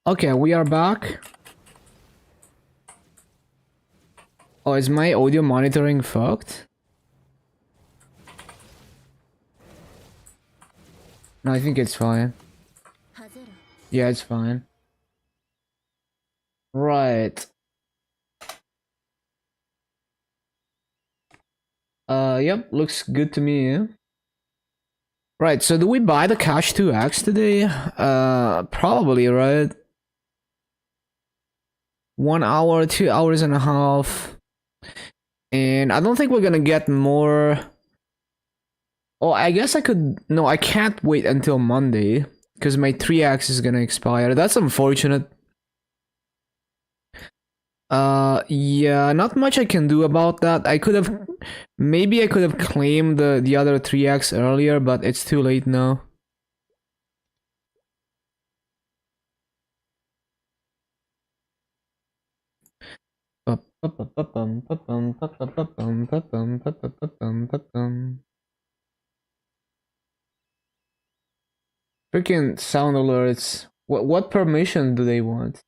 Okay, we are back. Oh, is my audio monitoring fucked? No, I think it's fine. Yeah, it's fine. Right. Yep, looks good to me. Right, so do we buy the cash 2x today? Probably, right? 1 hour, 2 hours and a half. And I don't think we're gonna get more. Oh, I guess I could. No, I can't wait until Monday because my 3x is gonna expire. That's unfortunate. Yeah, not much I can do about that. I could have. Maybe I could have claimed the other 3x earlier, but it's too late now. Freaking sound alerts. What permission do they want?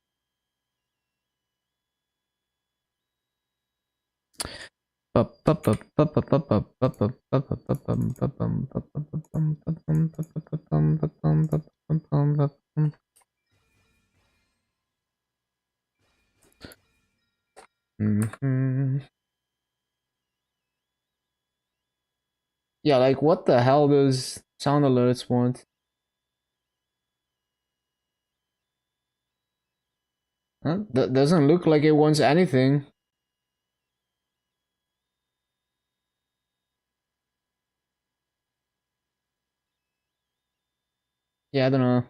Yeah, like what the hell does sound alerts want? Huh? That doesn't look like it wants anything. Yeah, I don't know.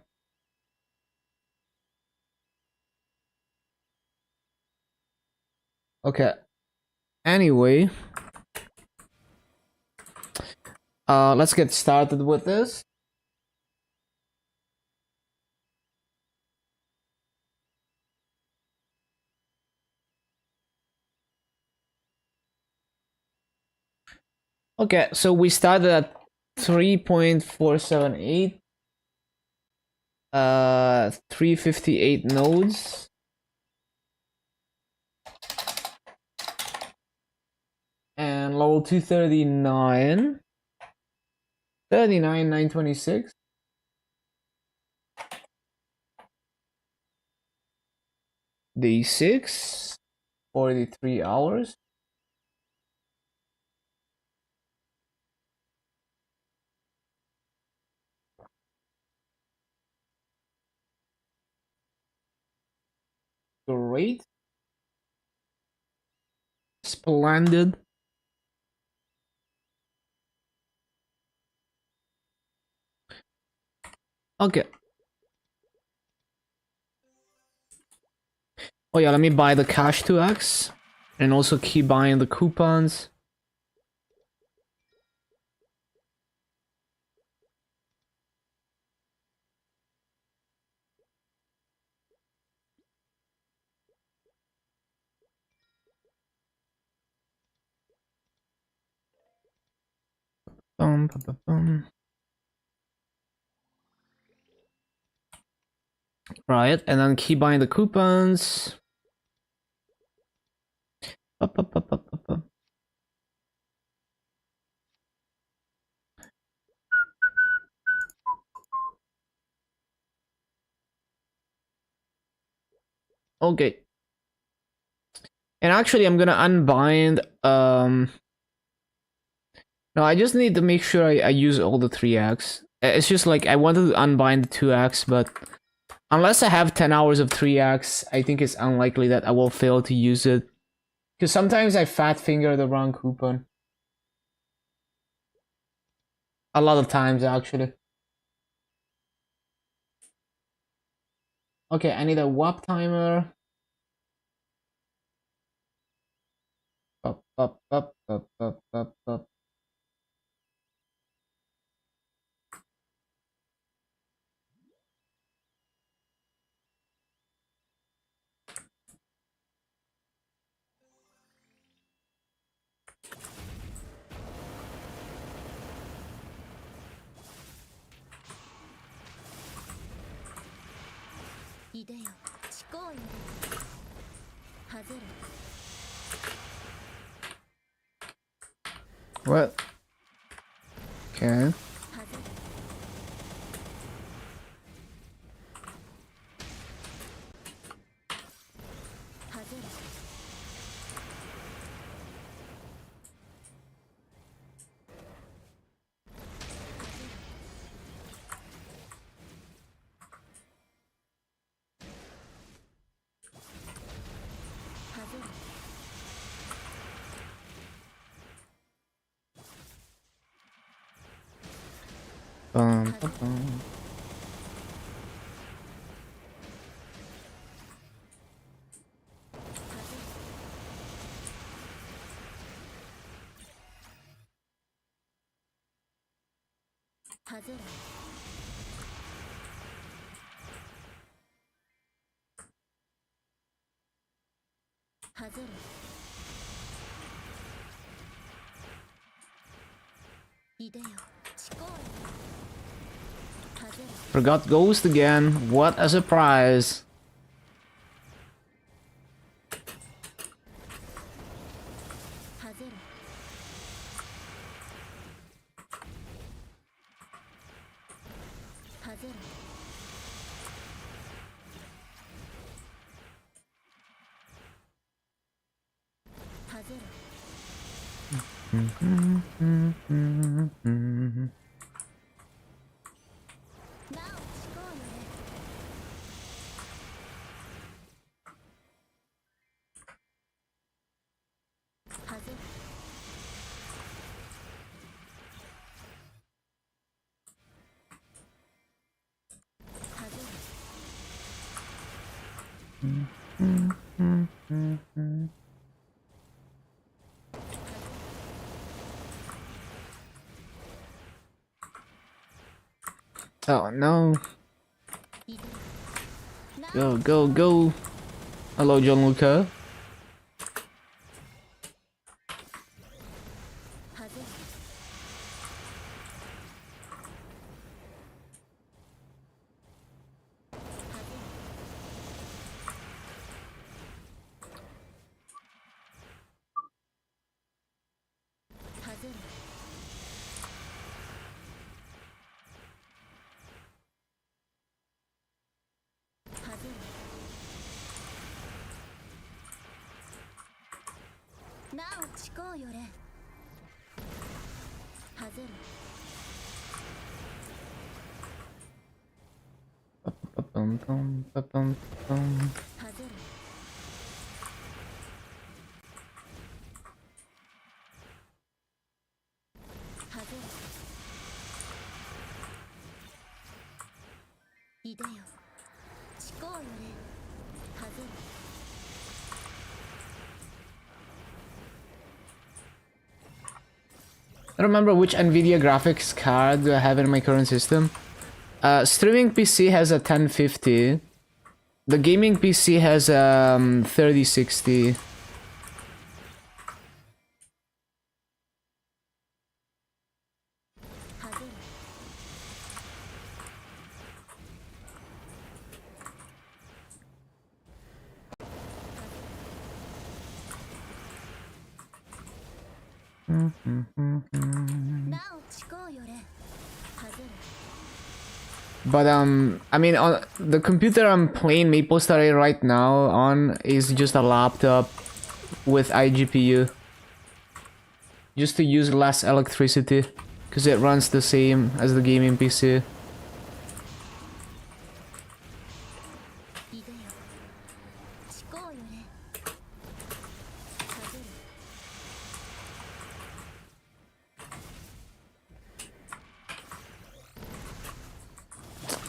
Okay. Anyway, let's get started with this. Okay, so we started at 3.478, 358 nodes. And level 239, 39,926. Day 6, 43 hours. Great. Splendid. Okay. Oh yeah, let me buy the cash 2x. And also keep buying the coupons. Right, and then keep buying the coupons. Okay. And actually, I'm gonna unbind. No, I just need to make sure I use all the 3x. It's just like I wanted to unbind the 2x, but unless I have 10 hours of 3x, I think it's unlikely that I will fail to use it. Because sometimes I fat finger the wrong coupon. A lot of times, actually. Okay, I need a WAP timer. Up, up, up, up, up, up, up. What? Okay. Bum, bum, bum. Forgot Ghost again. What a surprise. Oh no. Go, go, go. Hello, John Luca. Bum, bum, bum, bum, bum. I don't remember which NVIDIA graphics card do I have in my current system. Streaming PC has a 1050. The gaming PC has 3060. But I mean, on the computer I'm playing MapleStory right now on is just a laptop with iGPU, just to use less electricity, because it runs the same as the gaming PC.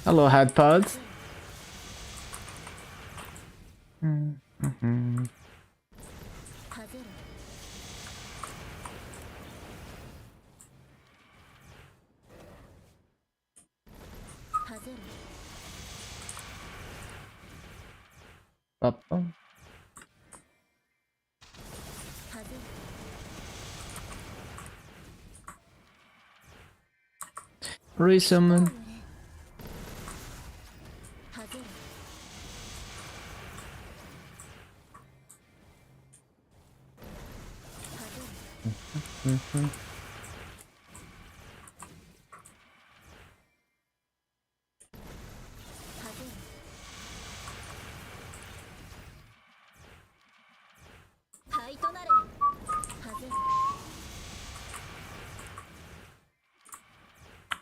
Hello, HeadPod. Papa. Resummon.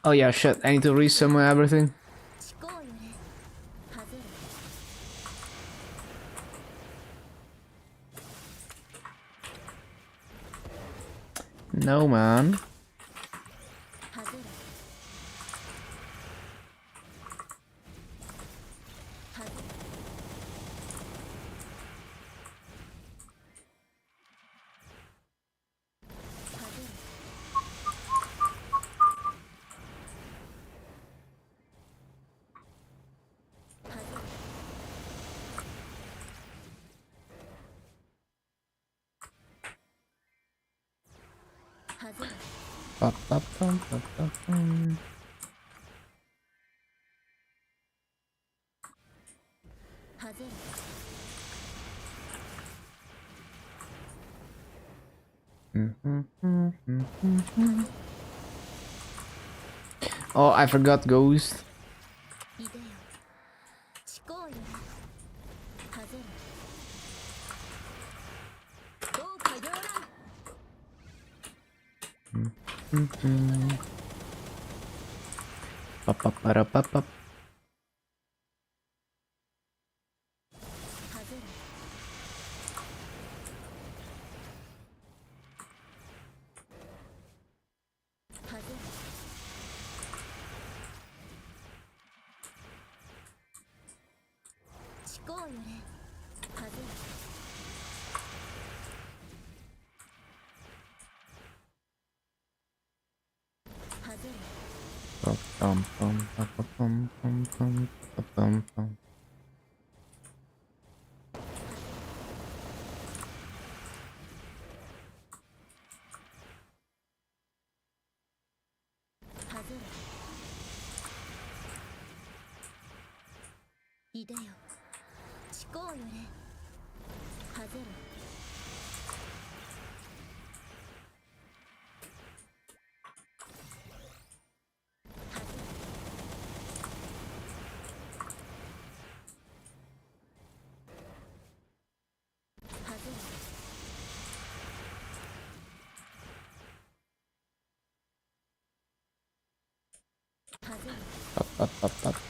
Oh yeah, shit, I need to resummon everything. No, man. Oh, I forgot Ghost. Pop. Pop. Pum.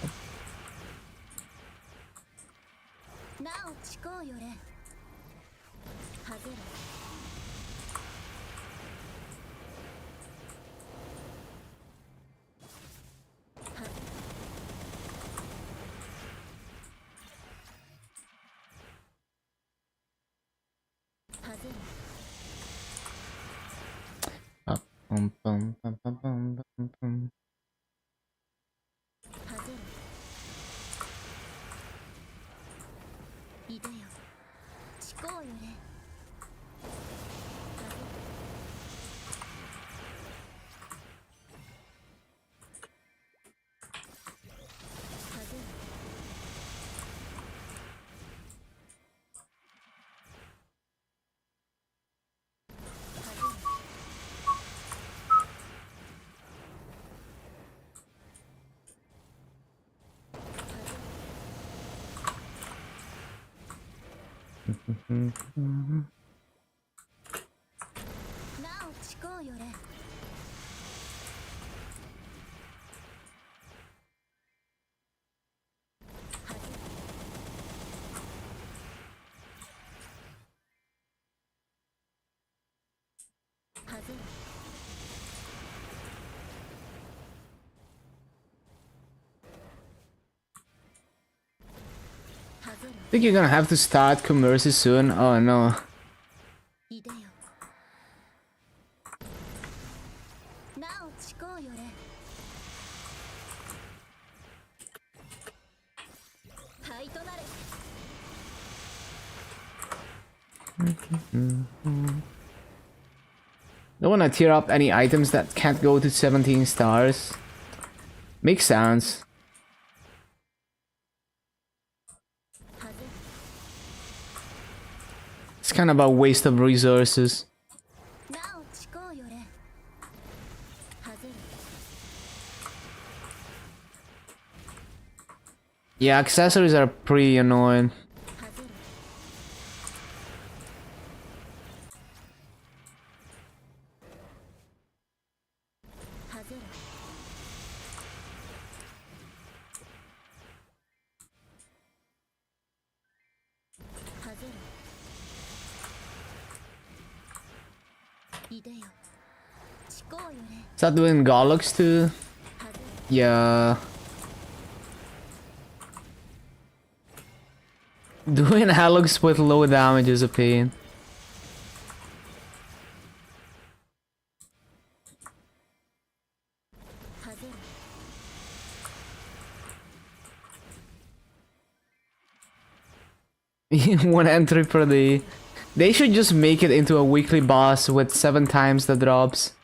I think you're gonna have to start commerce soon. Oh no. Don't wanna tear up any items that can't go to 17 stars. Makes sense. It's kind of a waste of resources. Yeah, accessories are pretty annoying. Is that doing Garlux too? Yeah. Doing Halux with low damage is a pain. One entry per day. They should just make it into a weekly boss with 7 times the drops.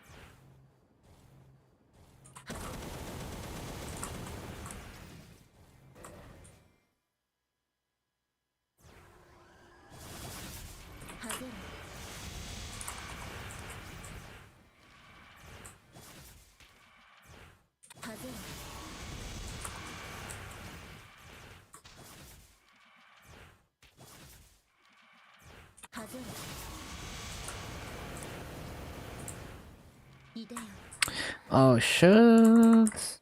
Oh shit.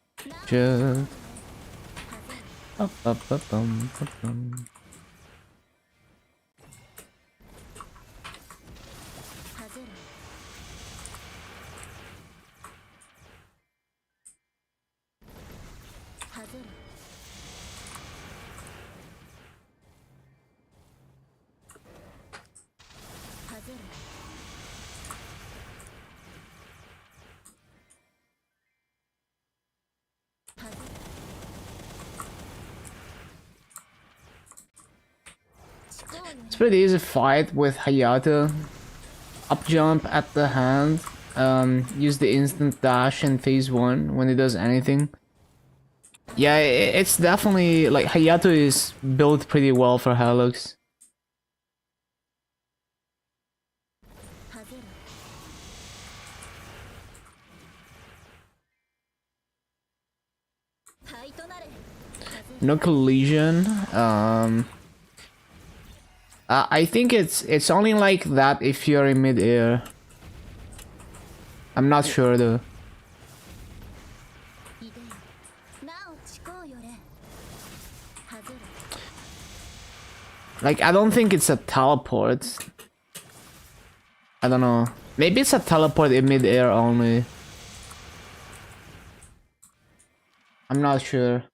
Shit. Up, up, up, up, up. It's pretty easy fight with Hayato. Up jump at the hand. Use the instant dash in phase 1 when it does anything. Yeah, it's definitely like Hayato is built pretty well for Halux. No collision. I think it's only like that if you're in mid-air. I'm not sure though. Like, I don't think it's a teleport. I don't know. Maybe it's a teleport in mid-air only. I'm not sure.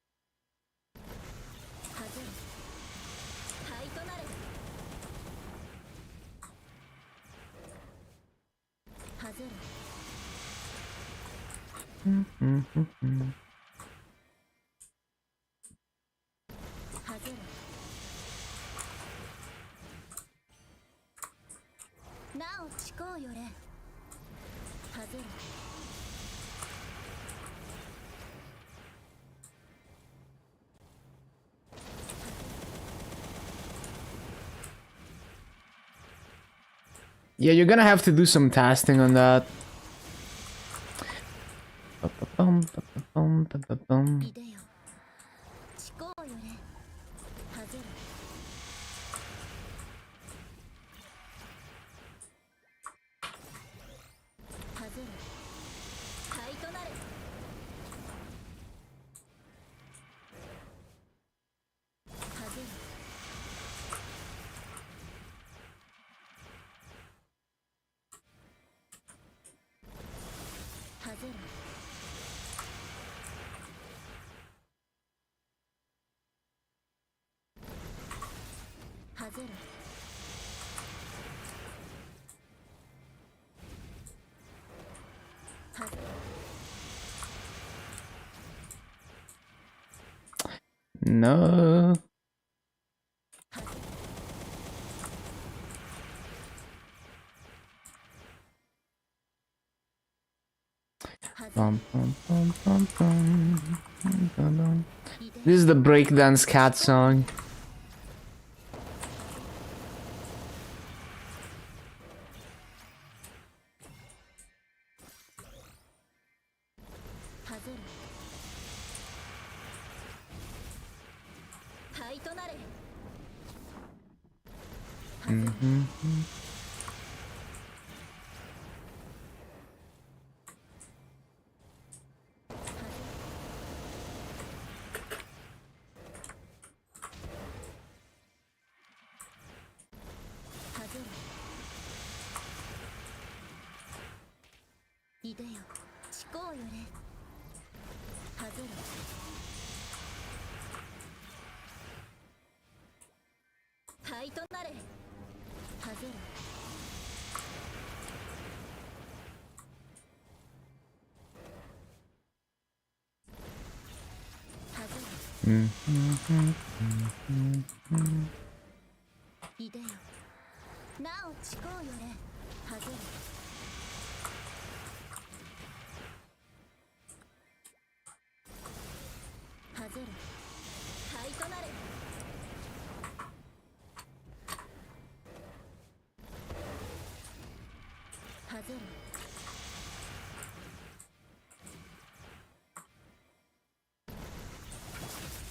Yeah, you're gonna have to do some testing on that. No. This is the breakdance cat song. いでよ、思考よれ。はぜろ。はいとなれ。はぜろ。はぜろ。いでよ。なお思考よれ。はぜろ。はぜろ。はいとなれ。はぜろ。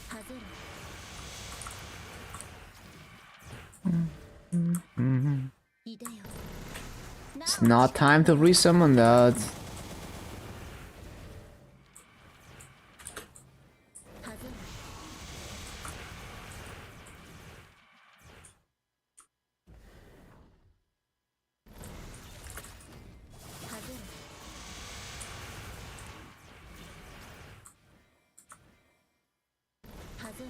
はぜろ。いでよ。It's not time to resummon that. はぜろ。はぜろ。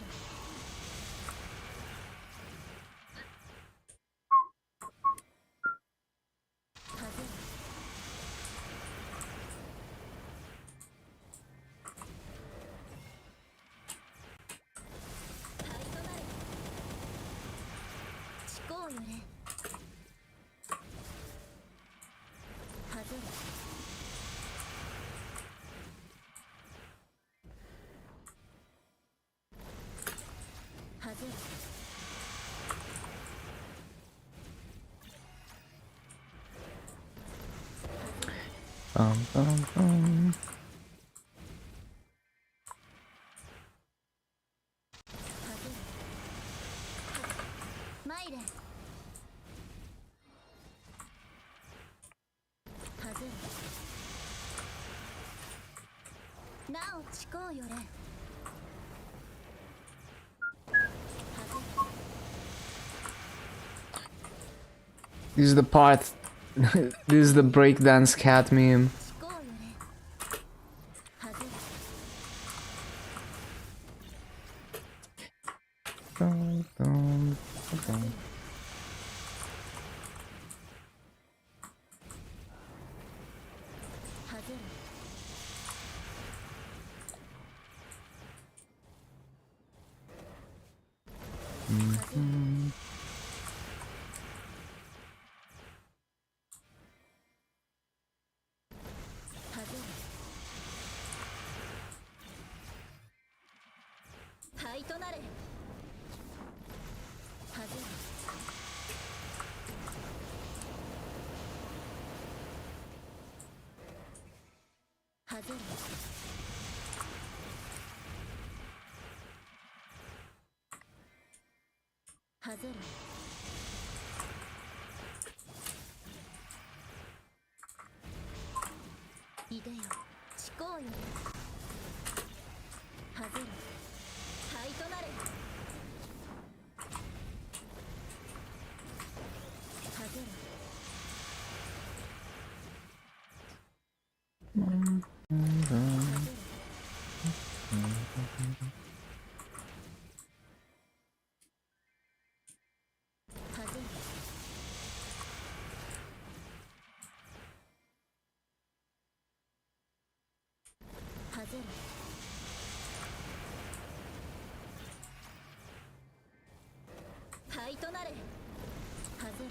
はぜろ。 思考よれ。はぜろ。はぜろ。Bum, bum, bum. 参れ。はぜろ。なお思考よれ。はぜろ。 This is the part. This is the breakdance cat meme. 思考よれ。はぜろ。 Bum, bum, bum. はぜろ。 はぜろ。はいとなれ。はぜろ。はぜろ。 はぜろ。 いでよ、思考よれ。はぜろ。はいとなれ。はぜろ。 はぜろ。 はぜろ。 はいとなれ。はぜろ。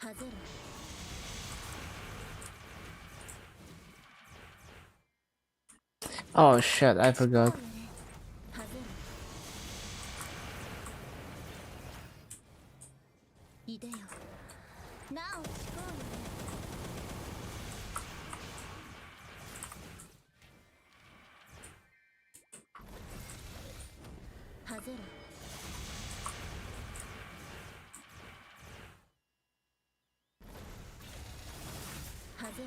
はぜろ。 Oh shit, I forgot. はぜろ。 いでよ。なお思考よれ。は外れ外れ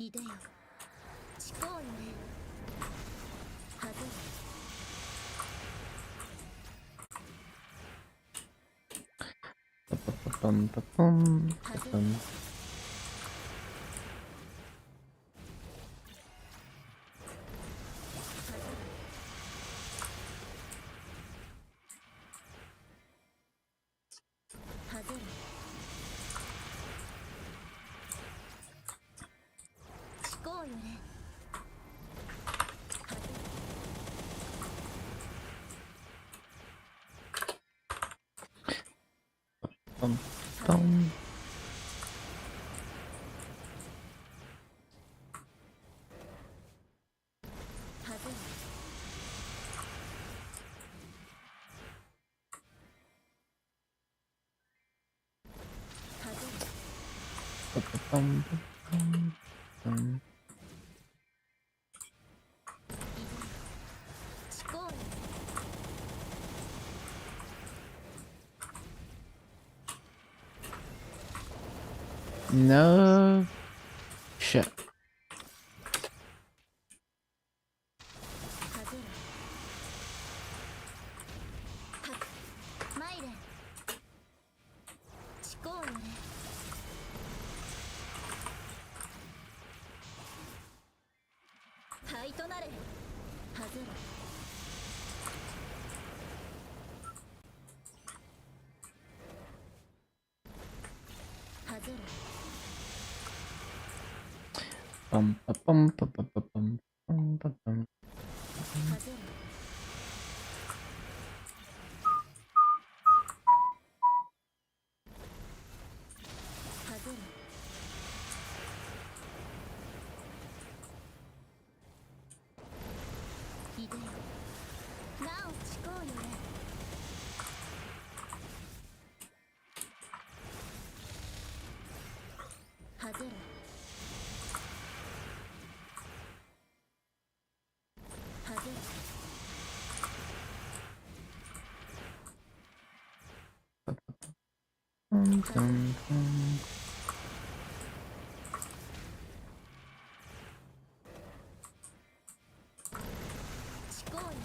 いでよ誓うよね外れPum, pum, pum, pum. 誓うよね Pum, pum. Pum, pum, pum. 誓うよね No. Shit. 外れ参れ誓うよね灰となれ外れ外れ Pum, pum, pum, pum, pum, pum, pum, pum, pum. 外れ外れいでよなお誓うよね外れ外れ Pum, pum, pum. 誓うよね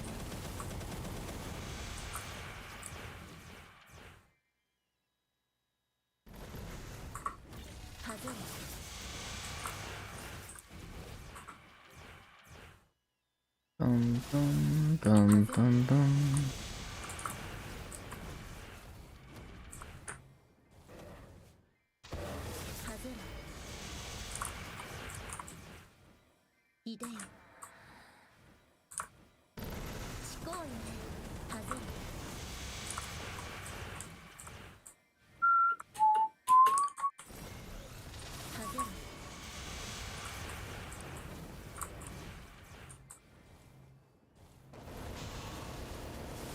外れ Pum, pum, pum, pum, pum. 外れいでよ誓うよね外れ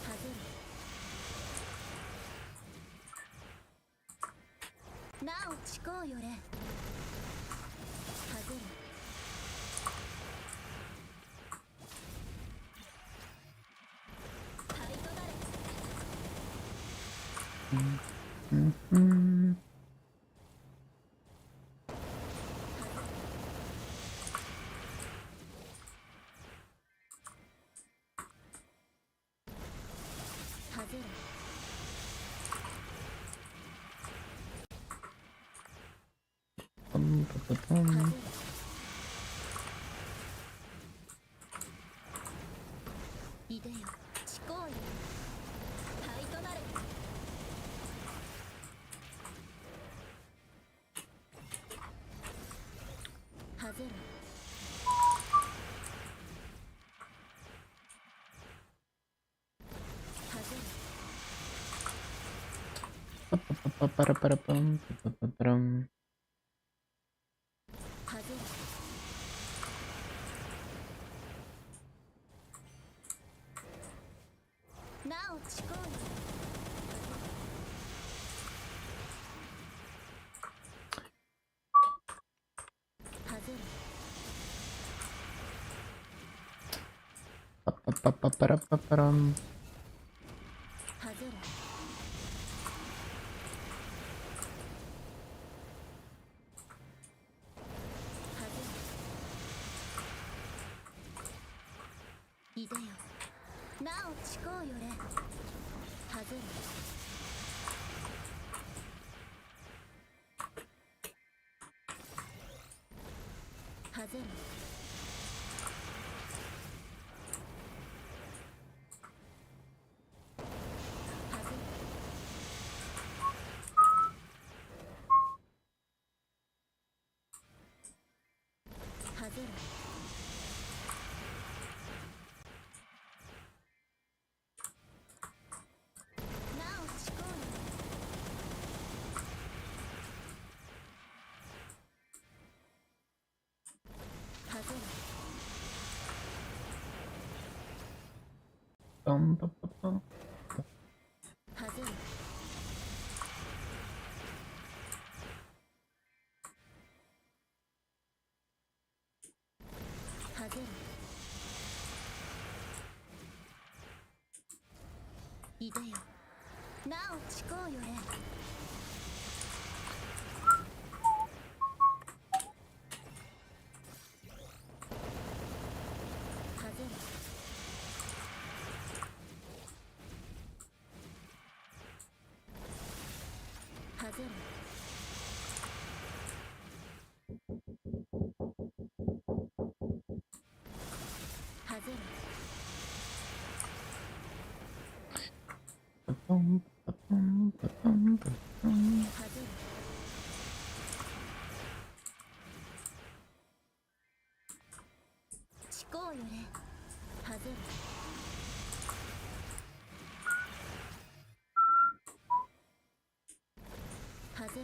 外れ なお誓うよね外れ 灰となれ Mm, mm. 外れ Pum, pum, pum, 外れ pum. いでよ誓うよね灰となれなお誓うよ。外れ。外れ。いでよ。なお誓うよれ。外れ。外れ。外れ。なお誓うよ。外れ。外れ。外れ。いでよ。なお誓うよれ。外れ。外れ。外れ。外れ。誓うよれ。外れ。外れ。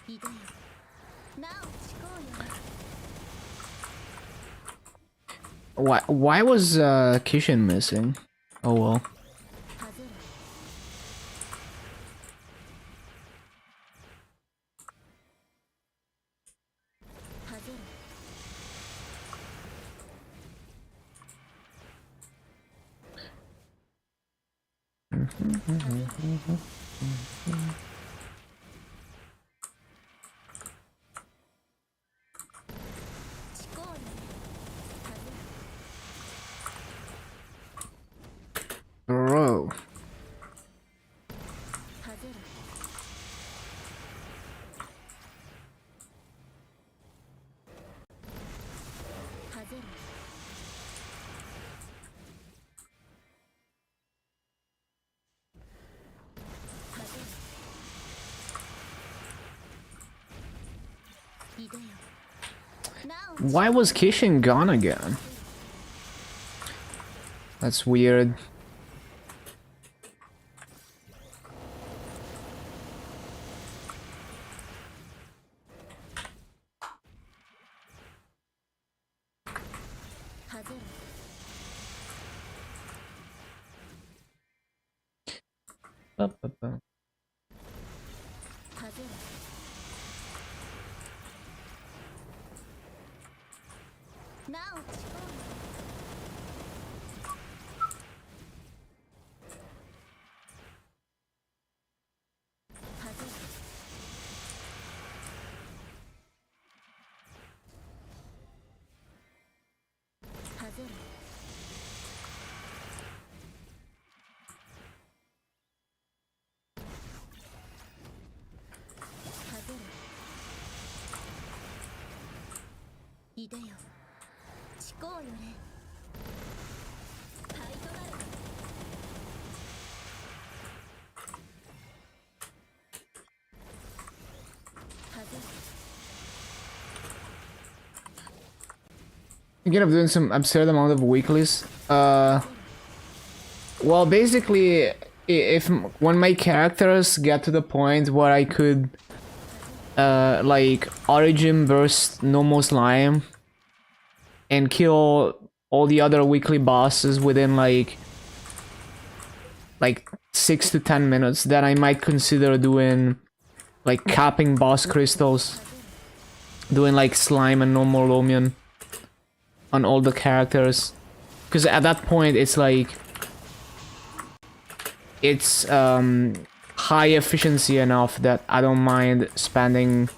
いでよ。なお誓うよれ。Why was Kishin missing? Oh well. 外れ。外れ。誓うよれ。外れ。 Bro. 外れ。外れ。外れ。いでよ。なお Why was Kishin gone again? That's weird. 外れ。外れ。なお誓うよ。外れ。外れ。外れ。いでよ。誓うよれ。タイトなる。外れ。Thinking of doing some absurd amount of weeklies. Well, basically, if when my characters get to the point where I could, like, Origin burst normal slime and kill all the other weekly bosses within like 6 to 10 minutes, then I might consider doing like capping boss crystals, doing like slime and normal Lomian on all the characters, because at that point it's like it's high efficiency enough that I don't mind spending,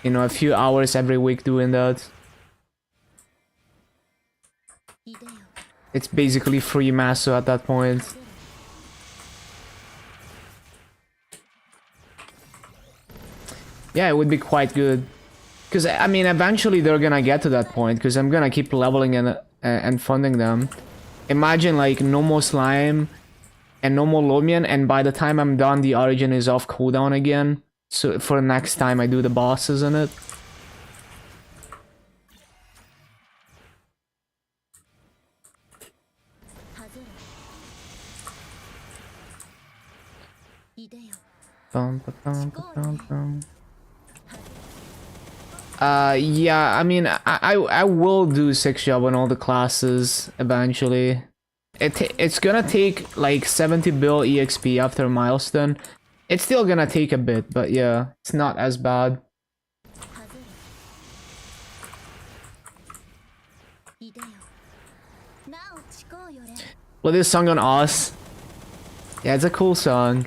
you know, a few hours every week doing that. It's basically free masso at that point. Yeah, it would be quite good. Because, I mean, eventually they're gonna get to that point, because I'm gonna keep leveling and funding them. Imagine, like, no more slime and no more Lomian, and by the time I'm done, the Origin is off cooldown again. So, for next time I do the bosses in it. Bum, ba, bum, ba, bum, bum. Yeah, I mean, I will do 6 job on all the classes eventually. It's gonna take like 70 bill EXP after milestone. It's still gonna take a bit, but yeah, it's not as bad. Well, this song on Oz. Yeah, it's a cool song.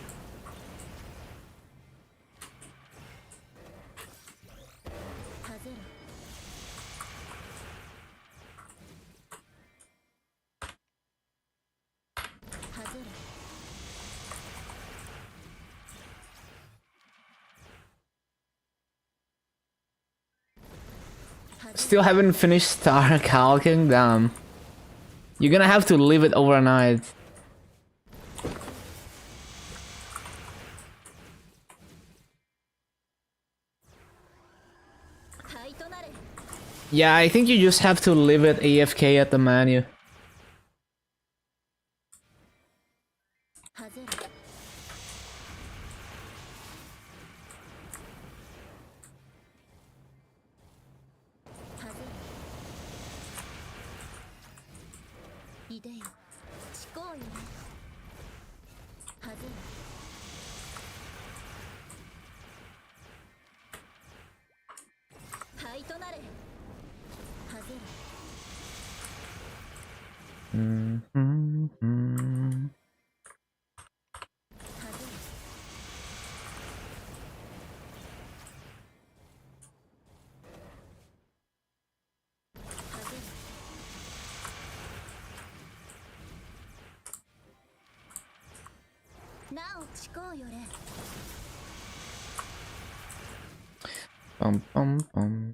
Still haven't finished Star Calcing? Damn. You're gonna have to leave it overnight. Yeah, I think you just have to leave it AFK at the menu. Bum bum bum.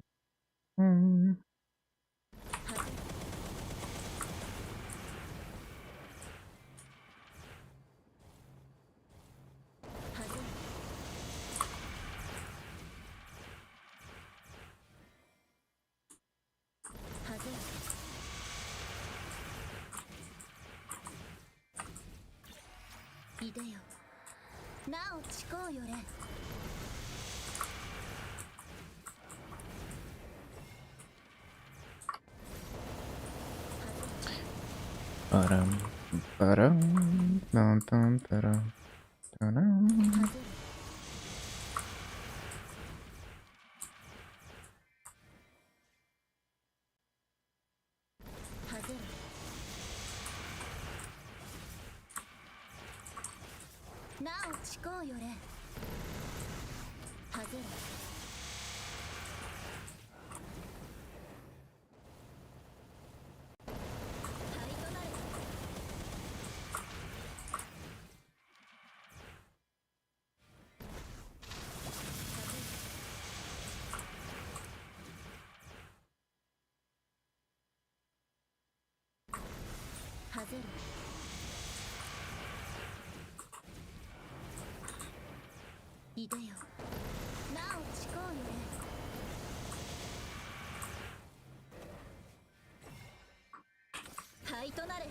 Ba-dum, ba-dum, dum, dum, ba-dum, da-dum. となれ。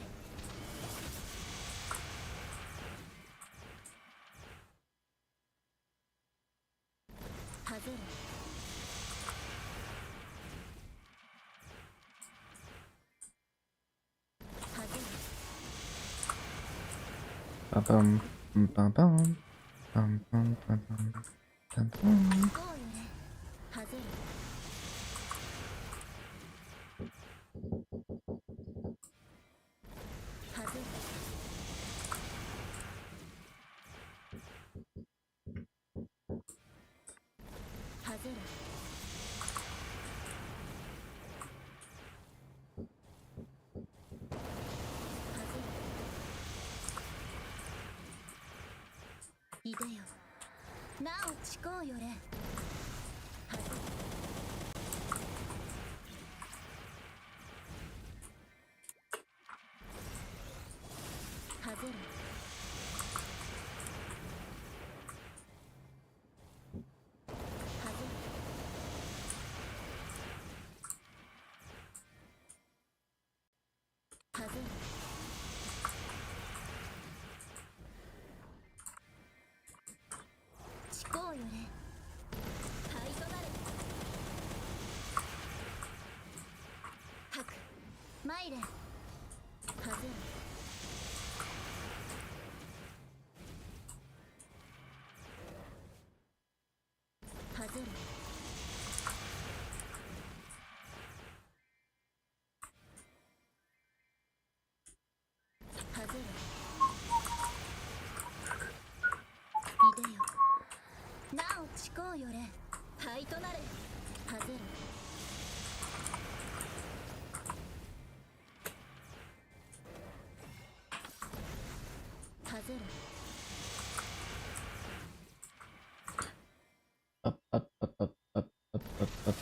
外れ。Bum bum bum bum bum bum bum bum bum. こうよね。外れ。外れ。外れ。いでよ。なおちこうよれ。はず。はずる。はずる。はずる。ちこうよれ。はいとなれ。はく。まいれ。はずる。はずる。はずる。いでよ。なおちこうよれ。はいとなれ。はずる。はずる。 Up, up, up, up, up, up, up, up,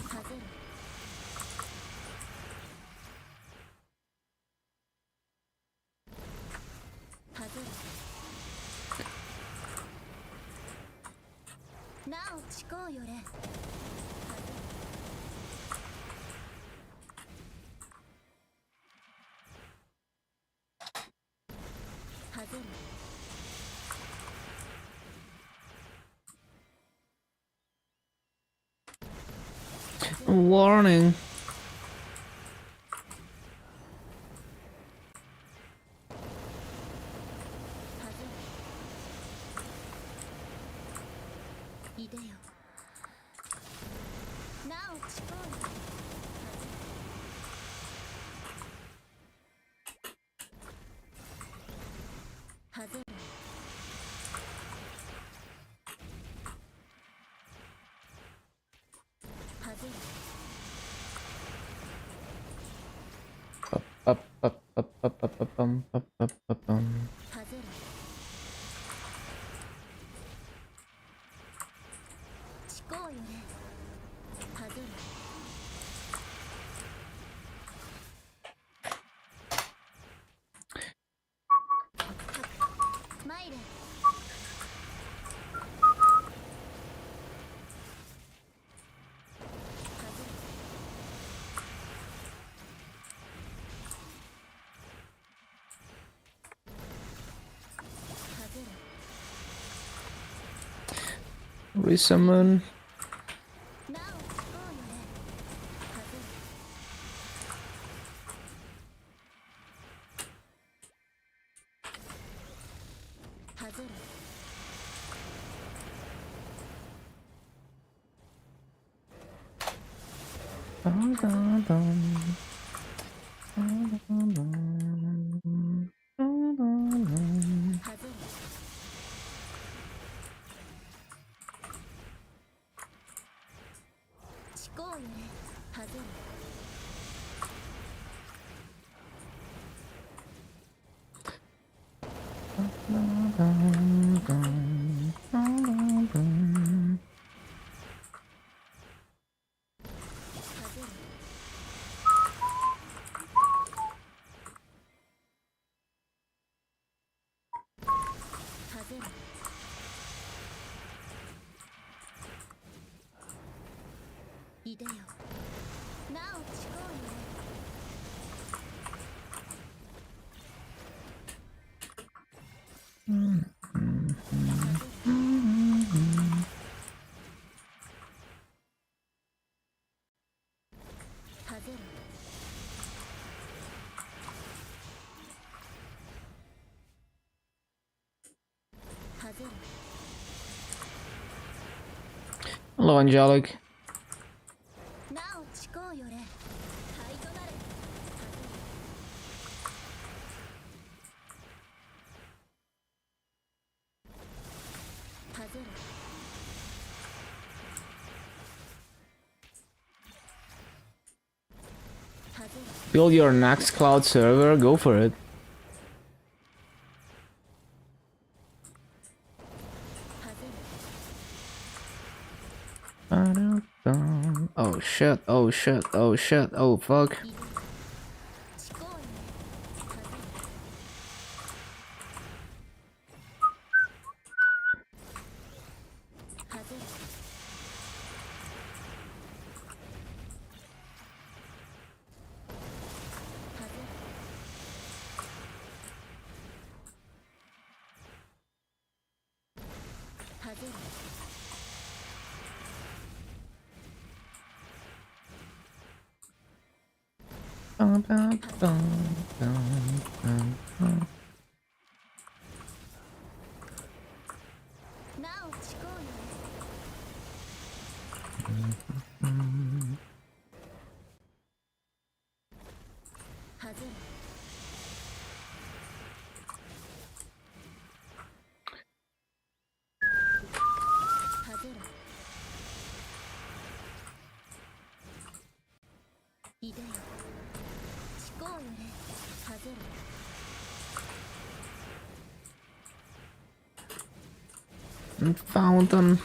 はずる。はずる。なおちこうよれ。はずる。はずる。 Warning. はずる。いでよ。なおちこうよ。はずる。はずる。 Up, up, up, up, up, up, up, up, up, up, up. はずる。ちこうよね。はずる。まいれ。はずる。はずる。 Resummon. なおちこうよね。はずる。はずる。 Dun, dun, dun. Dun, dun, dun. Dun, dun, dun. はずる。ちこうよね。はずる。Dun, dun, dun. Dun, dun, dun. はずる。はずる。いでよ。なおちこうよね。Hello, Angelic. なお近うよれ灰となれはぜる Build your next cloud server. Go for it. Oh shit, oh shit, oh shit, oh fuck. Fountain.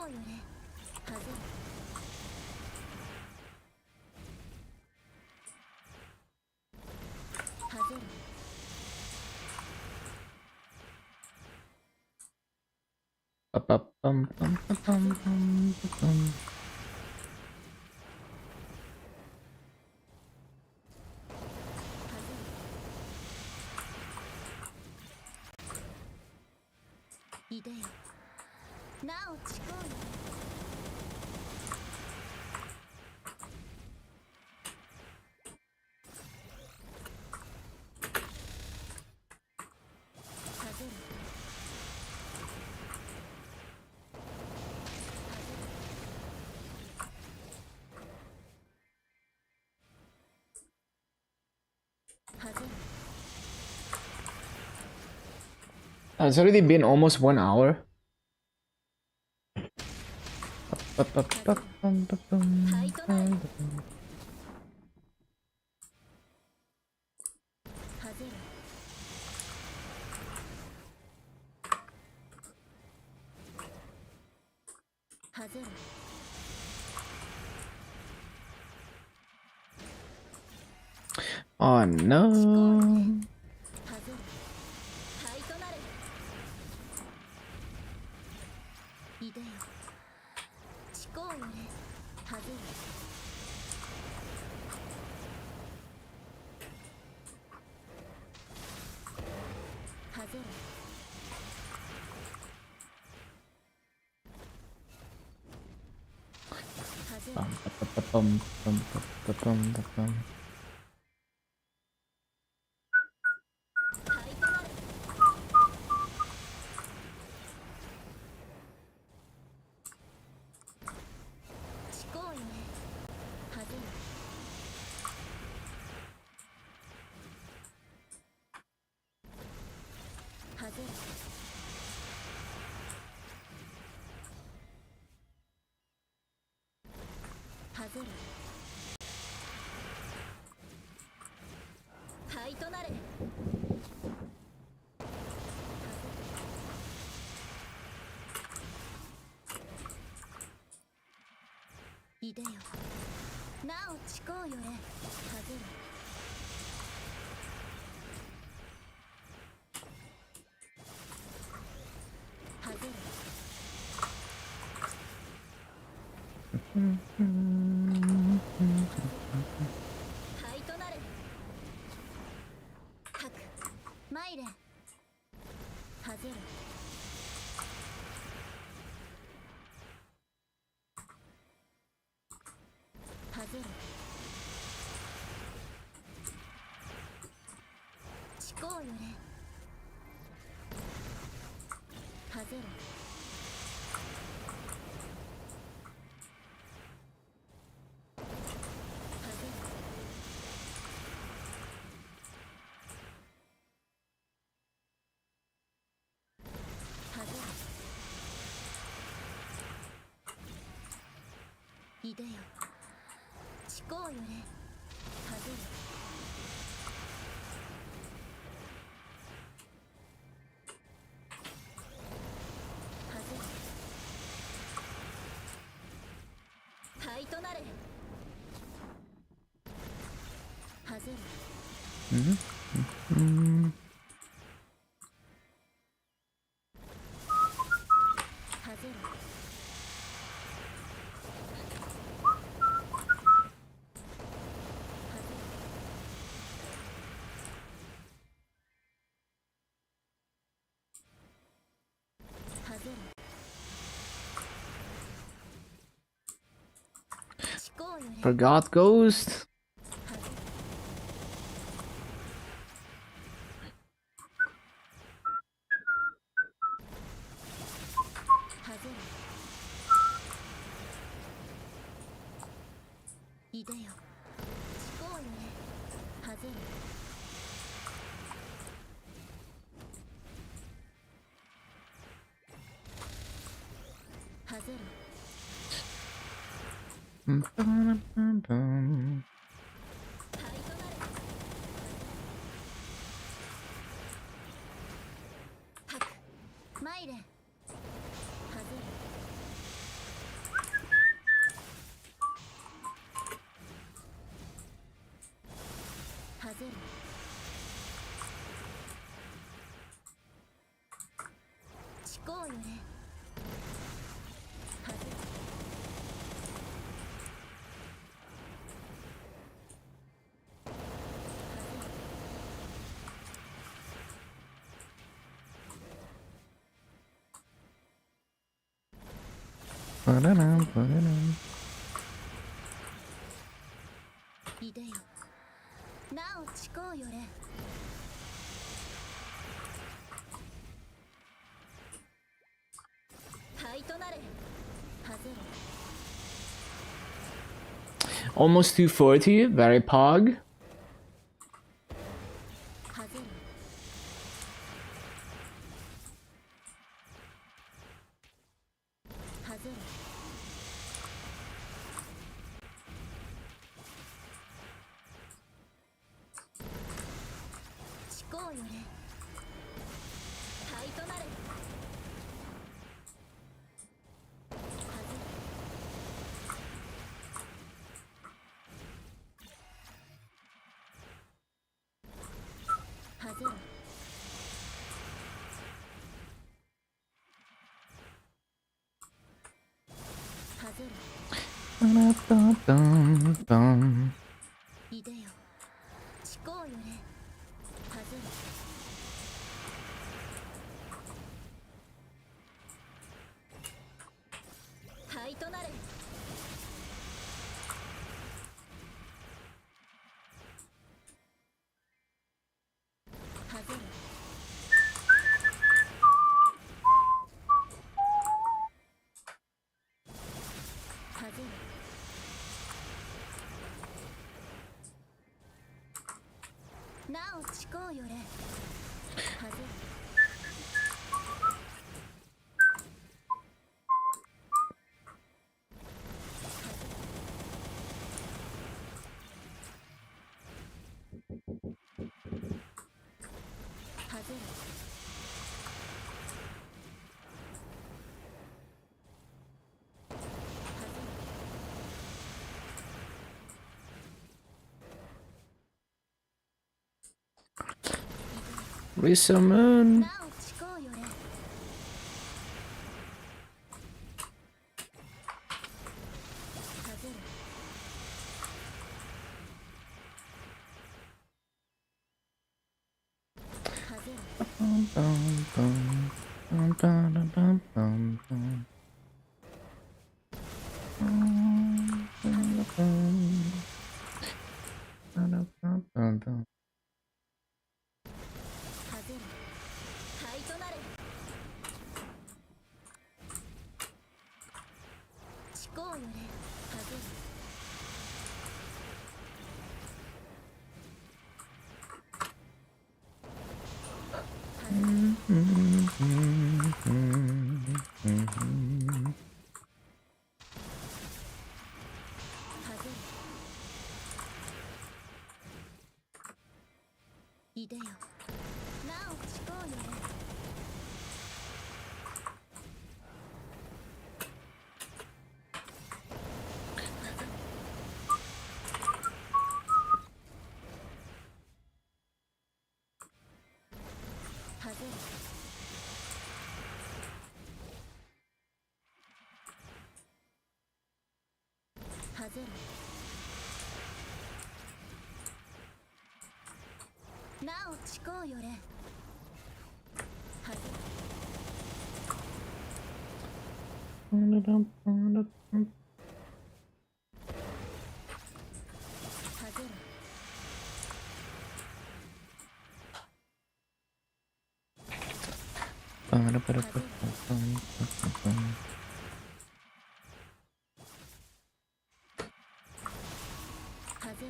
よれはぜるはぜる いでよなおちこうよはぜるはぜる It's already been almost 1 hour. ファイトナイフはぜるはぜる Oh no. はぜるファイトナレいでよちこうよれはぜるはぜる はぜるファイトナレいでよなおちこうよれはぜるはぜる ファイトナレかくマイレはぜるはぜるちこうよれはぜる いでよちこうよれはぜるはぜるファイトナレはぜる はぜる はぜる ちこうよれ Forgot Ghost. はぜるいでよちこうよれはぜるはぜる ファイトナレかくマイレはぜるる思考よれはずる いでよなお思考よれ灰となれはぜろ Almost 240, very pog. はぜろはぜろ思考よれ灰となれはぜろはぜろ はぜろいでよ思考よれはぜろ灰となれはぜろはぜろなお思考よれはぜろはぜろ Resummon. なお思考よれはぜろはぜろ はぜろ灰となれ思考よれはぜろはぜろはぜろいでよなお思考よれはぜろはぜろなお思考よれはぜろはぜろはぜろ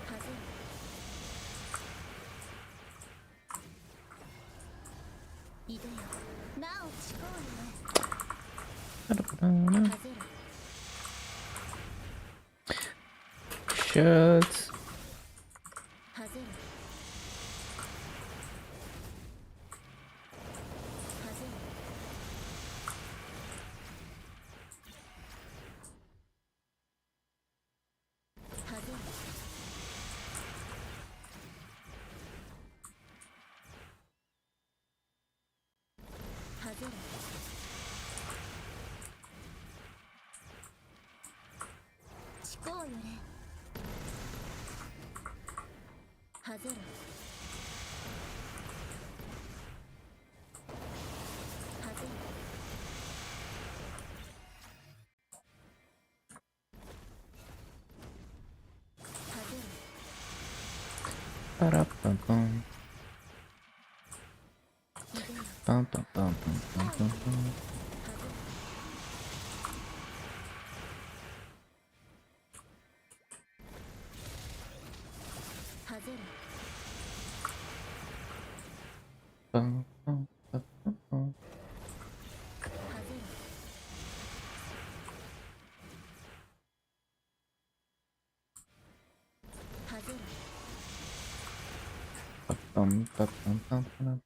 はぜろいでよなお思考よれはぜろ Shit. はぜろはぜろ Ba-da-ba-bum. Bum-bum-bum-bum-bum-bum. Bum-bum-bum-bum-bum. Bum-bum-bum-bum-bum.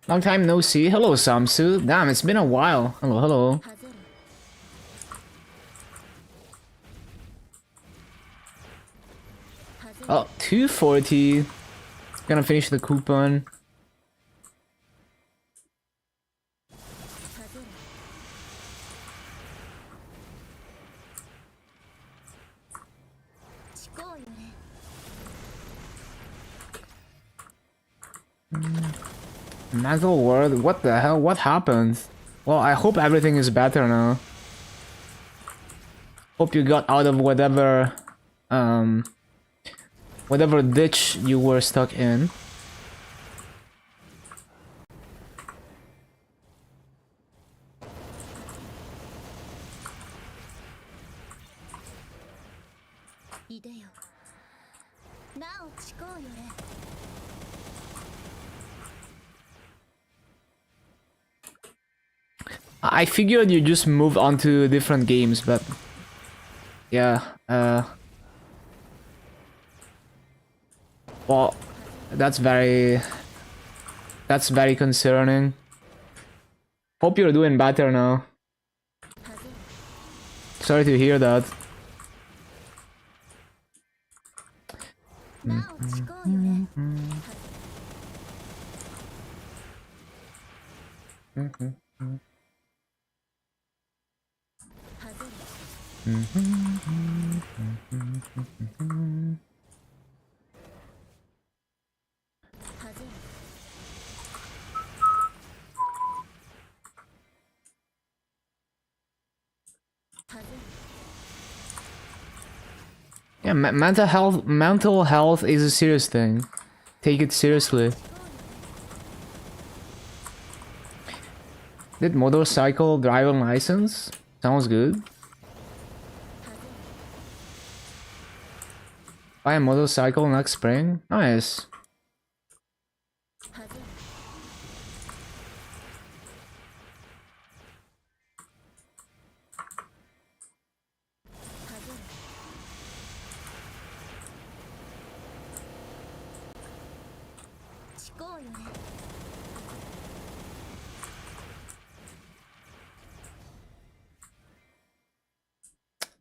Long time no see. Hello, Samsu. Damn, it's been a while. Hello, hello. Oh, 240. Gonna finish the coupon. Mental world? What the hell? What happened? Well, I hope everything is better now. Hope you got out of whatever ditch you were stuck in. I figured you just moved on to different games, but yeah, well, that's very concerning. Hope you're doing better now. Sorry to hear that. Yeah, mental health is a serious thing. Take it seriously. Did motorcycle driving license? Sounds good. Buy a motorcycle next spring? Nice.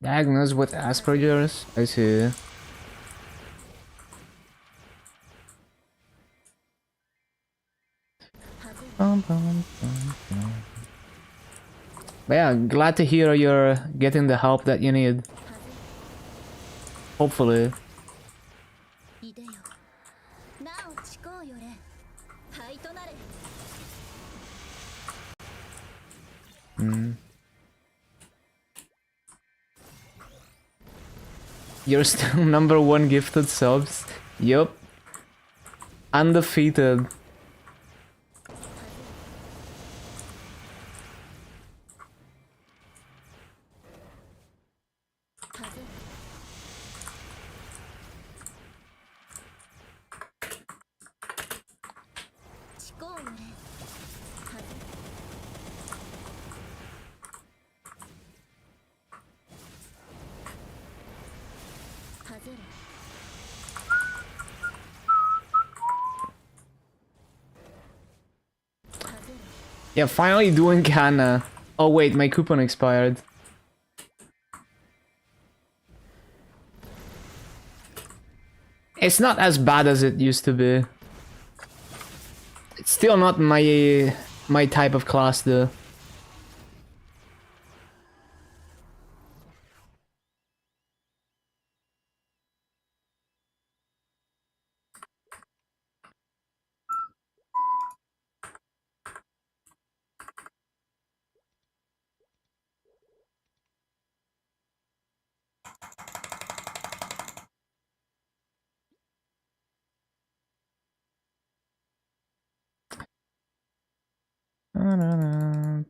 Diagnosed with Asperger's? I see. But yeah, glad to hear you're getting the help that you need. Hopefully. You're still #1 gifted subs? Yup. Undefeated. Yeah, finally doing kanna. Oh wait, my coupon expired. It's not as bad as it used to be. It's still not my type of class though. Um,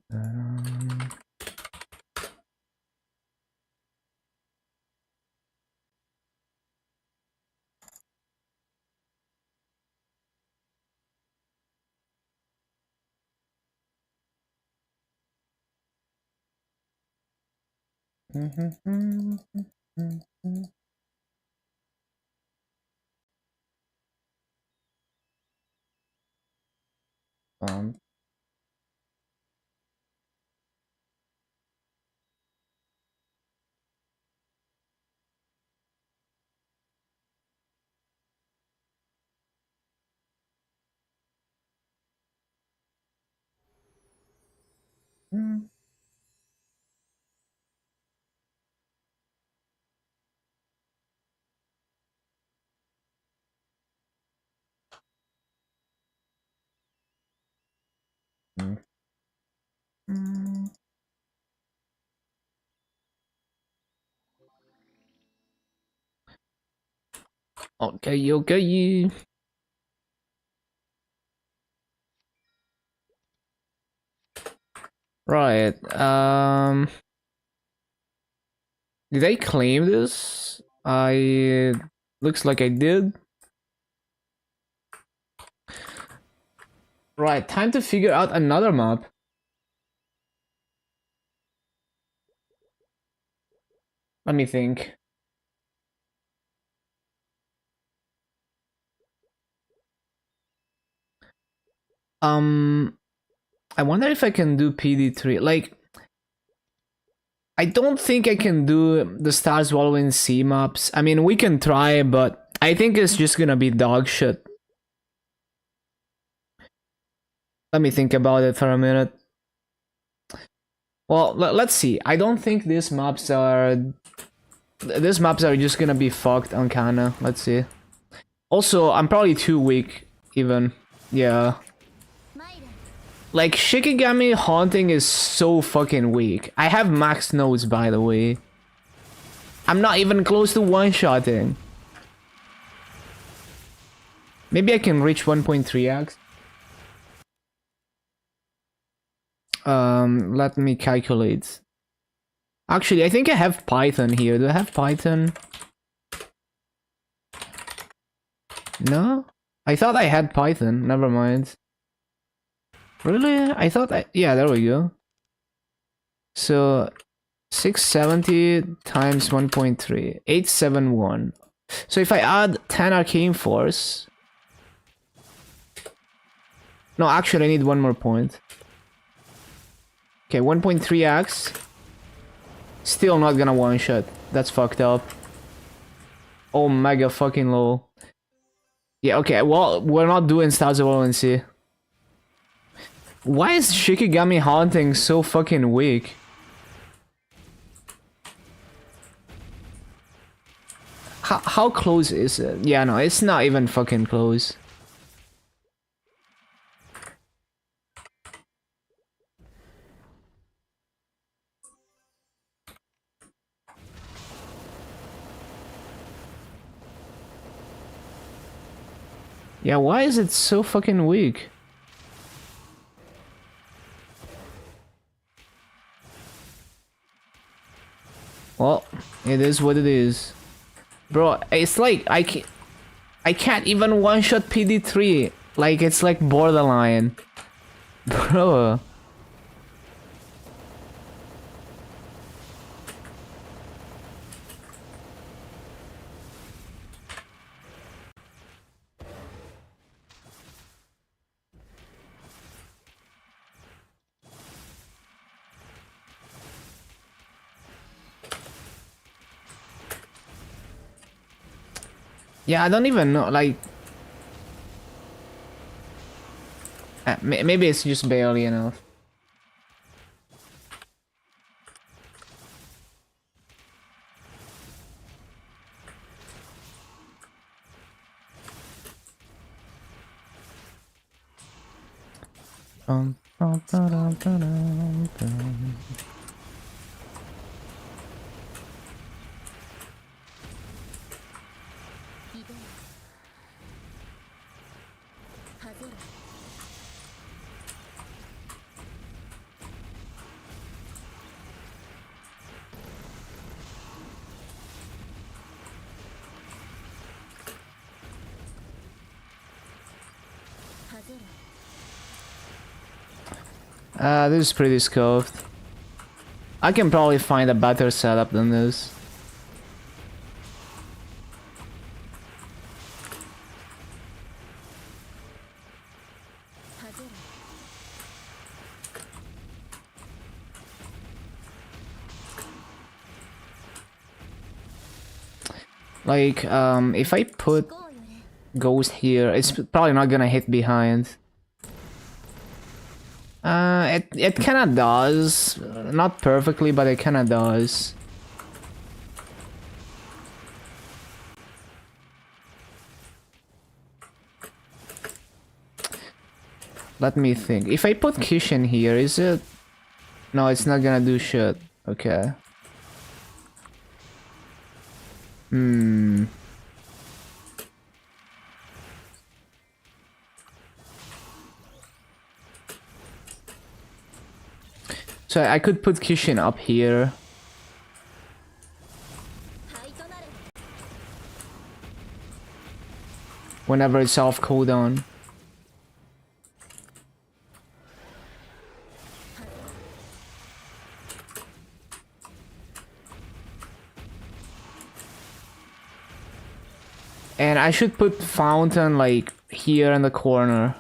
Okay, okay. Right. Did I claim this? I looks like I did. Right, time to figure out another map. Let me think. I wonder if I can do PD3. Like, I don't think I can do the Star Swallowing Sea maps. I mean, we can try, but I think it's just gonna be dog shit. Let me think about it for a minute. Well, let's see. I don't think these maps are just gonna be fucked on Kanna. Let's see. Also, I'm probably too weak, even. Yeah. Like, Shikigami Haunting is so fucking weak. I have max nodes, by the way. I'm not even close to one-shotting. Maybe I can reach 1.3x. Let me calculate. Actually, I think I have Python here. Do I have Python? No? I thought I had Python. Never mind. Really? I thought yeah, there we go. So 670 times 1.3, 871. So if I add 10 arcane force. No, actually I need one more point. Okay, 1.3x. Still not gonna one shot. That's fucked up. Oh, mega fucking low. Yeah, okay, well, we're not doing Stars of Valencia. Why is Shikigami Haunting so fucking weak? How close is it? Yeah, no, it's not even fucking close. Yeah, why is it so fucking weak? Well, it is what it is. Bro, it's like I can't even one-shot PD3. Like, it's like borderline. Bro. Yeah, I don't even know, like... maybe it's just barely enough. This is pretty scuffed. I can probably find a better setup than this. Like, if I put Ghost here, it's probably not gonna hit behind. It kinda does. Not perfectly, but it kinda does. Let me think. If I put Kishin here, is it... No, it's not gonna do shit. Okay. So I could put Kishin up here. Whenever it's off cooldown. And I should put Fountain like here in the corner.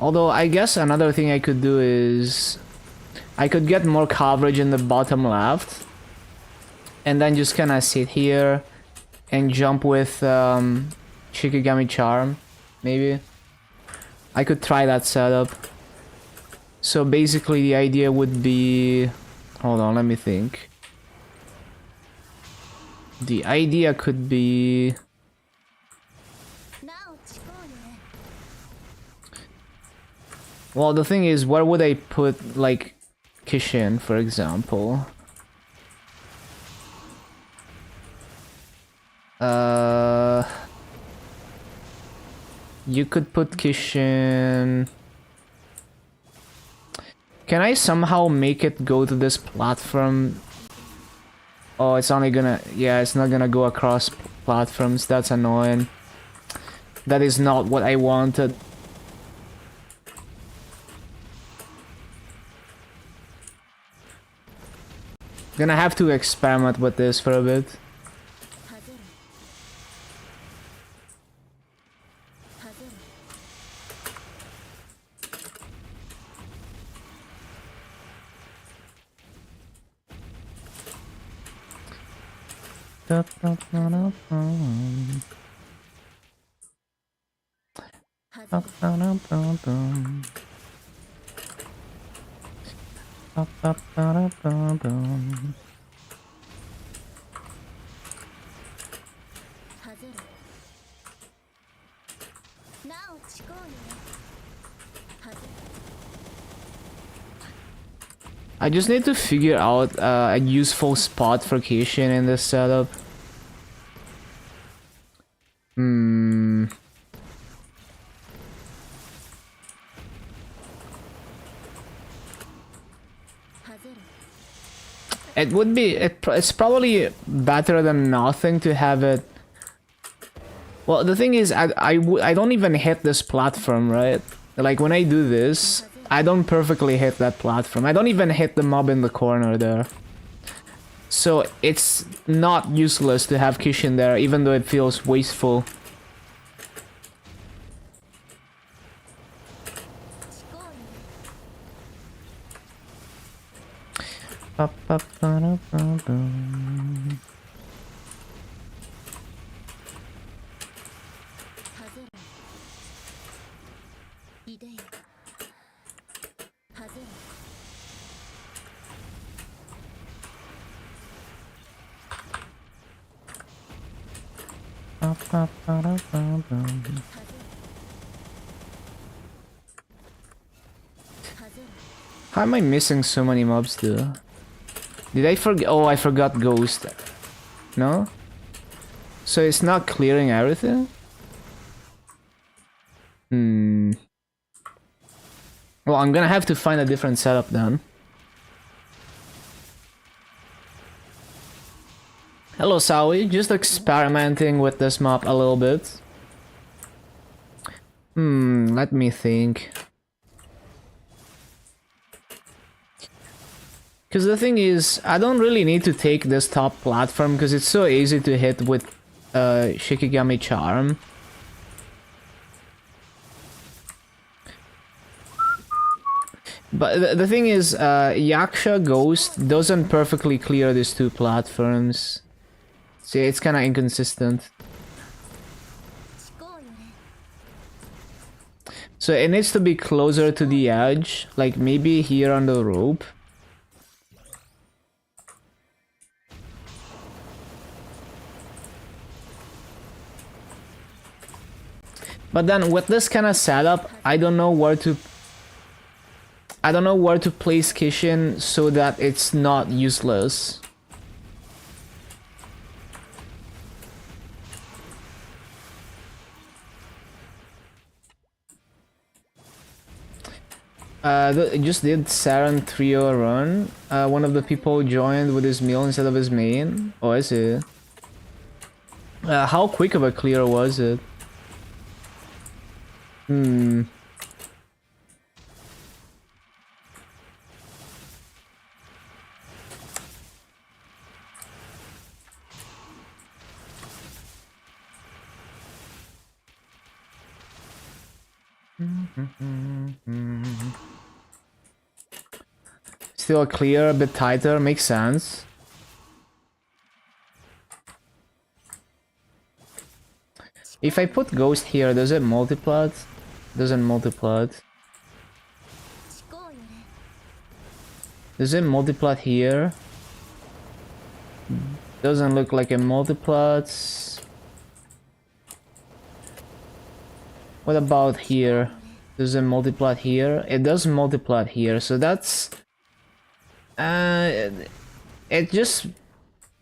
Although I guess another thing I could do is I could get more coverage in the bottom left and then just kinda sit here and jump with Shikigami Charm, maybe. I could try that setup. So basically the idea would be... Hold on, let me think. The idea could be... Well, the thing is, where would I put, like, Kishin, for example? You could put Kishin... Can I somehow make it go to this platform? Oh, it's only gonna... Yeah, it's not gonna go across platforms. That's annoying. That is not what I wanted. Gonna have to experiment with this for a bit. I just need to figure out a useful spot for Kishin in this setup. It would be... It's probably better than nothing to have it... Well, the thing is, I don't even hit this platform, right? Like, when I do this, I don't perfectly hit that platform. I don't even hit the mob in the corner there. So it's not useless to have Kishin there, even though it feels wasteful. How am I missing so many mobs though? Did I forget? Oh, I forgot Ghost. No? So it's not clearing everything? Hmm. Well, I'm gonna have to find a different setup then. Hello, Sawi. Just experimenting with this map a little bit. Let me think. Because the thing is, I don't really need to take this top platform because it's so easy to hit with Shikigami Charm. But the thing is, Yaksha Ghost doesn't perfectly clear these two platforms. See, it's kind of inconsistent. So it needs to be closer to the edge, like maybe here on the rope. But then with this kind of setup, I don't know where to place Kishin so that it's not useless. Just did Saran trio run. One of the people joined with his meal instead of his main. Oh, I see. How quick of a clear was it? Still clear, a bit tighter, makes sense. If I put Ghost here, does it multiply? Doesn't multiply. Does it multiply here? Doesn't look like it multiplies. What about here? Does it multiply here? It does multiply here, so that's... it just...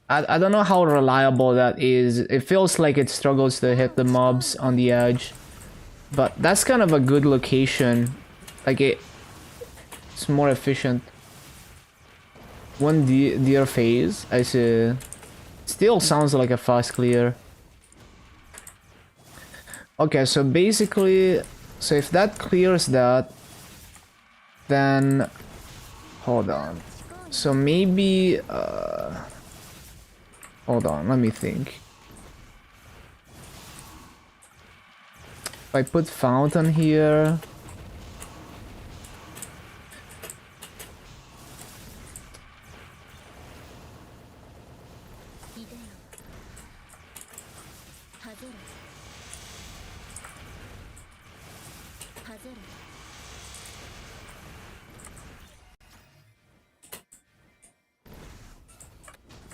I don't know how reliable that is. It feels like it struggles to hit the mobs on the edge. But that's kind of a good location. Like it's more efficient. One deer phase, I see. Still sounds like a fast clear. Okay, so basically, so if that clears that, then hold on. So maybe hold on, let me think. If I put fountain here,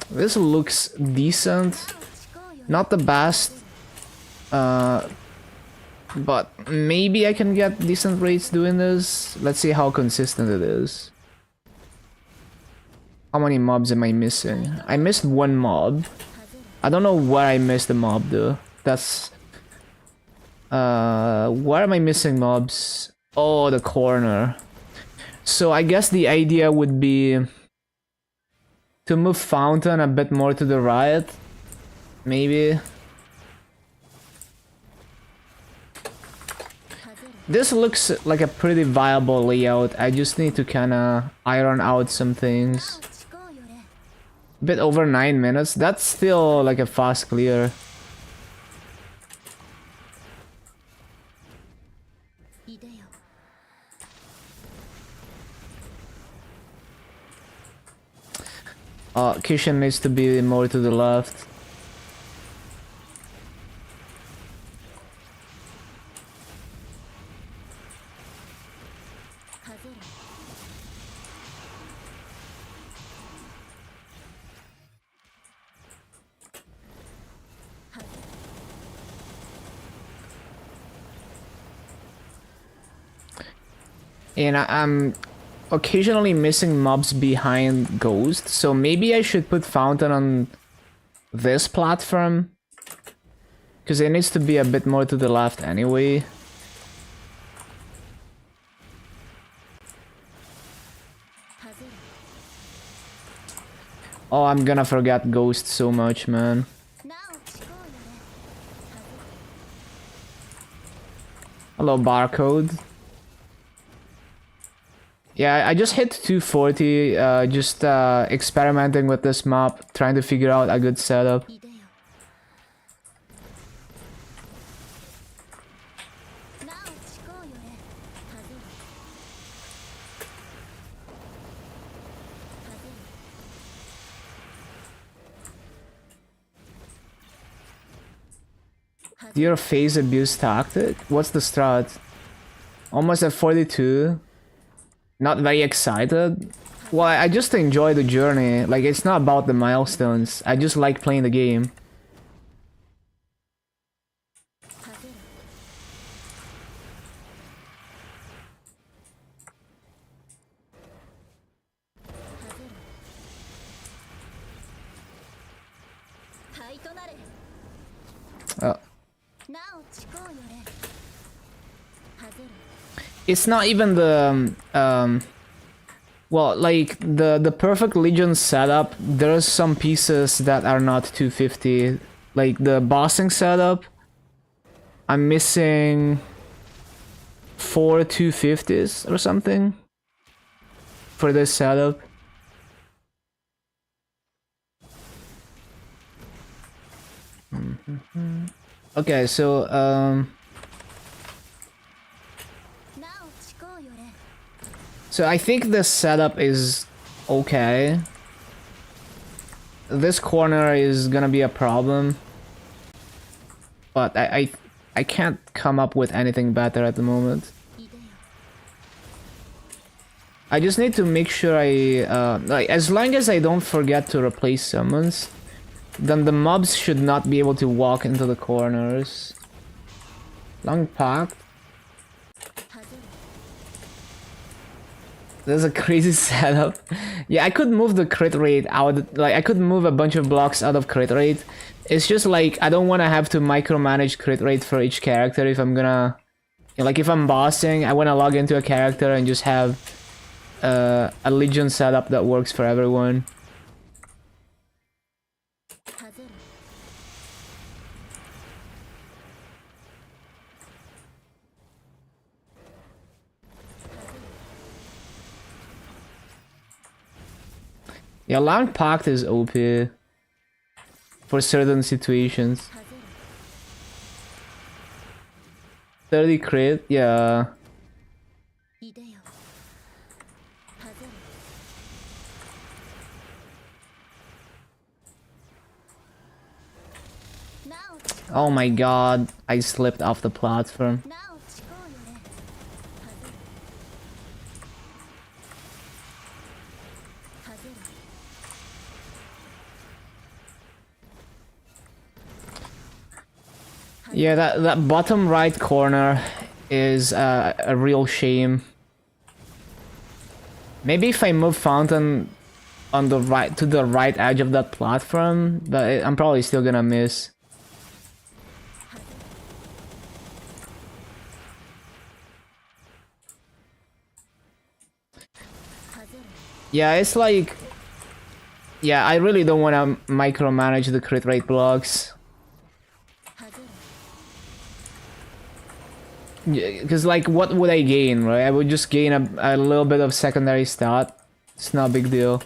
this looks decent. Not the best, but maybe I can get decent rates doing this. Let's see how consistent it is. How many mobs am I missing? I missed one mob. I don't know where I missed the mob though. That's... where am I missing mobs? Oh, the corner. So I guess the idea would be to move fountain a bit more to the right. Maybe. This looks like a pretty viable layout. I just need to kinda iron out some things. bit over 9 minutes. That's still like a fast clear. Kishin needs to be more to the left. And I'm occasionally missing mobs behind Ghost, so maybe I should put Fountain on this platform. Because it needs to be a bit more to the left anyway. Oh, I'm gonna forget Ghost so much, man. Hello, barcode. Yeah, I just hit 240, just experimenting with this map, trying to figure out a good setup. Your phase abuse tactic? What's the strat? Almost at 42. Not very excited. Well, I just enjoy the journey. Like, it's not about the milestones. I just like playing the game. It's not even the well, like the perfect Legion setup. There's some pieces that are not 250, like the bossing setup. I'm missing 4 250s or something for this setup. Okay, so so I think this setup is okay. This corner is gonna be a problem, but I can't come up with anything better at the moment. I just need to make sure I like, as long as I don't forget to replace summons, then the mobs should not be able to walk into the corners. Long pact. There's a crazy setup. Yeah, I could move the crit rate out, like I could move a bunch of blocks out of crit rate. It's just like I don't want to have to micromanage crit rate for each character if I'm gonna, like if I'm bossing, I want to log into a character and just have a Legion setup that works for everyone. Yeah, Long Pact is OP for certain situations. 30 crit, yeah. Oh my god, I slipped off the platform. Yeah, that bottom right corner is a real shame. Maybe if I move Fountain on the right, to the right edge of that platform, but I'm probably still gonna miss. Yeah, it's like, yeah, I really don't want to micromanage the crit rate blocks. Because, like, what would I gain, right? I would just gain a little bit of secondary stat. It's not a big deal.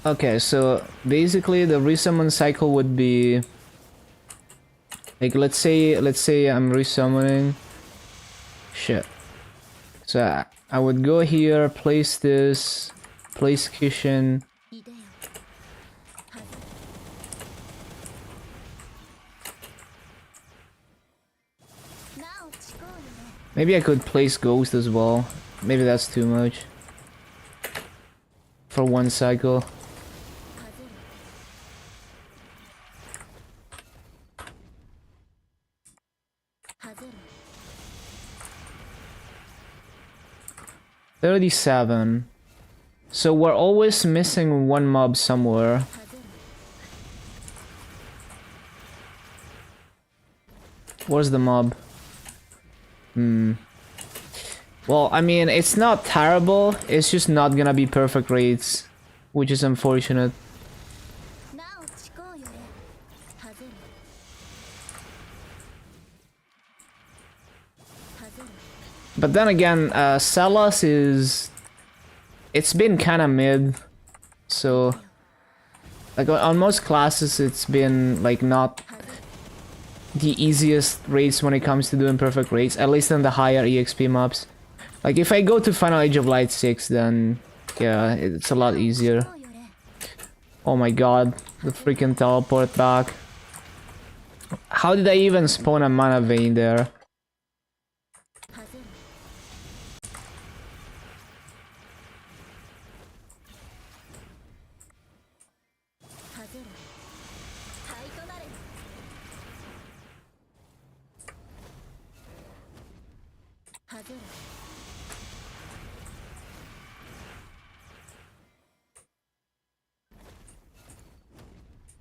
Okay, so basically the resummon cycle would be like let's say I'm resummoning. Shit. So I would go here, place this, place kitchen. いでよ。はず。なお誓うよね。 Maybe I could place ghost as well. Maybe that's too much for one cycle. はずる。はずる。 37. So we're always missing one mob somewhere. はずる。 Where's the mob? Well, I mean, it's not terrible. It's just not gonna be perfect rates, which is unfortunate. なお誓うよね。はずる。はずる。 But then again, Salas is... It's been kinda mid. So... Like, on most classes, it's been, like, not the easiest rates when it comes to doing perfect rates. At least in the higher EXP mobs. Like, if I go to Final Age of Light 6, then... Yeah, it's a lot easier. 誓うよね。 Oh my god, the freaking teleport back. How did I even spawn a mana vein there? はずる。はずる。灰となれ。はずる。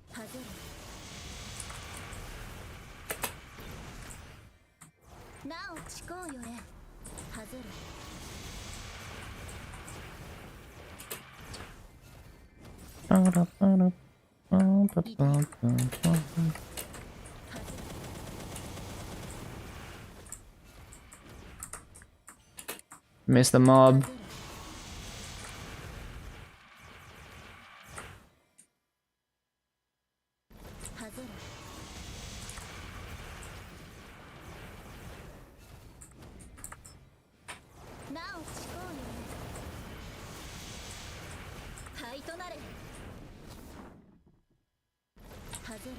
はずる。なお誓うよね。はずる。 Miss the mob. はずる。 なお誓うよね。灰となれ。はずる。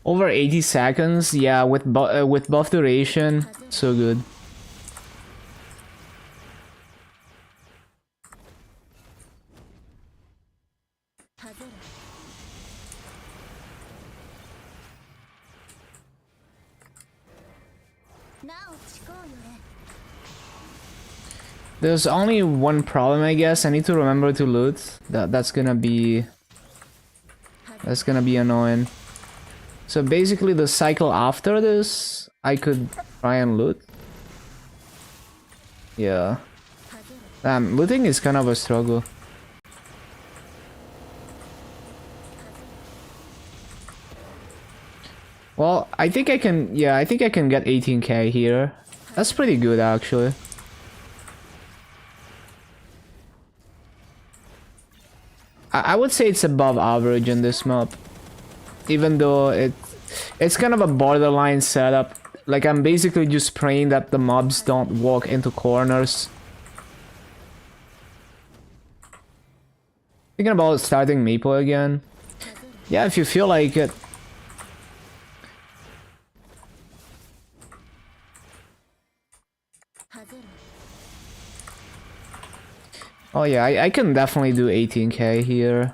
Over 80 seconds, yeah, with buff duration, so good. はずる。 なお誓うよね。 There's only one problem, I guess. I need to remember to loot. That's gonna be annoying. So basically, the cycle after this, I could try and loot. Yeah. はずる。 Looting is kind of a struggle. Well, I think I can, yeah, I think I can get 18k here. That's pretty good, actually. I would say it's above average in this map. Even though it's kind of a borderline setup. Like, I'm basically just praying that the mobs don't walk into corners. Thinking about starting Maple again. Yeah, if you feel like it. Oh yeah, I can definitely do 18k here.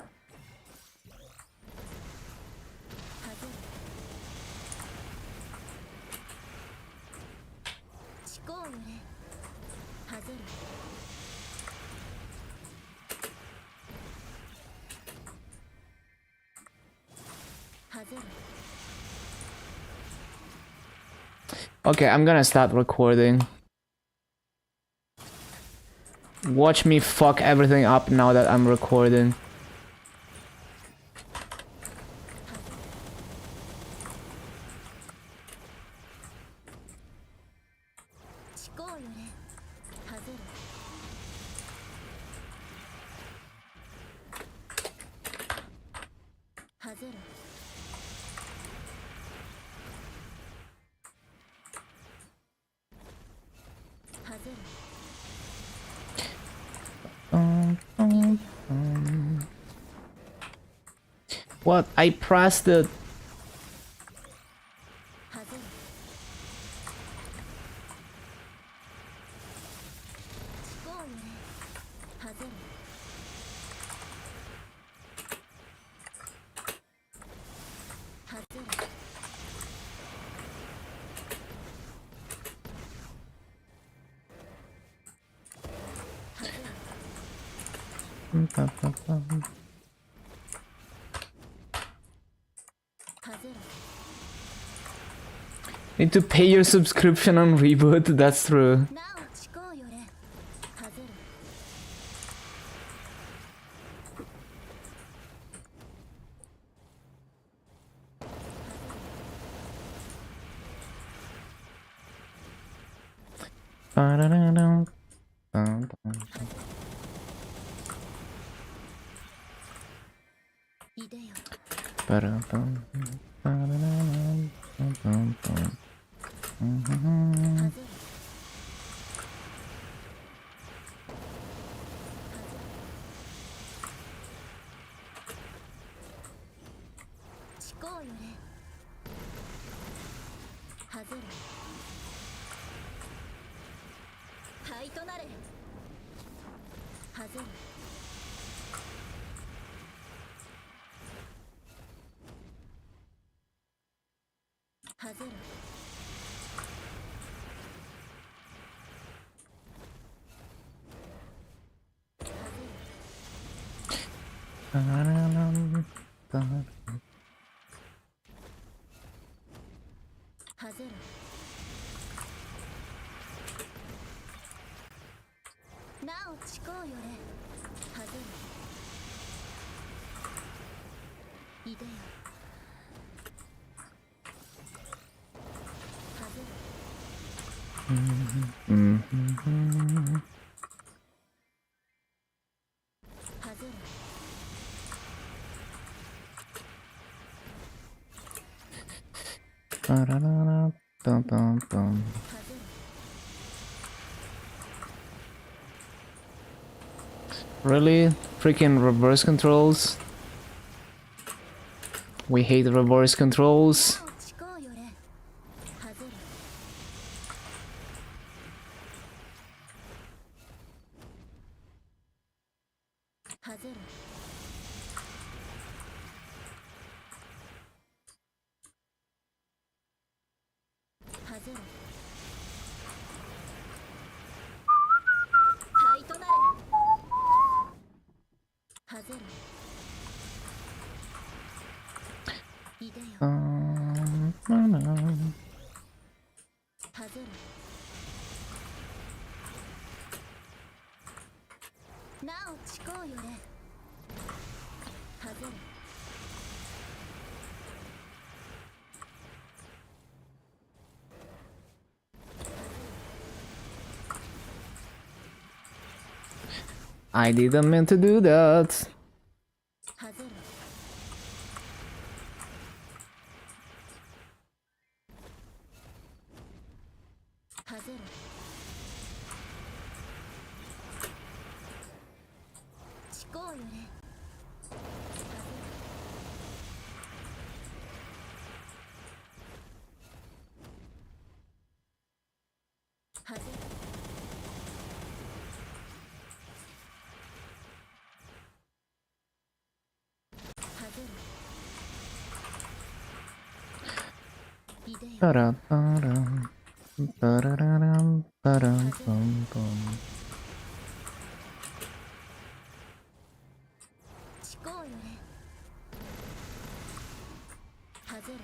Okay, I'm gonna start recording. Watch me fuck everything up now that I'm recording. What? I pressed it. 外れ思考よれ外れ外れ Need to pay your subscription on Reboot. That's true. なお思考よれ外れ いでよ 外れ 思考よれ外れ灰となれ外れ外れ 外れなお思考よれ外れいでよ外れ外れ Really? Freaking reverse controls? We hate reverse controls. なお思考よれ外れ外れ外れ灰となれ外れいでよ外れなお思考よれ外れ I didn't mean to do that. 外れ外れ思考よれ外れ外れいでよ Ba-da-ba-dum, ba-da-da-dum, ba-dum-bum-bum. 思考よれ外れ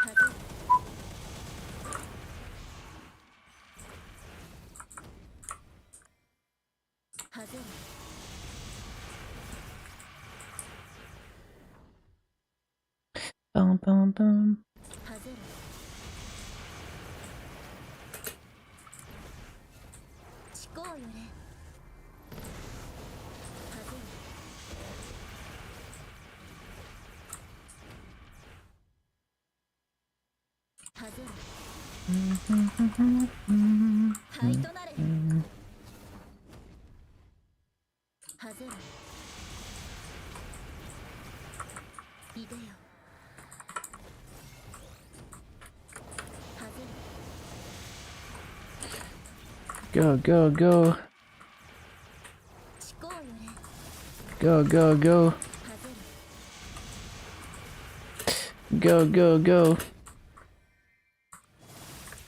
外れ外れ Bum, bum, bum. 外れ思考よれ外れ外れ灰となれ Go, go, go. 思考よれ Go, go, go. 外れ Go, go, go.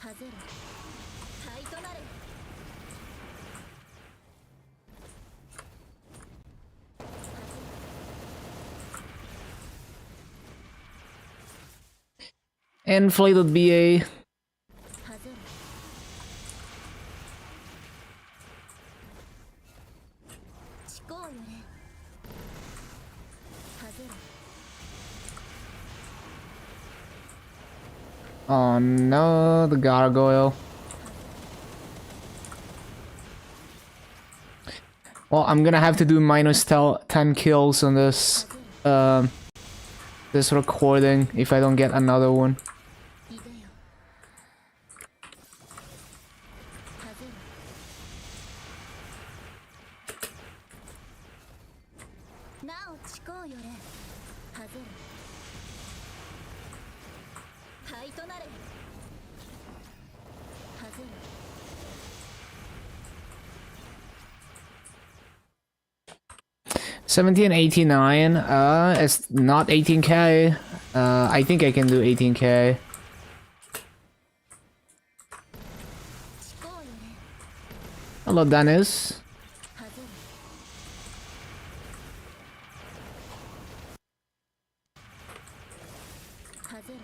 外れ灰となれ Inflated BA. 外れ思考よれ外れ Oh no, the gargoyle. Well, I'm gonna have to do minus 10 kills on this, this recording if I don't get another one. いでよ外れなお思考よれ外れ灰となれ外れ 1789, it's not 18k. I think I can do 18k. 思考よれ Hello, Dennis. 外れ外れ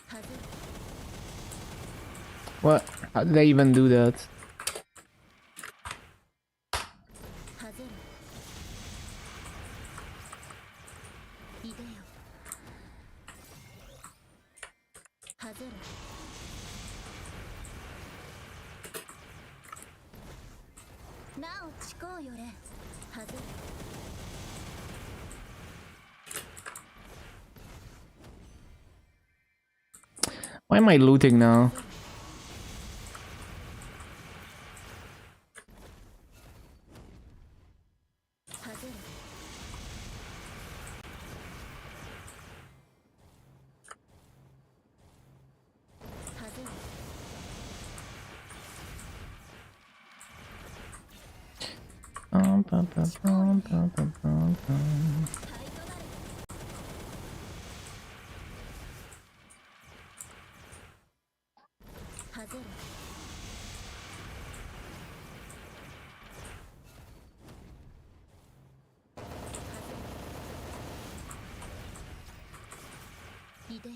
外れ What? How did I even do that? 外れいでよ外れなお思考よれ外れ Why am I looting now? 外れ外れ 灰となれ外れいでよ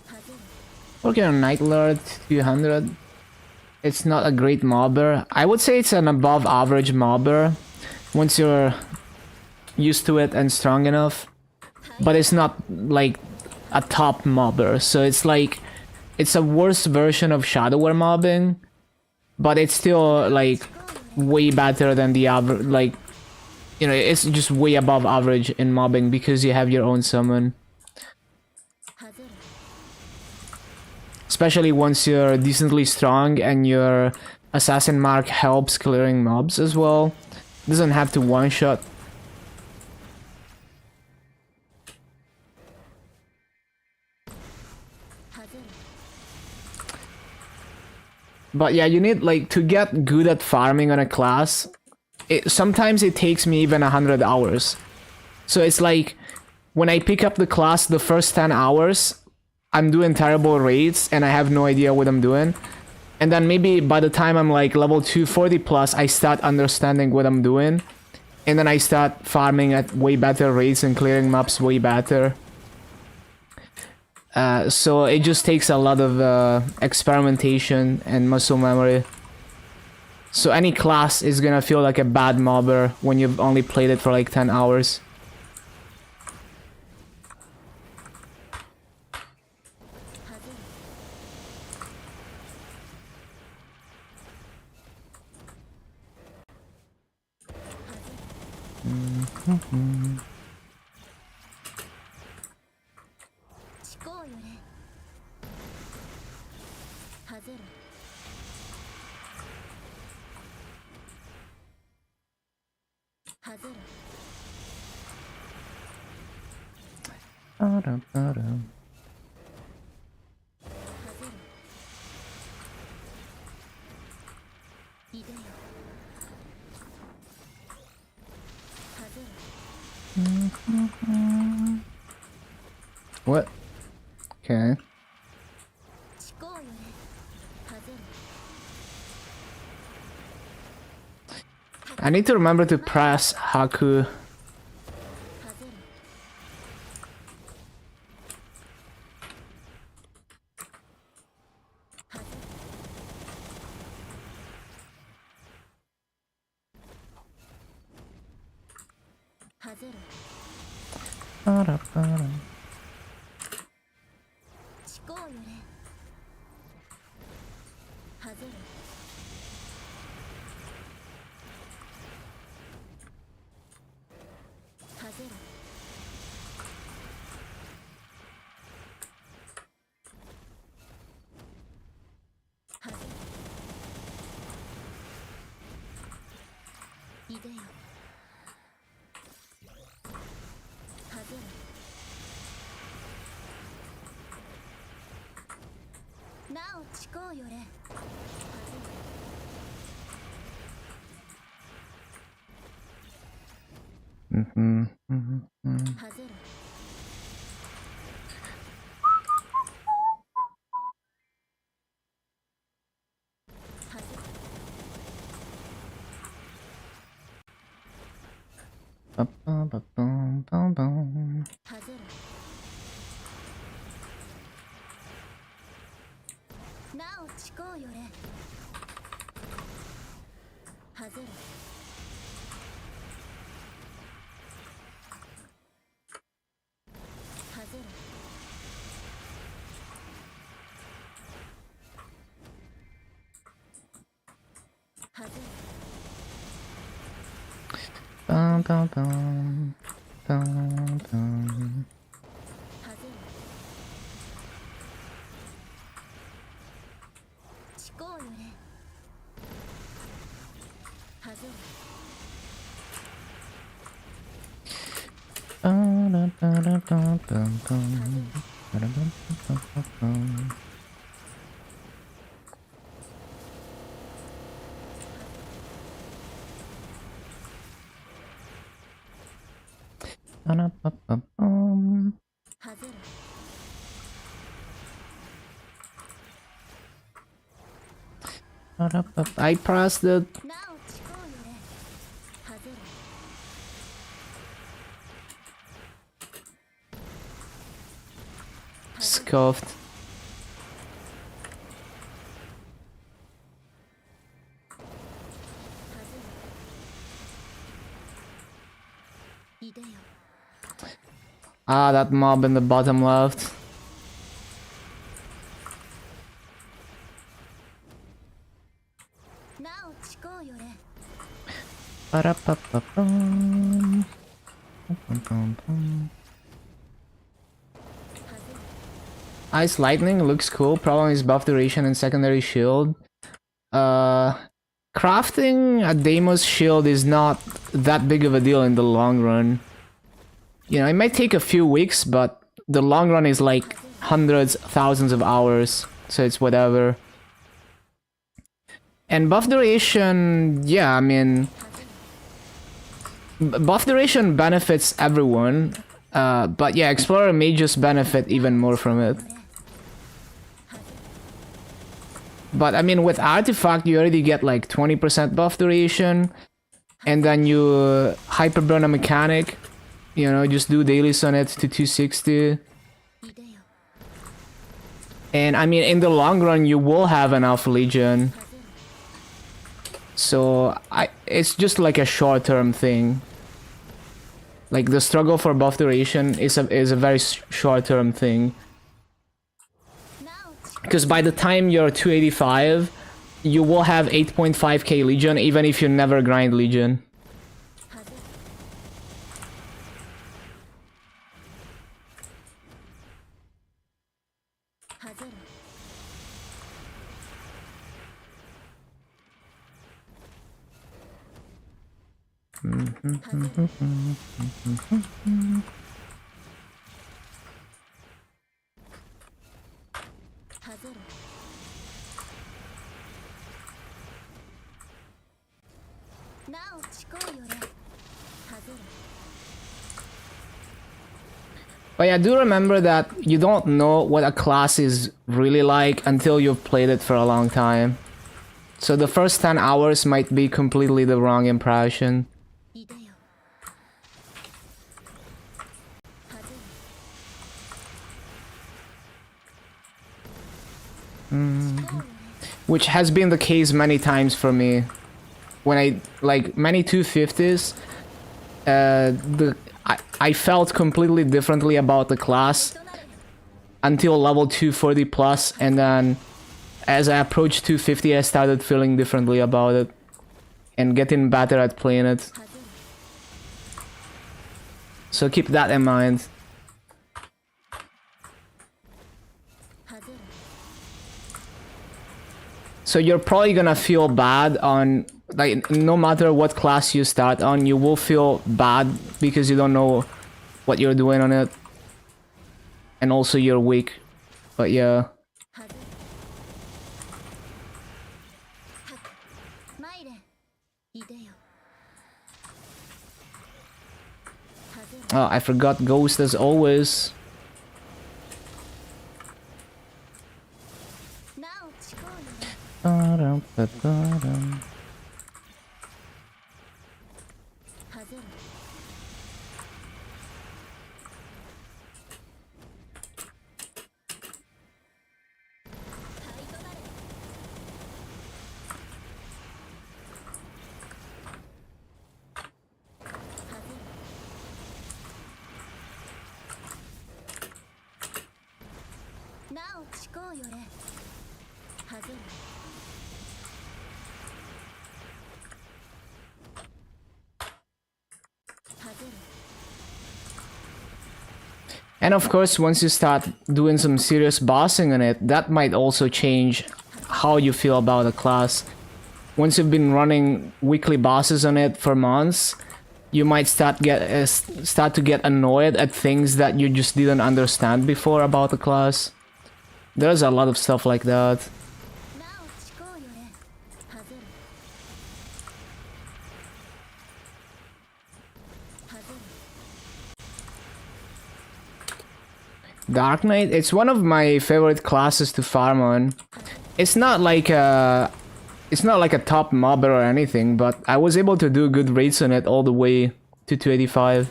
外れ Okay, on Night Lord 200. It's not a great mobber. I would say it's an above average mobber once you're used to it and strong enough. But it's not like a top mobber. So it's like it's a worse version of Shadower mobbing, but it's still like way better than the average. Like, you know, it's just way above average in mobbing because you have your own summon. 外れ Especially once you're decently strong and your assassin mark helps clearing mobs as well. Doesn't have to one shot. But yeah, you need like to get good at farming on a class. Sometimes it takes me even 100 hours. So it's like when I pick up the class the first 10 hours, I'm doing terrible raids and I have no idea what I'm doing. And then maybe by the time I'm like level 240 plus, I start understanding what I'm doing. And then I start farming at way better rates and clearing maps way better. So it just takes a lot of experimentation and muscle memory. So any class is gonna feel like a bad mobber when you've only played it for like 10 hours. Mm-hmm. 外れ What? Okay. I need to remember to press Haku. I pressed it. Scuffed. Ah, that mob in the bottom left. Ice Lightning looks cool. Problem is buff duration and secondary shield. Crafting a Deimos shield is not that big of a deal in the long run. You know, it might take a few weeks, but the long run is like hundreds, thousands of hours, so it's whatever. And buff duration, yeah, I mean, buff duration benefits everyone, but yeah, Explorer may just benefit even more from it. But I mean, with Artifact, you already get like 20% buff duration, and then you hyperburn a mechanic, you know, just do dailies on it to 260. And I mean, in the long run, you will have an Alpha Legion. So, it's just like a short-term thing. Like, the struggle for buff duration is a very short-term thing. Because by the time you're 285, you will have 8.5k Legion, even if you never grind Legion. 外れ なおちこうよれ外れ But yeah, do remember that you don't know what a class is really like until you've played it for a long time. So the first 10 hours might be completely the wrong impression. いでよ外れ Which has been the case many times for me. When I, like, many 250s, I felt completely differently about the class until level 240 plus, and then as I approached 250 I started feeling differently about it and getting better at playing it. So keep that in mind. 外れ So you're probably gonna feel bad on, like, no matter what class you start on, you will feel bad because you don't know what you're doing on it. And also you're weak. But yeah. 外れマイレンいでよ外れ Oh, I forgot Ghost as always. なおちこうよれ Ba-dum. 外れ なおちこうよれ外れ And of course, once you start doing some serious bossing on it, that might also change how you feel about the class. Once you've been running weekly bosses on it for months, you might start to get annoyed at things that you just didn't understand before about the class. There's a lot of stuff like that. なおちこうよれ外れ外れ Dark Knight, it's one of my favorite classes to farm on. It's not like a top mobber or anything, but I was able to do good rates on it all the way to 285.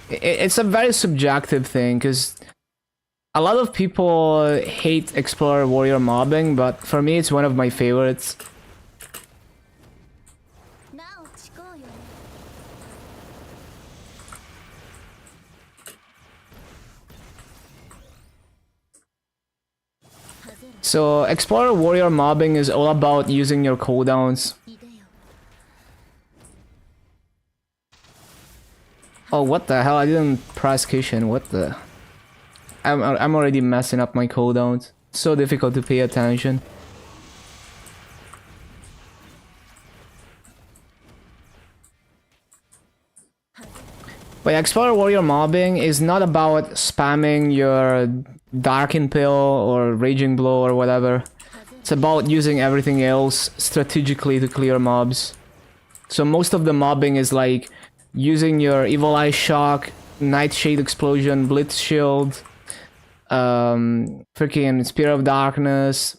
It's a very subjective thing, because a lot of people hate Explorer Warrior mobbing, but for me it's one of my favorites. なおちこうよれ So Explorer Warrior mobbing is all about using your cooldowns. いでよ Oh, what the hell? I didn't press Kishin. What the? I'm already messing up my cooldowns. So difficult to pay attention. But Explorer Warrior mobbing is not about spamming your Darken Pill or Raging Blow or whatever. It's about using everything else strategically to clear mobs. So most of the mobbing is like using your Evil Eye Shock, Nightshade Explosion, Blitz Shield, freaking Spear of Darkness.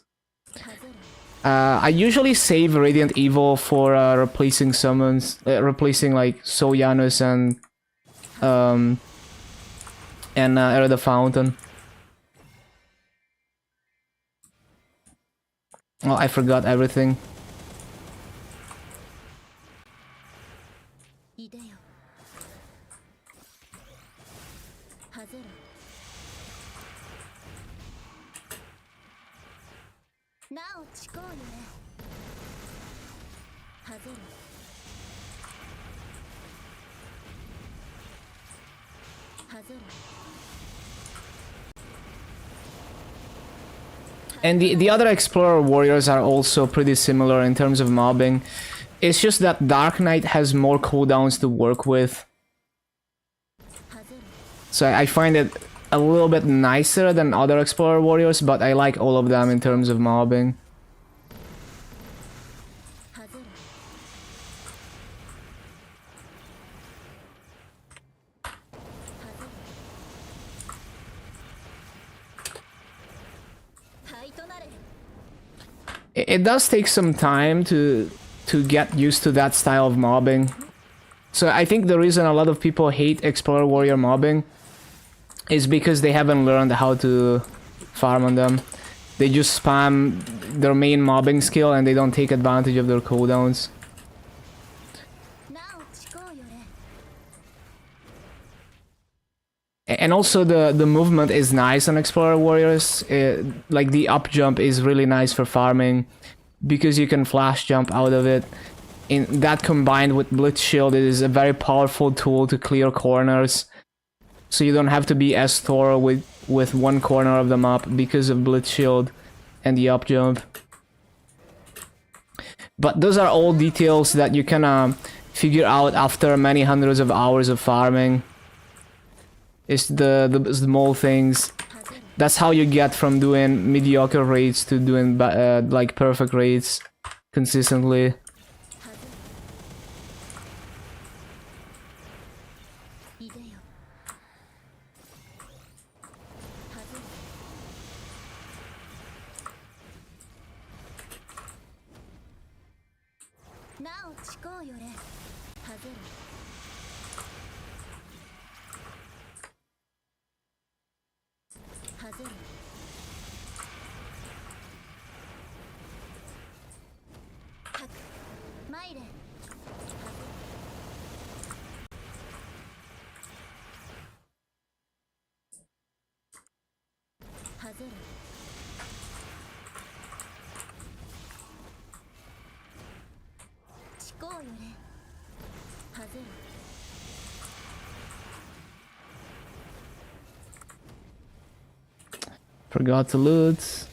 I usually save Radiant Evil for replacing summons, replacing like Soyanus and Air of the Fountain. Oh, I forgot everything. いでよ外れなおちこうよれ外れ And the other Explorer Warriors are also pretty similar in terms of mobbing. It's just that Dark Knight has more cooldowns to work with. So I find it a little bit nicer than other Explorer Warriors, but I like all of them in terms of mobbing. It does take some time to get used to that style of mobbing. So I think the reason a lot of people hate Explorer Warrior mobbing is because they haven't learned how to farm on them. They just spam their main mobbing skill and they don't take advantage of their cooldowns. And also the movement is nice on Explorer Warriors. Like the up jump is really nice for farming because you can flash jump out of it. In that combined with Blitz Shield, it is a very powerful tool to clear corners. So you don't have to be as thorough with one corner of the map because of Blitz Shield and the up jump. But those are all details that you can figure out after many hundreds of hours of farming. It's the small things. That's how you get from doing mediocre raids to doing like perfect raids consistently. Forgot to loot.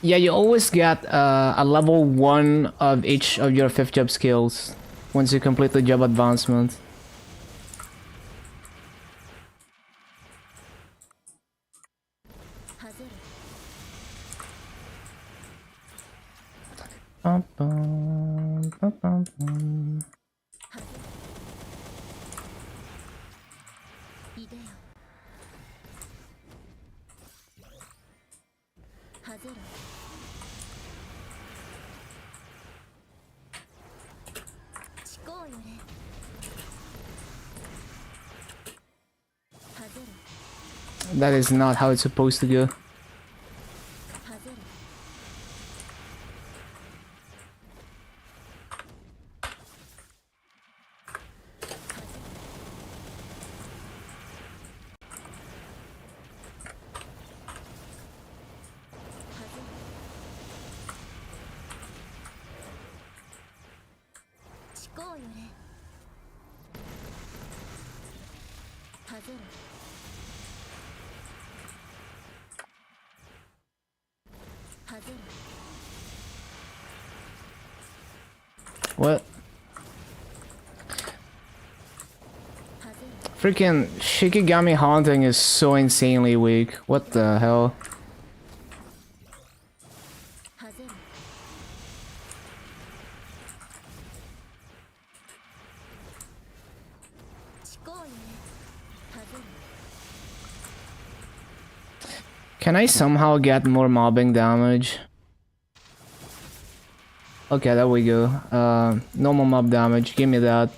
Yeah, you always get a level 1 of each of your 5th job skills once you complete the job advancement. That is not how it's supposed to go. What? Freaking Shikigami Haunting is so insanely weak. What the hell? Can I somehow get more mobbing damage? Okay, there we go. Normal mob damage. Give me that.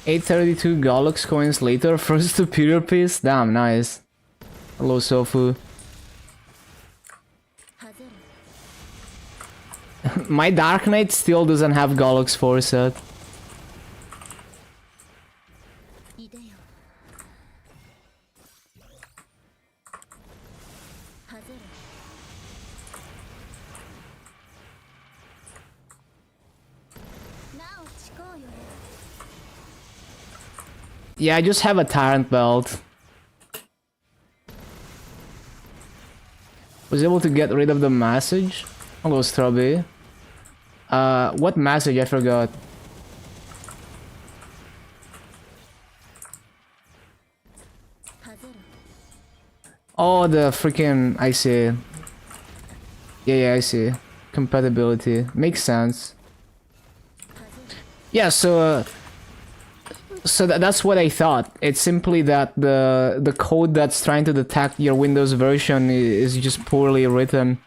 $832 Gollux coins later, first superior piece. Damn, nice. Hello, Sofu. My Dark Knight still doesn't have Gollux 4 set. Yeah, I just have a Tyrant belt. Was able to get rid of the message. Hello, Strawberry. What message? I forgot. Oh, the freaking... I see. Yeah, I see. Compatibility. Makes sense. Yeah, so that's what I thought. It's simply that the code that's trying to detect your Windows version is just poorly written.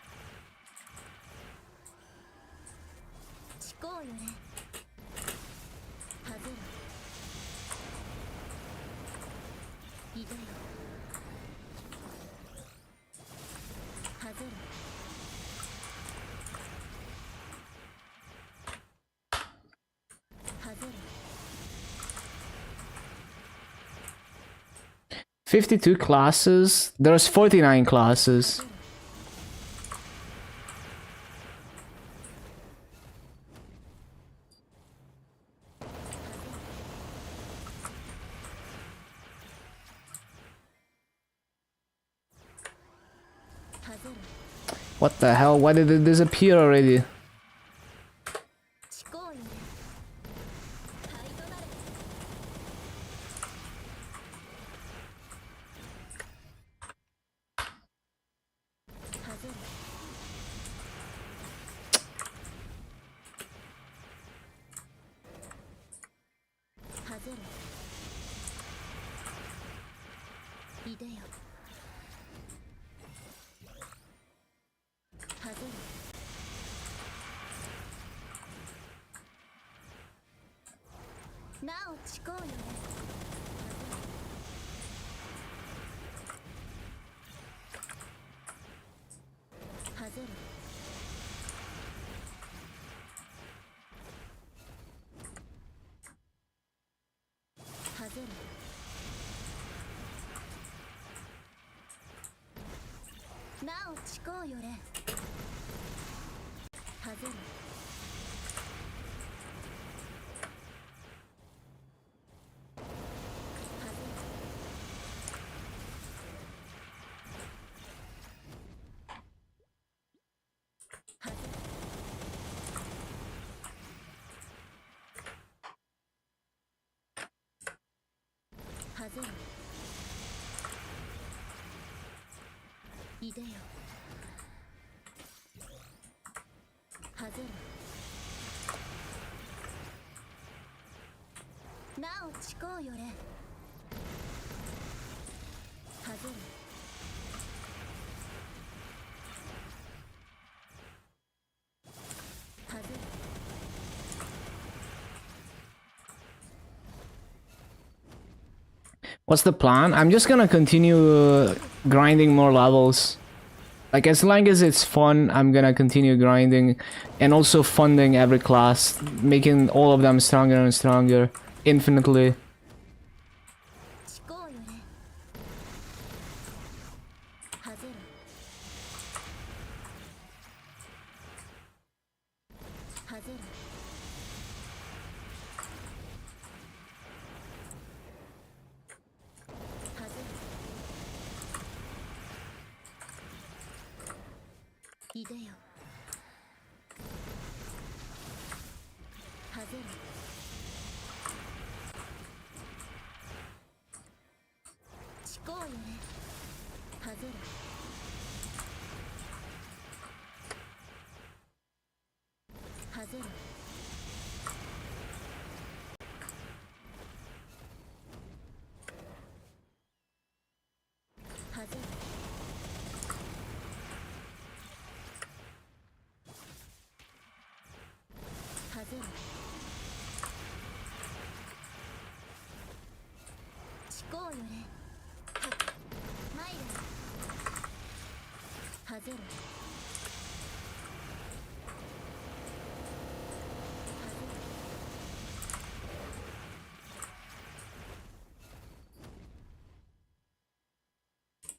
$52 classes. There's 49 classes. What the hell? Why did it disappear already? なおちこうよれはぜるはぜるいでよはぜるなおちこうよれはぜるはぜる What's the plan? I'm just gonna continue grinding more levels. Like, as long as it's fun, I'm gonna continue grinding. And also funding every class. Making all of them stronger and stronger. Infinitely. ちこうよれはぜるはぜるはぜるいでよはぜるちこうよれはぜるはぜるはぜるはぜるちこうよれはまいるはぜるはぜ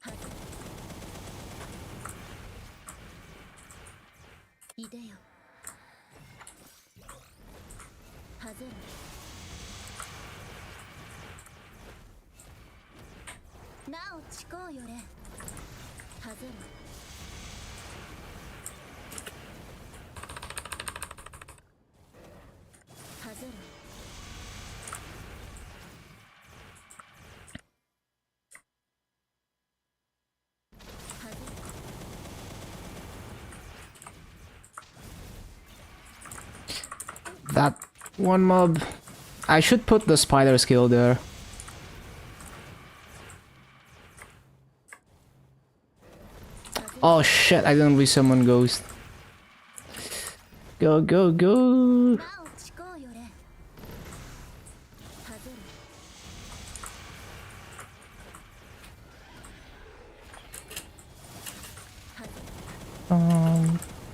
るはぜるいでよはぜるなおちこうよれはぜるはぜるはぜる That one mob. I should put the spider skill there. Oh shit, I didn't resummon Ghost. Go, go, go. なおちこうよれはぜる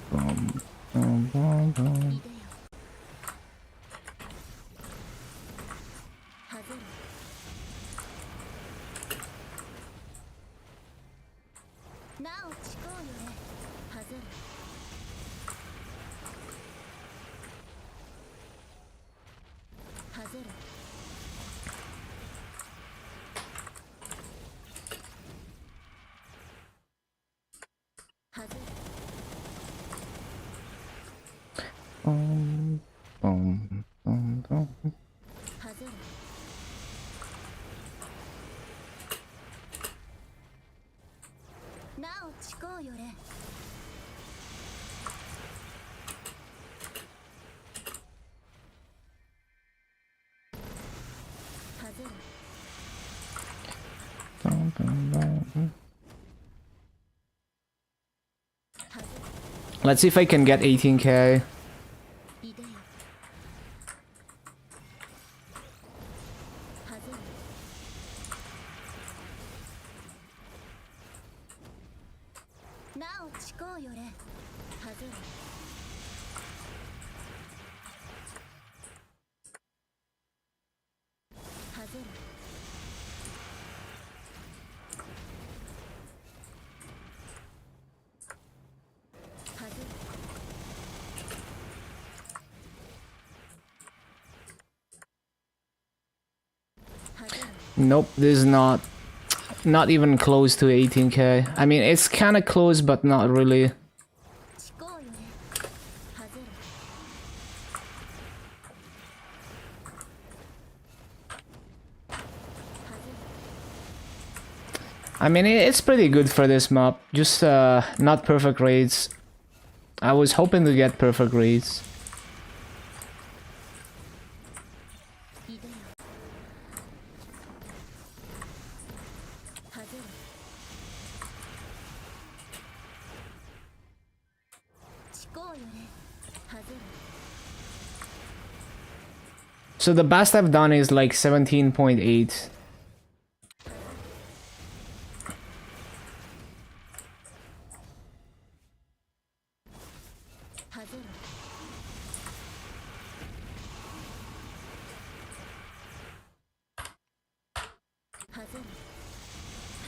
はぜる いでよはぜるなおちこうよれはぜるはぜるはぜる Boom, boom, boom, boom. はぜるなおちこうよれはぜる Boom, boom, boom. はぜ Let's see if I can get 18k. るいでよはぜるなおちこうよれはぜるはぜる は Nope, this is not even close to 18k. I mean, it's kind of close, but not really. 思考よねはぜる I mean, it's pretty good for this map. Just not perfect raids. I was hoping to get perfect raids. いでよはぜる思考よねはぜる So the best I've done is like 17.8. はぜるはぜる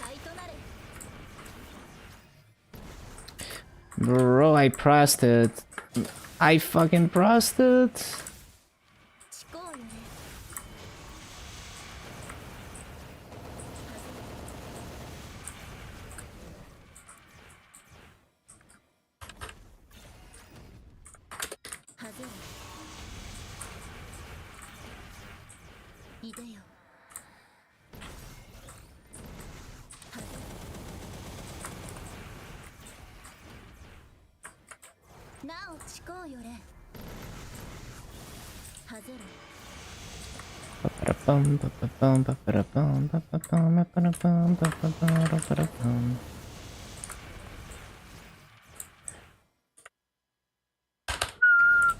はいとなれ Bro, I pressed it. I fucking pressed it. 思考よねはぜるいでよはぜるなお思考よれはぜる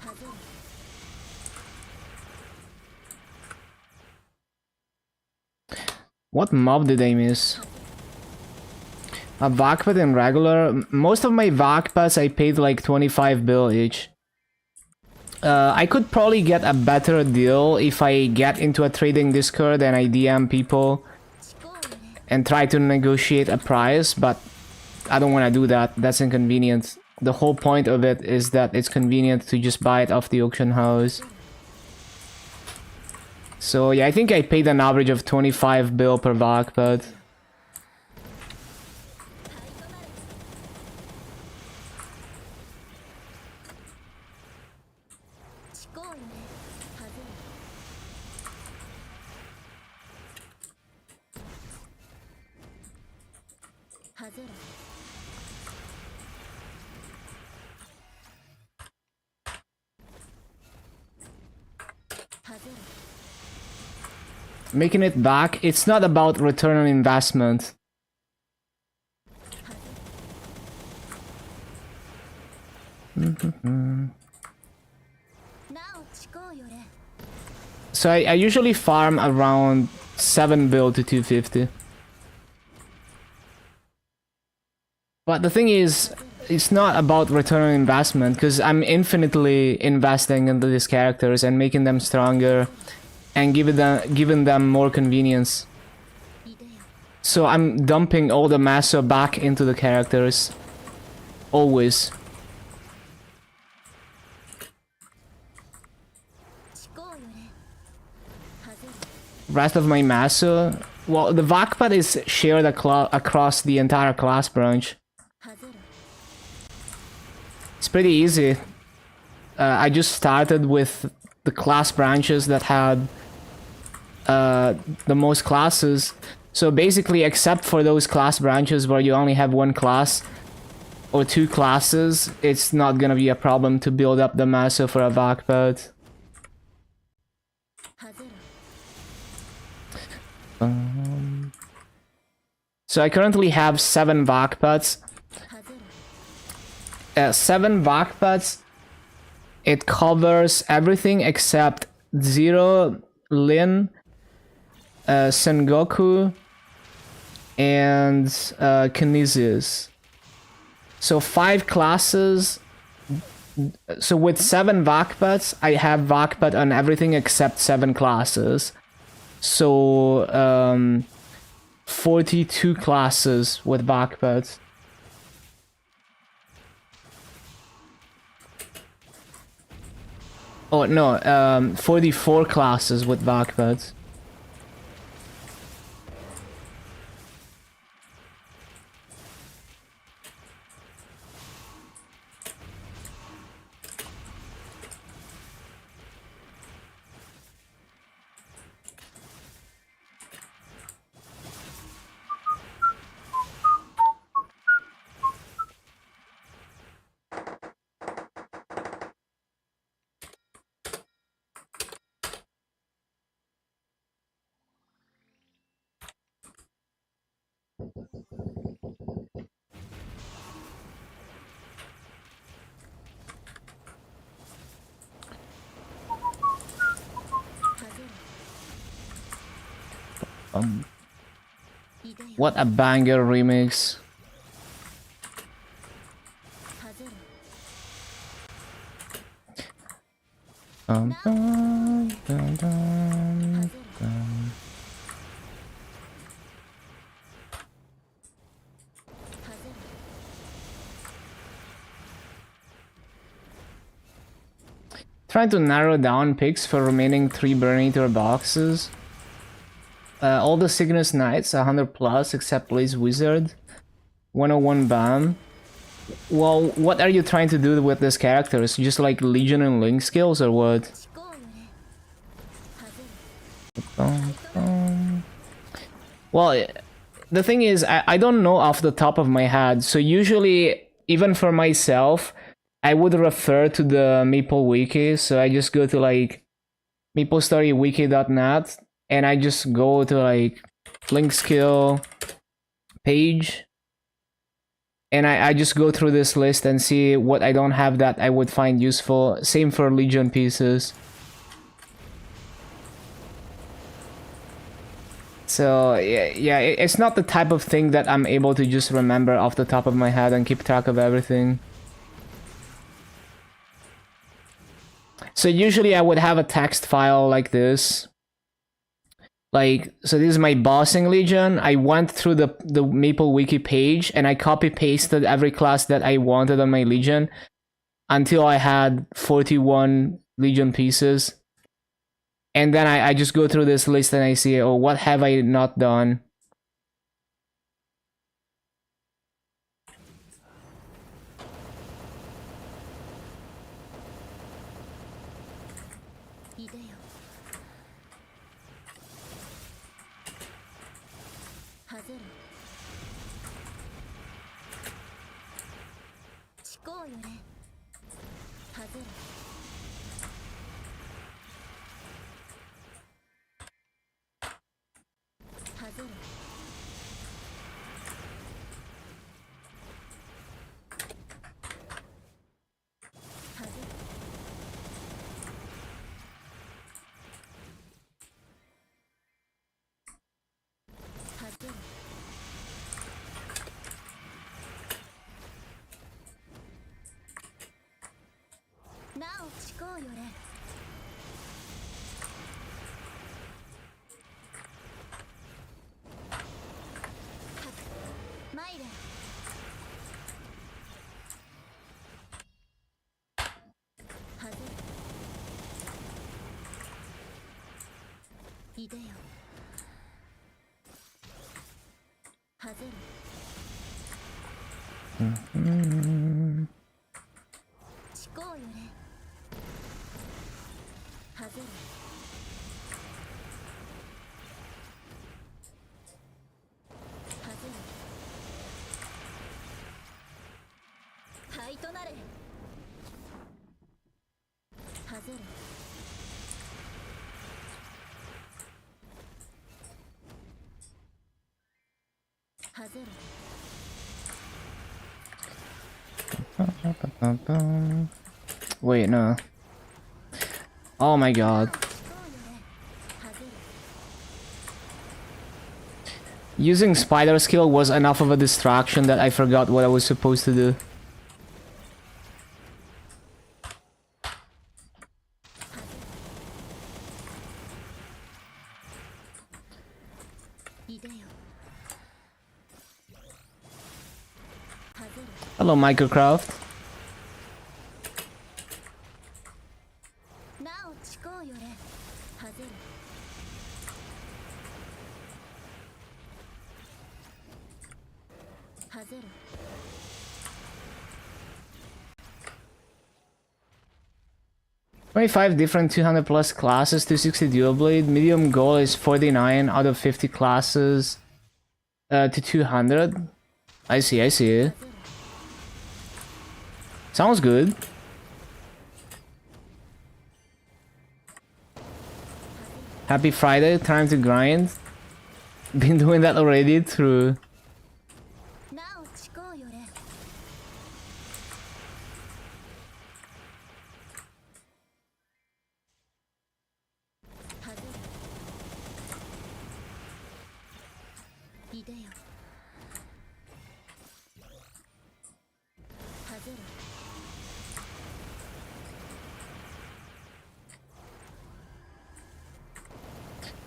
はぜる What mob did I miss? A Vakpat and regular. Most of my Vakpats I paid like 25 bill each. I could probably get a better deal if I get into a trading Discord and I DM people 思考よね and try to negotiate a price, but I don't want to do that. That's inconvenient. The whole point of it is that it's convenient to just buy it off the auction house. So yeah, I think I paid an average of 25 bill per Vakpat. はいとなれ思考よねはぜるはぜる はぜる Making it back, it's not about return on investment. はぜる なお思考よれ So I usually farm around 7 bill to 250. But the thing is, it's not about return on investment, because I'm infinitely investing into these characters and making them stronger and giving them more convenience. いでよ So I'm dumping all the masso back into the characters. Always. 思考よれはぜる Rest of my masso... Well, the Vakpat is shared across the entire class branch. はぜる It's pretty easy. I just started with the class branches that had the most classes. So basically, except for those class branches where you only have one class or two classes, it's not gonna be a problem to build up the masso for a Vakpat. はぜる So I currently have 7 Vakpats. はぜる 7 Vakpats. It covers everything except Zero, Lin, Sengoku, and Kinesis. So 5 classes. So with 7 Vakpats, I have Vakpat on everything except 7 classes. So 42 classes with Vakpats. Oh no, 44 classes with Vakpats. What a banger remix. Trying to narrow down picks for remaining 3 Burnator boxes. All the Cygnus Knights, 100 plus, except Blaze Wizard. 101 BAM. Well, what are you trying to do with these characters? Just like Legion and Link skills or what? Well, the thing is, I don't know off the top of my head, so usually, even for myself, I would refer to the Maple Wiki, so I just go to like MapleStoryWiki.net and I just go to like link skill page and I just go through this list and see what I don't have that I would find useful. Same for Legion pieces. So yeah, it's not the type of thing that I'm able to just remember off the top of my head and keep track of everything. So usually I would have a text file like this. Like, so this is my bossing Legion. I went through the Maple Wiki page and I copy pasted every class that I wanted on my Legion until I had 41 Legion pieces. And then I just go through this list and I see, oh, what have I not done? Wait, no. Oh my god. Using spider skill was enough of a distraction that I forgot what I was supposed to do. Hello, Microcraft. Twenty-five different 200 plus classes, 260 dual blade. Medium goal is 49 out of 50 classes to 200. I see, I see. Sounds good. Happy Friday, time to grind. Been doing that already through.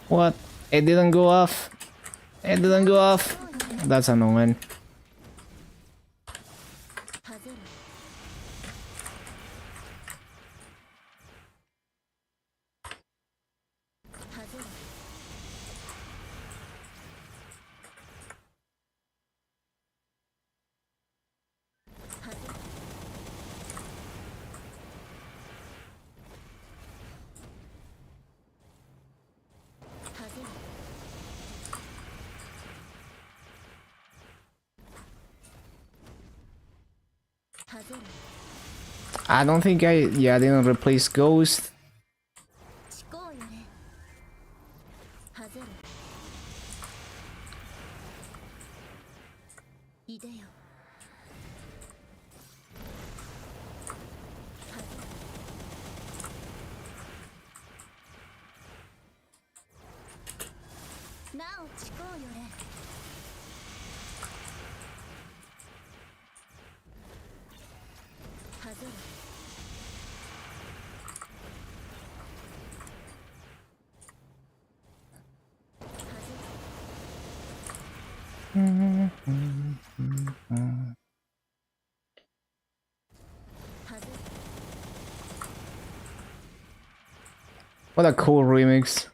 What? It didn't go off. It didn't go off. That's annoying. I don't think I didn't replace Ghost. What a cool remix.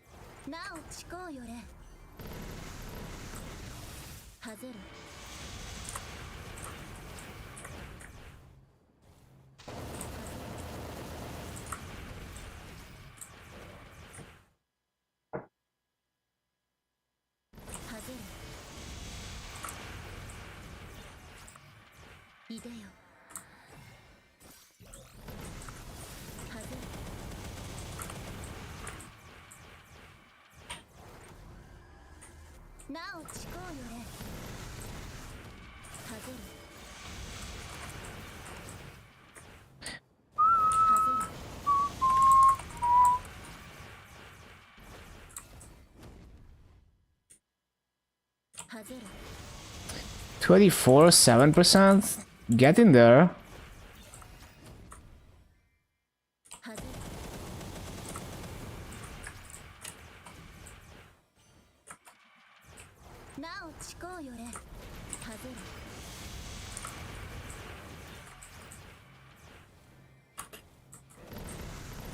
$24, 7%. Getting there.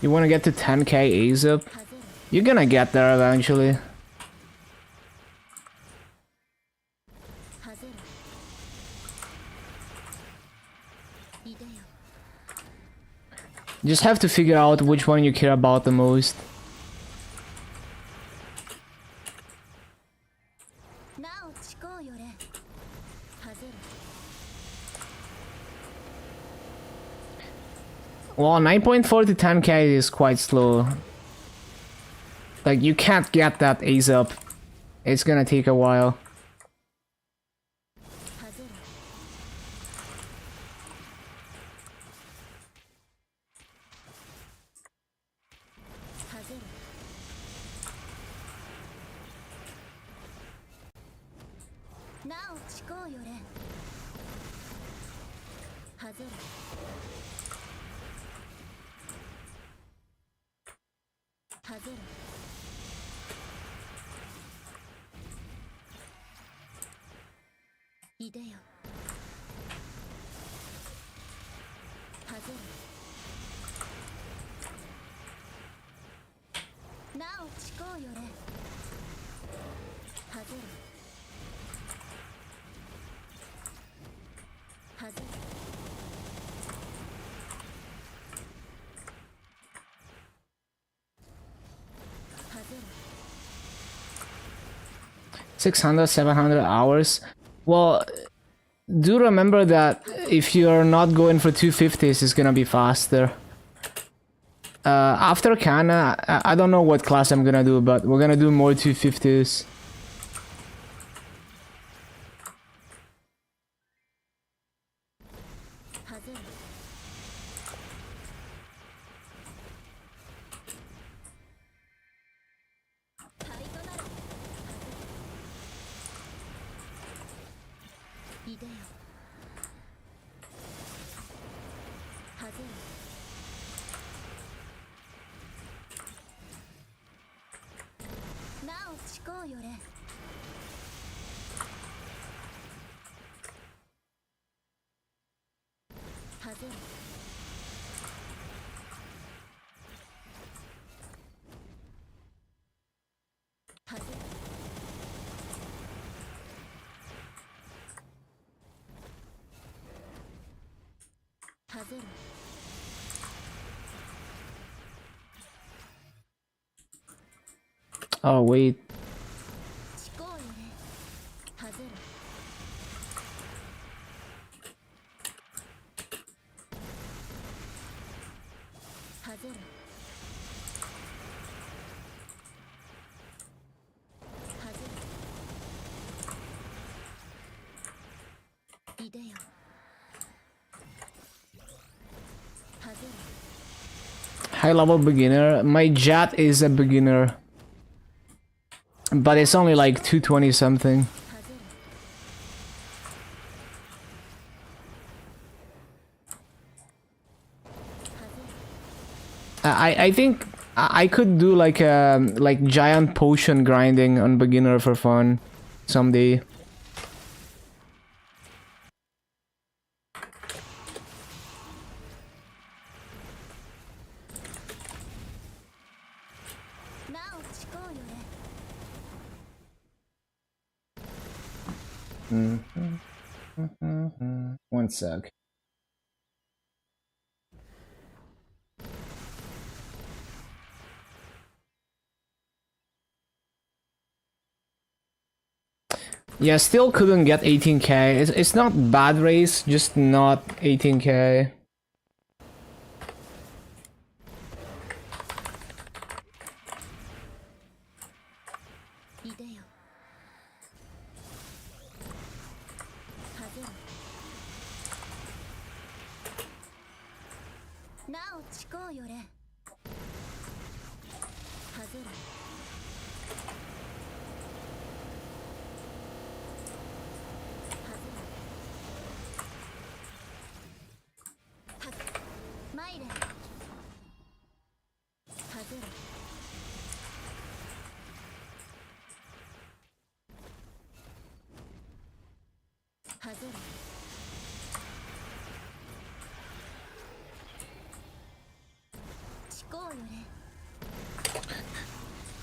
You want to get to 10k ASAP? You're gonna get there eventually. You just have to figure out which one you care about the most. Well, 9.4 to 10k is quite slow. Like, you can't get that ASAP. It's gonna take a while. $600, 700 hours. Well, do remember that if you're not going for 250s, it's gonna be faster. After Kanna, I don't know what class I'm gonna do, but we're gonna do more 250s. なおちこうよれはぜるはぜるはぜる Oh wait. ちこうよれはぜるはぜるはぜるいでよはぜる High level beginner. My Jat is a beginner. But it's only like 220 something. はぜる I think I could do like giant potion grinding on beginner for fun someday. One sec. Yeah, still couldn't get 18k. It's not bad race, just not 18k.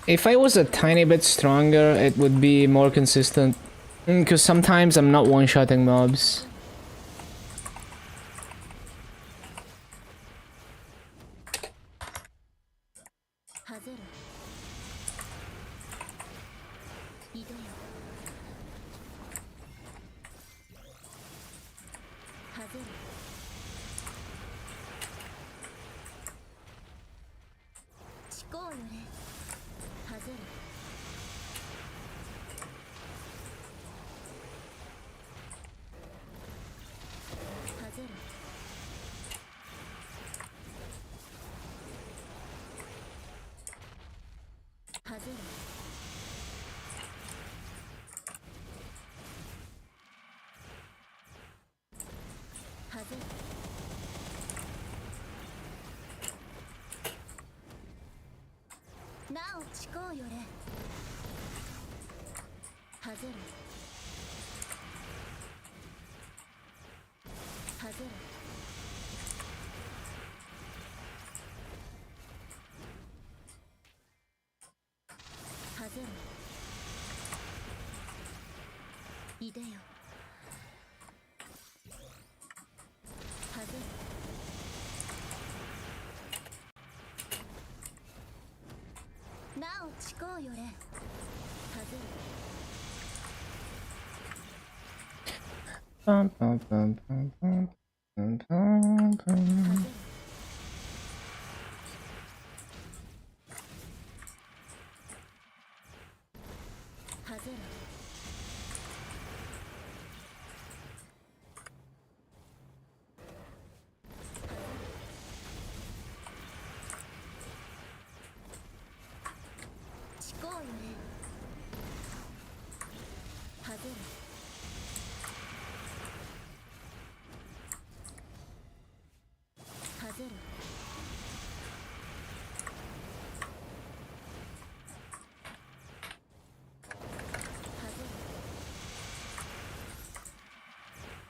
If I was a tiny bit stronger, it would be more consistent. Because sometimes I'm not one-shotting mobs.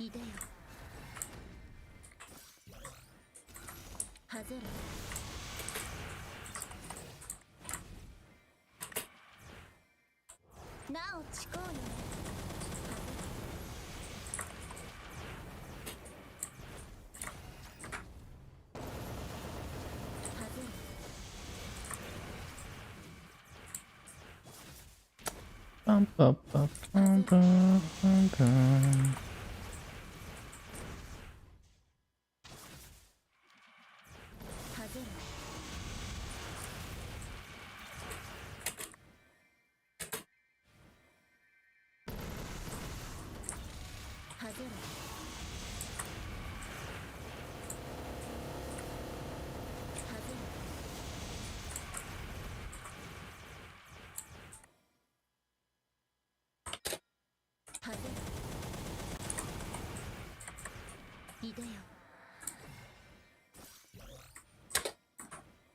いでよはぜろなおちこうよねはぜろ Bum, bum, bum, bum, bum, bum, bum. はぜろはぜろはぜろ はぜろいでよ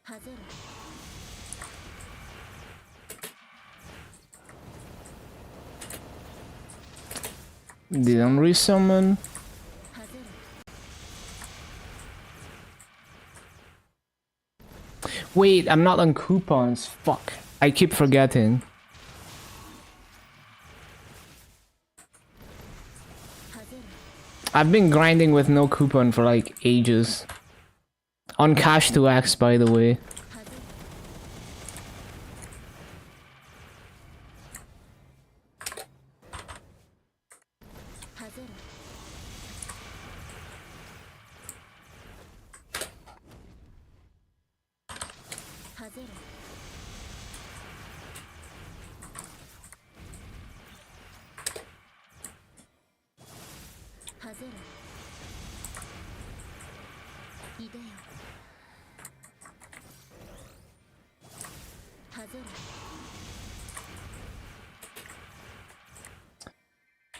はぜろ Didn't resummon. はぜろ Wait, I'm not on coupons. Fuck. I keep forgetting. はぜろ I've been grinding with no coupon for like ages. On cash to X, by the way. はぜろ はぜろ はぜろ はぜろいでよはぜ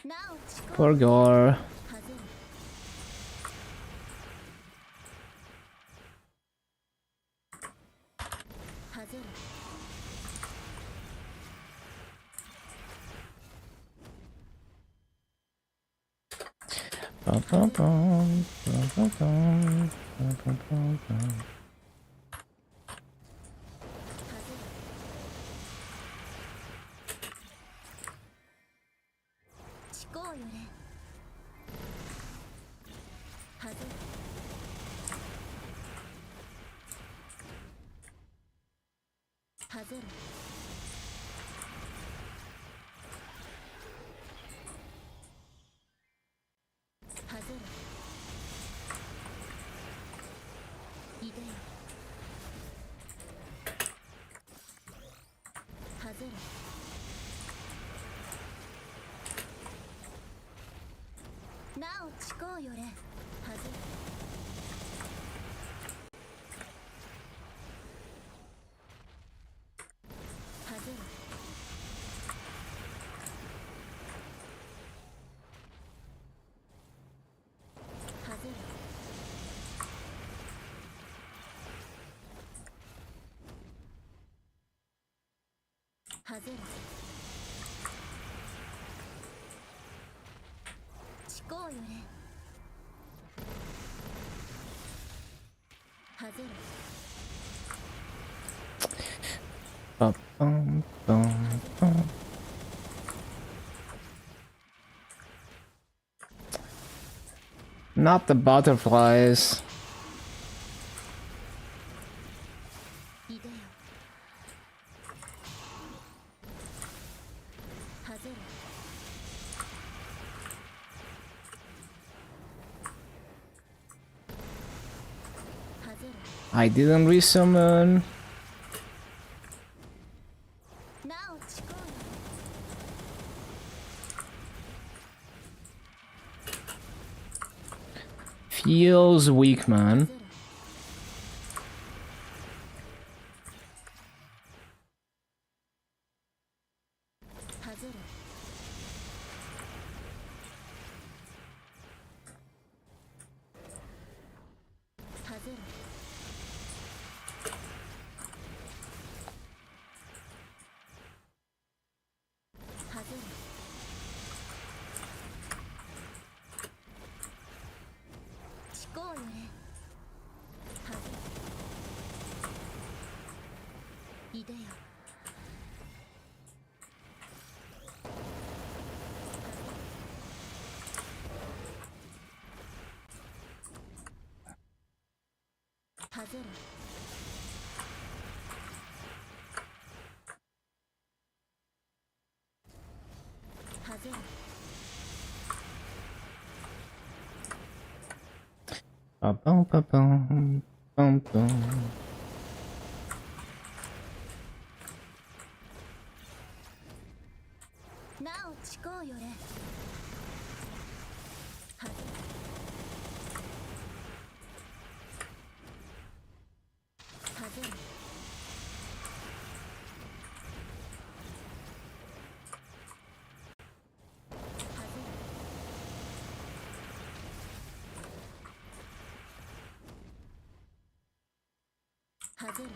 ろなおちこ Poor Gore. はぜろ はぜろ Bum, bum, bum, bum, bum, bum, bum, bum, bum. はぜろちこうよれはぜろはぜろ はぜろいでよはぜろなおちこうよれはぜろはぜろはぜろはぜろちこうよれはぜろ Bum, bum, bum, bum. Not the butterflies. いでよはぜろはぜろ I didn't resummon. なおちこうよ Feels weak, man. はぜろはぜろはぜろいでよはぜろはぜろ Ba-bum, ba-bum, bum-bum. なおちこうよれはぜはぜろはぜろはぜろ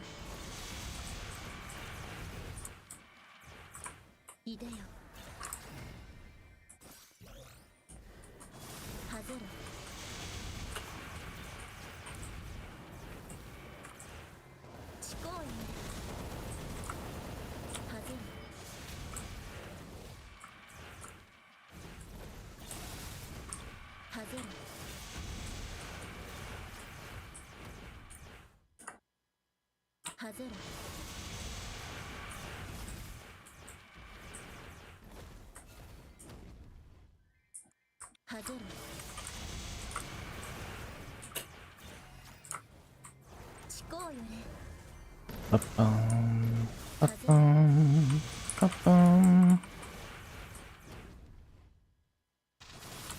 いでよはぜろちこうよねはぜろはぜろはぜろはぜろちこうよね Ba-bum, ba-bum, ba-bum.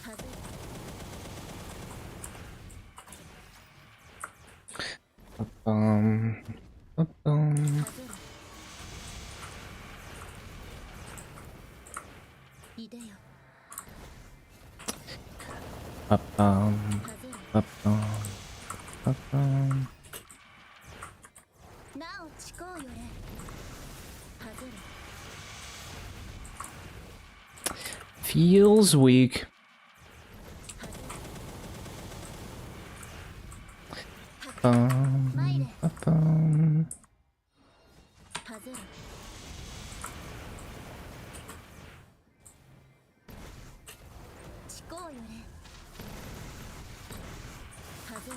はぜろ Ba-bum, ba-bum. はぜろいでよ Ba-bum, はぜろ ba-bum, ba-bum. なおちこうよれはぜろ Feels weak. はぜろ Bum, まいれ ba-bum. はぜろちこうよれはぜろ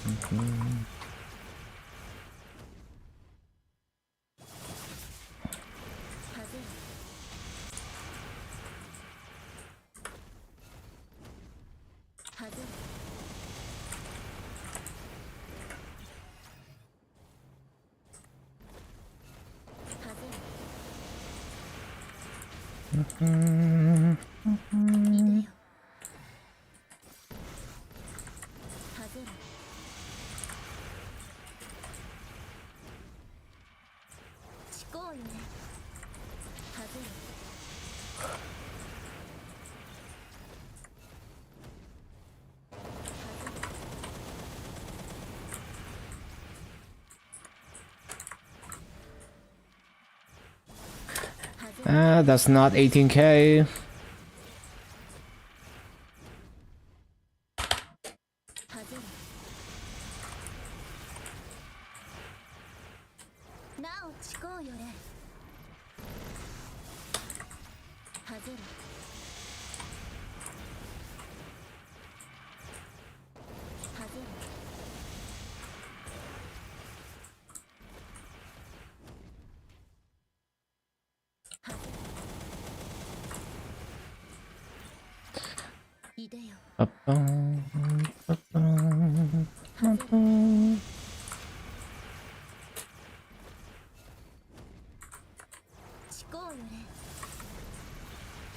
Mhm. はぜろはぜろ はぜ Mhm. ろいでよはぜろちこうよねはぜろ That's not 18k. はぜろなおちこうよれはぜろはぜろはぜろいでよ Ba-bum, ba-bum, はぜろ ba-bum. ちこうよれ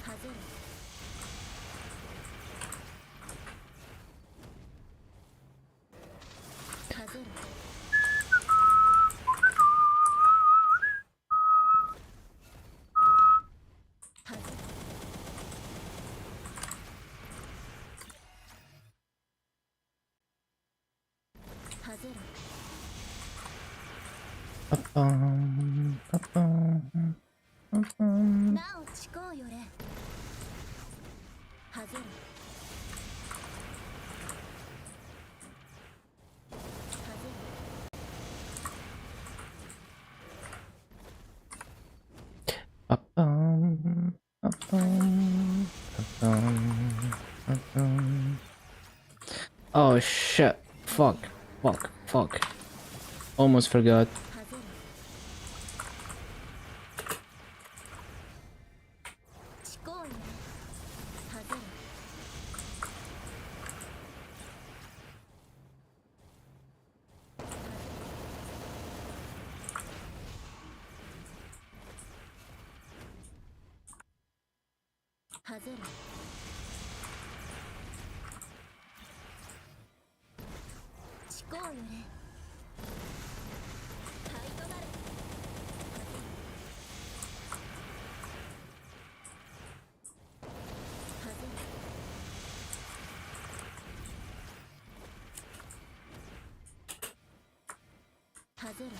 はぜろはぜろはぜろはぜろ Ba-bum, ba-bum, ba-bum. なおちこうよれはぜろはぜろ Oh shit. Fuck. Almost forgot. はぜる。思考よれ。灰となれ。はぜる。はぜる。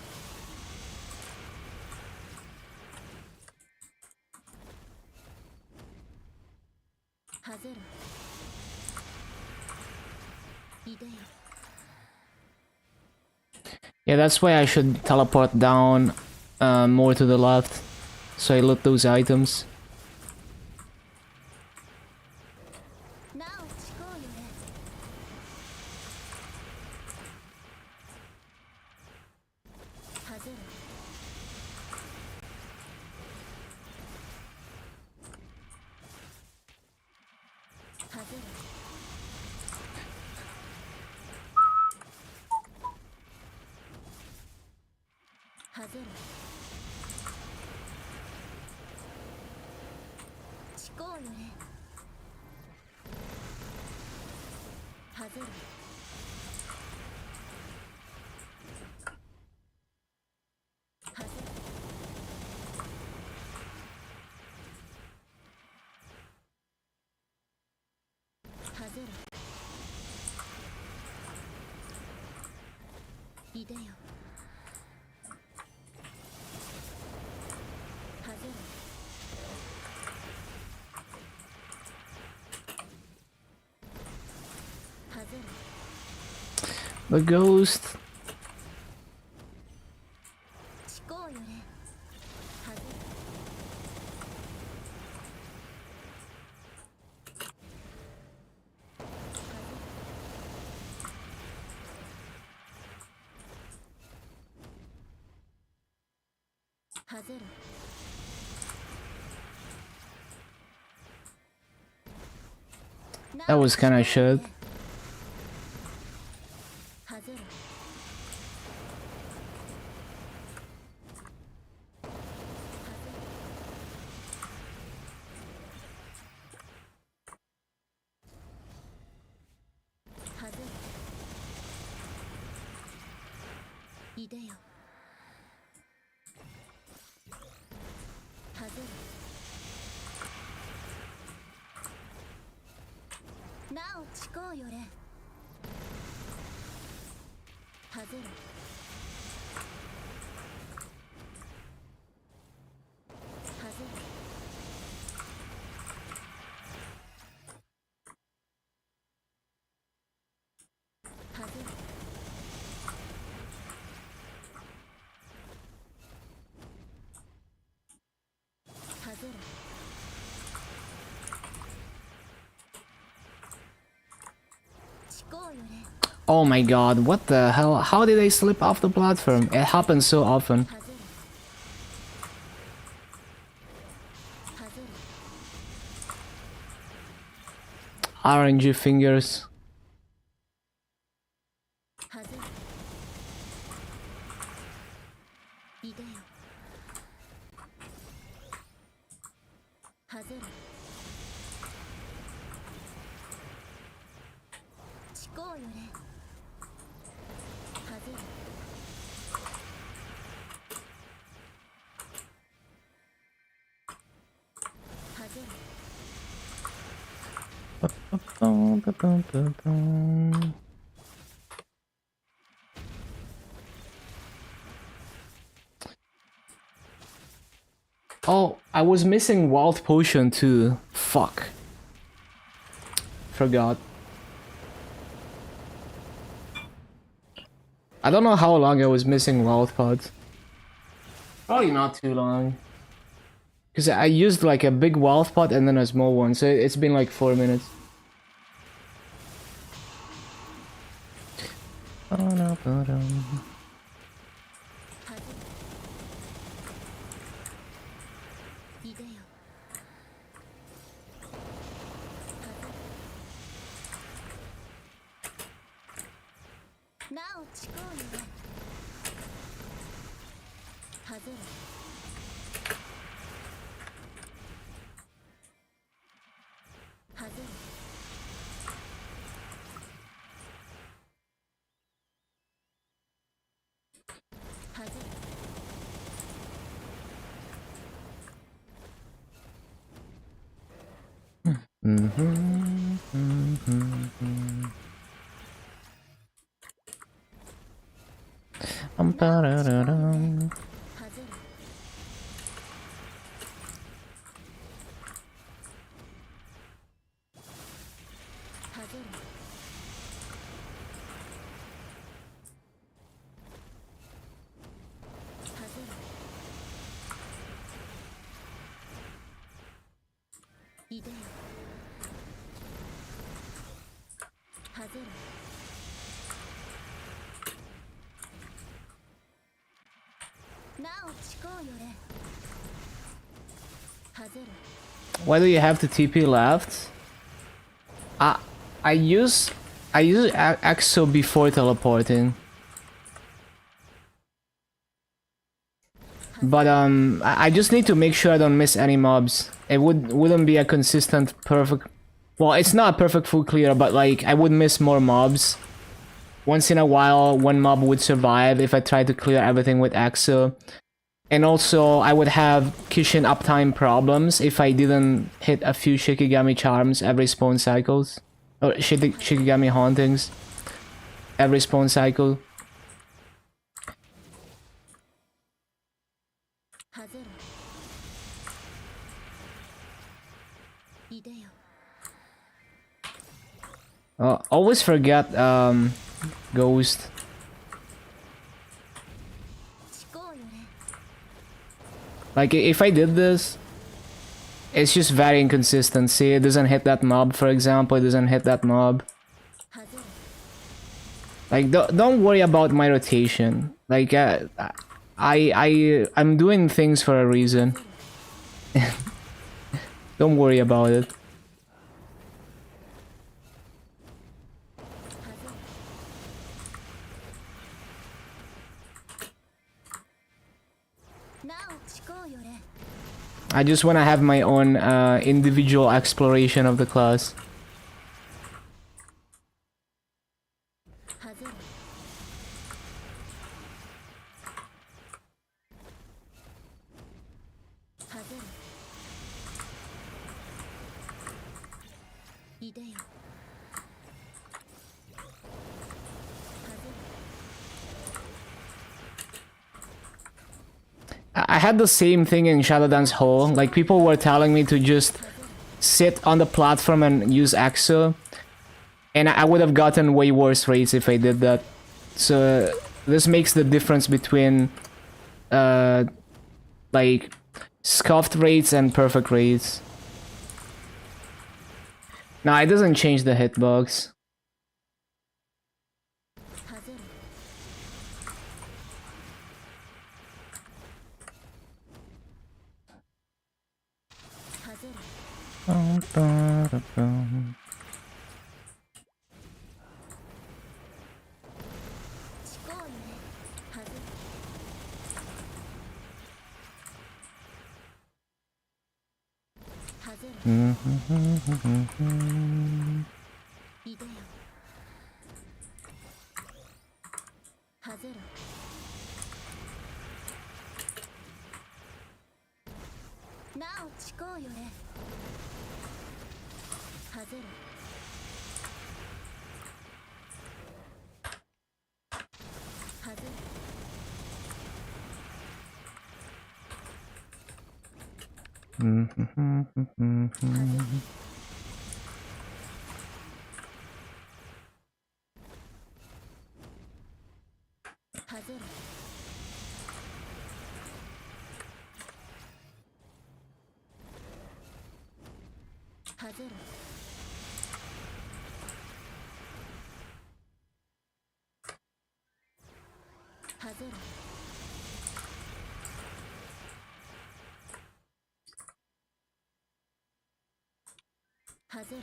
はぜる。いでよ。 Yeah, that's why I should teleport down more to the left, so I loot those items. なお思考よれ。はぜる。はぜる。はぜる。思考よれ。はぜる。はぜる。はぜる。いでよ。はぜる。はぜる。 The ghost. 思考よれ。はぜる。はぜる。 That was kinda shit. はぜる。はぜる。いでよ。はぜる。なお思考よれ。はぜる。はぜる。はぜる。はぜる。 思考よれ。 Oh my god, what the hell? How did I slip off the platform? It happens so often. はぜる。はぜる。 RNG fingers. はぜる。いでよ。はぜる。思考よれ。はぜる。はぜる。 Oh, I was missing Wild Potion too. Fuck. Forgot. I don't know how long I was missing Wild Pods. Probably not too long. Because I used like a big wealth pot and then a small one, so it's been like 4 minutes. Why do you have to TP left? I use Exo before teleporting. But I just need to make sure I don't miss any mobs. It wouldn't be a consistent perfect. Well, it's not a perfect full clear, but like I would miss more mobs. Once in a while, one mob would survive if I tried to clear everything with Exo. And also, I would have Kishin uptime problems if I didn't hit a few Shikigami charms every spawn cycles. Or Shikigami hauntings every spawn cycle. Always forget Ghost. Like if I did this, it's just very inconsistent. See, it doesn't hit that mob, for example. It doesn't hit that mob. Like don't worry about my rotation. Like I'm doing things for a reason. Don't worry about it. I just want to have my own individual exploration of the class. I had the same thing in Shadow Dance Hall. Like people were telling me to just sit on the platform and use Exo, and I would have gotten way worse rates if I did that. So this makes the difference between like scuffed rates and perfect rates. Now it doesn't change the hitbox. 外れ外れ外れ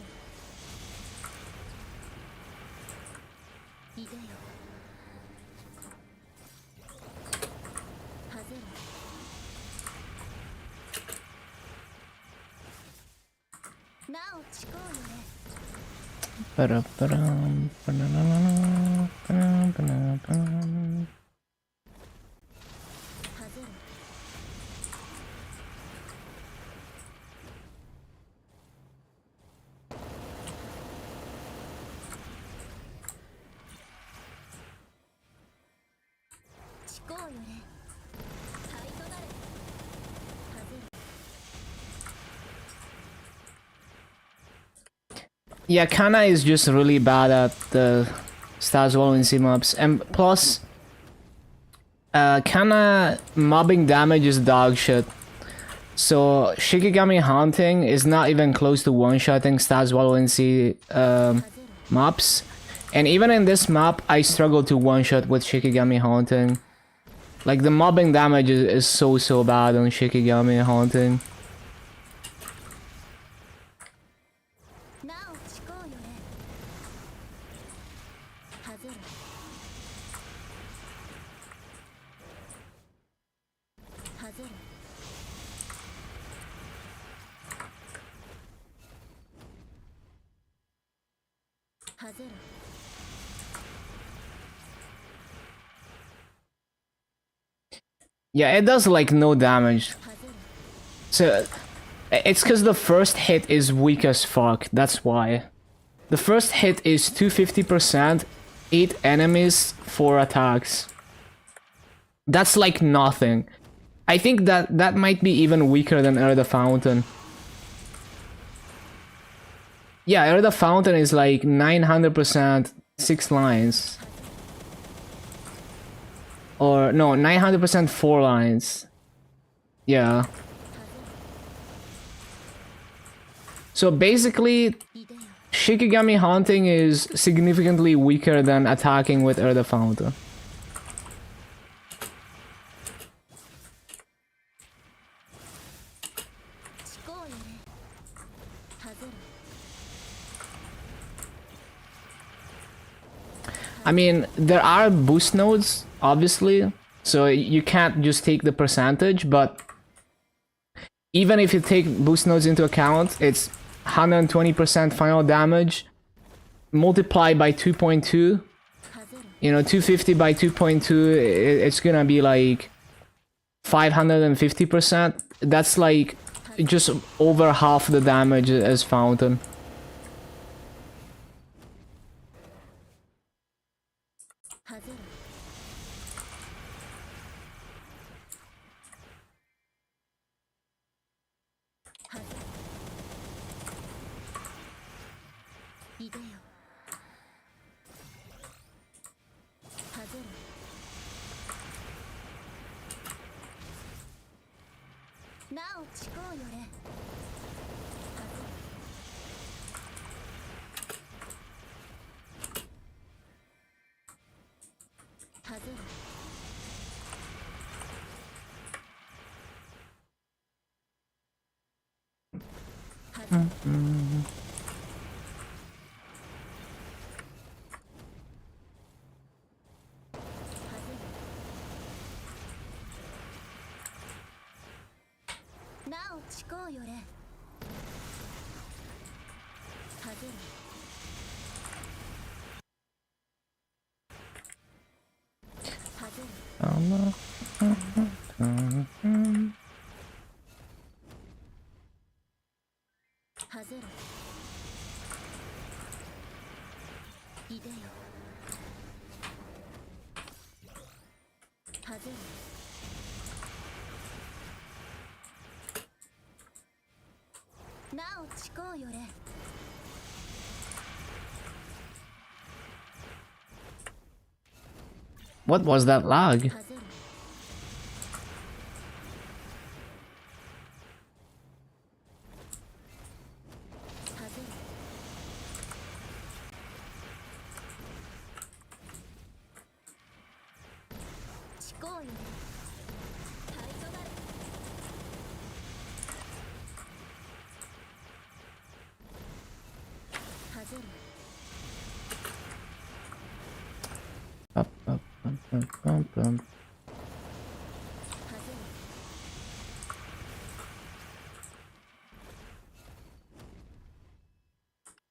いでよ外れなおちこうよね Ba-da-ba-dum, ba-da-da-da-da, ba-da-ba-da-ba-dum. 外れちこうよね灰となれ外れ Yeah, Kanna is just really bad at the Star Swallow and maps, and plus, Kanna mobbing damage is dog shit. So Shikigami Haunting is not even close to one-shotting Star Swallow and maps, and even in this map, I struggle to one-shot with Shikigami Haunting. Like the mobbing damage is so bad on Shikigami Haunting. なおちこうよね外れ外れ外れ Yeah, it does like no damage. 外れ So it's because the first hit is weak as fuck. That's why. The first hit is 250%, 8 enemies, 4 attacks. That's like nothing. I think that might be even weaker than Air the Fountain. Yeah, Air the Fountain is like 900%, 6 lines. Or no, 900% 4 lines. Yeah. So basically, いでよ Shikigami Haunting is significantly weaker than attacking with Air the Fountain. ちこうよね外れ I mean, there are boost nodes, obviously, so you can't just take the percentage, but even if you take boost nodes into account, it's 120% final damage multiplied by 2.2. 外れ You know, 250 by 2.2, it's gonna be like 550%. That's like just over half the damage as Fountain. 外れ外れいでよ外れなおちこうよね外れ外れ なおちこうよれ外れ外れ外れいでよ外れ なおちこうよれ What was that lag? 外れ 外れこうよねタイトなれはぜる Bum, bum, bum, bum, bum. はぜる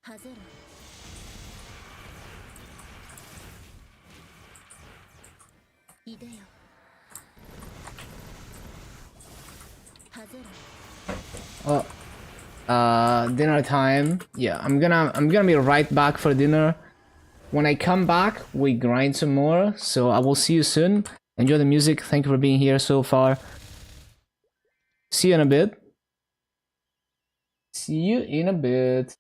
はぜるいでよはぜる Oh, dinner time. Yeah, I'm gonna be right back for dinner. When I come back, we grind some more. So I will see you soon. Enjoy the music. Thank you for being here so far. See you in a bit. See you in a bit.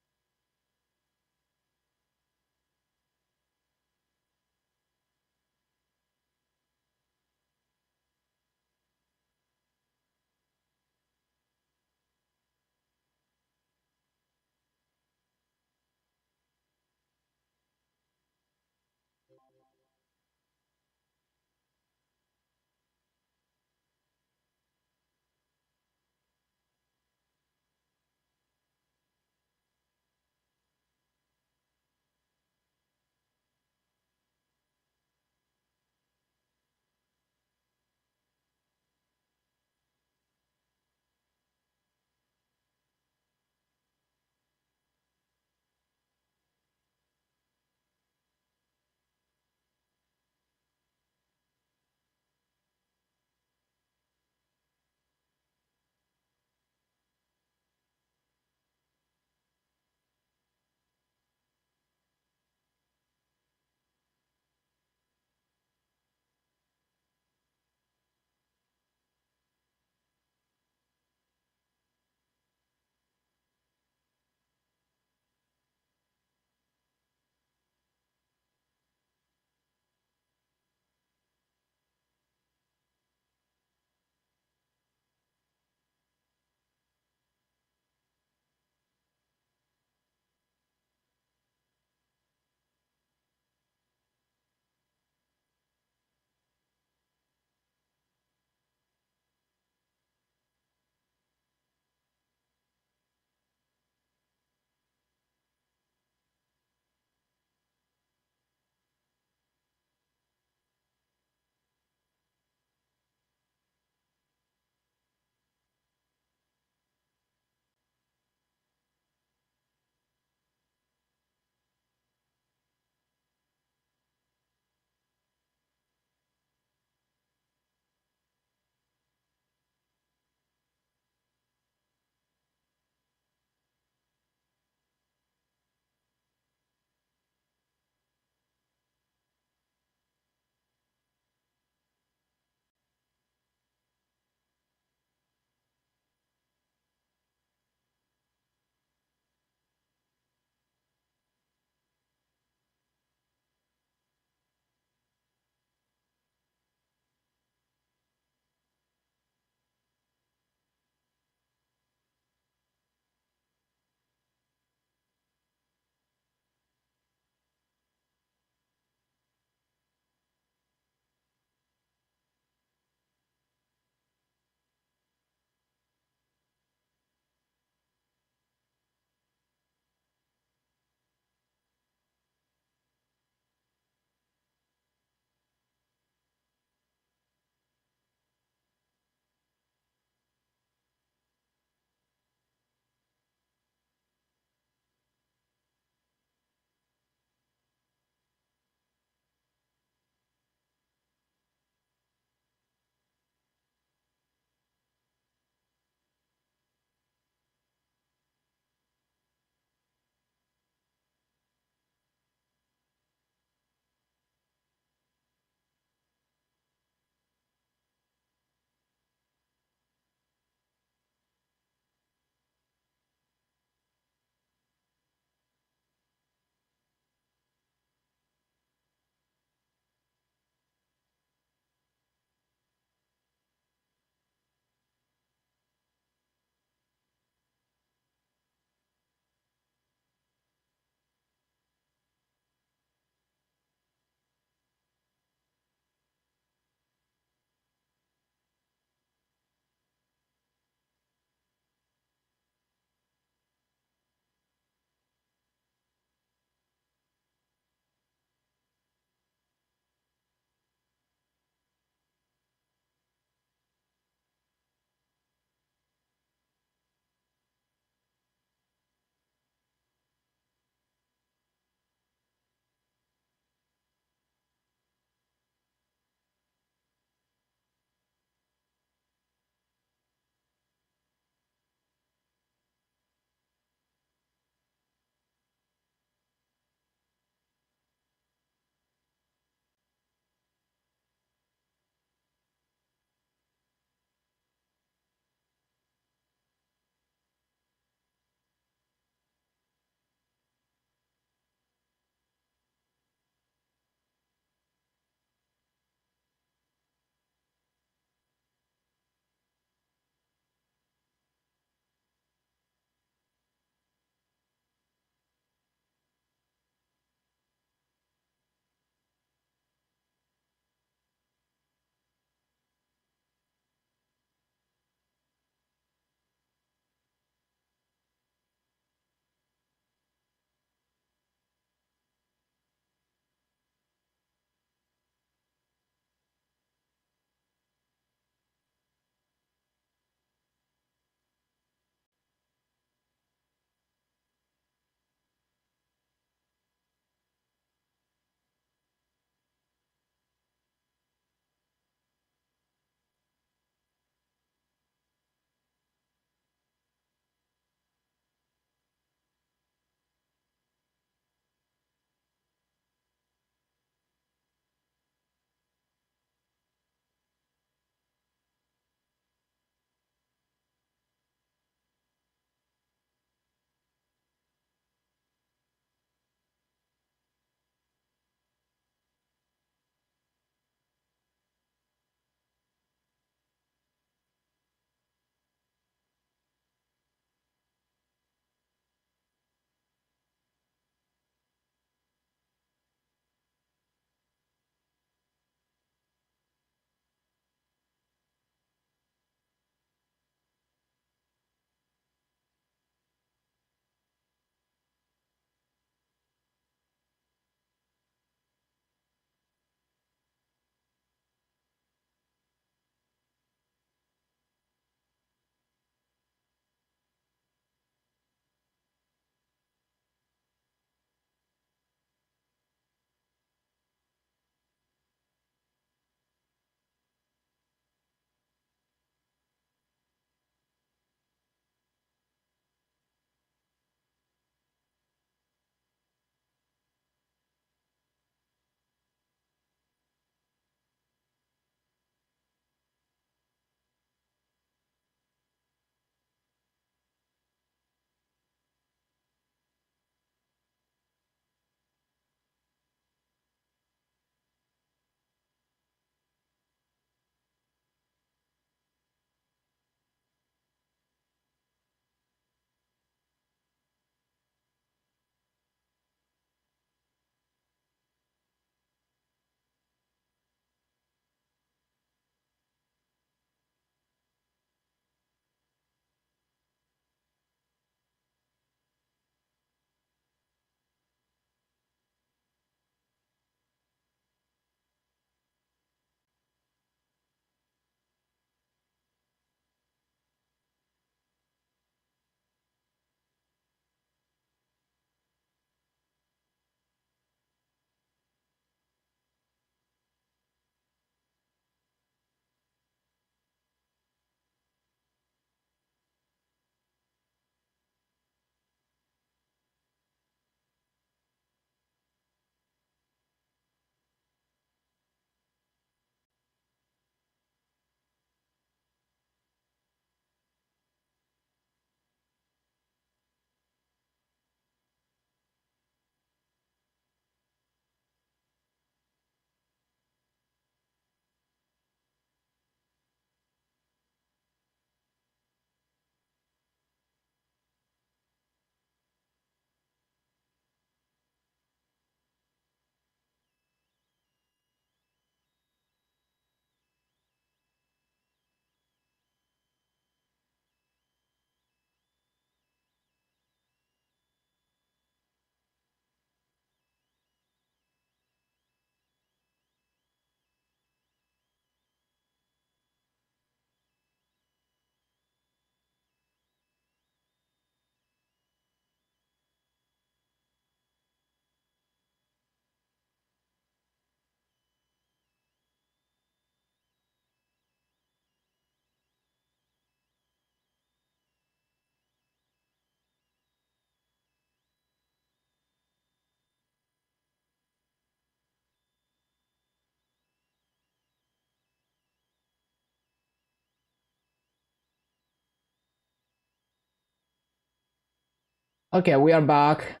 Okay, we are back.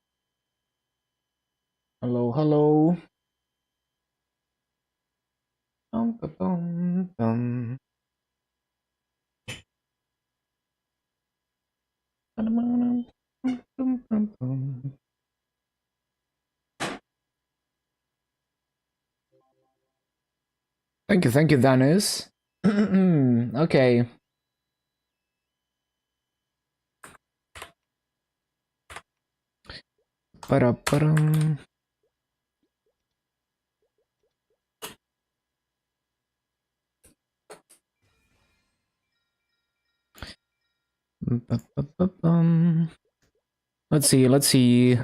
Hello, hello. Bum, ba, bum, bum. Bum, bum, bum, bum. Thank you, Dennis. Okay. Ba-da-ba-dum. Ba-ba-ba-bum. Let's see, let's see.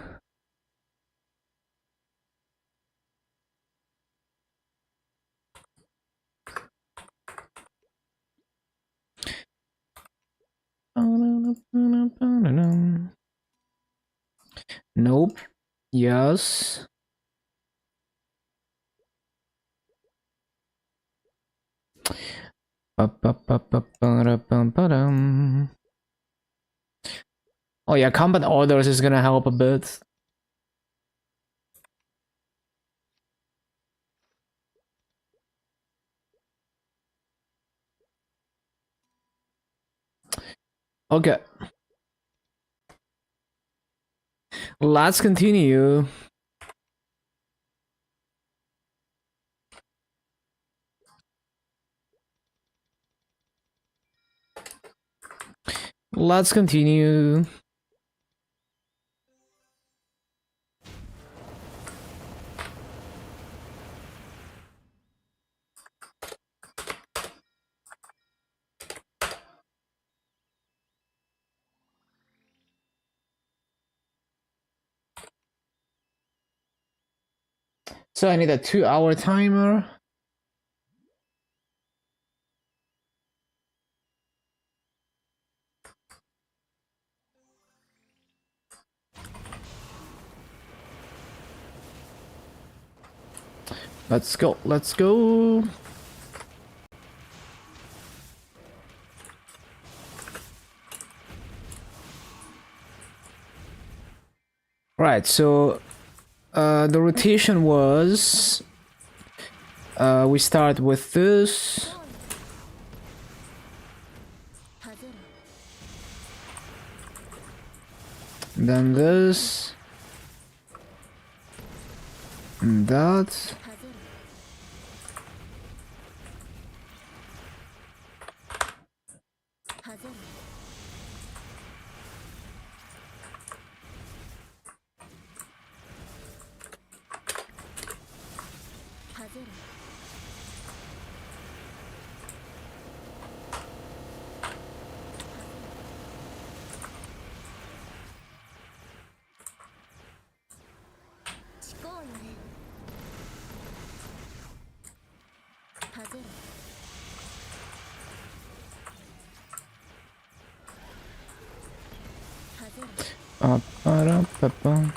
Nope. Yes. Ba-ba-ba-ba-ba-da-bum-ba-dum. Oh yeah, combat orders is gonna help a bit. Okay. Let's continue. Let's continue. So I need a 2-hour timer. Let's go, let's go. Right, so the rotation was we start with this, then this, and that. Ba-ba-da-ba-ba.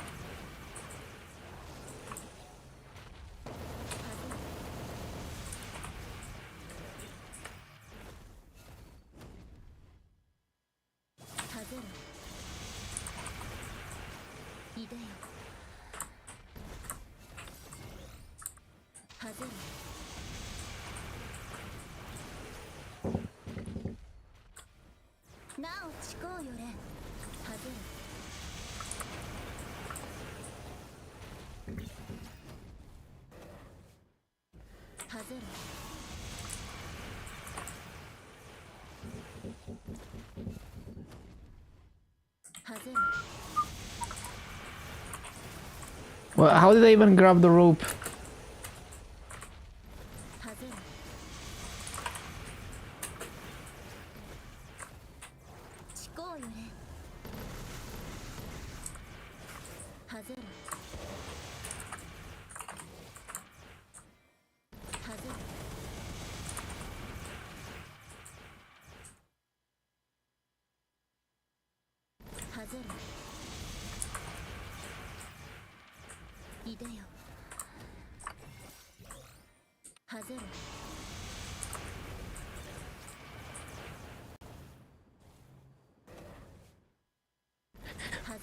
Well, how did I even grab the rope?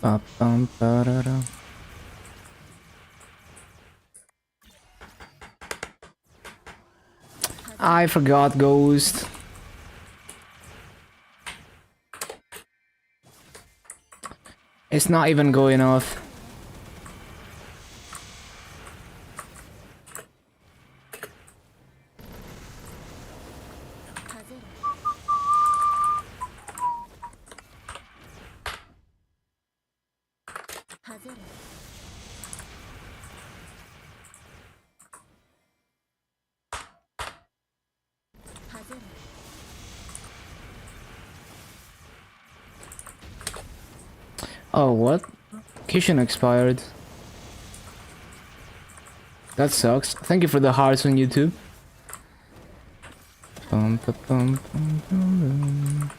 Ba-bum-ba-da-da. I forgot Ghost. It's not even going off. Oh, what? Kishin expired. That sucks. Thank you for the hearts on YouTube. Bum, ba, bum, bum, bum, bum.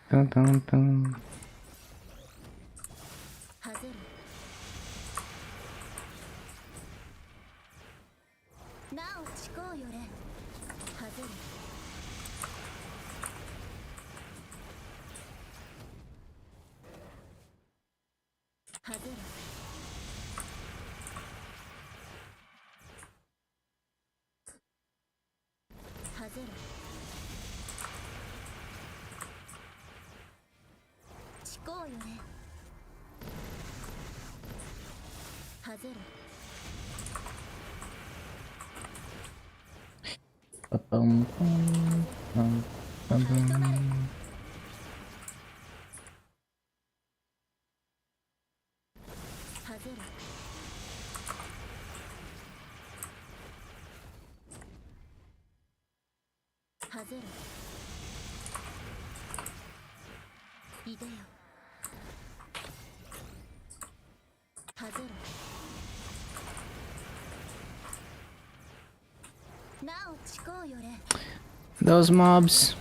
Dun, dun, dun. Ba-bum, bum, bum, bum, bum. Those mobs.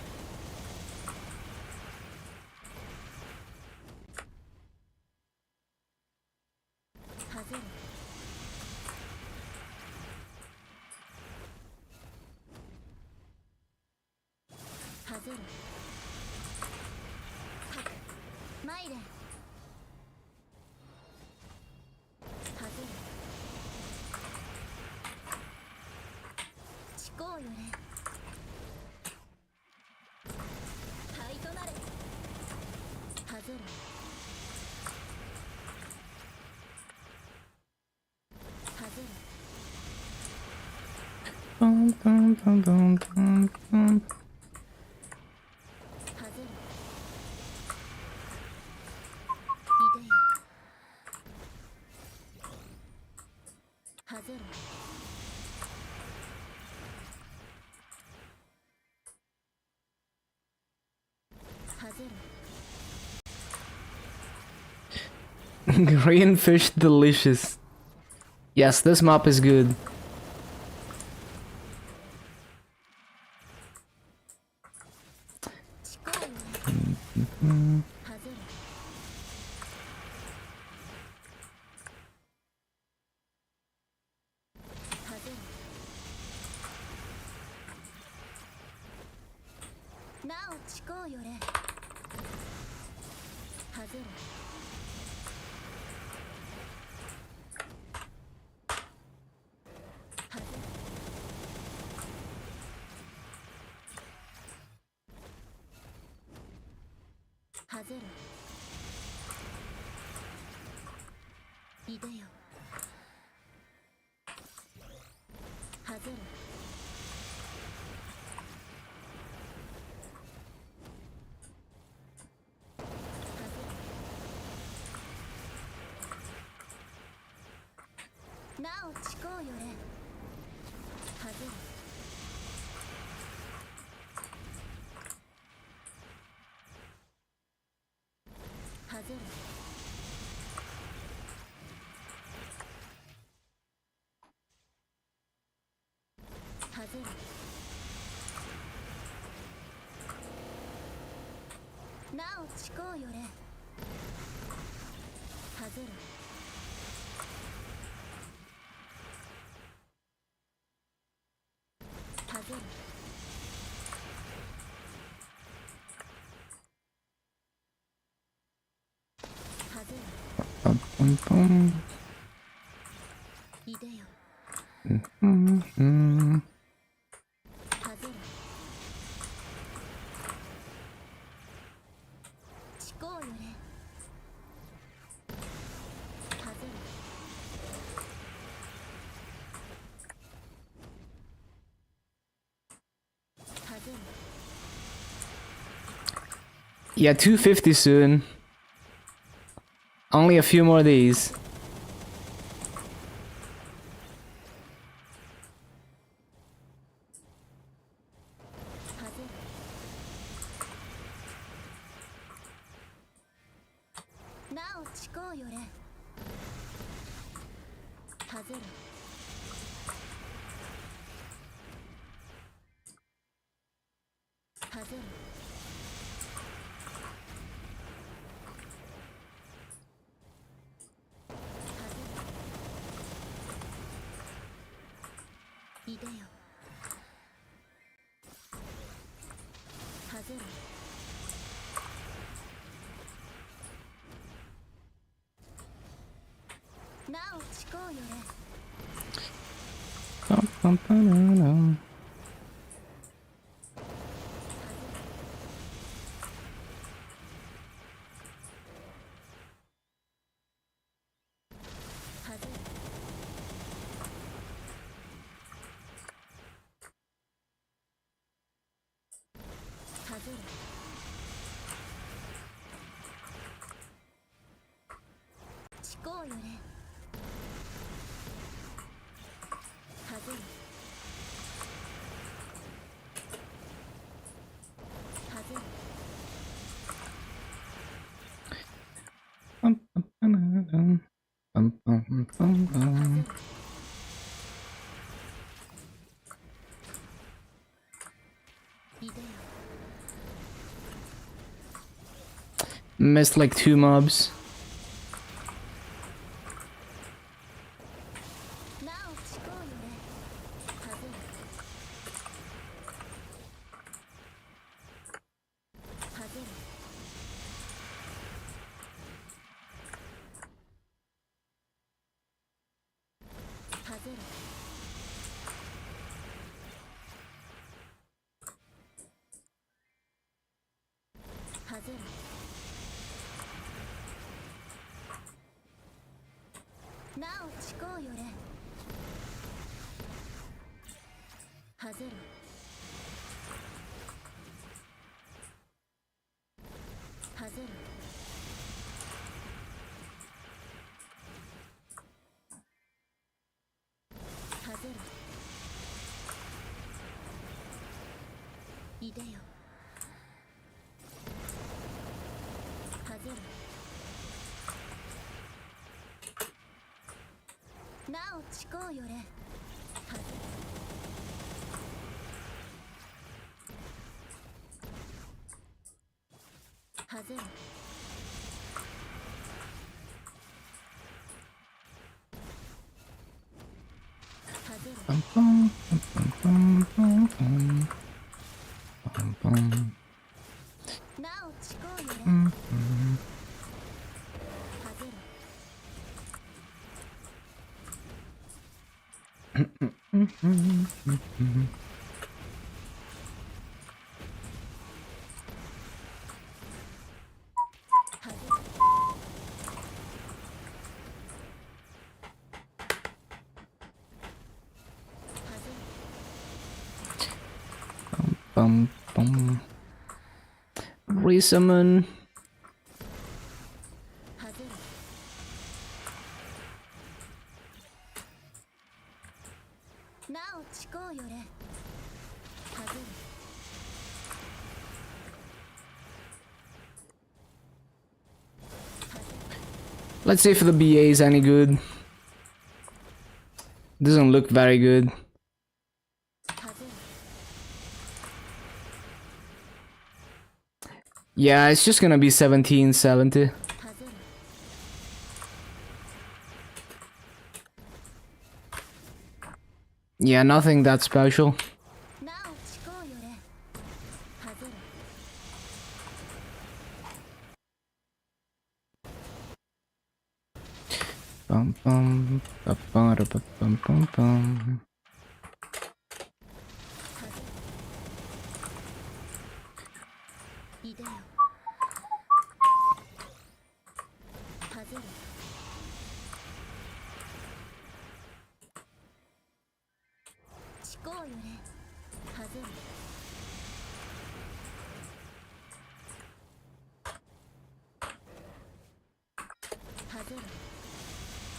Bum, bum, bum, bum, bum, bum. Green fish delicious. Yes, this map is good. なおちこうよれはずるはずるはずるなおちこうよれはずるはずるはずる Bum, bum, bum. いでよ Mhm. はずるちこうよれはずるはずる Yeah, 250 soon. Only a few more of these. はずるなおちこうよれはずるはずる いでよはずるなおちこうよれ Bum, bum, ba-da-dum. はずるはずるちこうよれはずるはずる Bum, bum, ba-da-dum. Bum, bum, bum, bum. いでよ Missed like 2 mobs. なおちこうよれはずるはずるはずるはずるなおちこうよれはずるはずるはずるいでよはずるなおちこうよれはずるはずるはずる Bum, bum, bum, bum, bum, bum. Bum, bum. なおちこうよれ Mhm. はずる Mhm. はずる はずる Bum, bum. Resummon. はずる Let's see if the BA is any good. Doesn't look very good. Yeah, it's just gonna be 1770. Yeah, nothing that special. Bum bum ba ba da ba bum bum bum.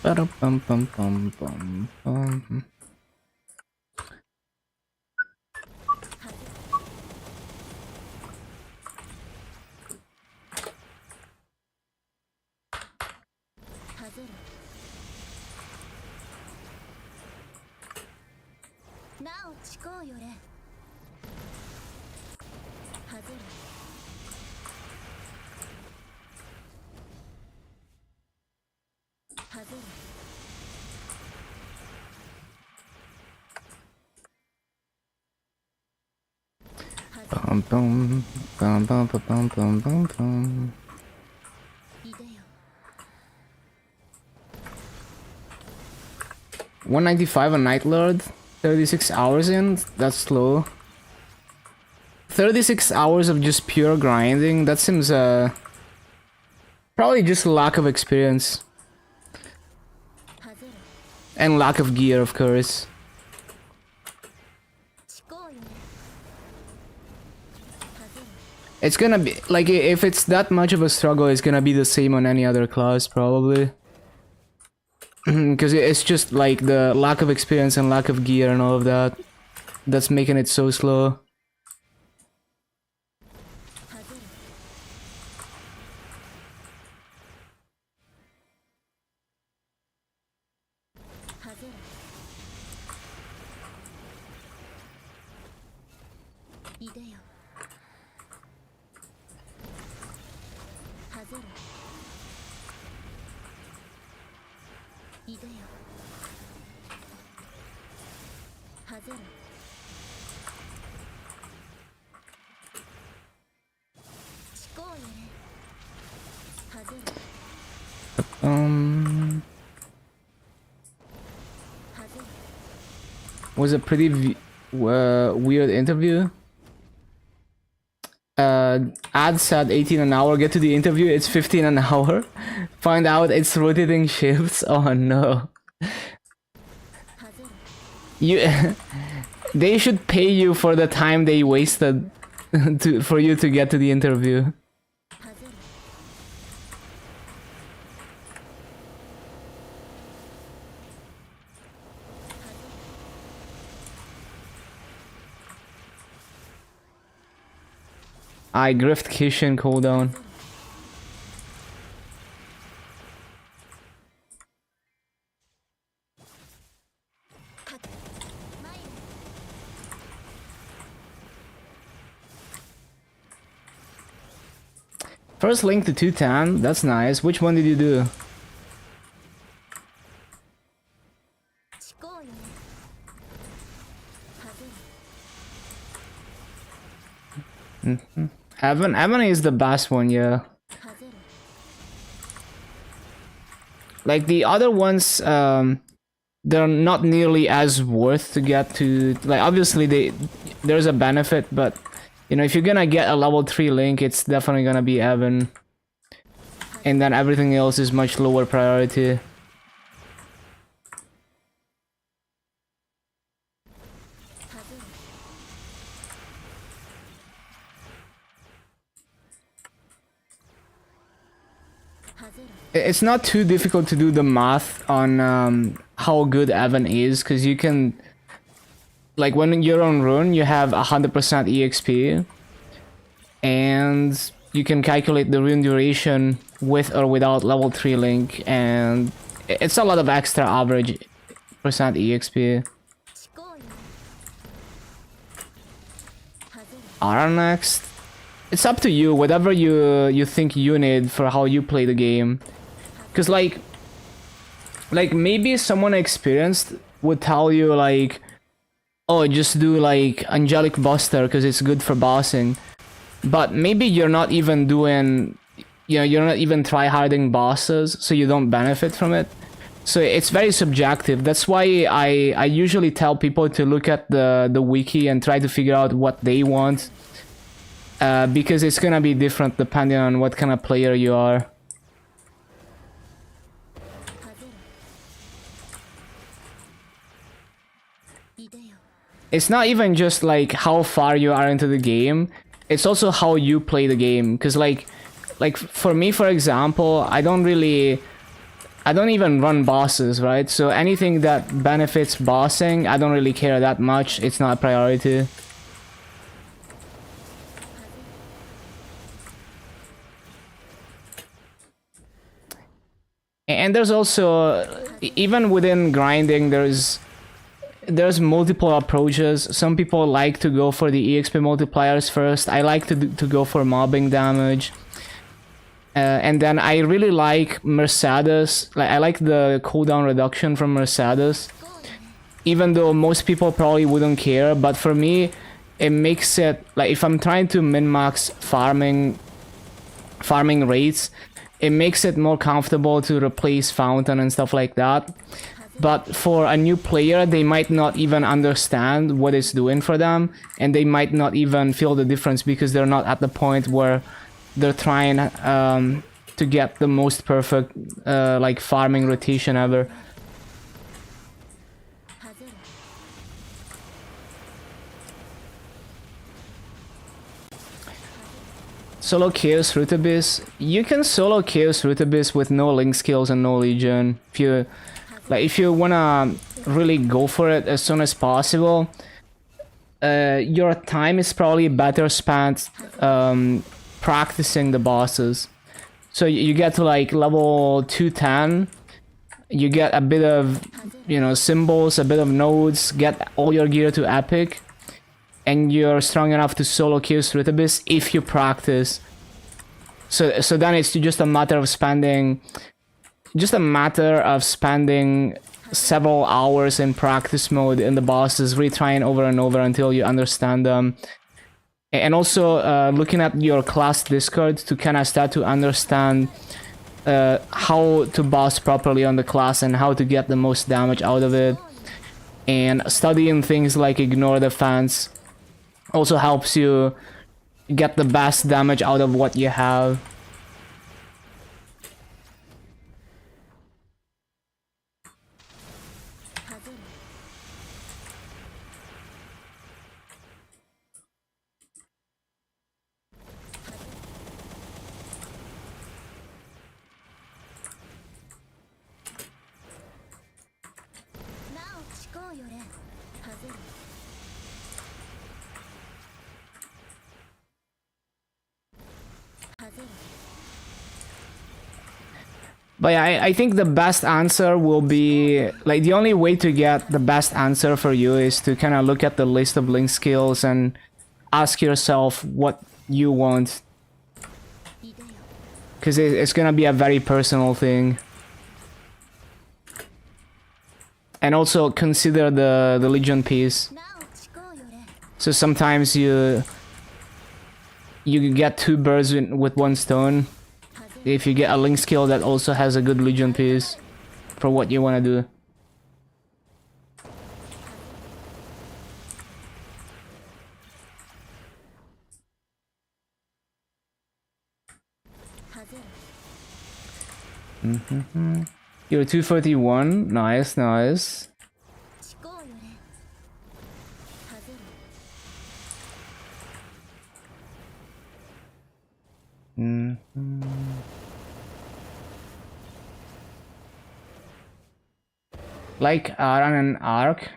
Ba bum bum bum bum bum. Bum bum bum bum bum bum bum bum. 195 on Night Lord, 36 hours in, that's slow. 36 hours of just pure grinding, that seems probably just lack of experience. And lack of gear, of course. It's gonna be, like, if it's that much of a struggle, it's gonna be the same on any other class, probably. Because it's just, like, the lack of experience and lack of gear and all of that that's making it so slow. Was a pretty weird interview. Ad said 18 an hour, get to the interview, it's 15 an hour. Find out it's rotating shifts. Oh no. You they should pay you for the time they wasted for you to get to the interview. I grift Kishin cooldown. First link to 210, that's nice. Which one did you do? Evan is the best one, yeah. Like the other ones, they're not nearly as worth to get to. Like obviously there's a benefit, but you know, if you're gonna get a level 3 link, it's definitely gonna be Evan. And then everything else is much lower priority. It's not too difficult to do the math on how good Evan is, because you can, like when you're on rune, you have 100% EXP, and you can calculate the rune duration with or without level 3 link, and it's a lot of extra average percent EXP. 思考よれ外れ Aran next. It's up to you, whatever you think you need for how you play the game. Cause like maybe someone experienced would tell you like, oh, just do like Angelic Buster because it's good for bossing. But maybe you're not even doing, you know, you're not even try-harding bosses, so you don't benefit from it. So it's very subjective. That's why I usually tell people to look at the wiki and try to figure out what they want. Because it's gonna be different depending on what kind of player you are. 外れいでよ It's not even just like how far you are into the game, it's also how you play the game. Because like for me, for example, I don't even run bosses, right? So anything that benefits bossing, I don't really care that much. It's not a priority. And there's also, even within grinding, there's multiple approaches. Some people like to go for the EXP multipliers first. I like to go for mobbing damage. And then I really like Mercedes. Like, I like the cooldown reduction from Mercedes. Even though most people probably wouldn't care, but for me, it makes it, like, if I'm trying to min-max farming rates, it makes it more comfortable to replace Fountain and stuff like that. But for a new player, they might not even understand what it's doing for them, and they might not even feel the difference because they're not at the point where they're trying to get the most perfect like farming rotation ever. 外れ Solo Chaos Root Abyss. You can solo Chaos Root Abyss with no link skills and no Legion. If you wanna really go for it as soon as possible, your time is probably better spent practicing the bosses. So you get to like level 210, you get a bit of, you know, symbols, a bit of nodes, get all your gear to epic, and you're strong enough to solo Chaos Root Abyss if you practice. So then it's just a matter of spending several hours in practice mode in the bosses, retrying over and over until you understand them. And also looking at your class Discord to kind of start to understand how to boss properly on the class and how to get the most damage out of it. And studying things like Ignore Defense also helps you get the best damage out of what you have. But yeah, I think the best answer will be, like, the only way to get the best answer for you is to kind of look at the list of link skills and ask yourself what you want. Because it's gonna be a very personal thing. And also consider the Legion piece. So sometimes you get two birds with one stone. If you get a link skill that also has a good Legion piece for what you want to do. You're 241. Nice, nice. Like Aran and Arc.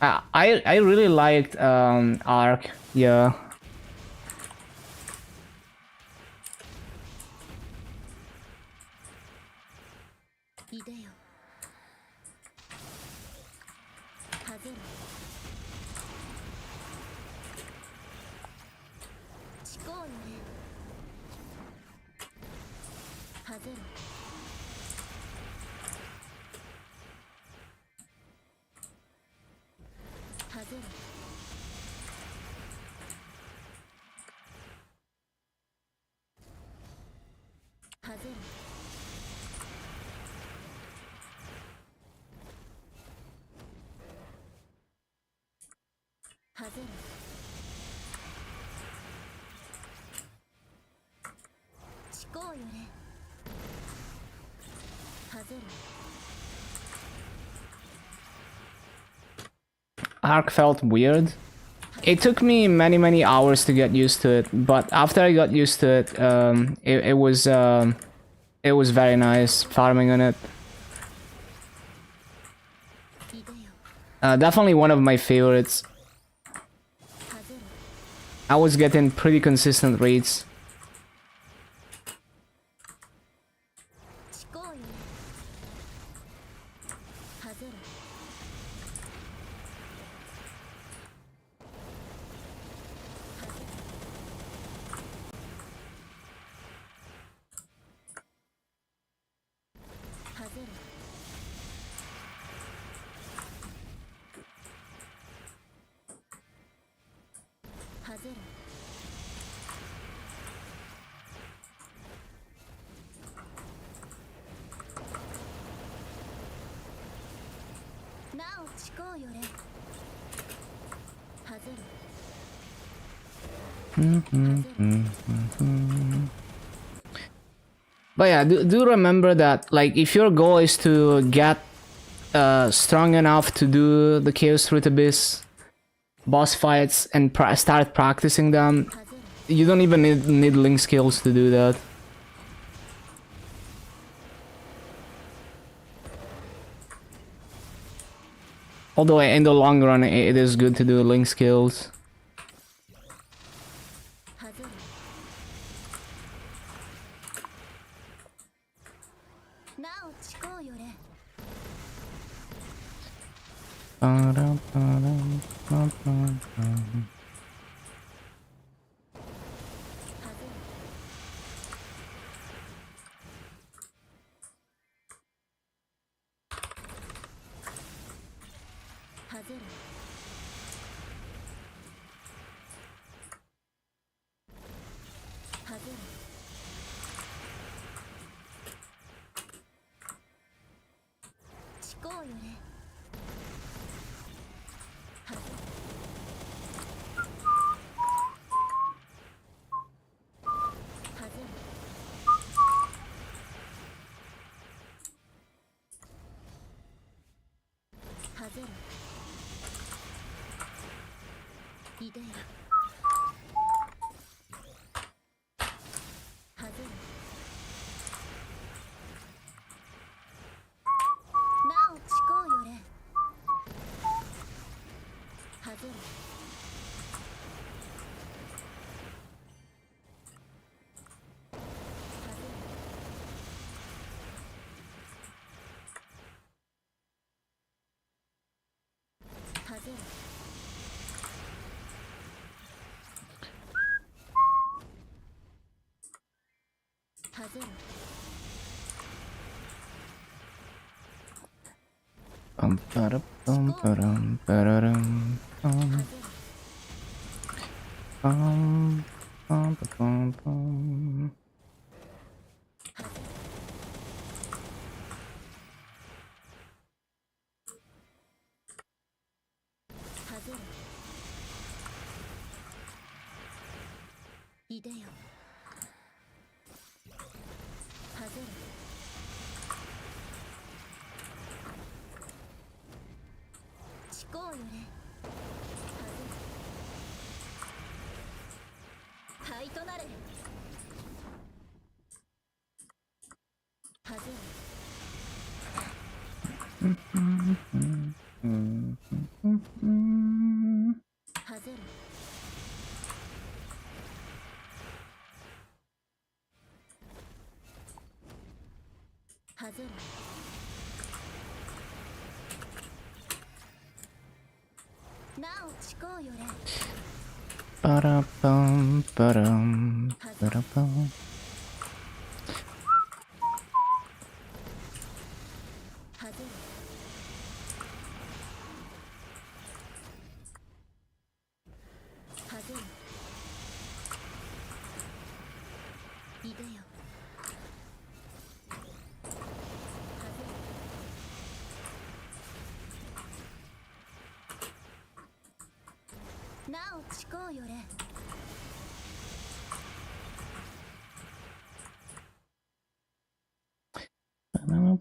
I really liked Arc, yeah. るはぜるはぜるはぜる思考よれはぜる Arc felt weird. It took me many hours to get used to it, but after I got used to it, it was very nice farming on it. いでよ Definitely one of my favorites. はぜる I was getting pretty consistent rates. 思考よれはぜるはぜるはぜるなおちこうよれはぜる But yeah, do remember that, like, if your goal is to get strong enough to do the Chaos Root Abyss boss fights and start practicing them, はぜる you don't even need link skills to do that. Although in the long run, it is good to do link skills. はぜるなおちこうよれ はぜるはぜるはぜるちこうよれはぜるはぜるはぜるいでよはぜるなおちこうよれはぜるはぜるはぜるはぜる はぜる はぜるはぜるいでよはぜるちこうよれはぜる灰となれはぜるはぜるはぜるなおちこうよれ Ba-da-bum, ba-dum, ba-da-bum. なお近うよれ なお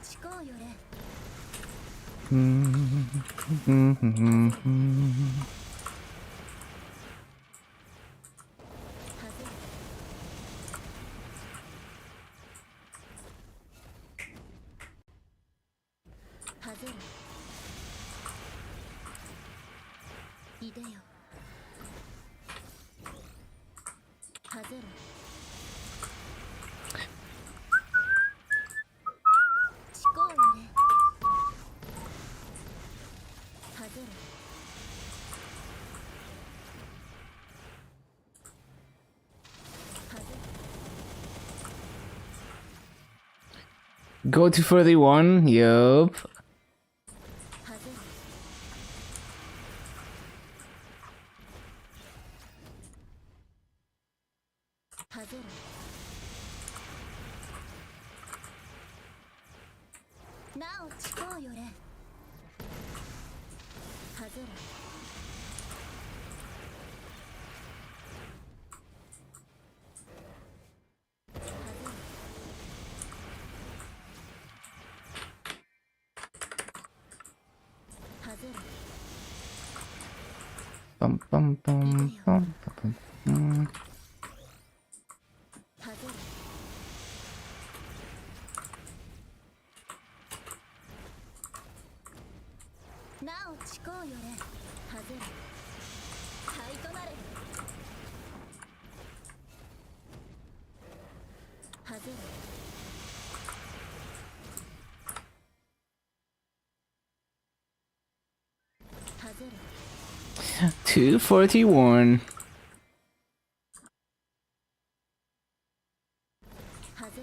近うよれ はぜるいでよはぜる近うよれはぜる Go to 31. Yup. はぜるはぜるなお近うよれはぜるはぜる Bum bum bum bum bum bum. はぜるなお近うよれはぜる灰となれはぜるはぜる 241. はぜ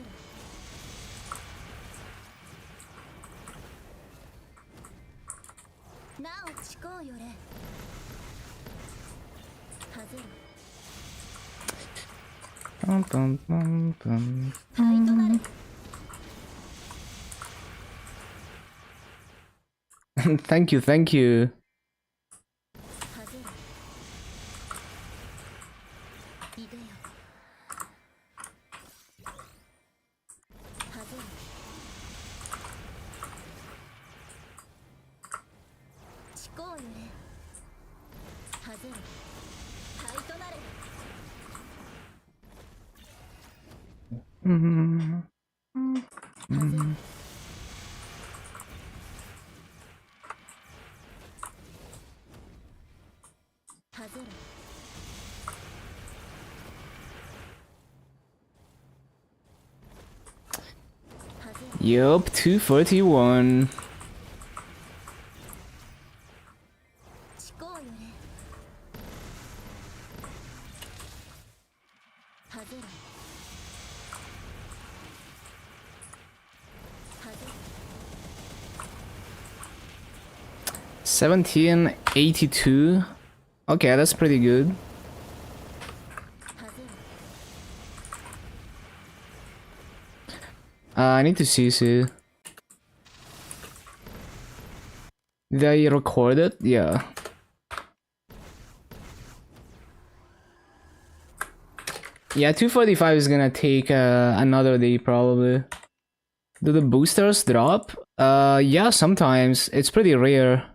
るなお近うよれはぜる Bum bum bum bum. 灰となれ Thank you, thank you. はぜるいでよはぜる近うよれはぜる灰となれ Mm. はぜる はぜる はぜる Yup, 241. 近うよれはぜるはぜる 1782. Okay, that's pretty good. はぜる I need to see. Did I record it? Yeah. Yeah, 245 is gonna take another day probably. Do the boosters drop? Yeah, sometimes. It's pretty rare.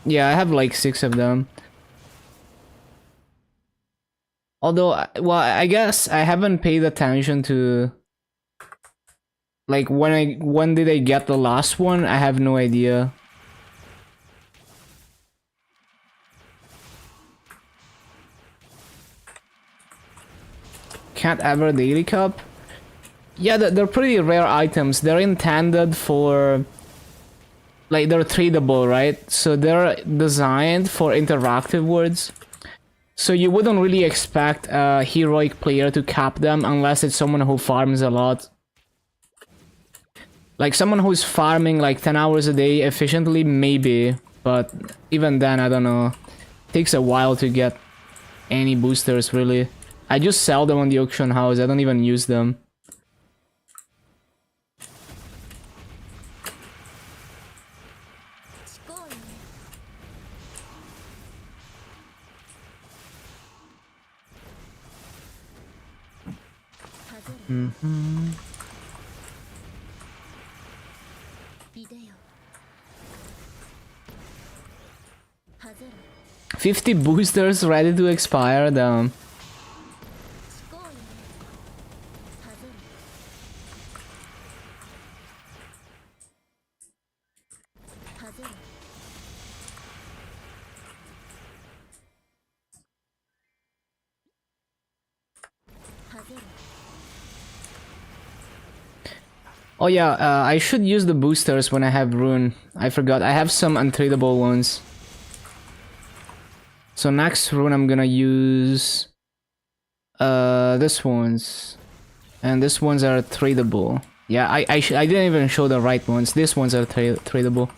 Yeah, I have like 6 of them. Although, well, I guess I haven't paid attention to... Like, when did I get the last one? I have no idea. Can't ever daily cup? Yeah, they're pretty rare items. They're intended for... Like, they're tradable, right? So they're designed for interactive words. So you wouldn't really expect a heroic player to cap them unless it's someone who farms a lot. Like someone who's farming like 10 hours a day efficiently, maybe. But even then, I don't know. It takes a while to get any boosters, really. I just sell them on the auction house, I don't even use them. Mm-hmm. 50 boosters ready to expire, damn. Oh yeah, I should use the boosters when I have rune. I forgot, I have some untradeable ones. So next rune I'm gonna use this ones. And these ones are tradable. Yeah, I didn't even show the right ones. These ones are tradable.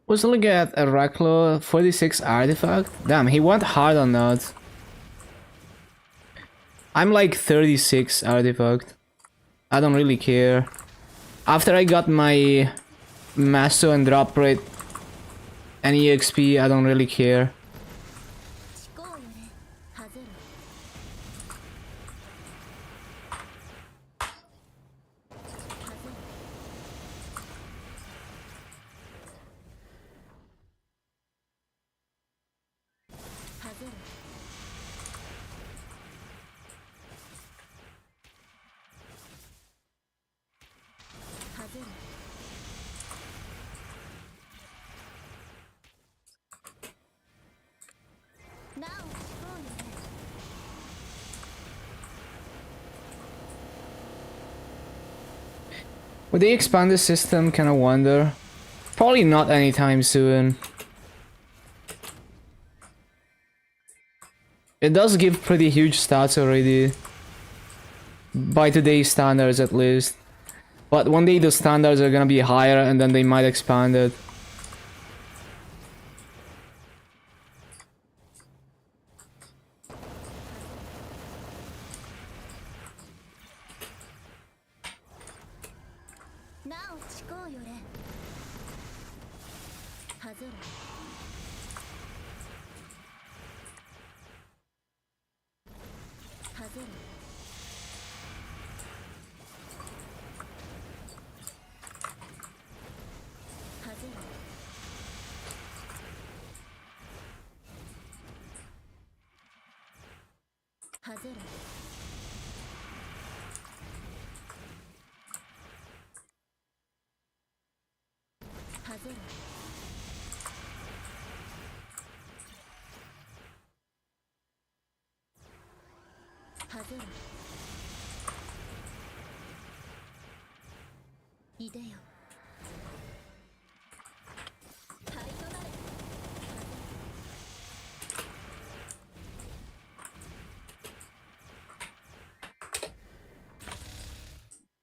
Was looking at a Raklo 46 artifact. Damn, he went hard on that. I'm like 36 artifact. I don't really care. After I got my Masto and drop rate and EXP, I don't really care. Would they expand the system? Kinda wonder. Probably not anytime soon. It does give pretty huge stats already. By today's standards at least. But one day the standards are gonna be higher and then they might expand it. 外れ外れ外れ外れ外れいでよ灰となれ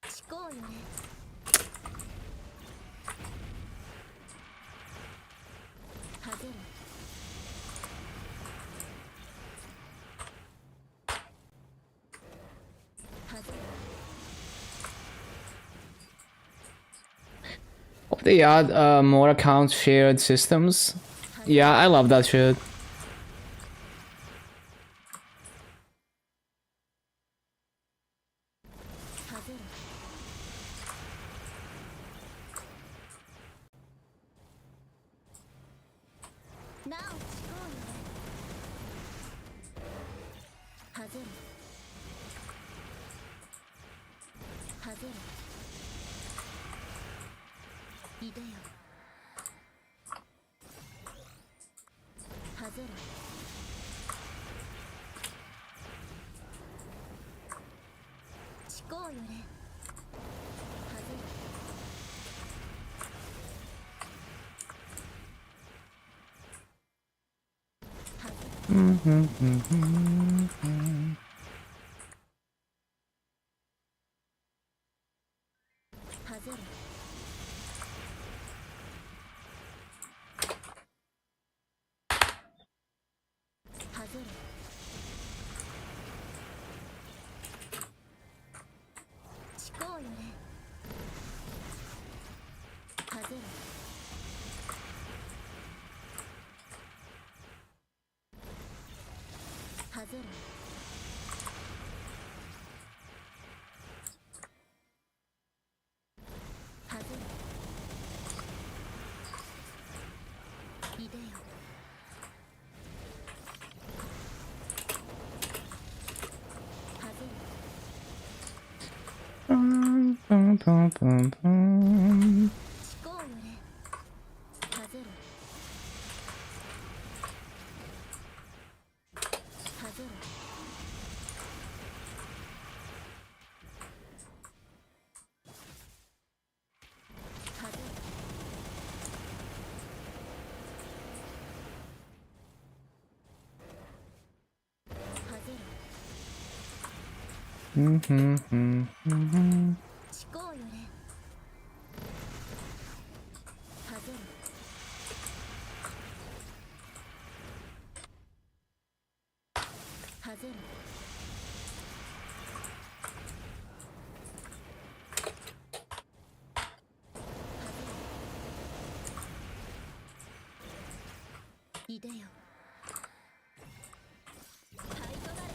思考よね外れ外れ Hope they add more account shared systems. Yeah, I love that shit. 外れなお思考よね外れ外れいでよ外れ思考よね外れ外れ外れ思考よね外れ外れ外れいでよ外れ 思考よね外れ外れ外れ思考よね外れ外れいでよ灰となれ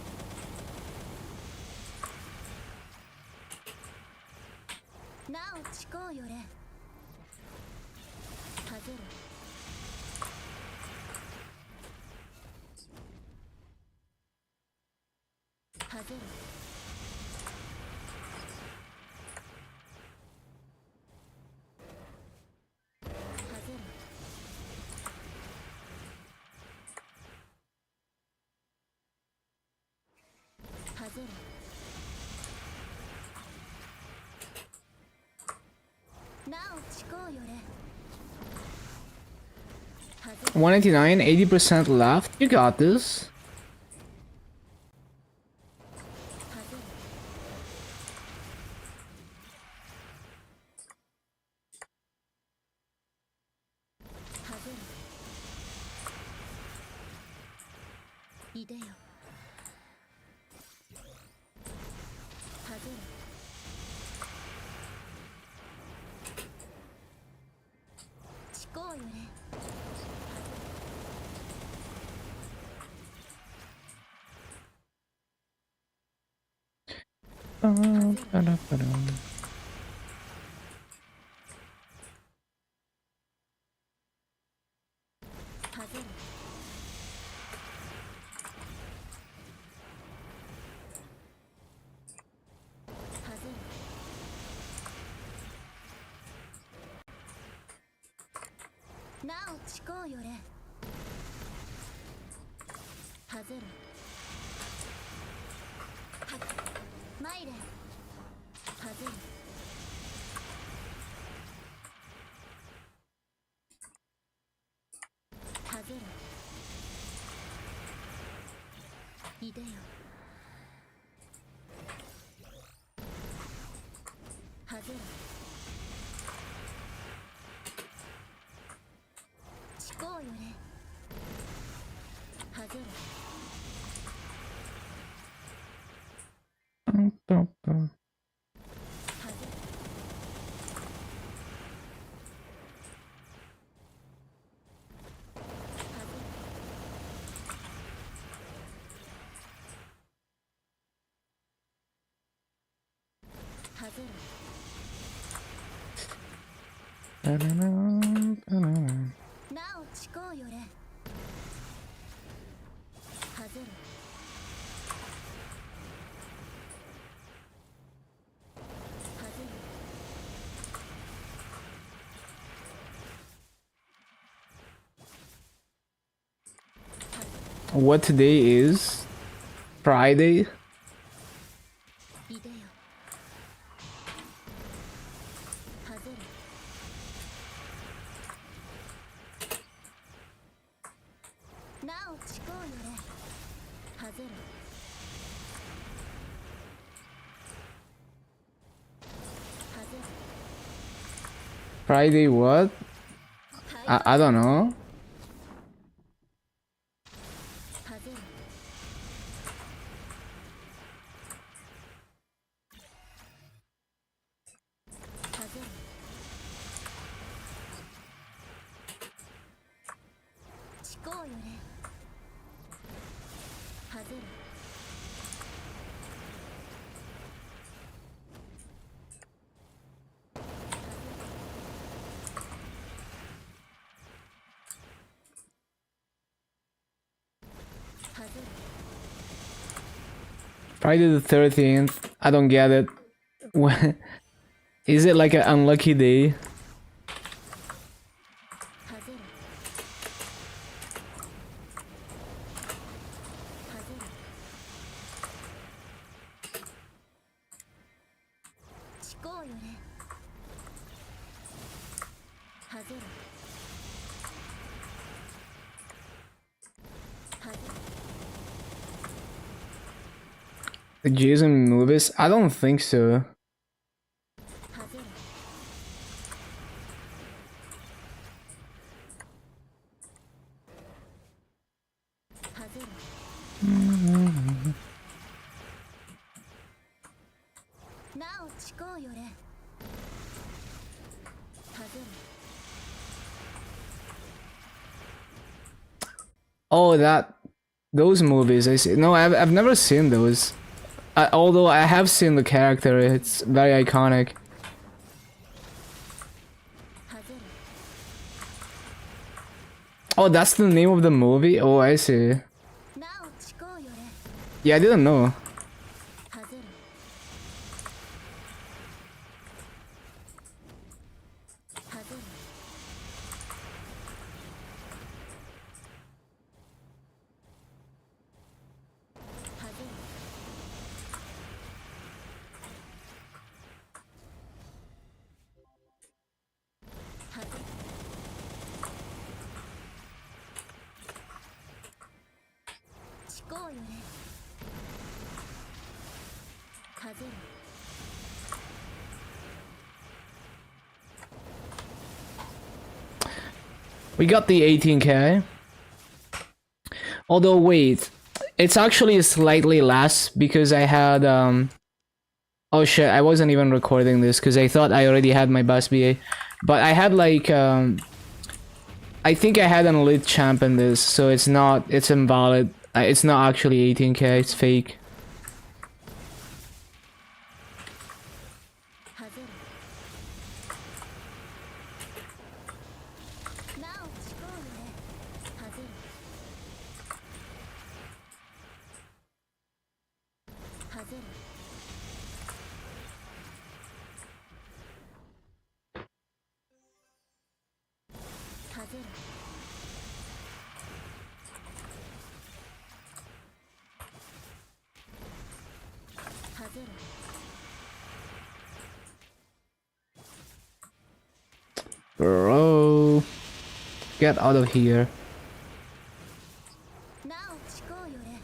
なお思考よれ外れ外れ外れ外れ 189, 80% left. You got this. なおちこうよれはぜるまいれはぜるはぜるいでよはぜるちこうよれはぜるはぜる なおちこうよれはぜるはぜる What today is? Friday? いでよはぜるなおちこうよれはぜるはぜる Friday what? I don't know. はぜるはぜるちこうよれはぜる はぜる Friday the 13th. I don't get it. When is it like an unlucky day? はぜるはぜるちこうよれはぜるはぜる The Jason movies? I don't think so. はぜるはぜるなおちこうよれはぜる Oh, those movies. I see. No, I've never seen those. Although I have seen the character. It's very iconic. はぜる Oh, that's the name of the movie? Oh, I see. なおちこうよれ Yeah, I didn't know. はぜるはぜる はぜる はぜる ちこうよれはぜる We got the 18K. Although, wait. It's actually slightly less because I had, Oh shit, I wasn't even recording this because I thought I already had my best BA. But I had like, I think I had an elite champ in this, so it's invalid. It's not actually 18k, it's fake. 外れなお聞こうよね外れ外れ外れ Bro, get out of here. なお聞こうよね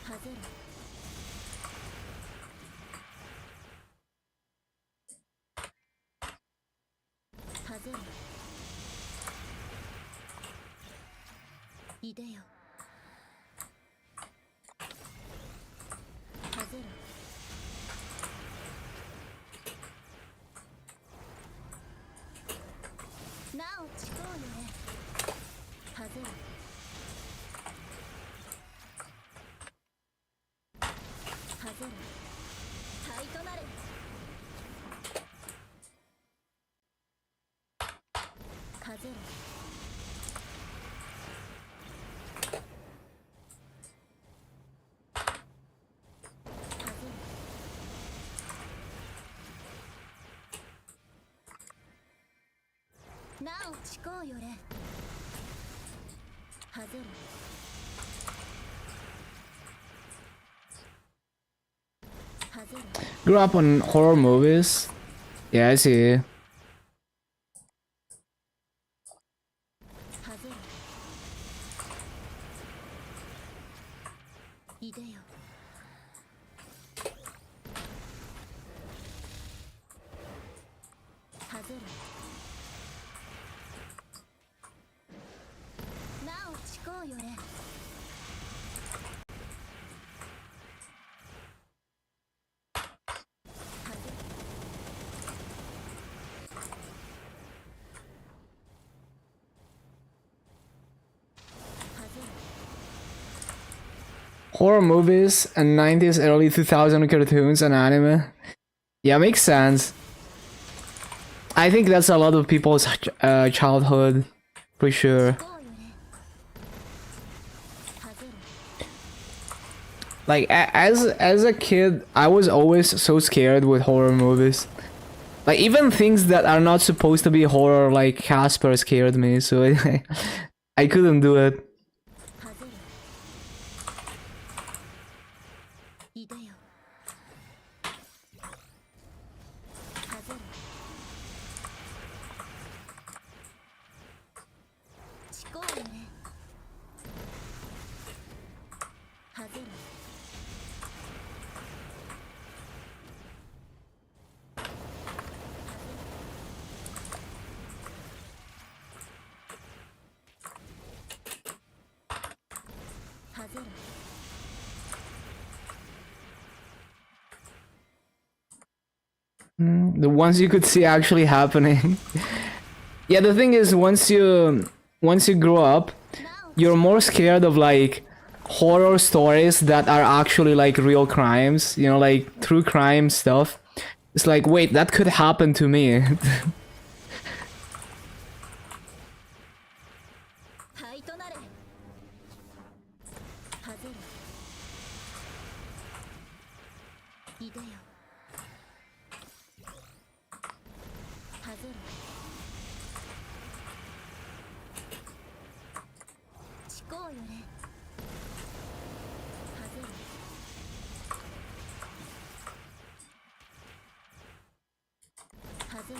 外れ外れいでよ外れなお聞こうよね外れ外れタイとなれ外れなお聞こうよね外れ Grew up on horror movies. Yeah, I see. 外れいでよ外れなお聞こうよね外れ Horror movies and 90s, early 2000 cartoons and anime. Yeah, makes sense. I think that's a lot of people's childhood, for sure. こうよね外れ Like as a kid, I was always so scared with horror movies. Like even things that are not supposed to be horror, like Casper, scared me. So I couldn't do it. 外れいでよ外れ聞こうよね外れ外れ The ones you could see actually happening. Yeah, the thing is, once you grow up, you're more scared of like horror stories that are actually like real crimes, you know, like true crime stuff. It's like, wait, that could happen to me. タイとなれ外れいでよ外れ聞こうよね外れ外れ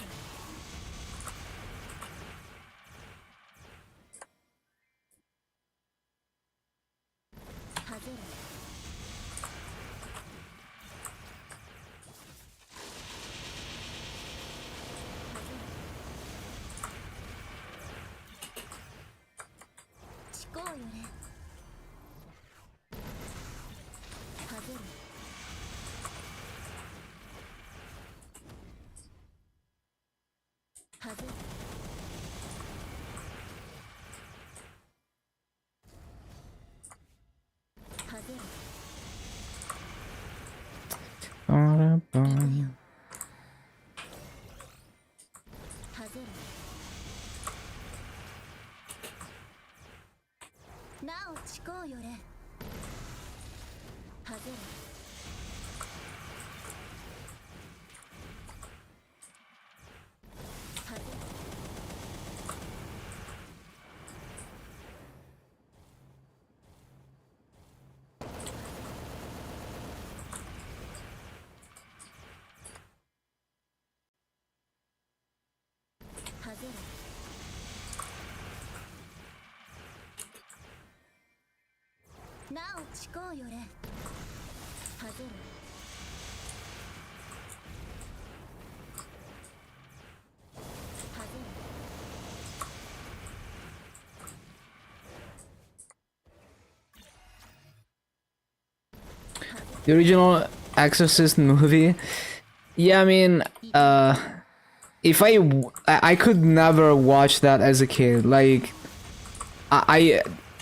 外れ聞こうよね外れ外れ外れなお誓うよれ外れ外れ なお誓うよれ外れ外れ The original Exorcist movie. Yeah, I mean, if I could never watch that as a kid. Like,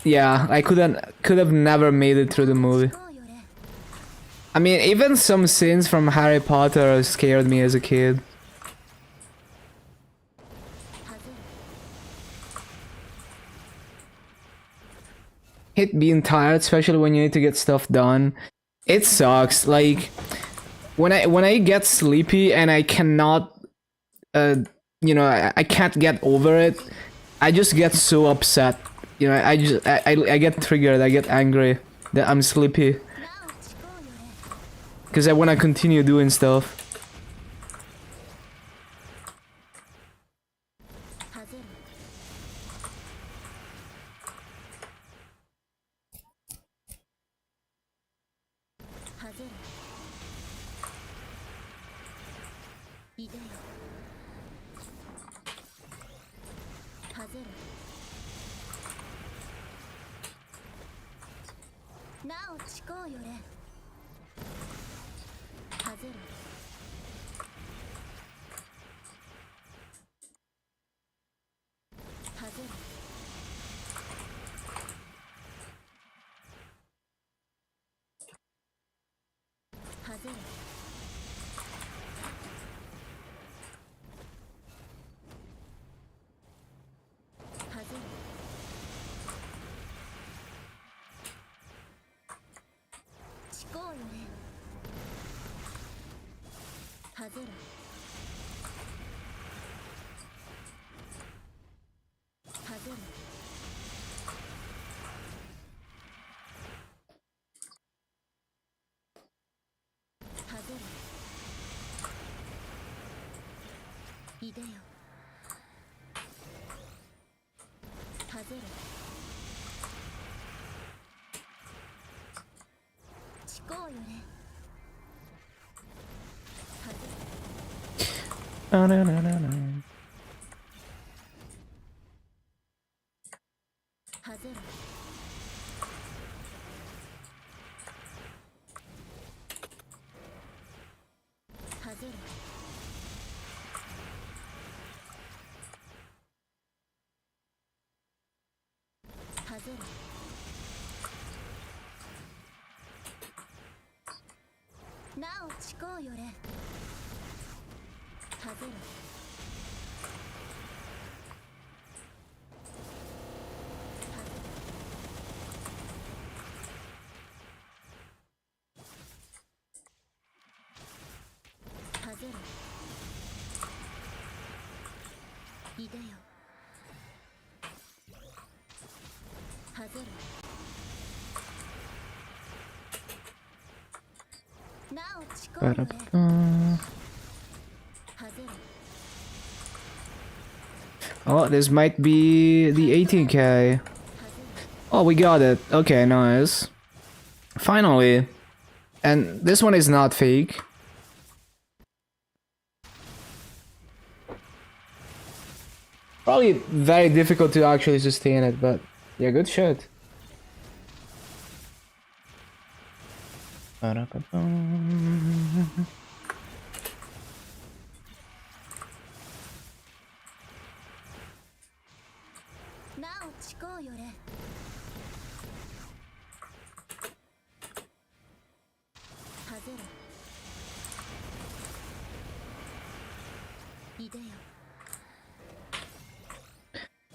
yeah, I could have never made it through the movie. I mean, even some scenes from Harry Potter scared me as a kid. Hate being tired, especially when you need to get stuff done. It sucks. Like, when I get sleepy and I cannot, you know, I can't get over it. I just get so upset. You know, I get triggered. I get angry that I'm sleepy because I want to continue doing stuff. Oh, this might be the 18k. Oh, we got it. Okay, nice. Finally. And this one is not fake. Probably very difficult to actually sustain it, but yeah, good shit.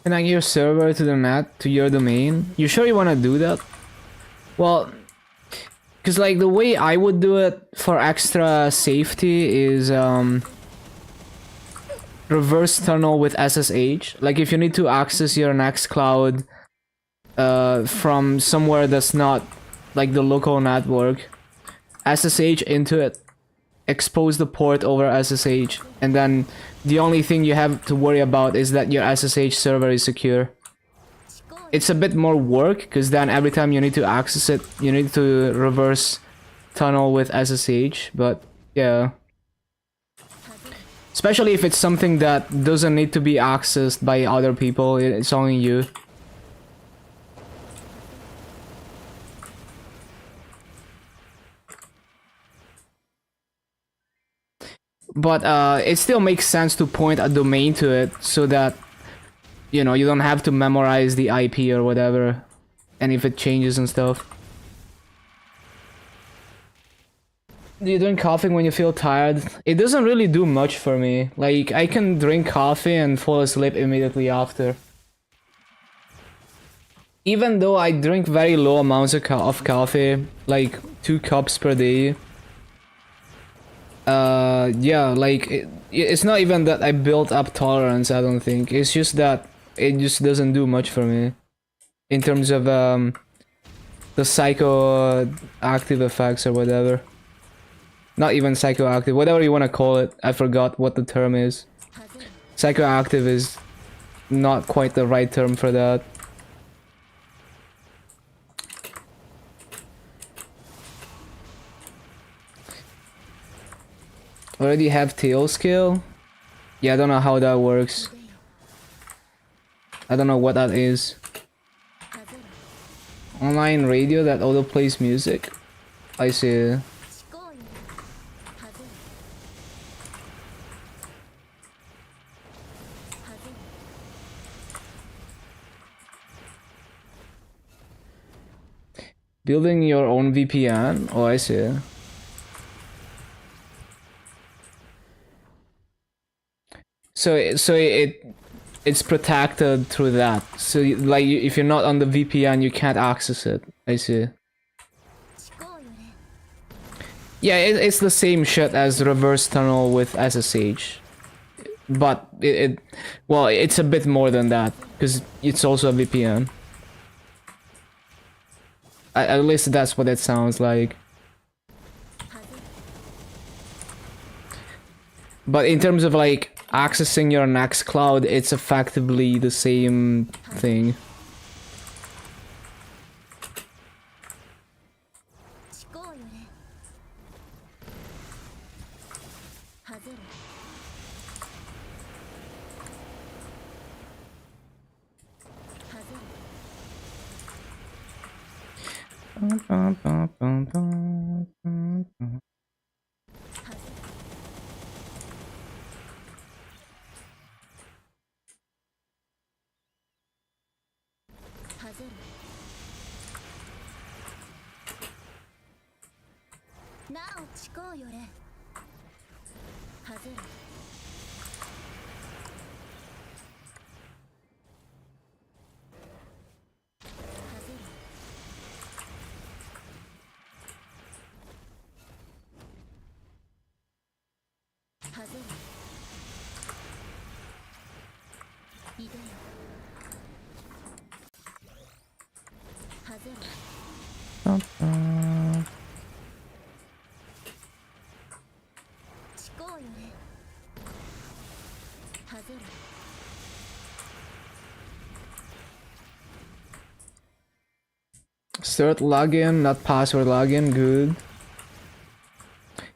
Connect your server to the net to your domain. You sure you want to do that? Well, because like the way I would do it for extra safety is reverse tunnel with SSH. Like if you need to access your Nextcloud from somewhere that's not like the local network, SSH into it, expose the port over SSH, and then the only thing you have to worry about is that your SSH server is secure. It's a bit more work, because then every time you need to access it, you need to reverse tunnel with SSH, but yeah. Especially if it's something that doesn't need to be accessed by other people, it's only you. But it still makes sense to point a domain to it so that, you know, you don't have to memorize the IP or whatever, and if it changes and stuff. Do you drink coffee when you feel tired? It doesn't really do much for me. Like, I can drink coffee and fall asleep immediately after. Even though I drink very low amounts of coffee, like 2 cups per day. Yeah, like, it's not even that I built up tolerance, I don't think. It's just that it just doesn't do much for me. In terms of, the psychoactive effects or whatever. Not even psychoactive, whatever you want to call it. I forgot what the term is. Psychoactive is not quite the right term for that. Already have tail scale? Yeah, I don't know how that works. I don't know what that is. Online radio that auto plays music? I see. Building your own VPN? Oh, I see. So it's protected through that. So like if you're not on the VPN, you can't access it. I see. Yeah, it's the same shit as reverse tunnel with SSH, but well, it's a bit more than that because it's also a VPN. At least that's what it sounds like. But in terms of like accessing your Nextcloud, it's effectively the same thing. Start login, not password login, good.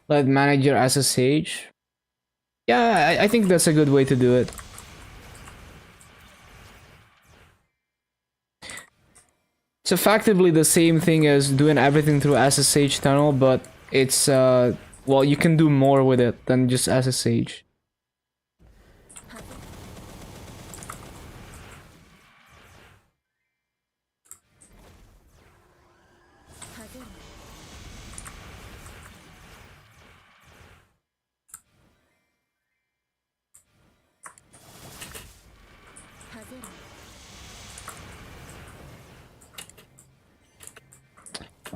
Let manager SSH. Yeah, I think that's a good way to do it. It's effectively the same thing as doing everything through SSH tunnel, but it's well, you can do more with it than just SSH.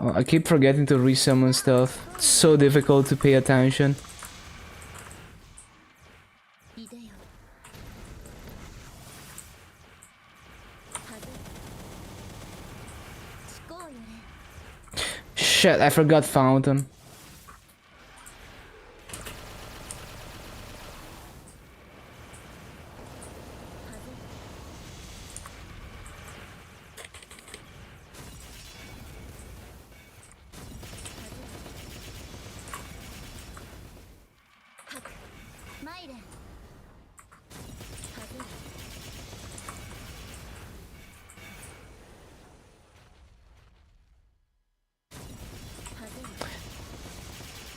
Oh, I keep forgetting to resummon stuff. It's so difficult to pay attention. いでよ風思考よれ Shit, I forgot fountain.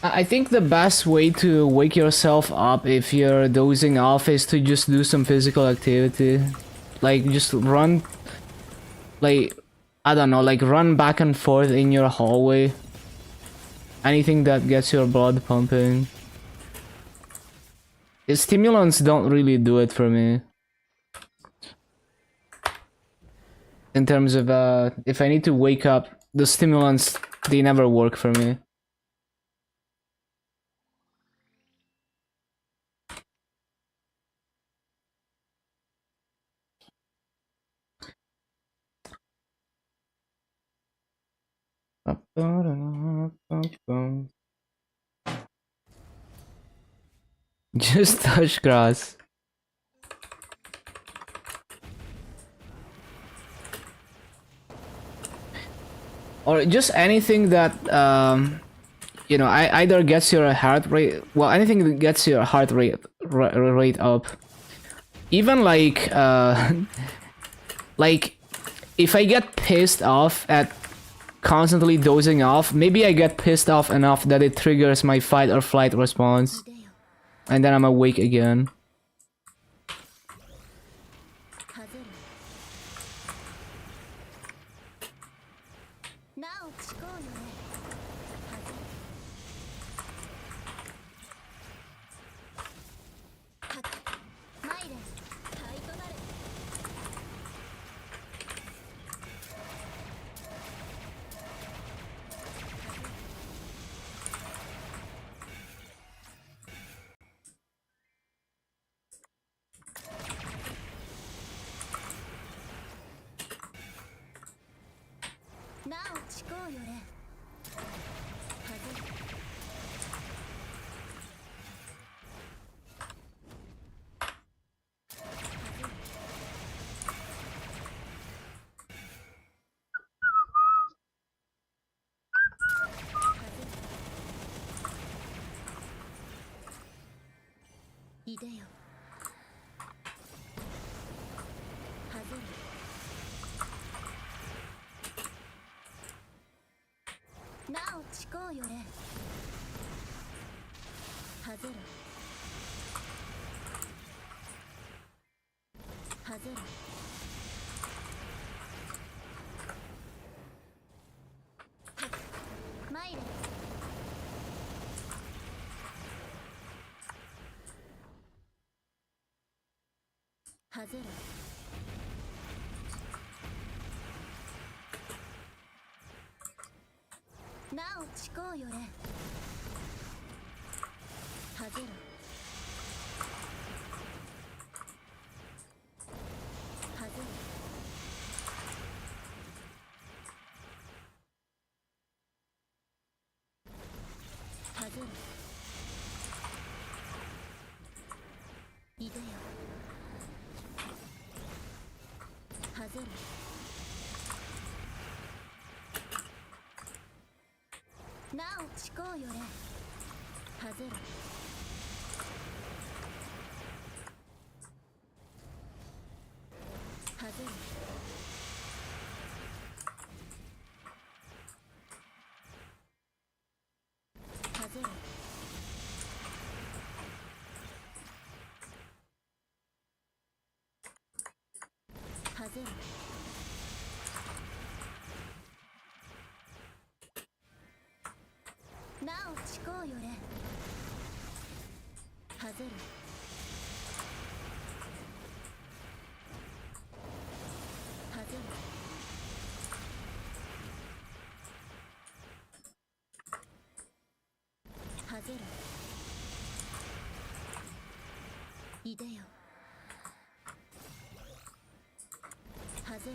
I think the best way to wake yourself up if you're dozing off is to just do some physical activity. Like, just run, like, I don't know, like run back and forth in your hallway. Anything that gets your blood pumping. The stimulants don't really do it for me. In terms of, if I need to wake up, the stimulants, they never work for me. Just touch grass. Or just anything that, you know, either gets your heart rate, well, anything that gets your heart rate up. Even like, like, if I get pissed off at constantly dozing off, maybe I get pissed off enough that it triggers my fight or flight response. いでよ And then I'm awake again. 風るなお思考よれ風かく参れ対となれ なお思考よれ風いでよ風るなお思考よれ風る風るかく参れ風るなお思考よれ風る風る風るいでよ風るなお思考よれ風る風る風る風るなお思考よれ風る風るぜろいでよはぜ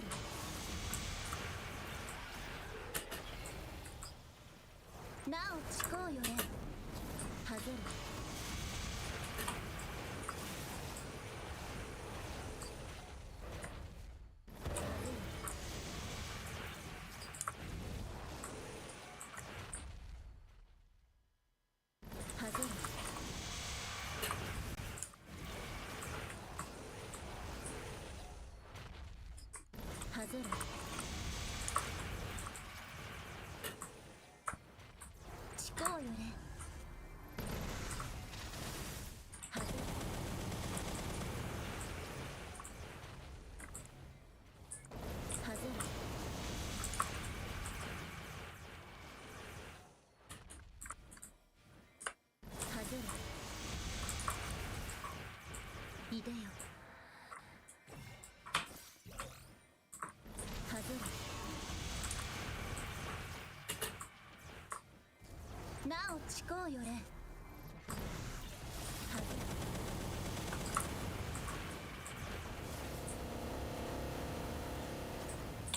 ろなおちこうよれはぜろはぜろはぜろちこうよれはぜろはぜろはぜろいでよはぜろなおちこうよれはぜろ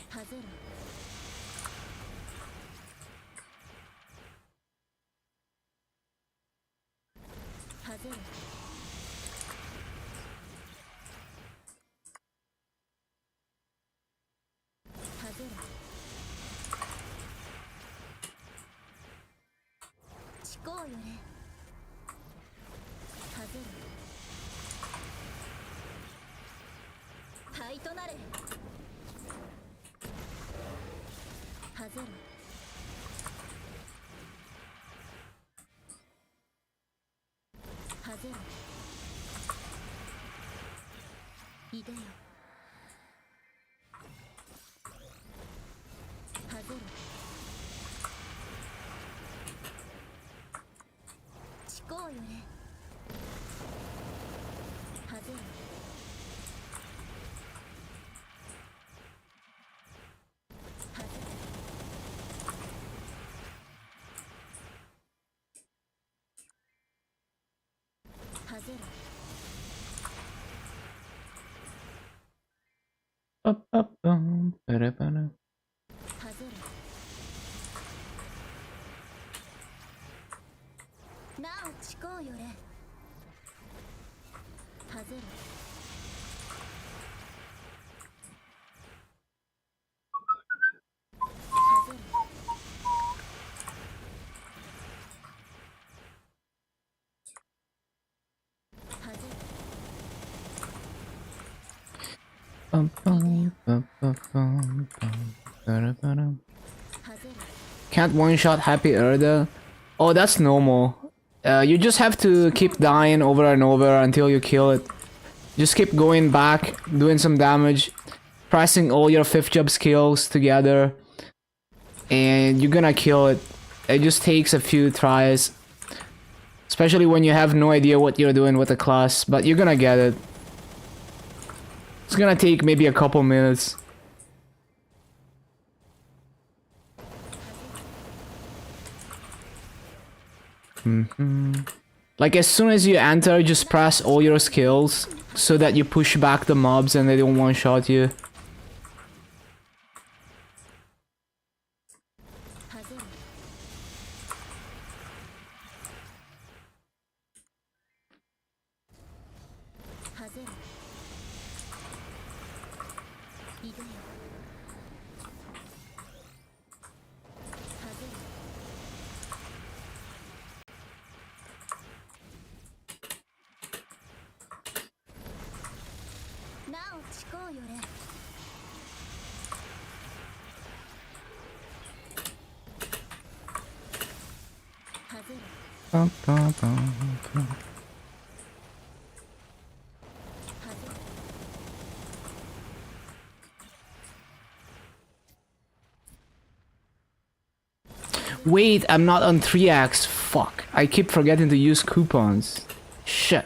はぜろはぜろはぜろちこうよれはぜろはいとなれはぜろはぜろいでよはぜろちこうよれはぜろはぜろはぜろ Ba-ba-bum, ba-da-ba-da. はぜろなおちこうよれはぜろはぜろはぜろ Bum-bum, ba-ba-bum, ba-da-ba-da. はぜろ Can't one-shot Happy Erda? Oh, that's normal. You just have to keep dying over and over until you kill it. Just keep going back, doing some damage, pressing all your 5th job skills together, and you're gonna kill it. It just takes a few tries. Especially when you have no idea what you're doing with the class, but you're gonna get it. It's gonna take maybe a couple minutes. Like as soon as you enter, just press all your skills so that you push back the mobs and they don't one-shot you. はぜろはぜろいでよはぜろ なおちこうよれはぜろ Ba-ba-bum, ba. はぜろ Wait, I'm not on 3x. Fuck. I keep forgetting to use coupons. Shit.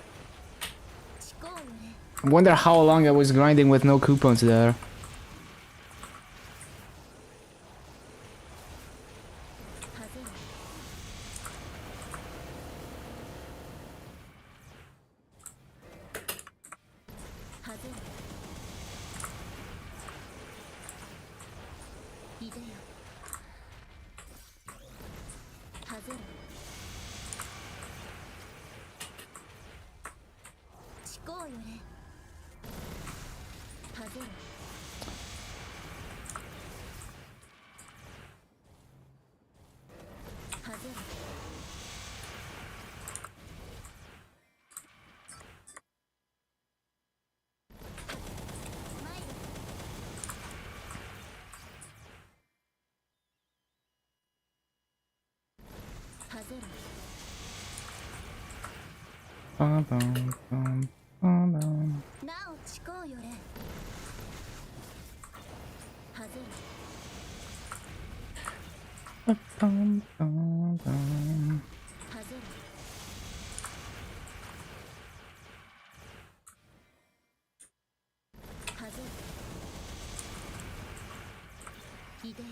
ちこうよれ I wonder how long I was grinding with no coupons there. はぜろいでよはぜろ思考よれはぜろはぜろ参るはぜろ Bum, bum, bum, bum, bum. なおちこうよれはぜろ Bum, bum, bum. はぜろはぜろいでよ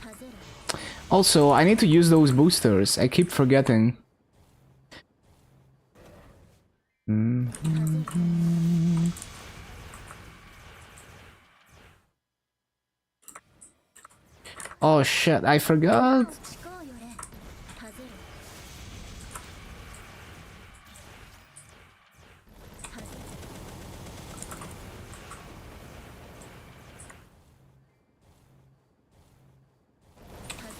はぜろ Also, I need to use those boosters. I keep forgetting. Oh shit, I forgot. ちこうよれはぜろはぜろはぜ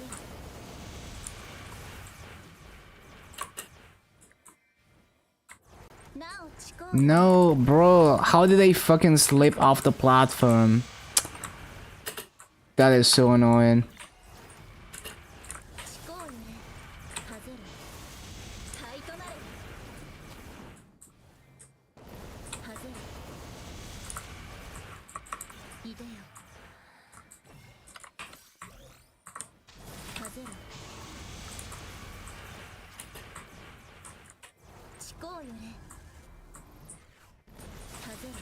ろ なおちこう No, bro. How did I fucking slip off the platform? That is so annoying. ちこうよれはぜろはいとなれはぜろいでよはぜろちこうよれはぜろ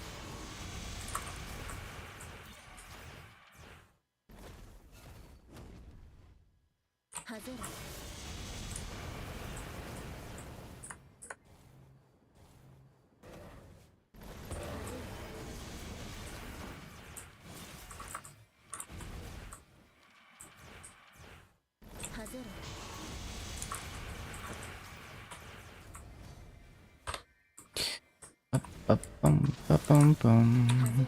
はぜろ はぜろ Bum, bum, bum. はぜろ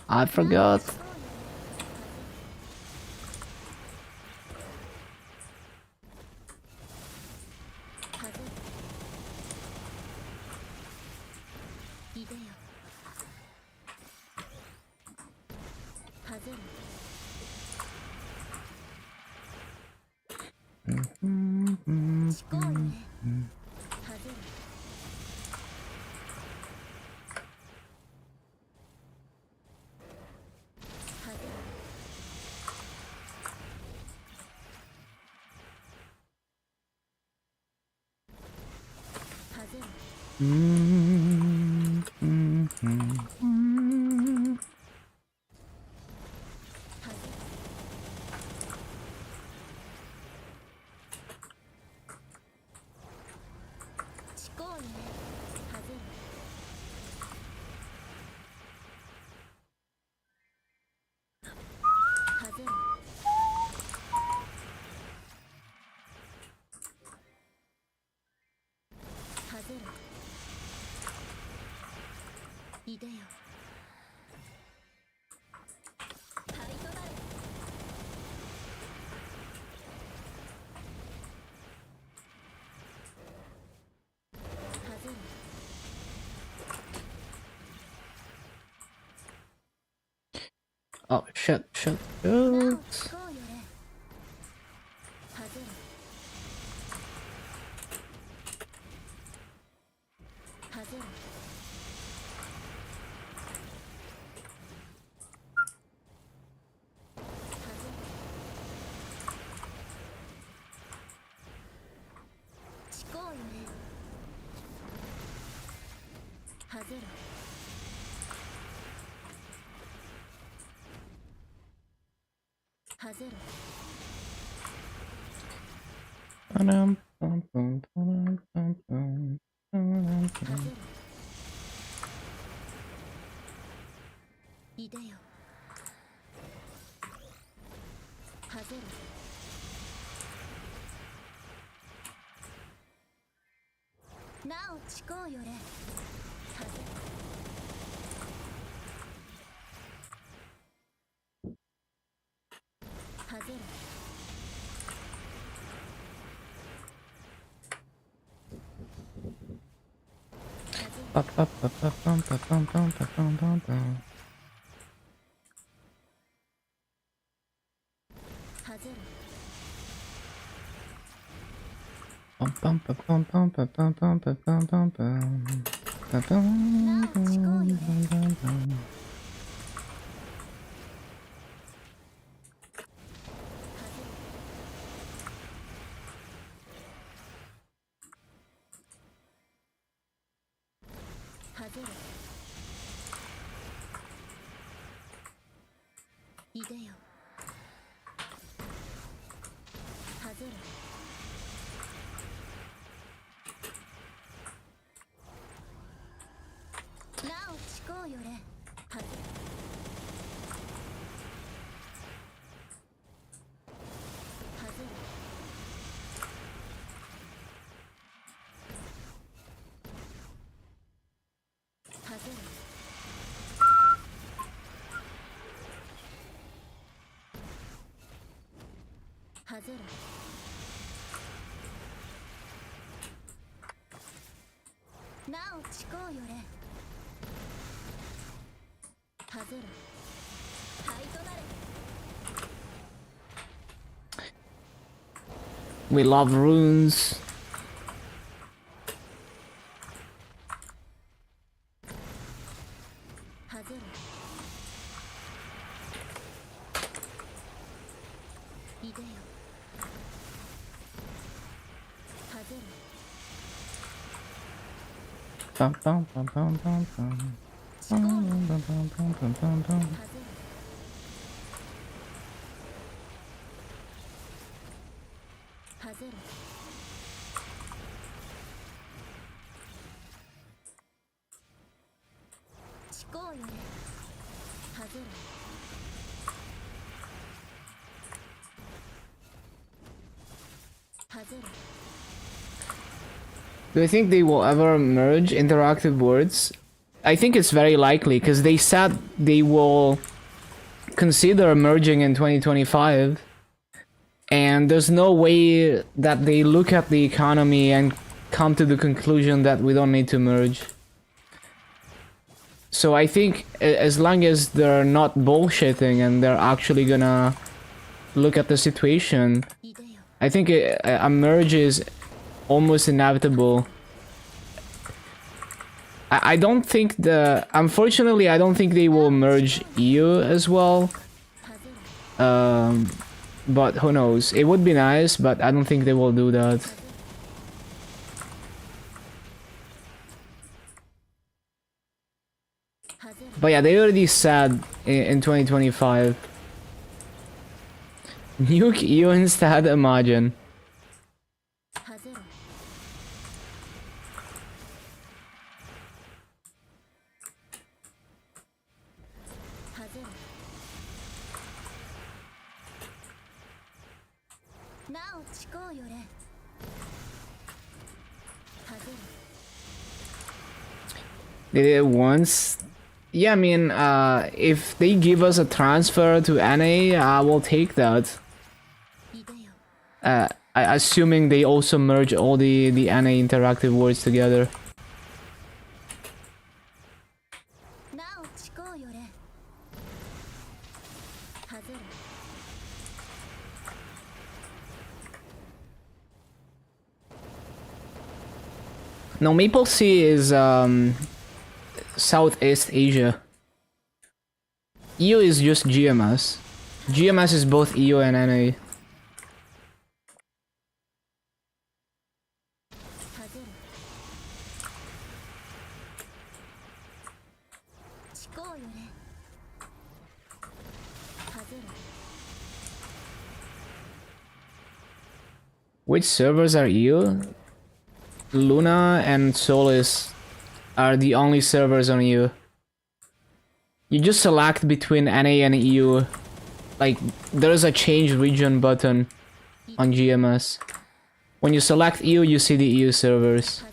I forgot. はぜろいでよはぜろ ちこうよれはぜろはぜろ はぜろ はぜろちこうよれはぜろはぜろはぜろいでよはいとなれはぜろ Oh shit, shit. なお shit. ちこうよれはぜろはぜろ ちこうよれはぜろはぜろ Ba-dum, bum, bum, ba-dum, bum, bum. いでよはぜろなおちこうよれはぜはぜろ いでよはぜろなおちこうよれはぜはぜはぜはぜろなおちこうよれはぜろはいとなれ We love runes. はぜろいでよはぜろ はぜろちこうよれはぜろはぜろ Do I think they will ever merge interactive words? I think it's very likely because they said they will consider merging in 2025. And there's no way that they look at the economy and come to the conclusion that we don't need to merge. So I think as long as they're not bullshitting and they're actually gonna look at the situation, いでよ I think a merge is almost inevitable. I don't think unfortunately I don't think they will merge EU as well. はぜろ But who knows? It would be nice, but I don't think they will do that. But yeah, they already said in 2025. Nuke EU instead, imagine. はぜろはぜろなおちこうよれはぜろ They did it once. Yeah, I mean, if they give us a transfer to NA, I will take that. いでよ Assuming they also merge all the NA interactive words together. なおちこうよれはぜろ No, Maple Sea is Southeast Asia. EU is just GMS. GMS is both EU and NA. はぜろちこうよれはぜろ Which servers are EU? Luna and Solis are the only servers on EU. You just select between NA and EU. Like, there's a change region button on GMS. When you select EU, you see the EU servers.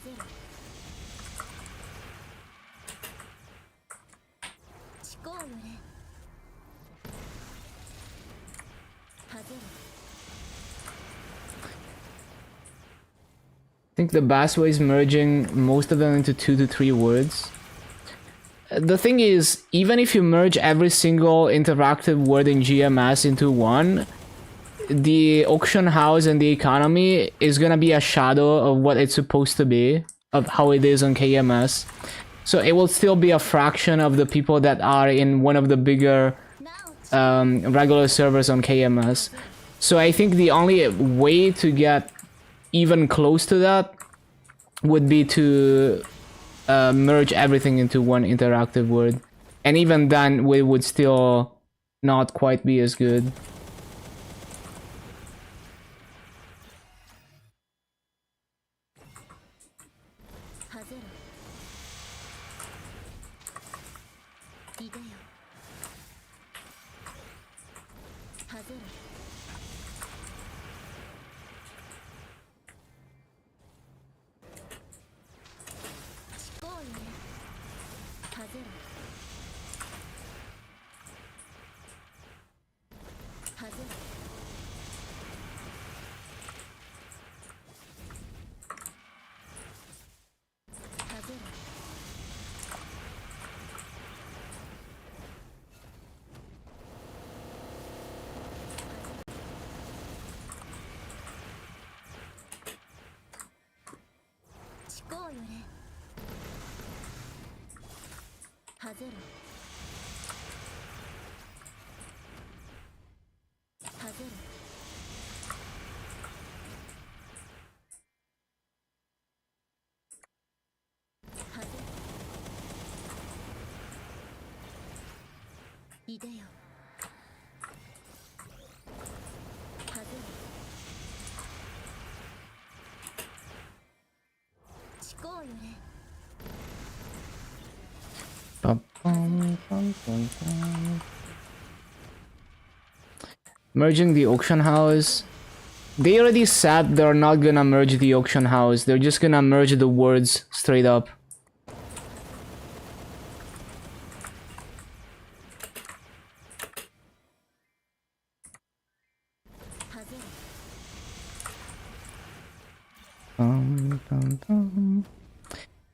I think the best way is merging most of them into 2 to 3 words. The thing is, even if you merge every single interactive word in GMS into one, the auction house and the economy is gonna be a shadow of what it's supposed to be, of how it is on KMS. So it will still be a fraction of the people that are in one of the bigger regular servers on KMS. So I think the only way to get even close to that would be to merge everything into one interactive word. And even then, we would still not quite be as good. Merging the auction house. They already said they're not gonna merge the auction house. They're just gonna merge the words straight up.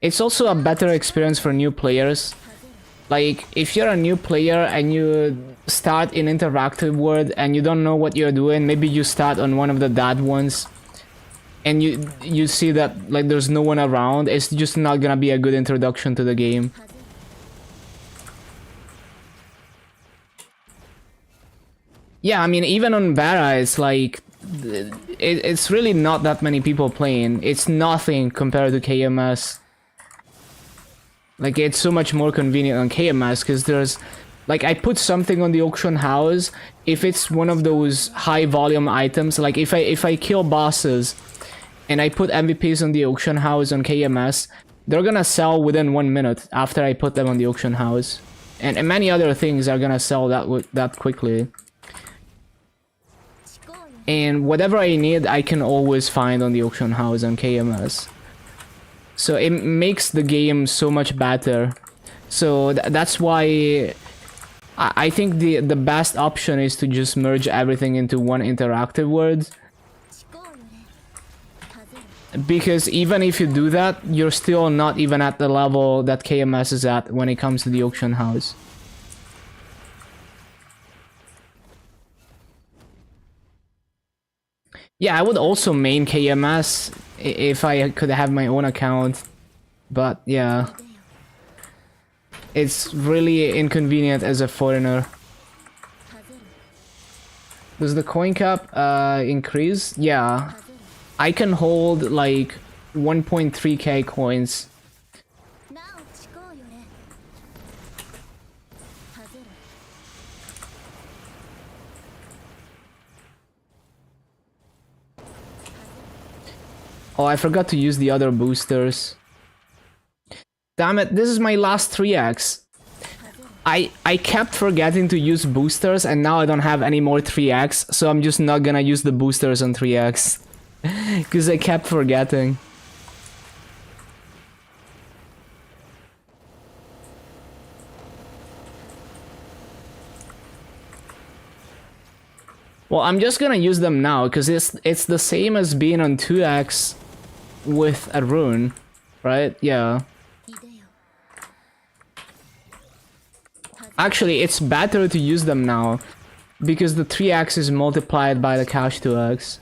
It's also a better experience for new players. Like, if you're a new player and you start in interactive world and you don't know what you're doing, maybe you start on one of the dad ones and you see that like there's no one around, it's just not gonna be a good introduction to the game. Yeah, I mean, even on Bara, it's like it's really not that many people playing. It's nothing compared to KMS. Like, it's so much more convenient on KMS because there's, like, I put something on the auction house. If it's one of those high volume items, like if I kill bosses and I put MVPs on the auction house on KMS, they're gonna sell within 1 minute after I put them on the auction house, and many other things are gonna sell that quickly. And whatever I need, I can always find on the auction house on KMS. So it makes the game so much better. So that's why I think the best option is to just merge everything into one interactive world. Because even if you do that, you're still not even at the level that KMS is at when it comes to the auction house. Yeah, I would also main KMS if I could have my own account, but yeah, it's really inconvenient as a foreigner. Does the coin cap increase? Yeah, I can hold like 1.3k coins. Oh, I forgot to use the other boosters. Damn it, this is my last 3x. I kept forgetting to use boosters and now I don't have any more 3x, so I'm just not gonna use the boosters on 3x. Because I kept forgetting. Well, I'm just gonna use them now, because it's the same as being on 2x with a rune, right? Yeah. Actually, it's better to use them now, because the 3x is multiplied by the cash 2x.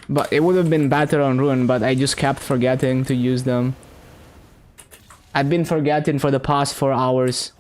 But it would have been better on rune, but I just kept forgetting to use them. I've been forgetting for the past 4 hours.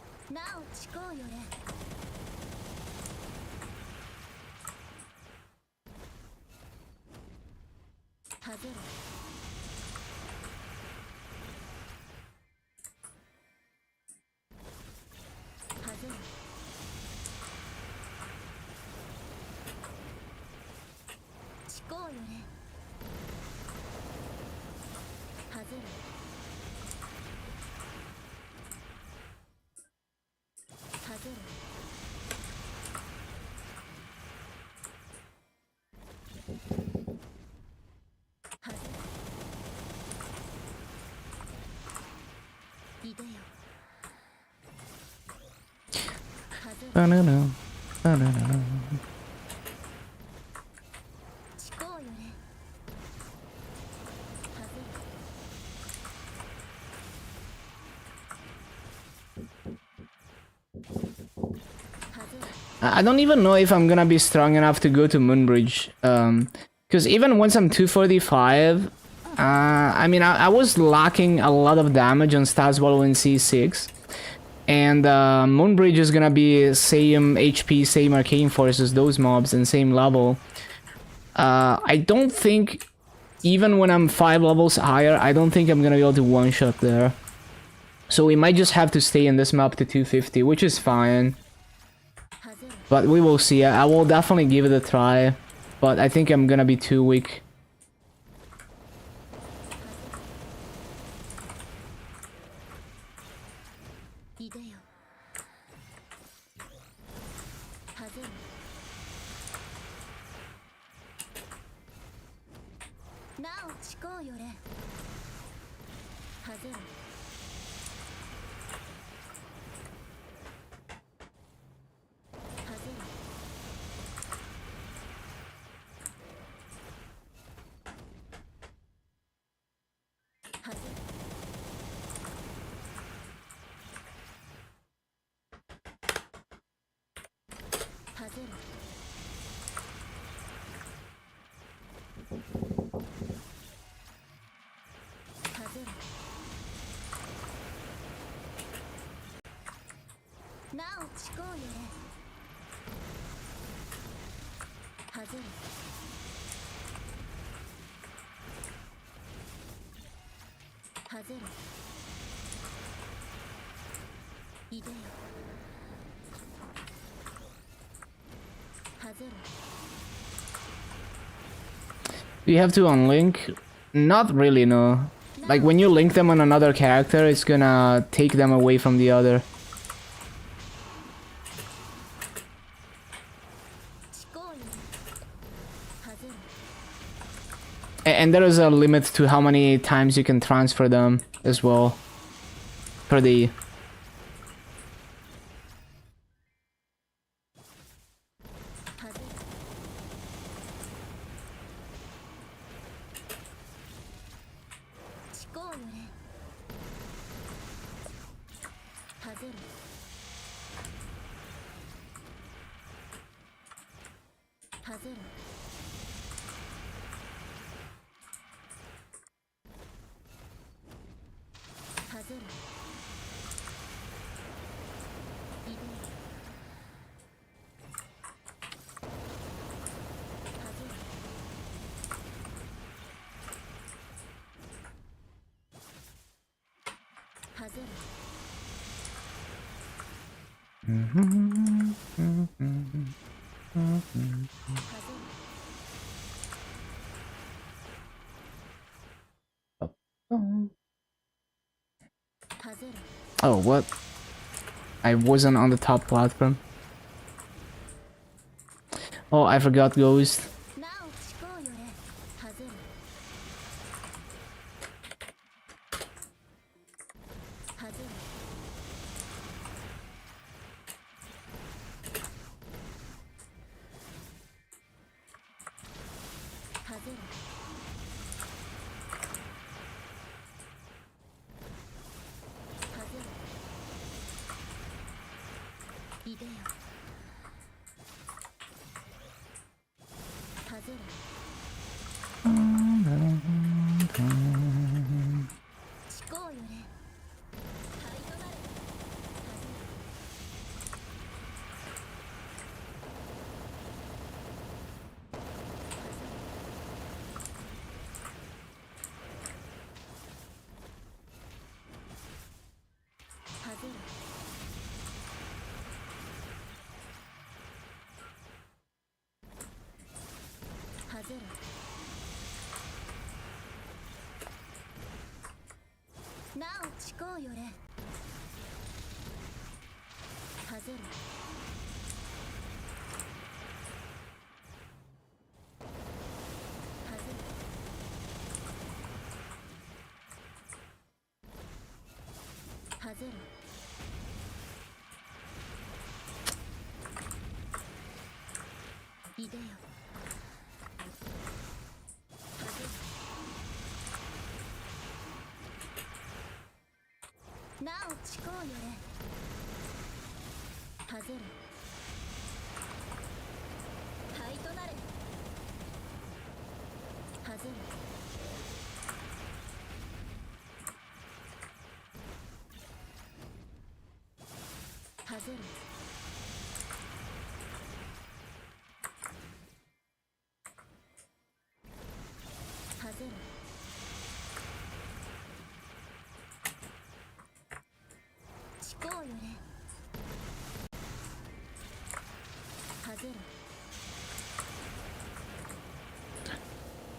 Banana, banana. I don't even know if I'm gonna be strong enough to go to Moonbridge. Because even once I'm 245, I mean, I was lacking a lot of damage on stats while in C6. And Moonbridge is gonna be same HP, same arcane force as those mobs, and same level. I don't think, even when I'm 5 levels higher, I don't think I'm gonna be able to one-shot there. So we might just have to stay in this map to 250, which is fine. But we will see. I will definitely give it a try, but I think I'm gonna be too weak. You have to unlink? Not really, no. Like when you link them on another character, it's gonna take them away from the other. And there is a limit to how many times you can transfer them as well. For the... Oh, what? I wasn't on the top platform. Oh, I forgot Ghost.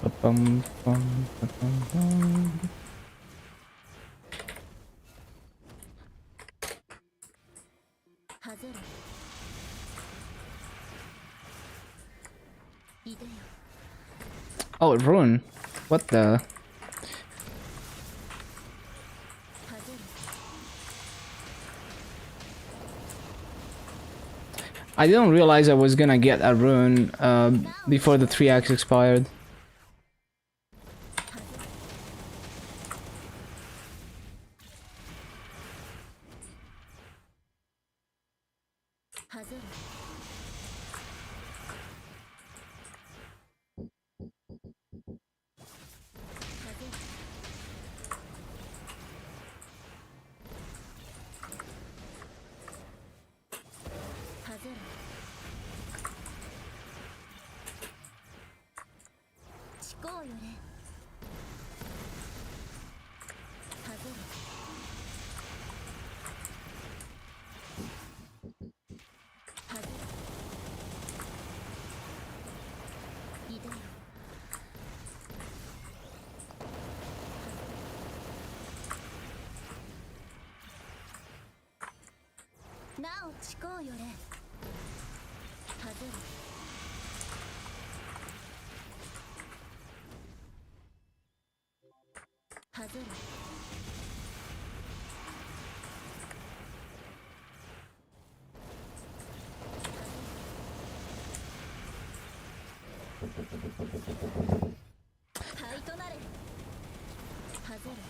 Ba-bum, bum, ba-bum, bum. Oh, Rune. What the? I didn't realize I was gonna get a rune before the 3x expired.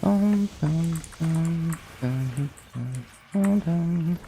Bum, bum, bum, bum, bum, bum.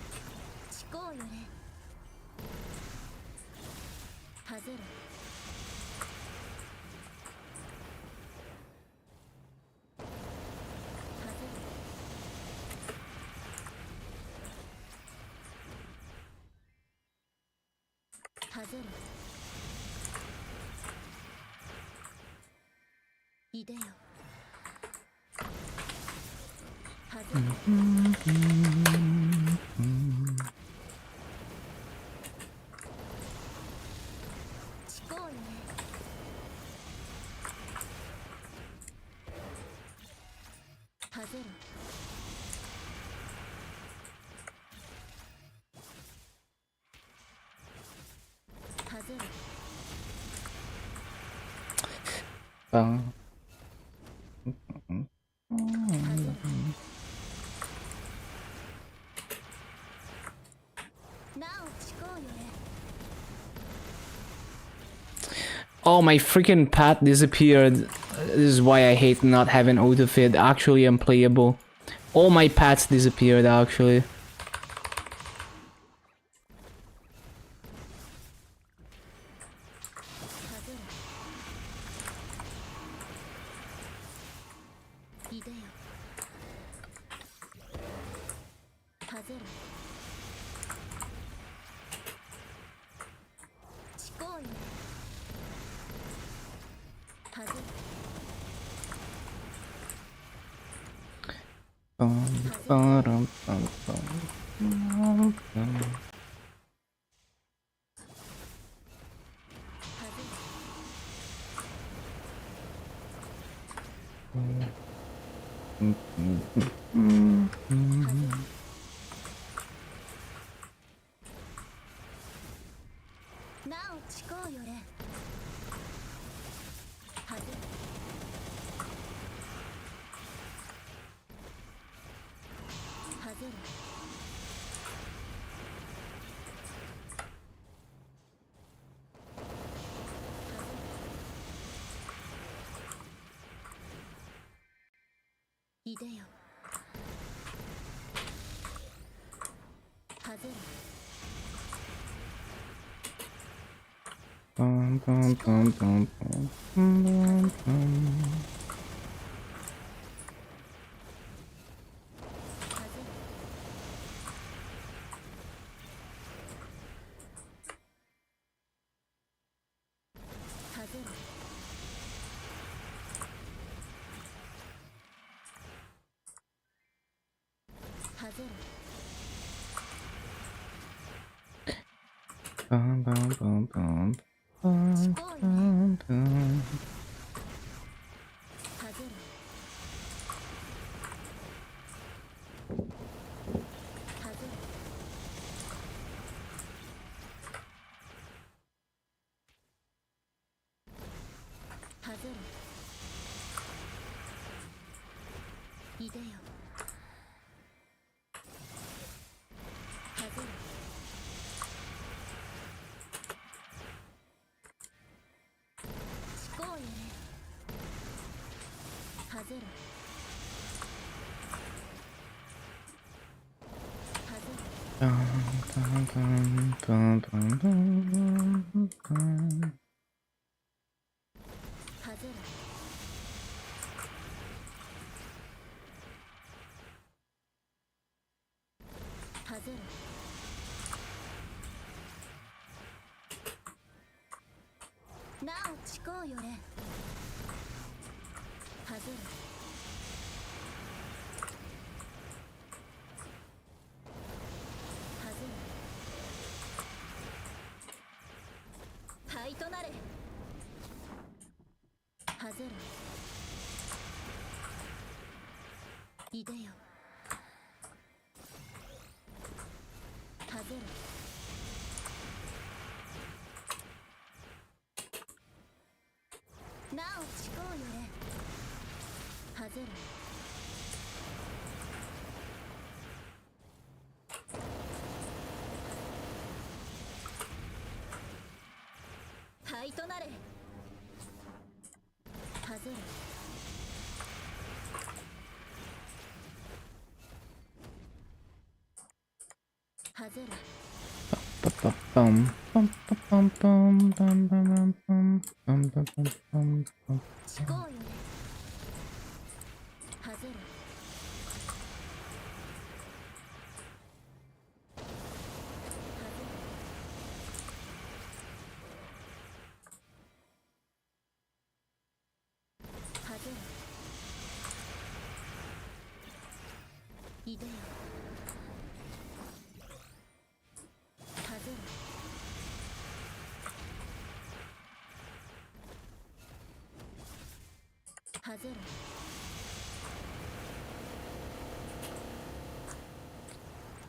ぜろ Oh, my freaking pet disappeared. This is why I hate not having autofit. Actually unplayable. All my pets disappeared actually.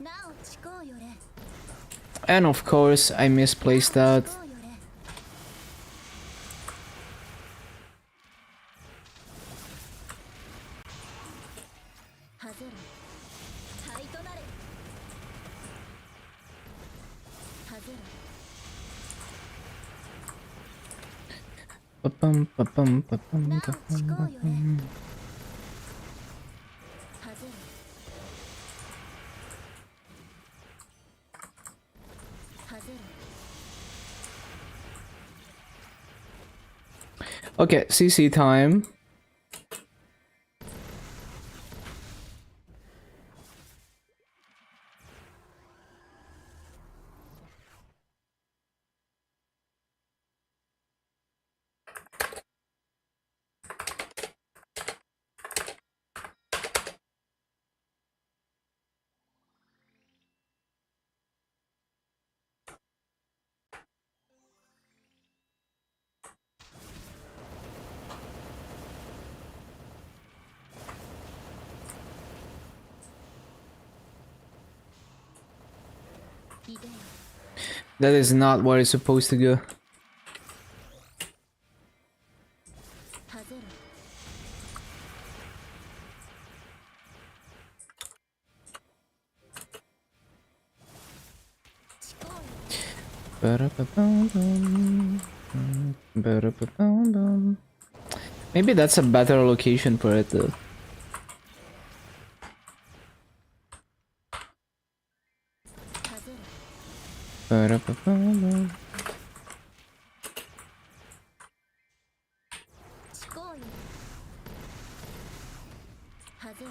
なお近うよれ And of course, I misplaced that. 近うよれはぜろ灰となれはぜろ Ba-bum, ba-bum, ba-bum, なお ba-bum, 近うよれ ba-bum. はぜろはぜろ Okay, CC time. That is not where it's supposed to go. はぜろ Ba-da-ba-bum-bum. Ba-da-ba-bum-bum. Maybe that's a better location for it though. はぜろ Ba-da-ba-bum-bum. 近うよれはぜろ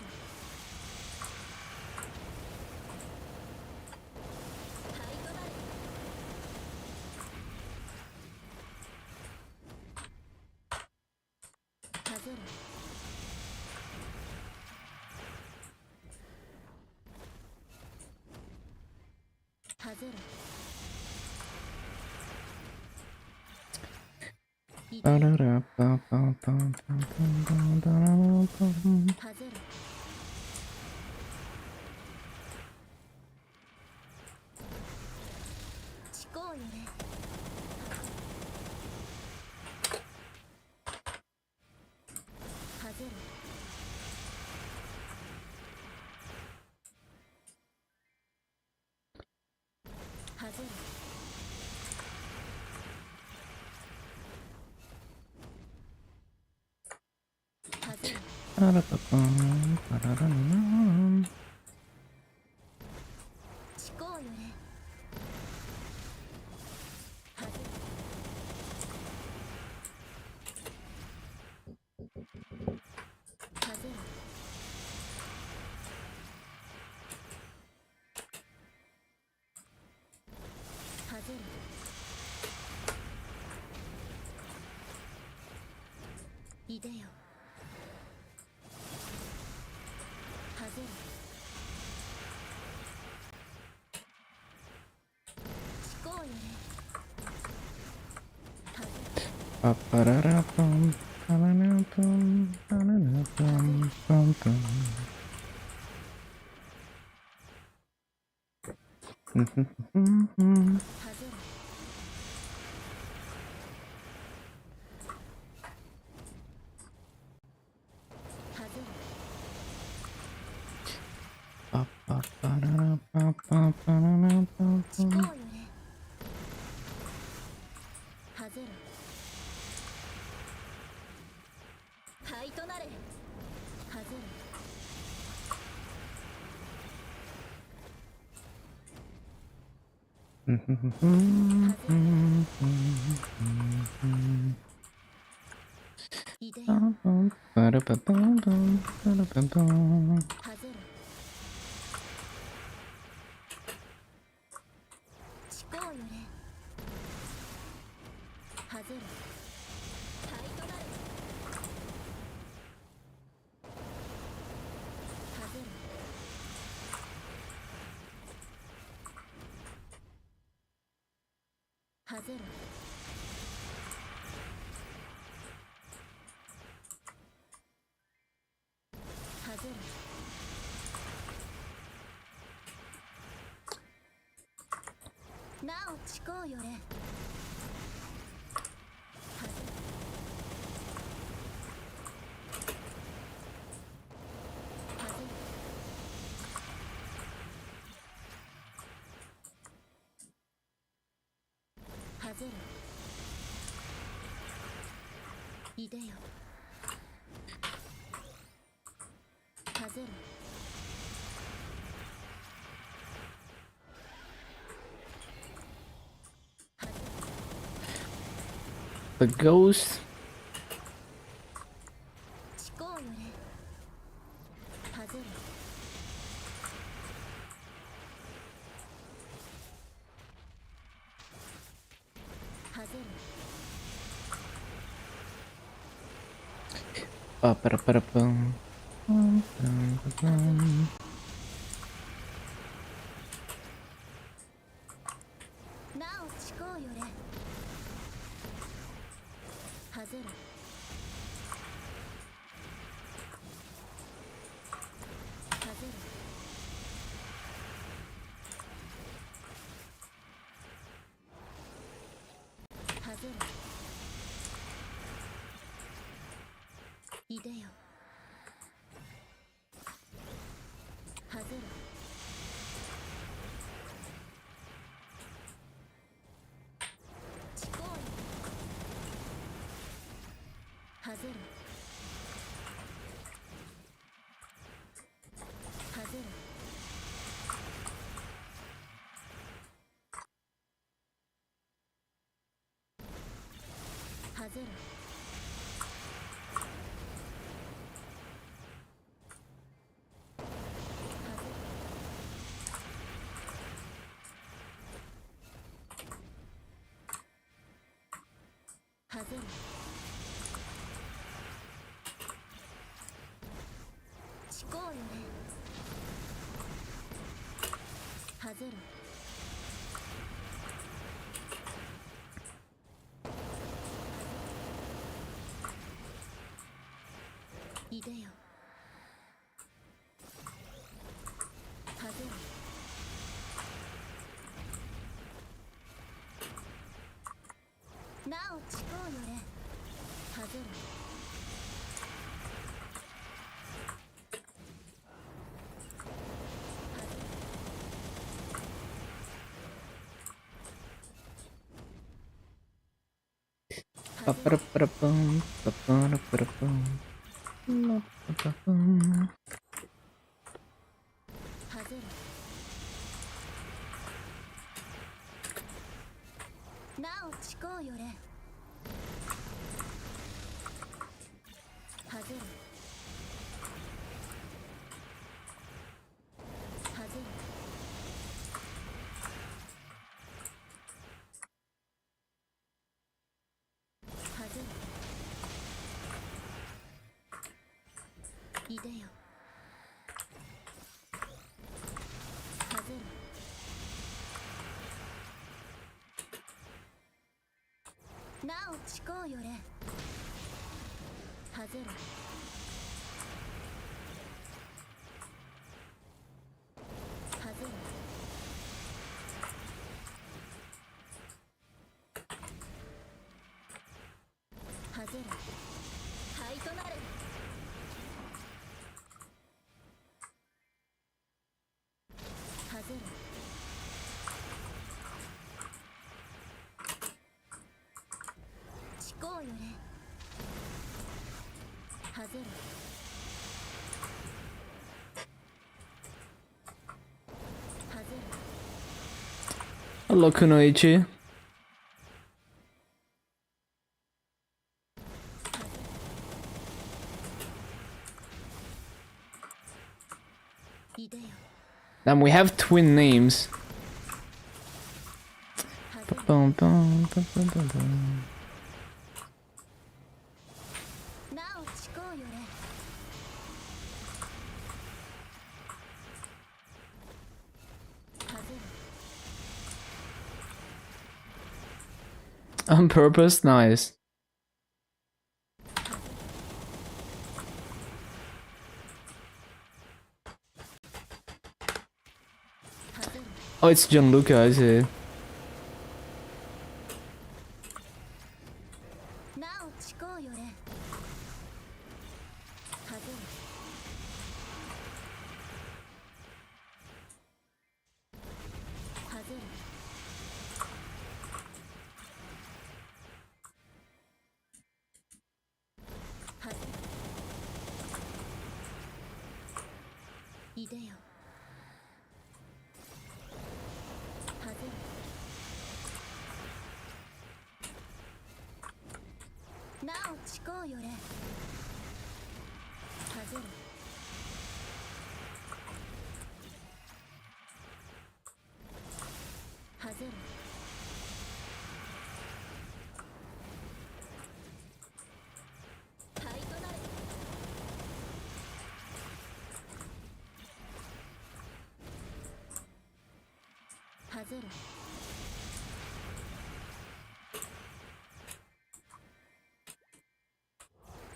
灰となれはぜろはぜろ Ba-da-da-ba-ba-bum-bum-bum-bum-bum. はぜろ近うよれはぜろはぜろはぜろ Ba-da-ba-bum, ba-da-da-da-dum. 近うよれはぜろはぜろはぜろいでよはぜろ近うよれはぜろ Ba-ba-da-da-bum, ba-da-da-bum, ba-da-da-bum, bum-bum. はぜろはぜろ Ba-ba-ba-da-da-ba-ba-ba-da-da-bum-bum. 近うよれはぜろ灰となれはぜろ いでよ Ba-da-ba-bum-bum, ba-da-ba-bum. はぜろ近うよれはぜろ灰となれはぜろはぜろはぜろちこうよれはぜるいでよはぜる The ghost. ちこうよれはぜるはぜる Ba-ba-da-ba-da-bum. Bum-bum-bum. なおちこうよれはぜるはぜるはぜるいでよはぜるちこうよはぜるはぜるはぜるはぜるちこうよねはぜるいでよはぜるなおちこうよれはぜるBa-ba-da-ba-da-bum. Ba-ba-da-ba-da-bum. Ba-ba-da-bum. はぜるなおちこうよれはぜるはぜるはぜるいでよはぜるなおちこうよれはぜるはぜるはぜる灰となるはぜるちこうよれはぜるはぜる Hello, Kunoichi. いでよ Damn, we have twin names. はぜる Bum-bum, bum-bum-bum-bum. なおちこうよれはぜる On purpose? Nice. Oh, it's Gianluca, I see. いでよはぜるなおちこうよれはぜるはぜるタイとなれはぜる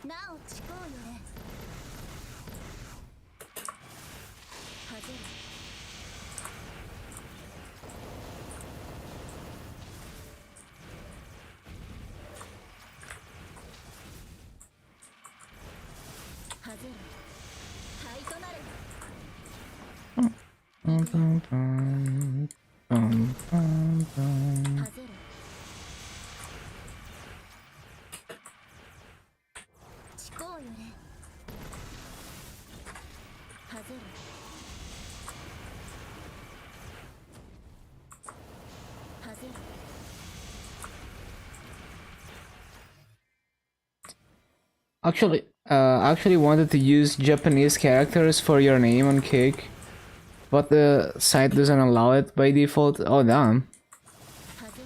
なおちこうよれはぜるはぜるタイとなれパンパンパンパンパンパン。はぜるちこうよれはぜるはぜる Actually wanted to use Japanese characters for your name on Kick, but the site doesn't allow it by default. Oh damn. はぜ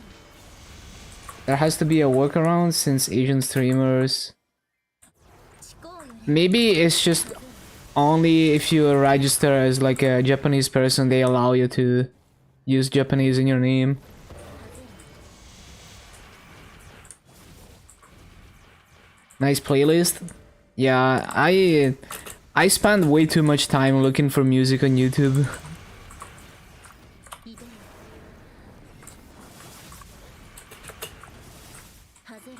る There has to be a workaround since Asian streamers. ちこうよれ Maybe it's just only if you register as like a Japanese person they allow you to use Japanese in your name. Nice playlist. Yeah, I spend way too much time looking for music on YouTube. いでよはぜる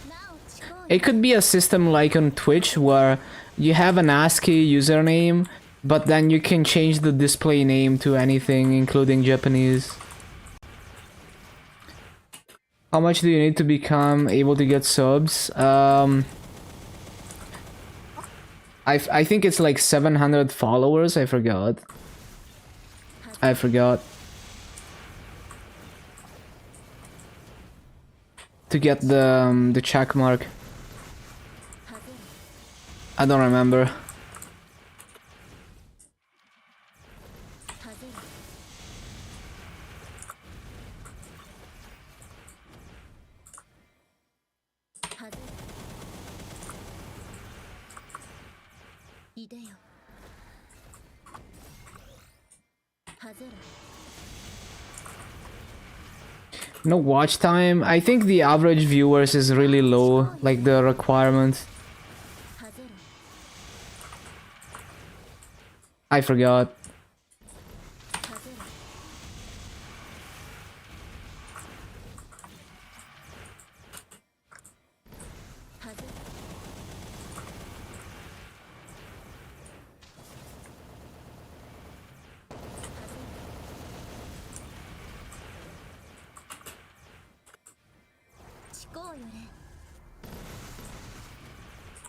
なおちこうよ It could be a system like on Twitch where you have an ASCII username, but then you can change the display name to anything, including Japanese. How much do you need to become able to get subs? I think it's like 700 followers. I forgot. To get the check mark. はぜる I don't remember. はぜるはぜるいでよはぜる No watch time. I think the average viewers is really low, like the requirement. はぜる I forgot. はぜるはぜるちこうよれ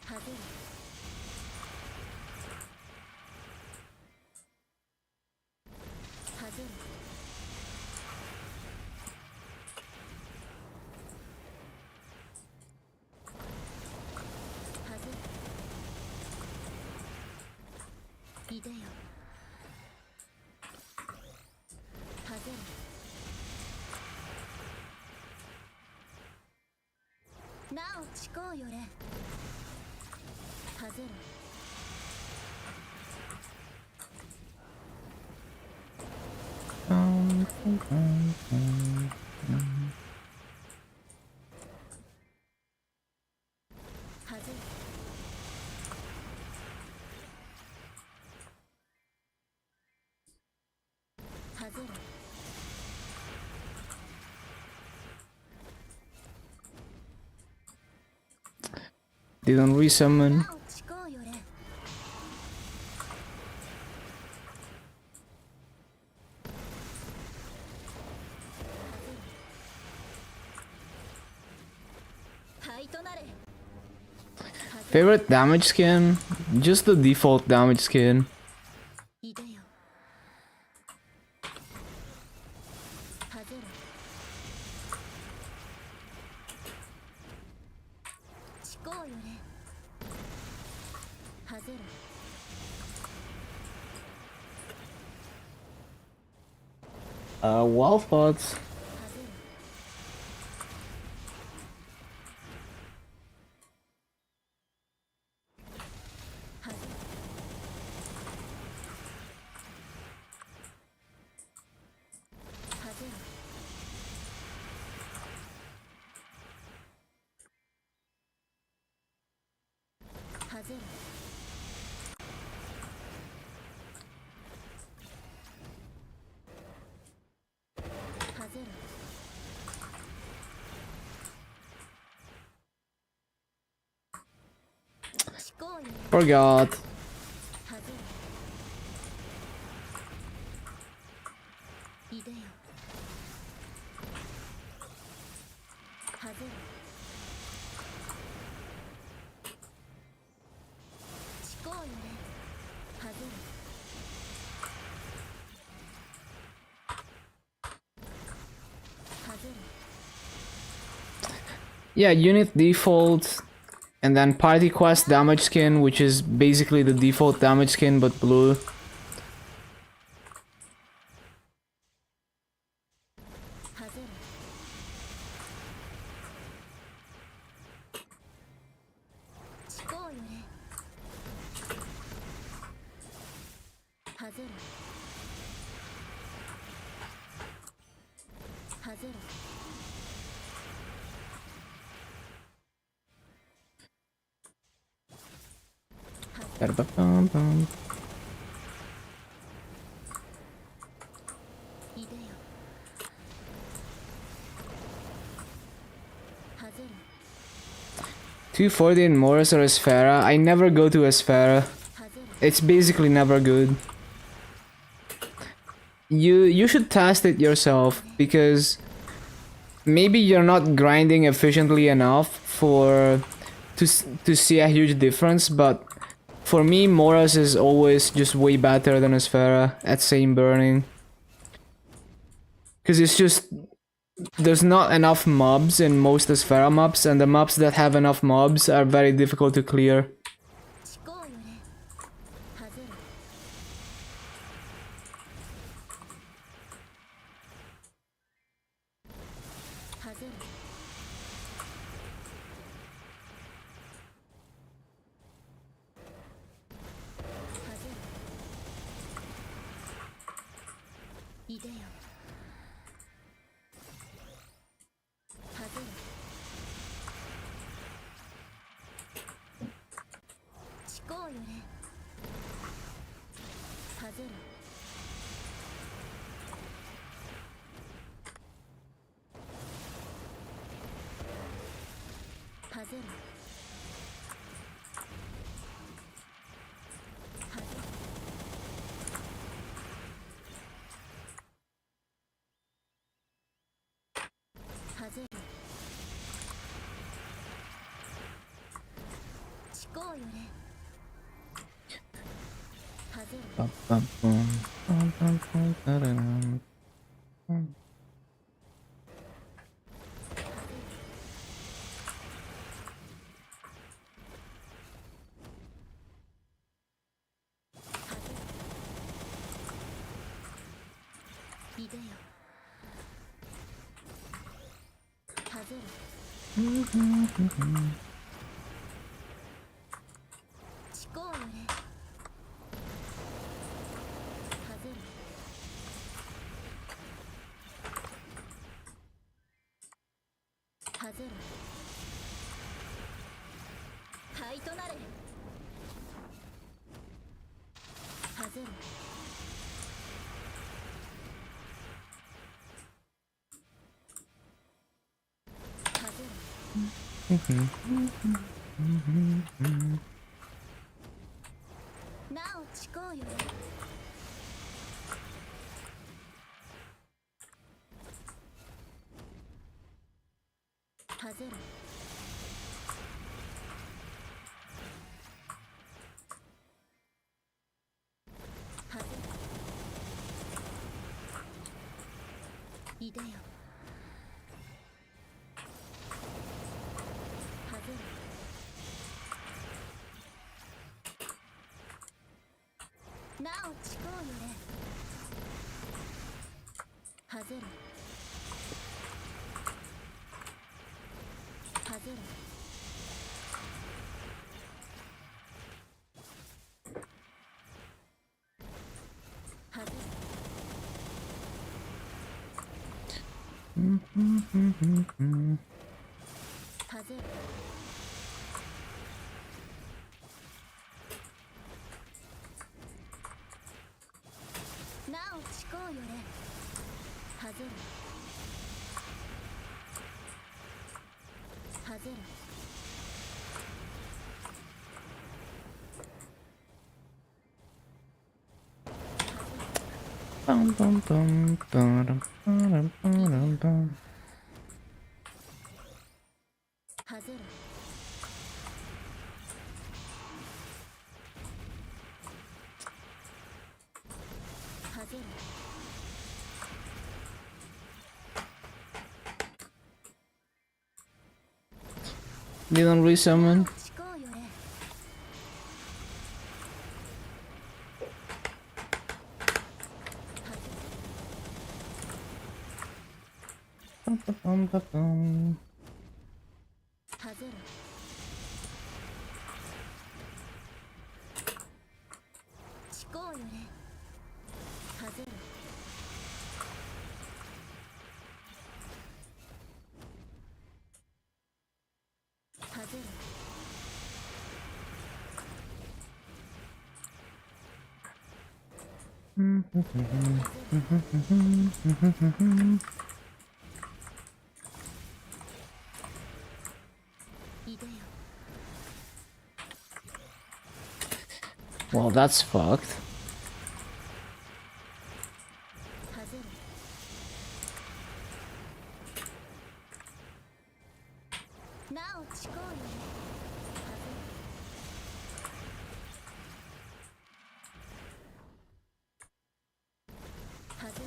はぜるはぜる はぜるいでよはぜるなおちこうよれはぜる はぜる はぜる Didn't resummon. なおちこうよれ はいとなれは Favorite damage skin? Just the default damage skin. いでよはぜろ思考よれはぜろ Wall pots. はぜろはぜろはぜろ はぜろ はぜろ 思考よれ Forgot. はぜろいでよはぜろ思考よれはぜろはぜろ Yeah, unit default, and then party quest damage skin, which is basically the default damage skin but blue. はぜろ思考よれはぜろはぜろ Ba-da-ba-bum-bum. いでよはぜろ 240 in Morris or Esfera. I never go to Esfera. はぜろ It's basically never good. You should test it yourself because maybe you're not grinding efficiently enough to see a huge difference, but for me Morris is always just way better than Esfera at same burning. Cause it's just there's not enough mobs in most Esfera maps, and the maps that have enough mobs are very difficult to clear. 思考よれはぜろはぜろはぜろいでよはぜろ思考よれはぜろはぜろはぜろはぜろ思考よれはぜろ Ba-ba-boom. Ba-ba-boom. いでよはぜろ思考よれはぜろはぜろ灰となれはぜろはぜろなお思考よれはぜろいでよはぜろなおちこうよれはぜろはぜろはぜろはぜろなおちこうよれはぜろはぜろ Bum bum bum bum bum bum bum. はぜろはぜろ Didn't resummon. ちこうよれ Bum bum bum bum. はぜろちこうよれはぜろはぜろ いでよ Well, that's fucked. はぜろなおちこうよれはぜろはぜろ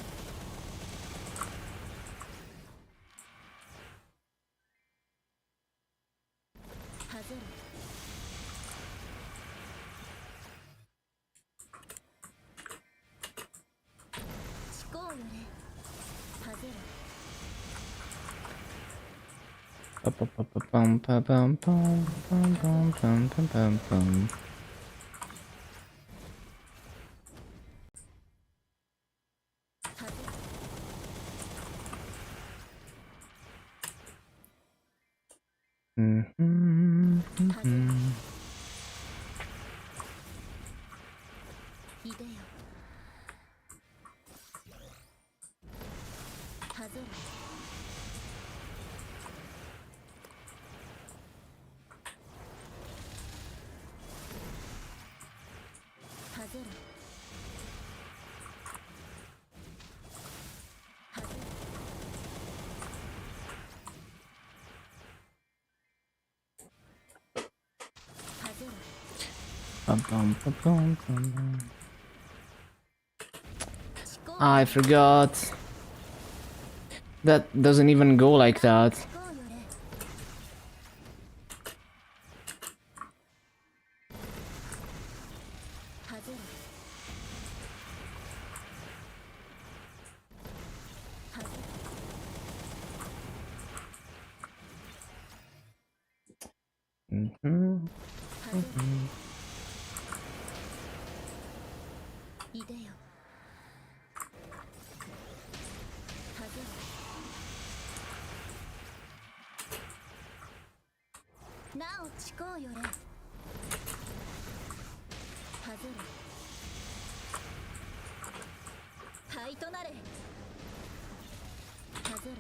はぜろ ちこうよれはぜろ Bum bum bum bum bum bum bum bum bum. はぜろ いでよはぜろはぜろはぜろ はぜろ Bum bum bum bum bum. ちこう I forgot. That doesn't even go like that. ちこうよれはぜろはぜろ Mhm. はぜろいでよはぜろなおちこうよれはぜろはいとなれはぜろ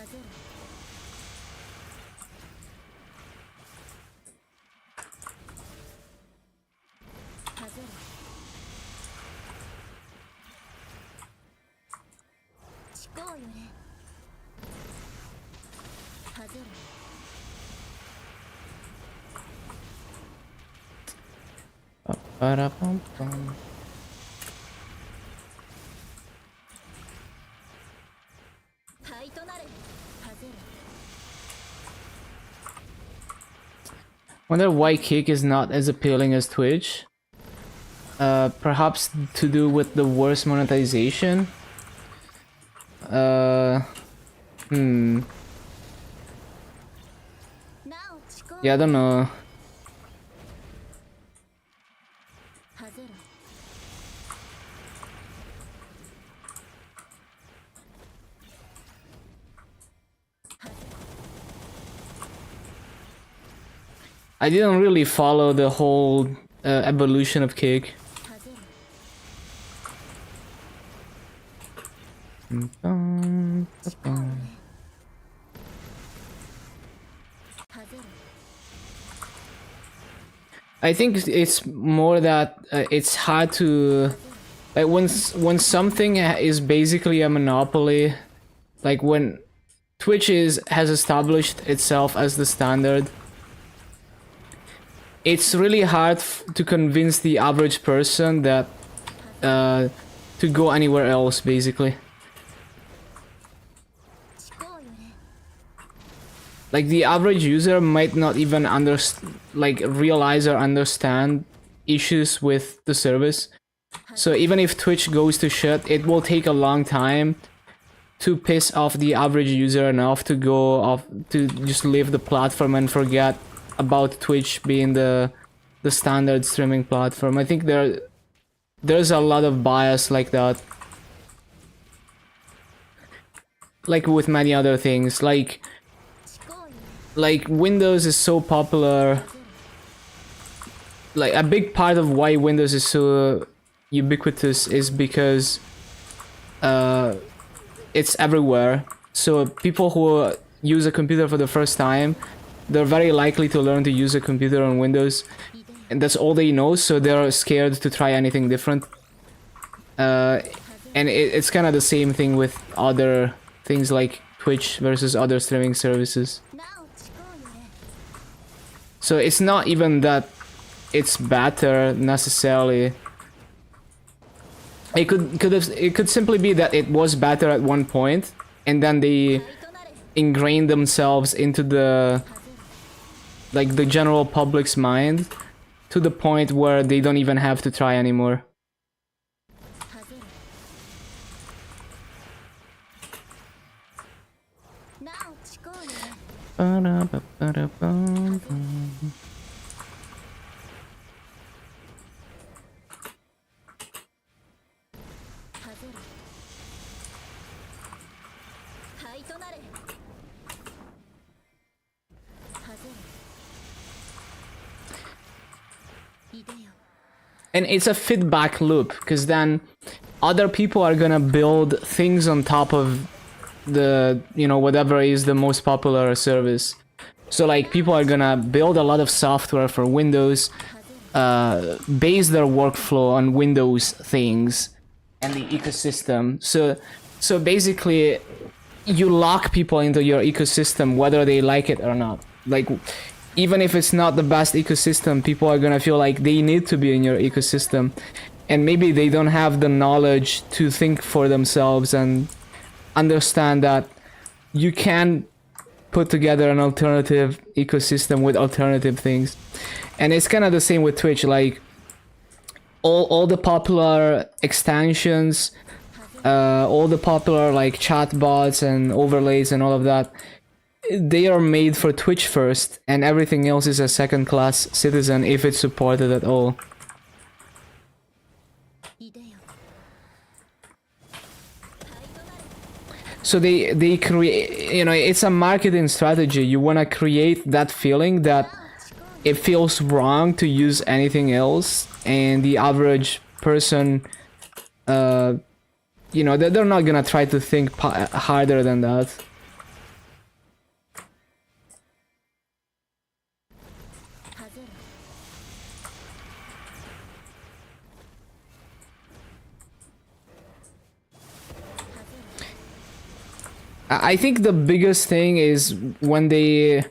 はぜろはぜろちこうよれはぜろ Bum Ba-da-bum-bum. Wonder why Kick is not as appealing as Twitch. Perhaps to do with the worse monetization. Yeah, I don't know. I didn't really follow the whole evolution of Kick. I think it's more that it's hard to, like, when something is basically a monopoly, like when Twitch has established itself as the standard, it's really hard to convince the average person that to go anywhere else, basically. Like the average user might not even realize or understand issues with the service. So even if Twitch goes to shit, it will take a long time to piss off the average user enough to go off to just leave the platform and forget about Twitch being the standard streaming platform. I think there's a lot of bias like that. Like with many other things, like Windows is so popular. Like a big part of why Windows is so ubiquitous is because it's everywhere. So people who use a computer for the first time, they're very likely to learn to use a computer on Windows, and that's all they know, so they're scared to try anything different. And it's kind of the same thing with other things like Twitch versus other streaming services. So it's not even that it's better necessarily. It could simply be that it was better at one point, and then they ingrained themselves into the general public's mind to the point where they don't even have to try anymore. And it's a feedback loop, because then other people are gonna build things on top of the, whatever is the most popular service. So like people are gonna build a lot of software for Windows, base their workflow on Windows things and the ecosystem. So basically you lock people into your ecosystem whether they like it or not. Like even if it's not the best ecosystem, people are gonna feel like they need to be in your ecosystem, and maybe they don't have the knowledge to think for themselves and understand that you can put together an alternative ecosystem with alternative things. And it's kind of the same with Twitch. Like all the popular extensions, all the popular like chat bots and overlays and all of that, they are made for Twitch first, and everything else is a second-class citizen if it's supported at all. So they create, it's a marketing strategy. You want to create that feeling that it feels wrong to use anything else, and the average person, they're not gonna try to think harder than that. I think the biggest thing is when they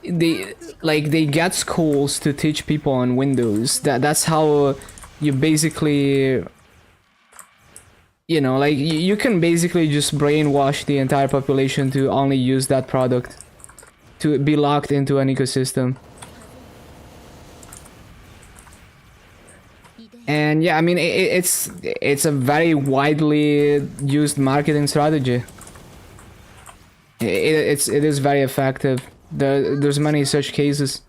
they get schools to teach people on Windows. That's how you basically, you know, like you can basically just brainwash the entire population to only use that product, to be locked into an ecosystem. And yeah, I mean, it's a very widely used marketing strategy. It is very effective. There's many such cases.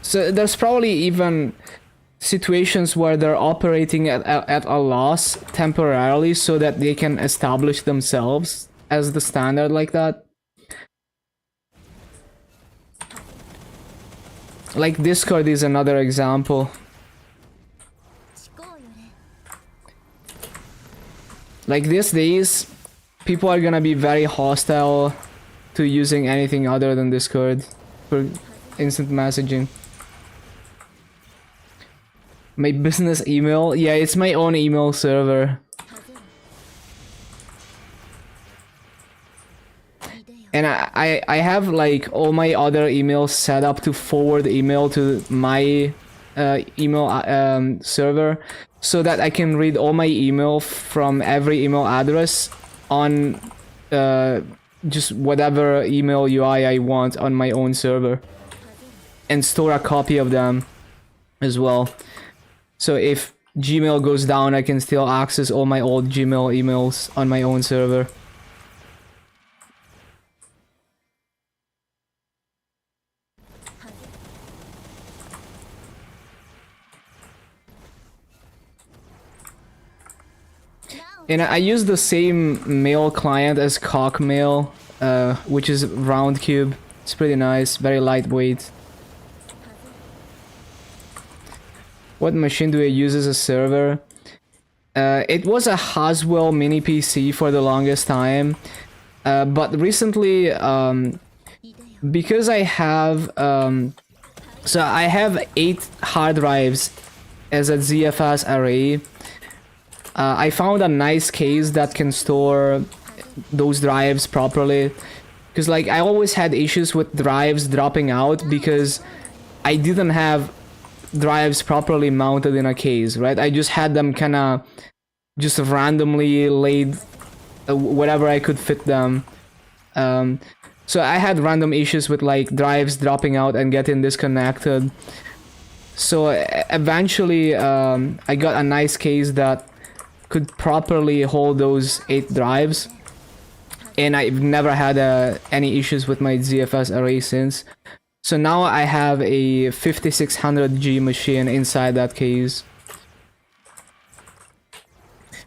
So there's probably even situations where they're operating at a loss temporarily so that they can establish themselves as the standard like that. Like Discord is another example. Like these days, people are gonna be very hostile to using anything other than Discord for instant messaging. My business email? Yeah, it's my own email server. And I have like all my other emails set up to forward email to my email server, so that I can read all my email from every email address on just whatever email UI I want on my own server, and store a copy of them as well. So if Gmail goes down, I can still access all my old Gmail emails on my own server. And I use the same mail client as Cockmail, which is Roundcube. It's pretty nice, very lightweight. What machine do I use as a server? It was a Haswell mini PC for the longest time, but recently, because I have, so I have 8 hard drives as a ZFS array. I found a nice case that can store those drives properly, because like I always had issues with drives dropping out because I didn't have drives properly mounted in a case, right? I just had them kind of just randomly laid wherever I could fit them. So I had random issues with like drives dropping out and getting disconnected. So eventually I got a nice case that could properly hold those 8 drives, and I've never had any issues with my ZFS array since. So now I have a 5600G machine inside that case.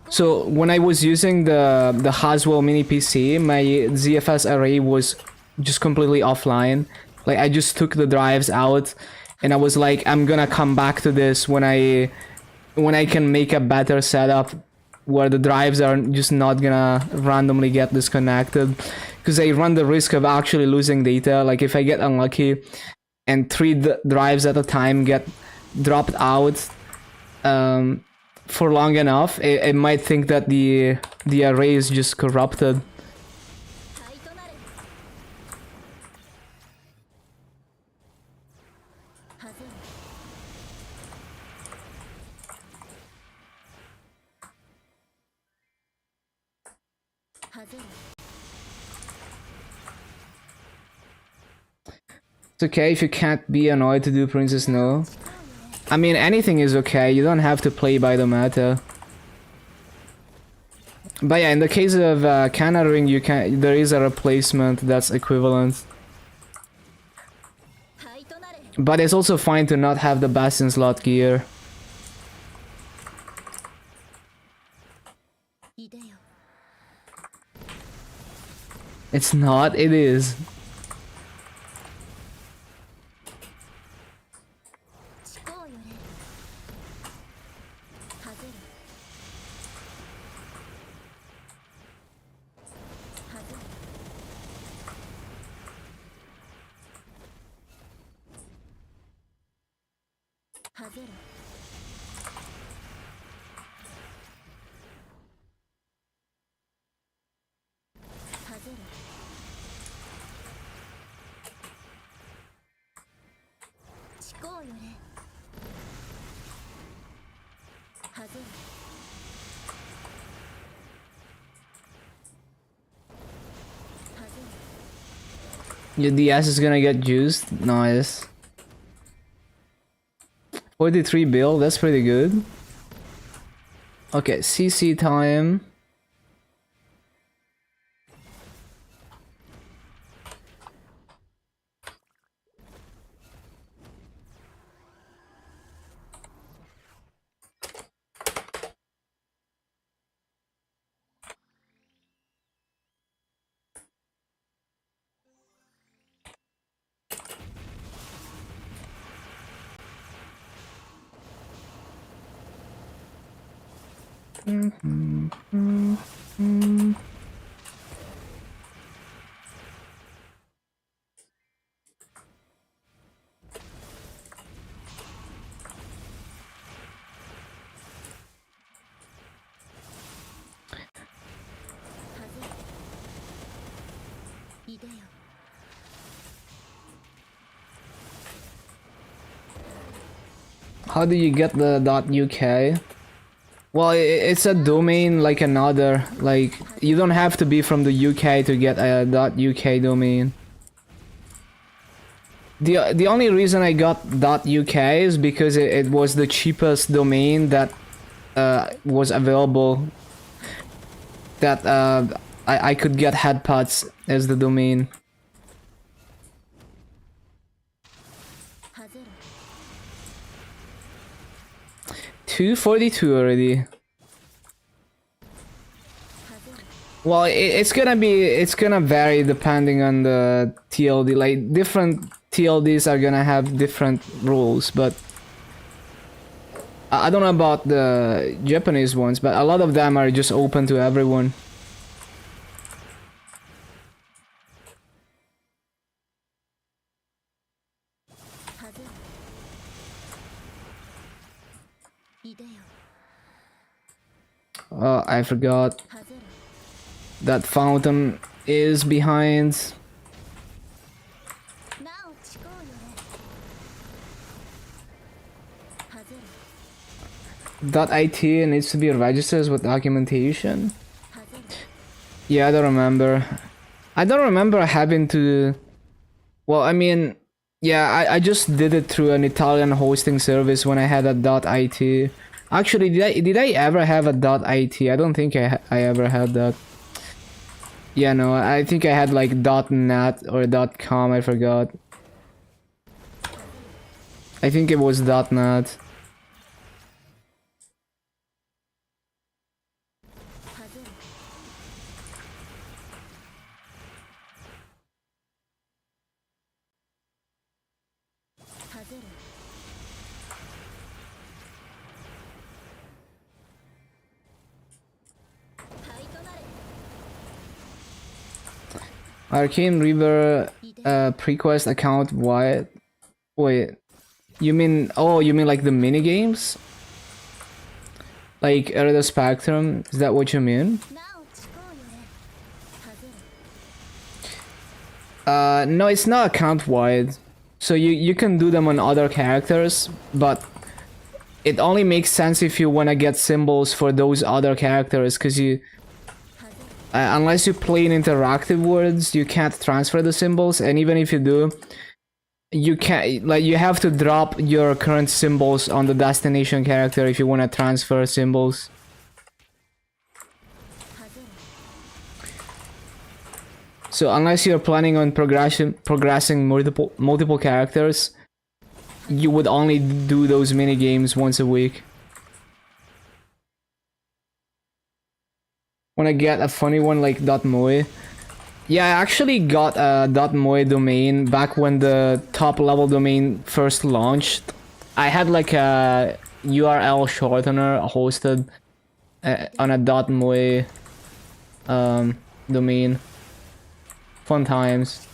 So when I was using the Haswell mini PC, my ZFS array was just completely offline. Like I just took the drives out, and I was like, I'm gonna come back to this when I can make a better setup where the drives are just not gonna randomly get disconnected, because I run the risk of actually losing data. Like if I get unlucky and 3 drives at a time get dropped out for long enough, it might think that the array is just corrupted. It's okay if you can't be annoyed to do Princess No. I mean, anything is okay, you don't have to play by the meta. But yeah, in the case of Kanna Ring, there is a replacement that's equivalent. But it's also fine to not have the best in slot gear. It's not, it is. 思考よれ外れ Your DS is gonna get juiced. Nice. 43 bill, that's pretty good. Okay, CC time. How do you get the .uk? Well, it's a domain like another. Like, you don't have to be from the UK to get a .uk domain. The only reason I got .uk is because it was the cheapest domain that was available. That I could get headpots as the domain. 242 already. Well, it's gonna vary depending on the TLD. Like, different TLDs are gonna have different rules, but I don't know about the Japanese ones, but a lot of them are just open to everyone. I forgot. That fountain is behind. .it needs to be registered with documentation. Yeah, I don't remember. I don't remember having to. Well, I mean, yeah, I just did it through an Italian hosting service when I had a .it. Actually, did I ever have a .it? I don't think I ever had that. Yeah, no, I think I had like .net or .com, I forgot. I think it was .net. Arcane River prequest account wide. Wait, you mean, oh, you mean like the mini games? Like Erida Spectrum? Is that what you mean? No, it's not account wide. So you can do them on other characters, but it only makes sense if you want to get symbols for those other characters, because you unless you play in interactive worlds, you can't transfer the symbols, and even if you do, you can't, like, you have to drop your current symbols on the destination character if you want to transfer symbols. So unless you're planning on progressing multiple characters, you would only do those mini games once a week. Wanna get a funny one like .moe? Yeah, I actually got a .moe domain back when the top level domain first launched. I had like a URL shortener hosted on a .moe domain. Fun times.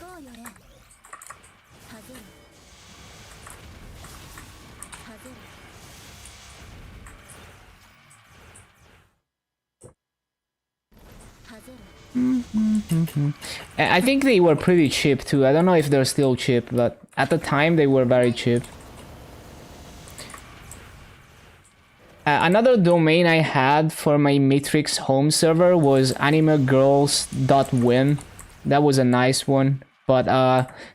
I think they were pretty cheap too. I don't know if they're still cheap, but at the time they were very cheap. Another domain I had for my Matrix home server was animegirls.win. That was a nice one, but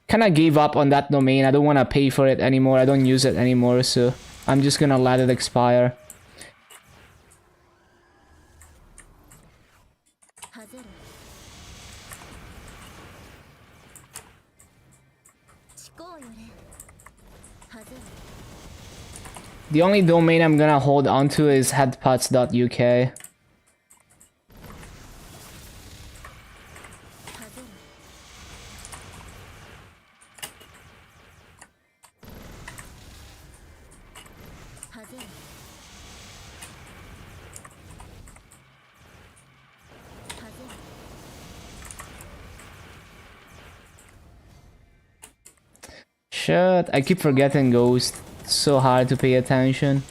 kind of gave up on that domain. I don't want to pay for it anymore. I don't use it anymore, so I'm just gonna let it expire. The only domain I'm gonna hold onto is headpots.uk. Shit, I keep forgetting Ghost. It's so hard to pay attention.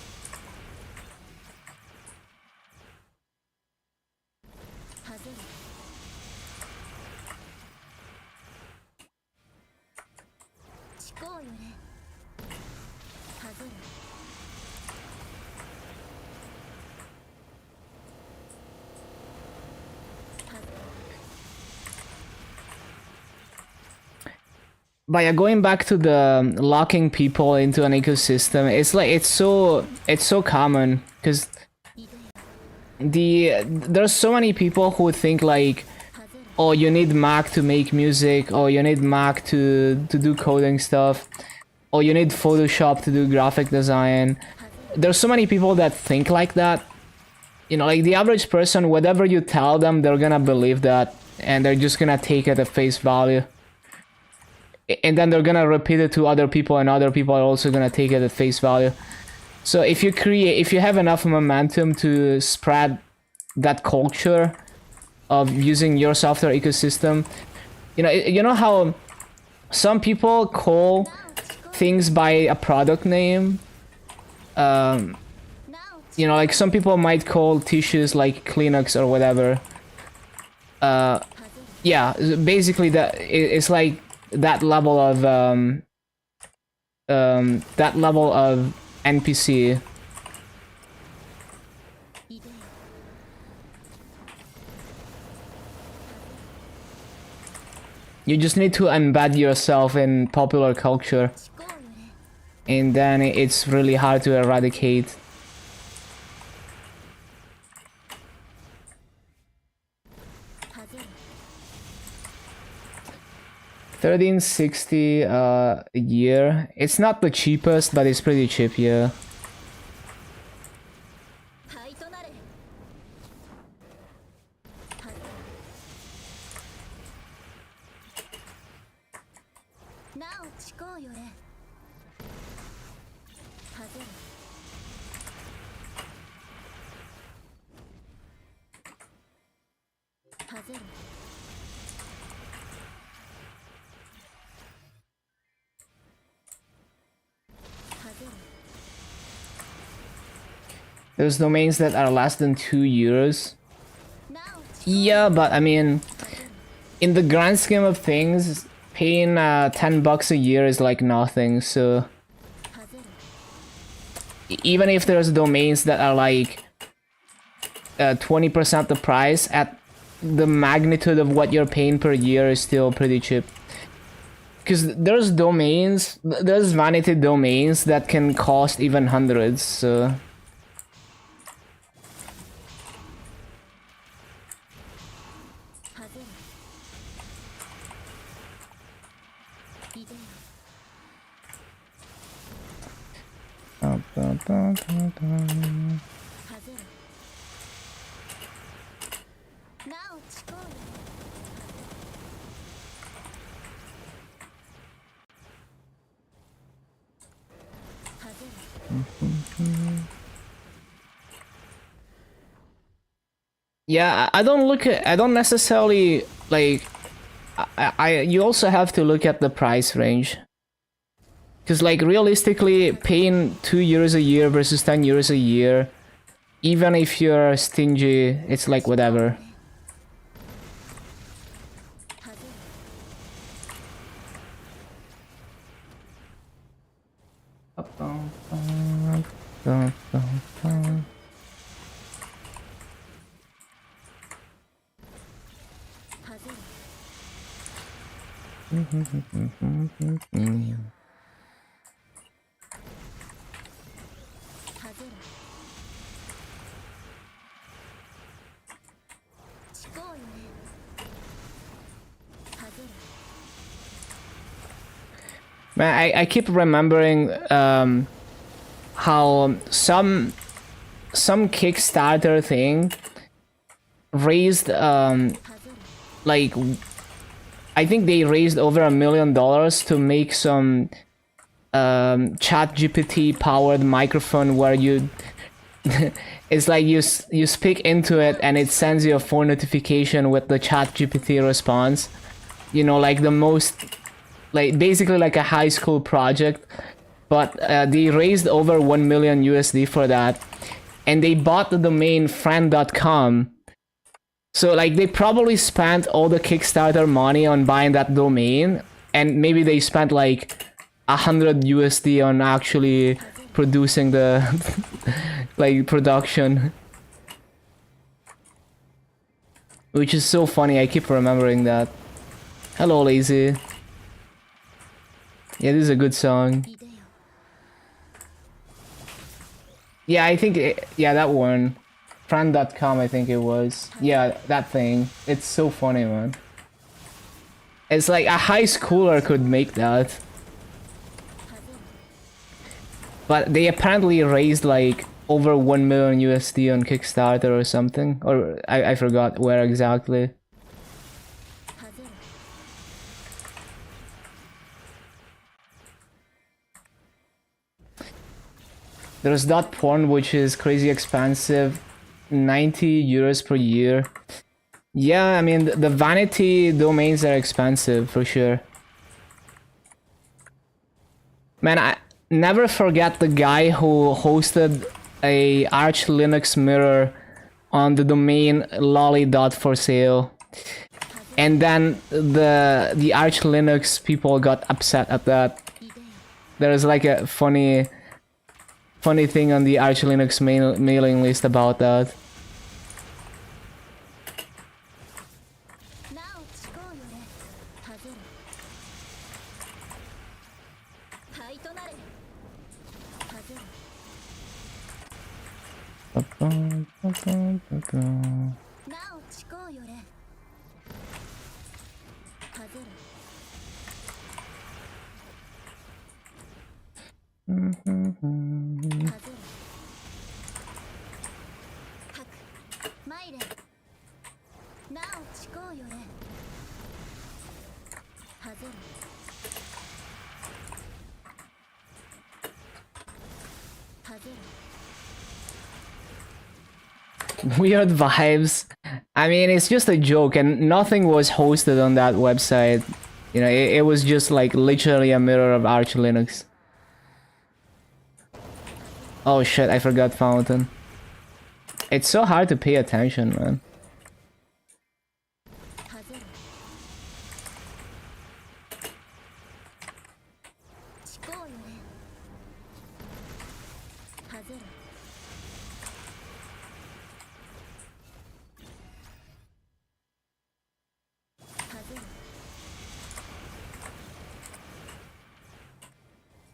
But yeah, going back to the locking people into an ecosystem, it's like it's so common because there's so many people who think like, oh, you need Mac to make music, or you need Mac to do coding stuff, or you need Photoshop to do graphic design. There's so many people that think like that. You know, like the average person, whatever you tell them, they're gonna believe that, and they're just gonna take it at face value. And then they're gonna repeat it to other people, and other people are also gonna take it at face value. So if you have enough momentum to spread that culture of using your software ecosystem, you know how some people call things by a product name. You know, like some people might call tissues like Kleenex or whatever. Yeah, basically it's like that level of NPC. You just need to embed yourself in popular culture, and then it's really hard to eradicate. $13.60 a year. It's not the cheapest, but it's pretty cheap, yeah. There's domains that are less than 2 euros. Yeah, but I mean, in the grand scheme of things, paying $10 a year is like nothing, so even if there's domains that are like 20% the price, at the magnitude of what you're paying per year is still pretty cheap. Because there's vanity domains that can cost even hundreds, so... Yeah, I don't necessarily like you also have to look at the price range. Because like realistically, paying 2 euros a year versus 10 euros a year, even if you're stingy, it's like whatever. Man, I keep remembering how some Kickstarter thing raised like I think they raised over $1 million to make some chat GPT powered microphone where you it's like you speak into it and it sends you a phone notification with the chat GPT response, you know, like the most, like basically like a high school project. But they raised over 1 million USD for that, and they bought the domain friend.com. So like they probably spent all the Kickstarter money on buying that domain, and maybe they spent like 100 USD on actually producing the like production, which is so funny. I keep remembering that. Hello, Lazy. Yeah, this is a good song. Yeah, I think yeah, that one. Friend.com, I think it was. Yeah, that thing. It's so funny, man. It's like a high schooler could make that. But they apparently raised like over 1 million USD on Kickstarter or something. Or I forgot where exactly. There's dot porn, which is crazy expensive. 90 euros per year. Yeah, I mean, the vanity domains are expensive for sure. Man, I never forget the guy who hosted a Arch Linux mirror on the domain lolly.forsale. And then the Arch Linux people got upset at that. There's like a funny thing on the Arch Linux mailing list about that. Weird vibes. I mean, it's just a joke, and nothing was hosted on that website. You know, it was just like literally a mirror of Arch Linux. Oh shit, I forgot Fountain. It's so hard to pay attention, man.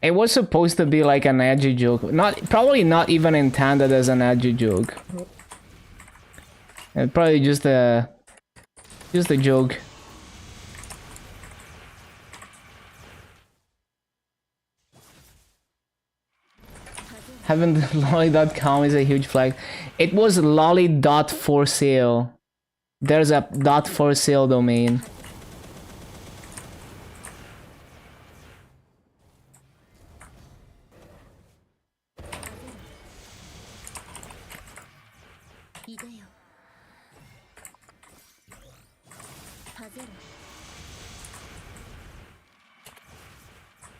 It was supposed to be like an edgy joke. Probably not even intended as an edgy joke. It's probably just a joke. Having lolly.com is a huge flag. It was lolly.forsale. There's a .forsale domain.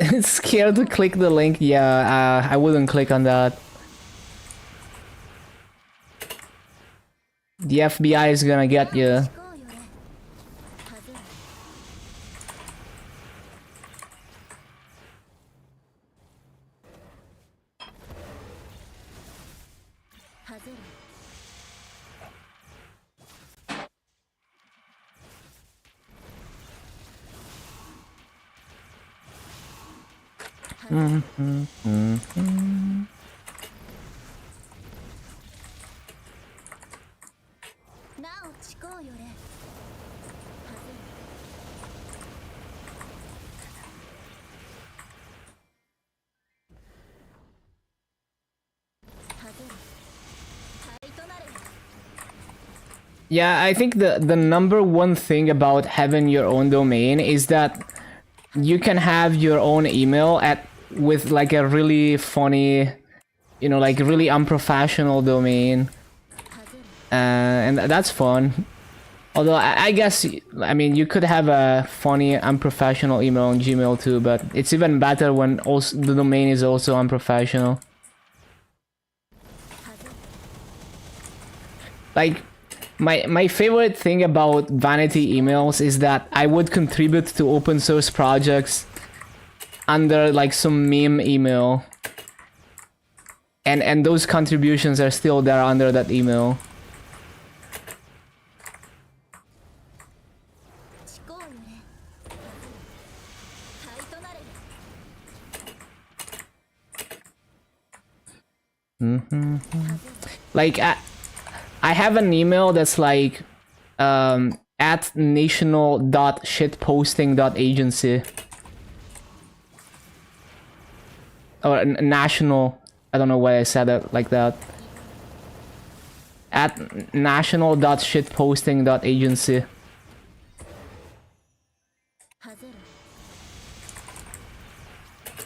It's scared to click the link. Yeah, I wouldn't click on that. The FBI is gonna get you. なおちこうよれはぜる Yeah, I think the number one thing about having your own domain is that you can have your own email at with like a really funny, you know, like really unprofessional domain, and that's fun. Although I guess, I mean, you could have a funny unprofessional email on Gmail too, but it's even better when also the domain is also unprofessional. Like, my favorite thing about vanity emails is that I would contribute to open source projects under like some meme email, and those contributions are still there under that email. Like I have an email that's like at national.shitposting.agency or national. I don't know why I said it like that. At national.shitposting.agency.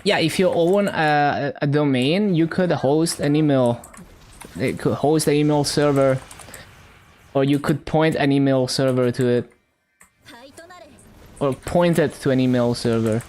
Yeah, if you own a domain, you could host an email. It could host an email server, or you could point an email server to it, or point it to an email server.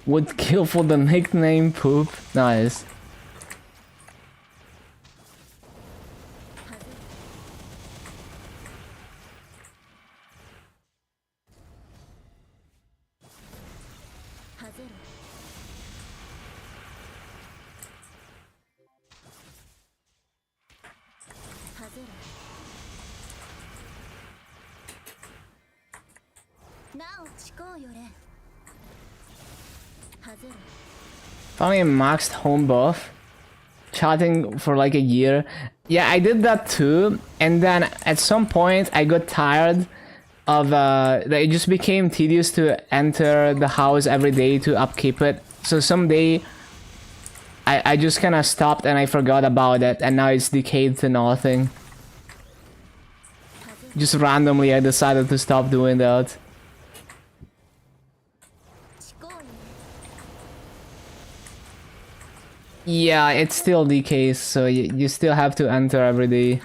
Would kill for the nickname poop. Nice. Finally maxed home buff. Chatting for like a year. Yeah, I did that too. And then at some point I got tired of it just became tedious to enter the house every day to upkeep it. So someday I just kind of stopped and I forgot about it, and now it's decayed to nothing. Just randomly I decided to stop doing that. Yeah, it still decays, so you still have to enter every day.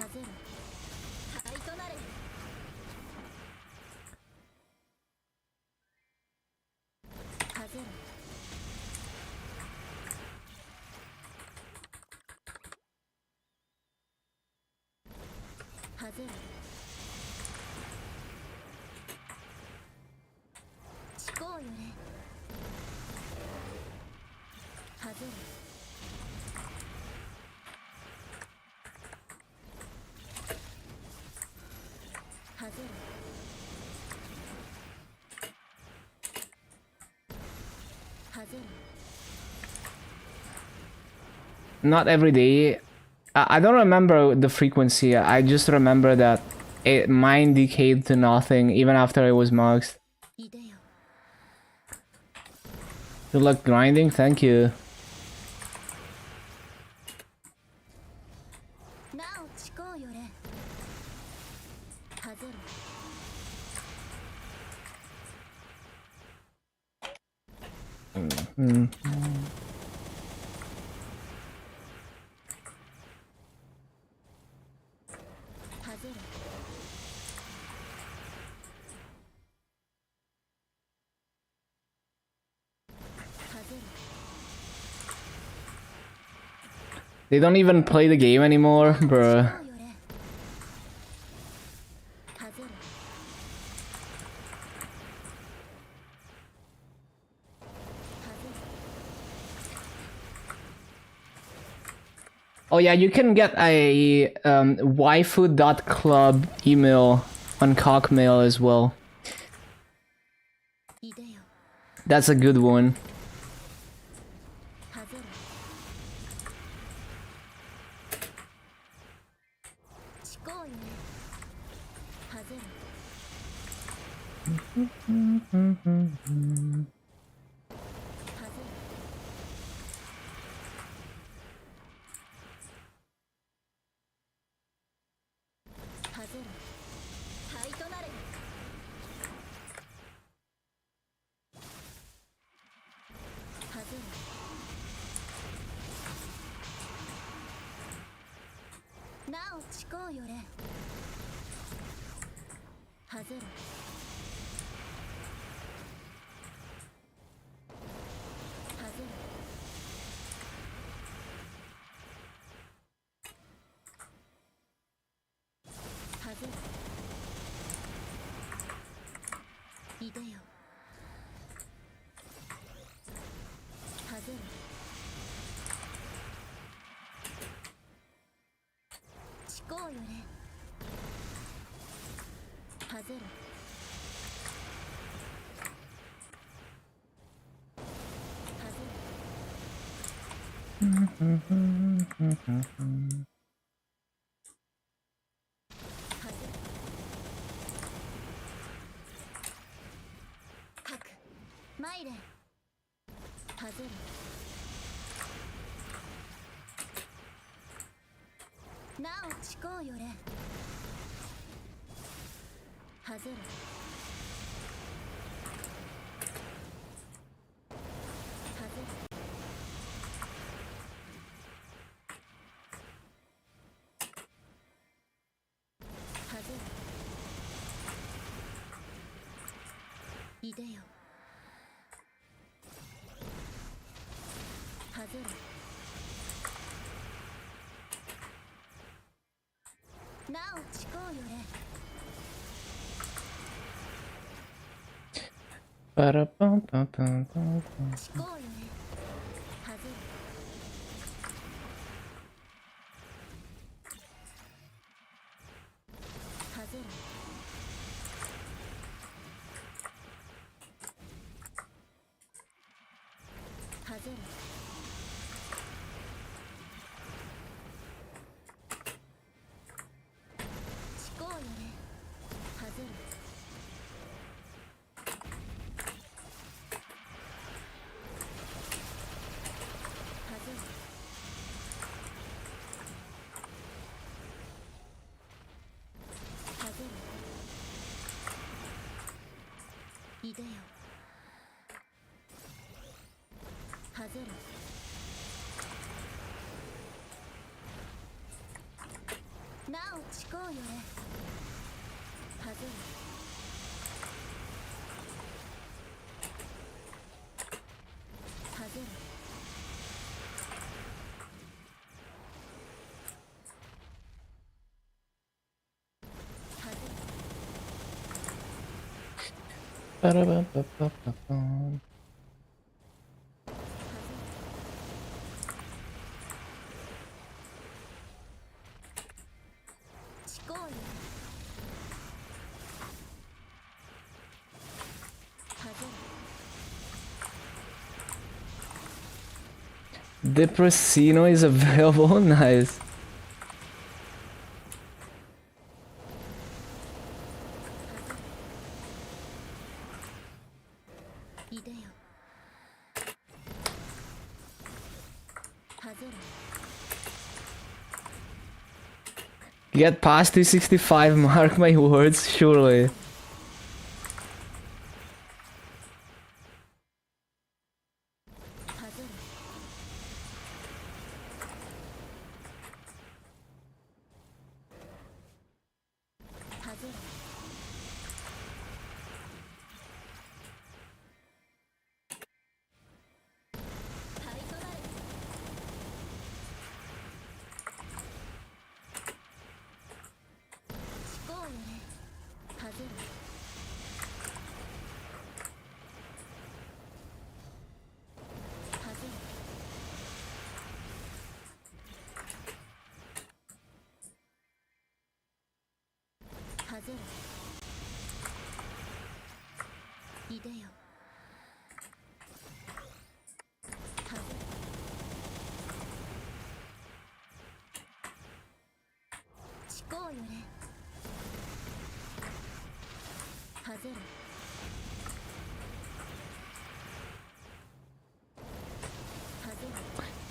Not every day. I don't remember the frequency. I just remember that mine decayed to nothing even after it was maxed. Good luck grinding, thank you. They don't even play the game anymore, bruh. Oh yeah, you can get a waifu.club email on Cockmail as well. That's a good one. Depressino is available. Nice. Get past 265, mark my words, surely. 外れいでよ外れ思考よれ外れ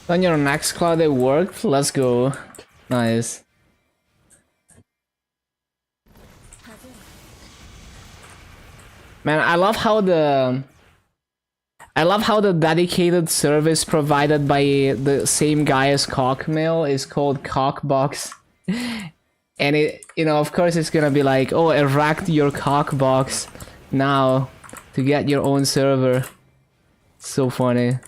On your next cloud it worked. Let's go. Nice. Man, I love how the dedicated service provided by the same guy as Cockmail is called Cockbox. And it, you know, of course it's gonna be like, oh, erect your Cockbox now to get your own server. So funny.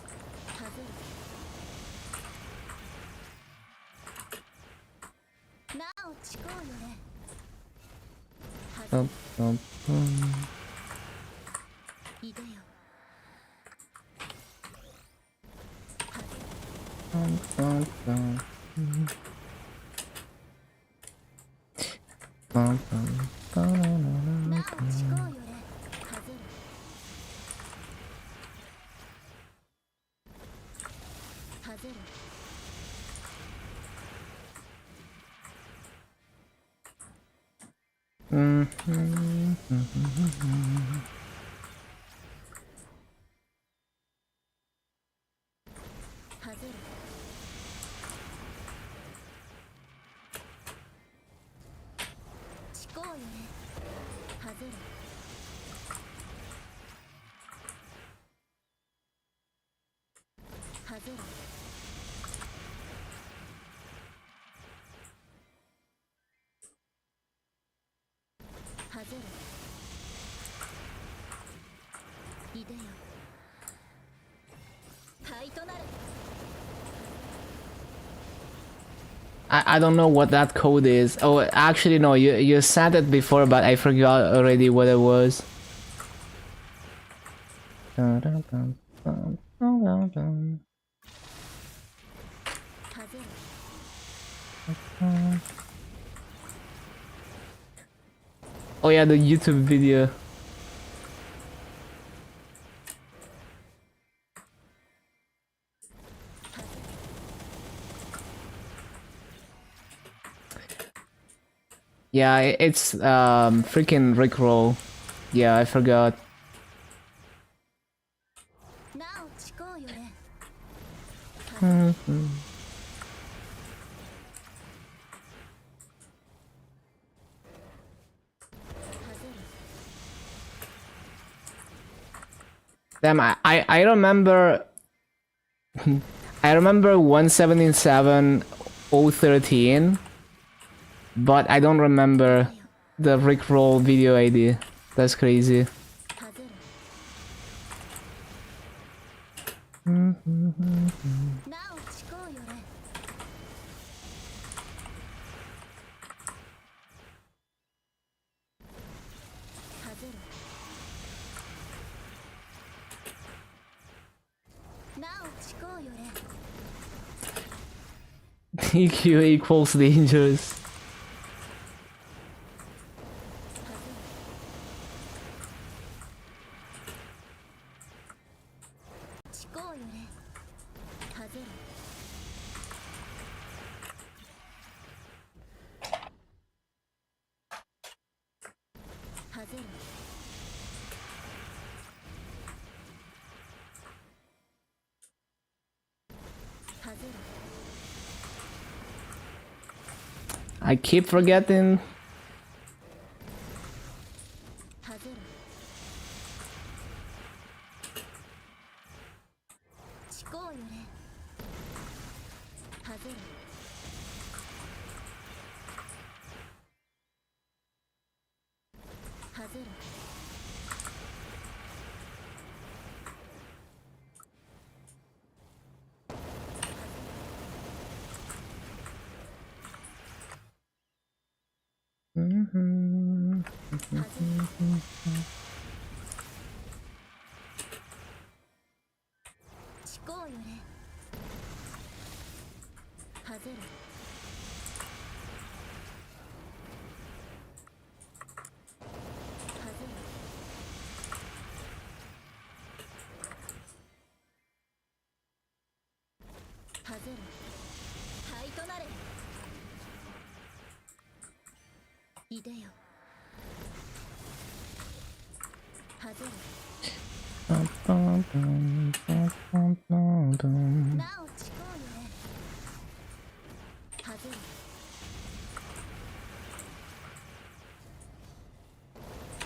I don't know what that code is. Oh, actually no, you said it before, but I forgot already what it was. Oh yeah, the YouTube video. Yeah, it's freaking Rickroll. Yeah, I forgot. Damn, I remember I remember 177.013, but I don't remember the Rickroll video ID. That's crazy. EQ equals dangerous. I keep forgetting. 外れ灰となれいでよ外れなおちこうよれ外れ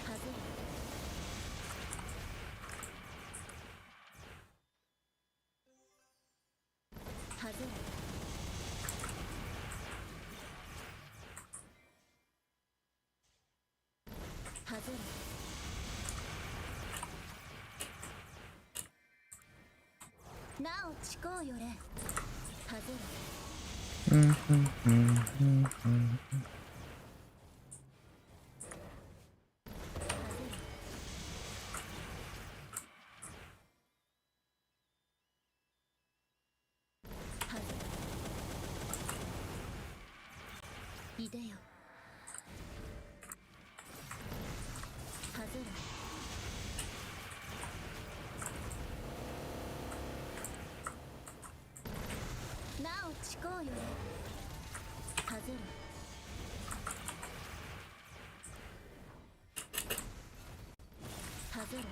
外れ外れ外れなおちこうよれ外れ外れいでよ外れなおちこうよれ外れ外れ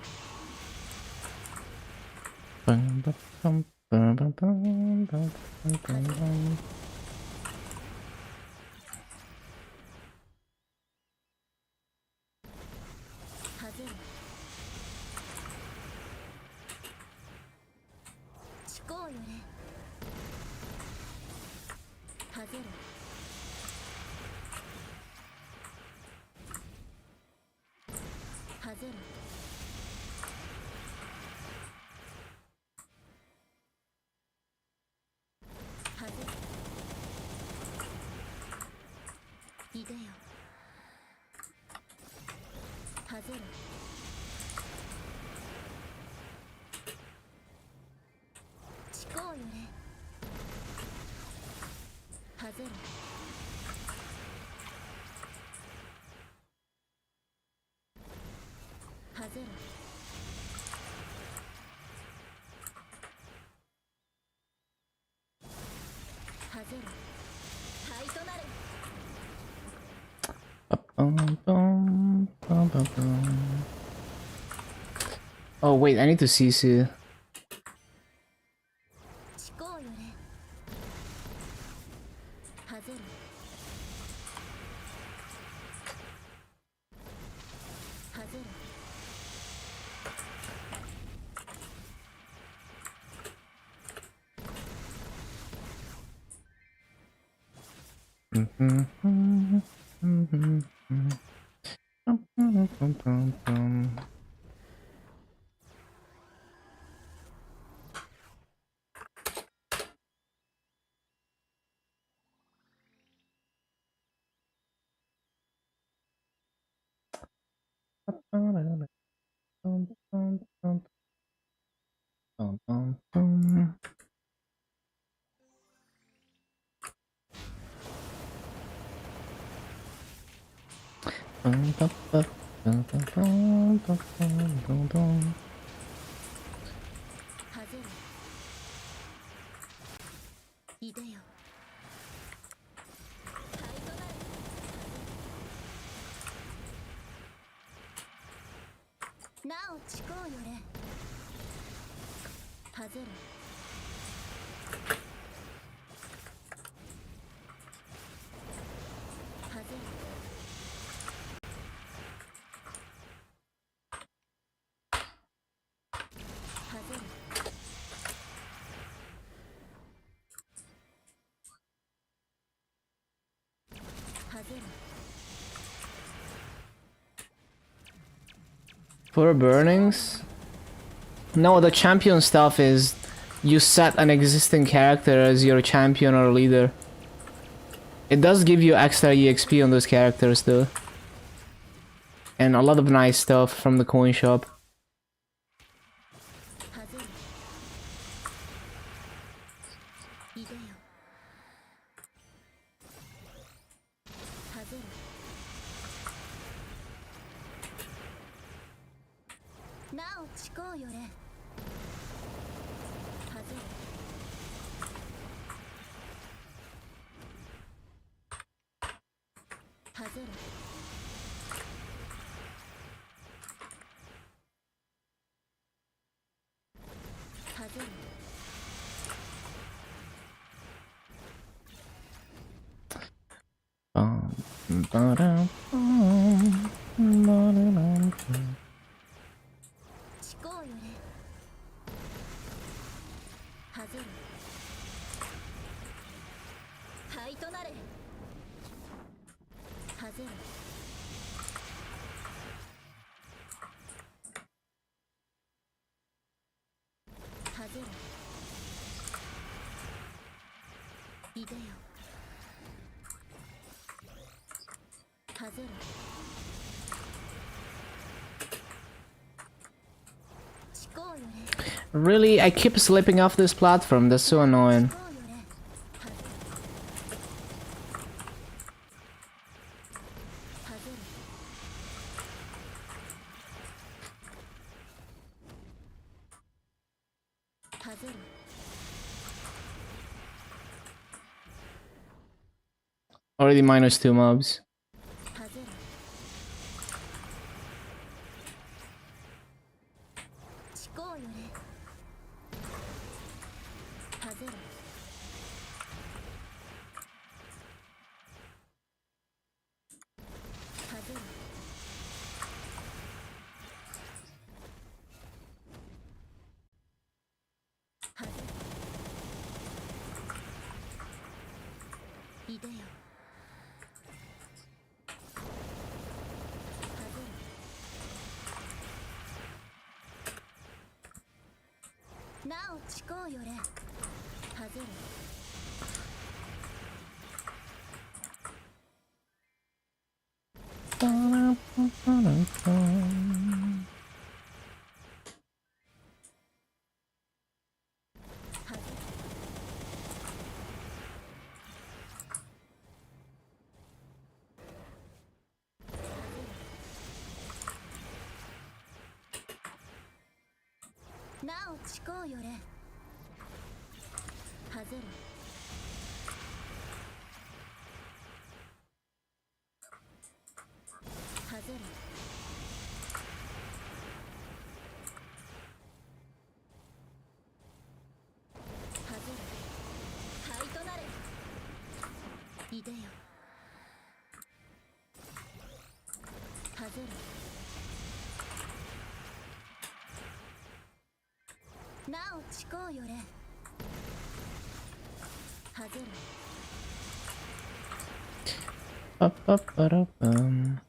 外れちこうよれ外れ外れ外れいでよ外れちこうよれ外れ外れ外れ灰となれ Oh wait, I need to CC. ちこうよれ外れ外れ外れいでよ灰となれなおちこうよれ外れ外れ外れ外れ For burnings? No, the champion stuff is you set an existing character as your champion or leader. It does give you extra EXP on those characters though. And a lot of nice stuff from the coin shop. 外れいでよ外れなおちこうよれ外れるはぜる 思考よれはぜる灰となれはぜるはぜるいでよはぜる Really? I keep slipping off this platform, that's so annoying. Already -2 mobs. Ba-ba-ba-da-bum.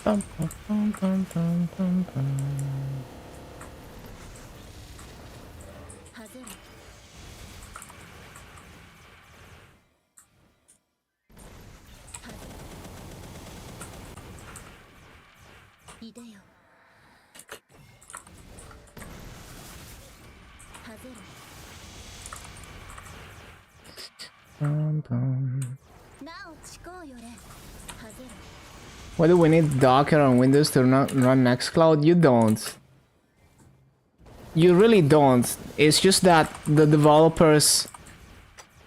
Bum, bum, bum, bum, bum, bum, bum. Bum, bum. Why do we need Docker on Windows to run Nextcloud? You don't. You really don't. It's just that the developers...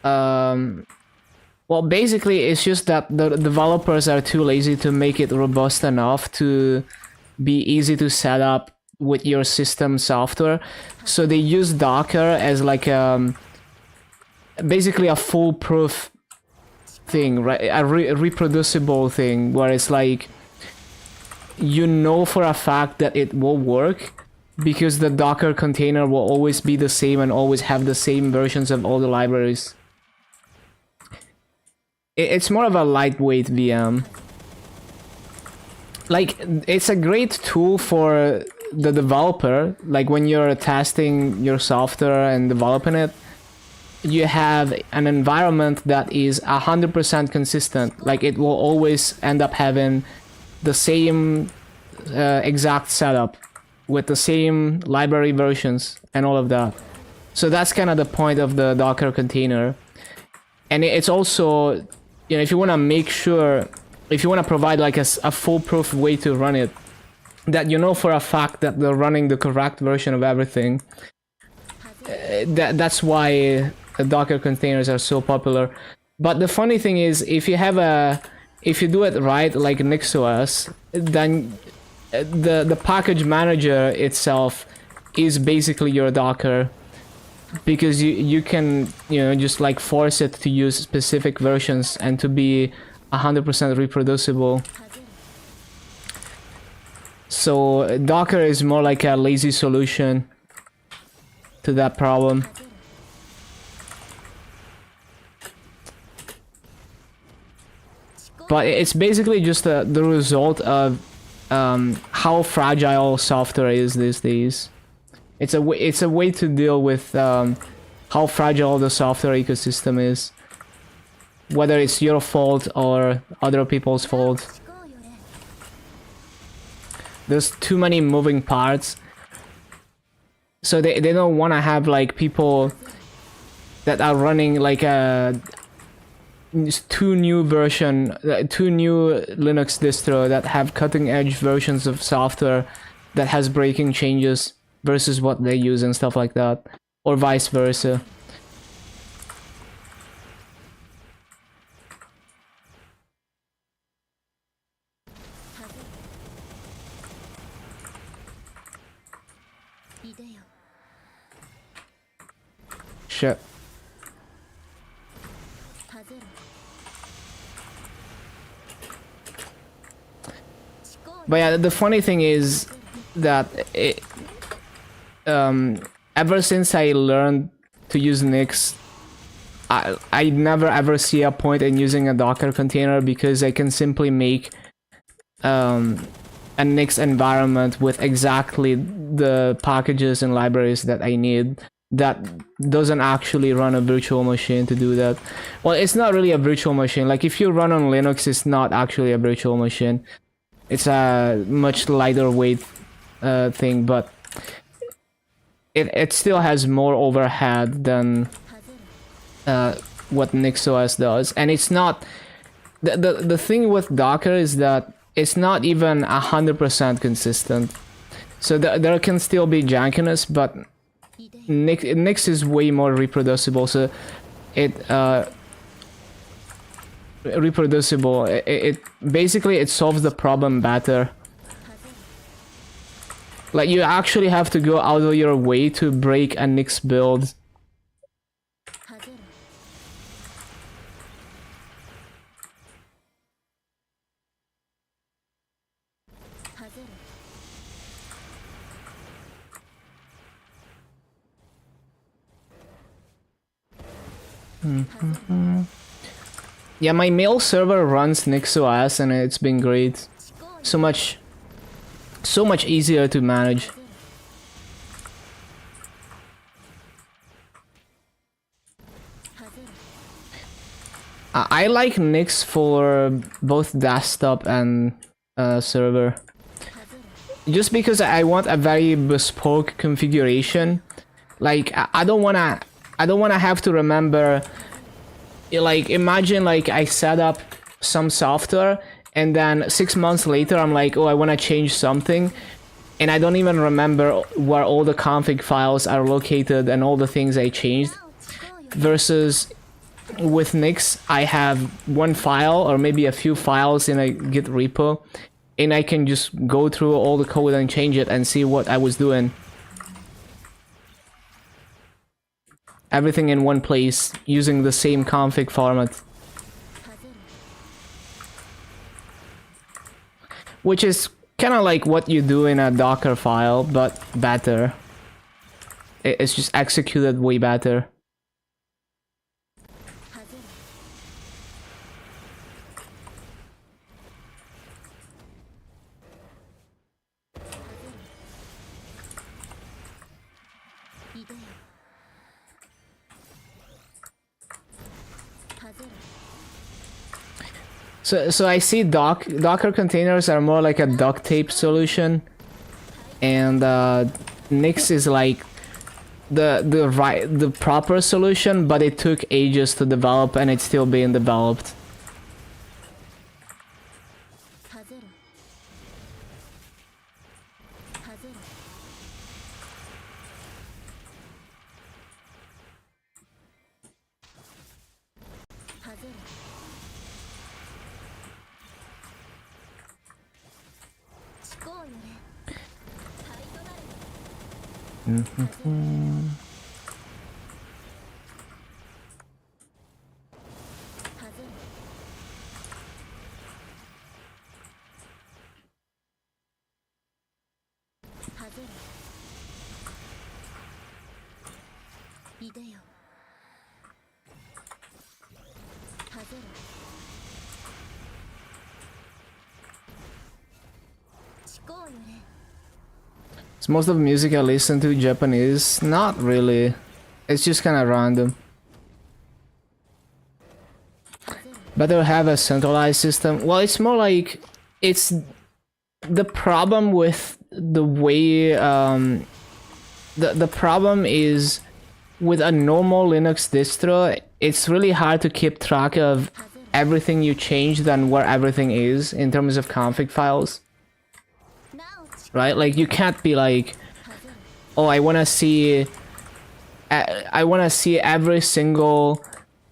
well, basically, it's just that the developers are too lazy to make it robust enough to be easy to set up with your system software. So they use Docker as like basically a foolproof thing, right? A reproducible thing where it's like you know for a fact that it will work because the Docker container will always be the same and always have the same versions of all the libraries. It's more of a lightweight VM. Like, it's a great tool for the developer. Like when you're testing your software and developing it, you have an environment that is 100% consistent. Like it will always end up having the same exact setup with the same library versions and all of that. So that's kind of the point of the Docker container. And it's also, you know, if you want to make sure, if you want to provide like a foolproof way to run it, that you know for a fact that they're running the correct version of everything. That's why the Docker containers are so popular. But the funny thing is, if you do it right, like NixOS, then the package manager itself is basically your Docker, because you can, you know, just like force it to use specific versions and to be 100% reproducible. So Docker is more like a lazy solution to that problem. But it's basically just the result of how fragile software is these days. It's a way to deal with how fragile the software ecosystem is, whether it's your fault or other people's fault. There's too many moving parts, so they don't want to have like people that are running like a two new Linux distro that have cutting edge versions of software that has breaking changes versus what they use and stuff like that, or vice versa. Shit. But yeah, the funny thing is that ever since I learned to use Nix, I never ever see a point in using a Docker container, because I can simply make a Nix environment with exactly the packages and libraries that I need. That doesn't actually run a virtual machine to do that. Well, it's not really a virtual machine. Like if you run on Linux, it's not actually a virtual machine. It's a much lighter weight thing, but it still has more overhead than what NixOS does. And it's not the thing with Docker is that it's not even 100% consistent. So there can still be jankiness, but Nix is way more reproducible. So it basically it solves the problem better. Like you actually have to go out of your way to break a Nix build. Yeah, my mail server runs NixOS and it's been great. So much easier to manage. I like Nix for both desktop and server. Just because I want a very bespoke configuration. Like I don't wanna have to remember. Like imagine like I set up some software and then 6 months later I'm like, oh, I want to change something, and I don't even remember where all the config files are located and all the things I changed. Versus with Nix, I have one file or maybe a few files in a Git repo, and I can just go through all the code and change it and see what I was doing. Everything in one place using the same config format. Which is kind of like what you do in a Docker file, but better. It's just executed way better. So I see Docker containers are more like a duct tape solution, and Nix is like the proper solution, but it took ages to develop and it's still being developed. ハゼロハゼロハゼロ思考よれ灰となれハゼロ ハゼロいでよハゼロ思考よれ So most of the music I listen to Japanese, not really. It's just kind of random. But they'll have a centralized system. Well, it's more like it's the problem with the way the problem is with a normal Linux distro, it's really hard to keep track of everything you changed and where everything is in terms of config files. なおち Right? Like you can't be like, oh, I want to see every single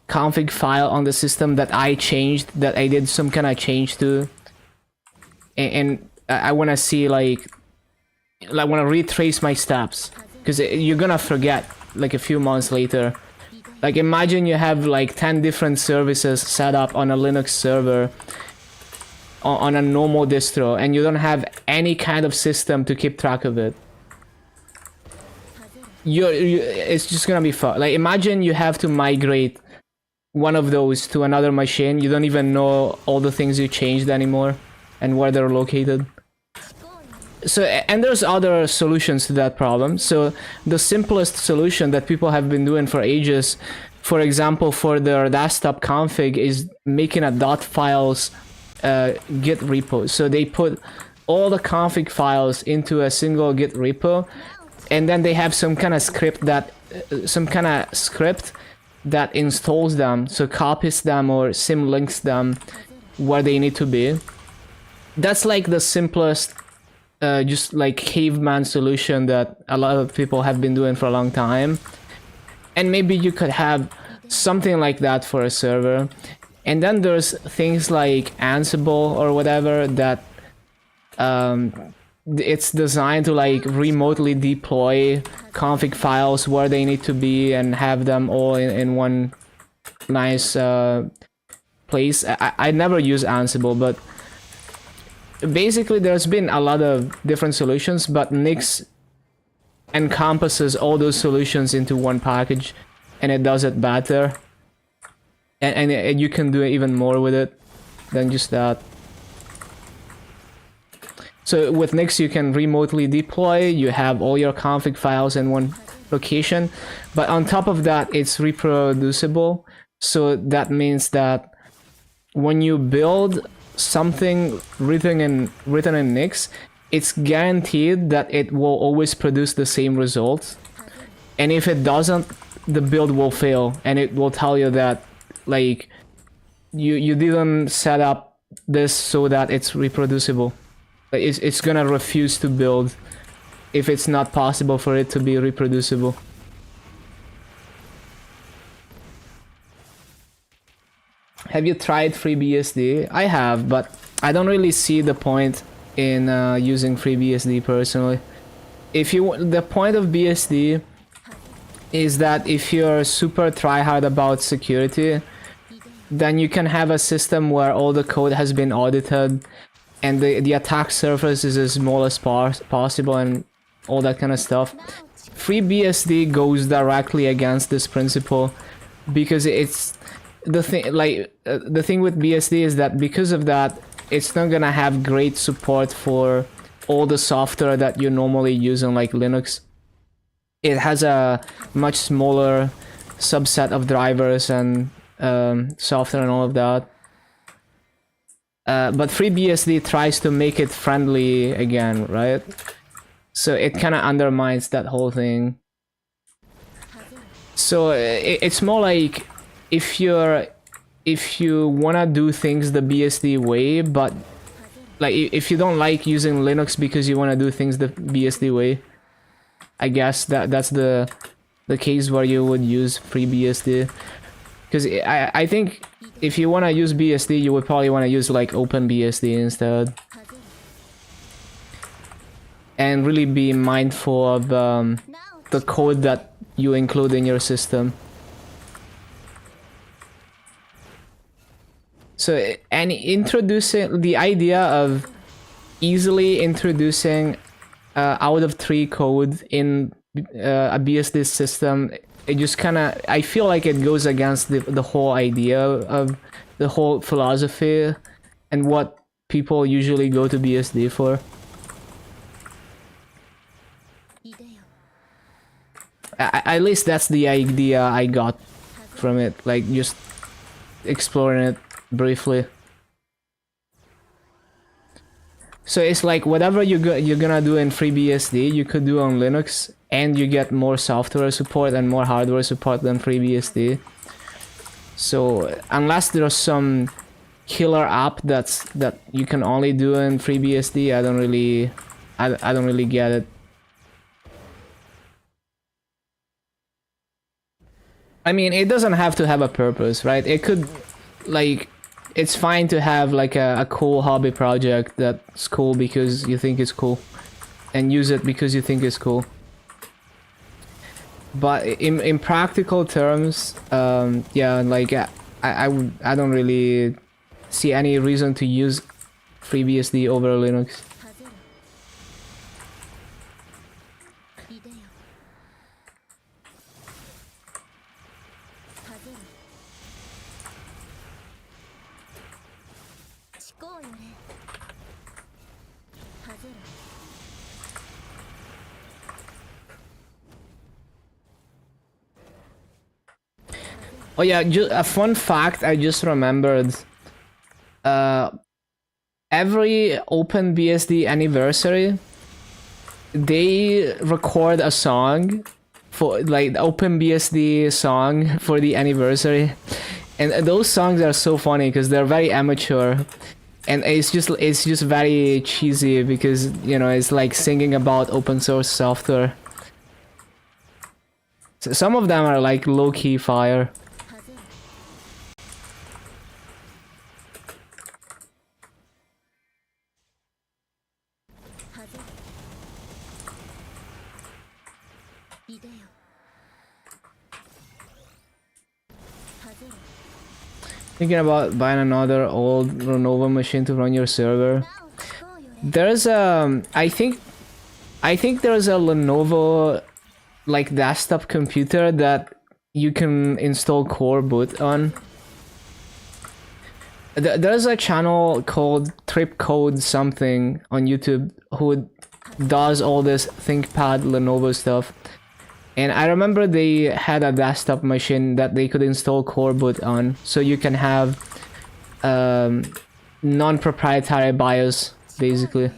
config file on the system that I changed, that I did some kind of change to, and I want to see like want to retrace my steps, because you're gonna forget like a few months later. Like imagine you have like 10 different services set up on a Linux server on a normal distro, and you don't have any kind of system to keep track of it. It's just gonna be fun. Like imagine you have to migrate one of those to another machine. You don't even know all the things you changed anymore and where they're located. So, and there's other solutions to that problem. So the simplest solution that people have been doing for ages, for example, for their desktop config, is making a .files Git repo. So they put all the config files into a single Git repo, and then they have some kind of script that installs them, so copies them or symlinks them where they need to be. That's like the simplest, just like caveman solution that a lot of people have been doing for a long time. And maybe you could have something like that for a server. And then there's things like Ansible or whatever that it's designed to like remotely deploy config files where they need to be and have them all in one nice place. I never use Ansible, but basically there's been a lot of different solutions, but Nix encompasses all those solutions into one package, and it does it better. And you can do even more with it than just that. So with Nix you can remotely deploy, you have all your config files in one location, but on top of that it's reproducible. So that means that when you build something written in Nix, it's guaranteed that it will always produce the same results. And if it doesn't, the build will fail, and it will tell you that like you didn't set up this so that it's reproducible. It's gonna refuse to build if it's not possible for it to be reproducible. Have you tried FreeBSD? I have, but I don't really see the point in using FreeBSD personally. The point of BSD is that if you're super tryhard about security, then you can have a system where all the code has been audited and the attack surface is as small as possible and all that kind of stuff. FreeBSD goes directly against this principle, because it's the thing. Like the thing with BSD is that because of that, it's not gonna have great support for all the software that you normally use on like Linux. It has a much smaller subset of drivers and software and all of that. but FreeBSD tries to make it friendly again, right? So it kind of undermines that whole thing. So it's more like if you wanna do things the BSD way, but like if you don't like using Linux because you wanna do things the BSD way, I guess that's the case where you would use FreeBSD. Because I think if you wanna use BSD, you would probably wanna use like OpenBSD instead, and really be mindful of the code that you include in your system. So, and introducing the idea of easily introducing out of tree code in a BSD system, it just kind of, I feel like it goes against the whole idea of the whole philosophy and what people usually go to BSD for. At least that's the idea I got from it, like just exploring it briefly. So it's like whatever you're gonna do in FreeBSD, you could do on Linux, and you get more software support and more hardware support than FreeBSD. So unless there's some killer app that you can only do in FreeBSD, I don't really get it. I mean, it doesn't have to have a purpose, right? It could, like, it's fine to have like a cool hobby project that's cool because you think it's cool, and use it because you think it's cool. But in practical terms, yeah, like I don't really see any reason to use FreeBSD over Linux. Oh yeah, a fun fact I just remembered. Every OpenBSD anniversary, they record a song for like the OpenBSD song for the anniversary, and those songs are so funny because they're very amateur, and it's just very cheesy because, you know, it's like singing about open source software. So some of them are like low-key fire. Thinking about buying another old Lenovo machine to run your server. There's I think there's a Lenovo like desktop computer that you can install Core Boot on. There's a channel called TripCode something on YouTube who does all this ThinkPad Lenovo stuff. And I remember they had a desktop machine that they could install Core Boot on, so you can have non-proprietary BIOS, basically.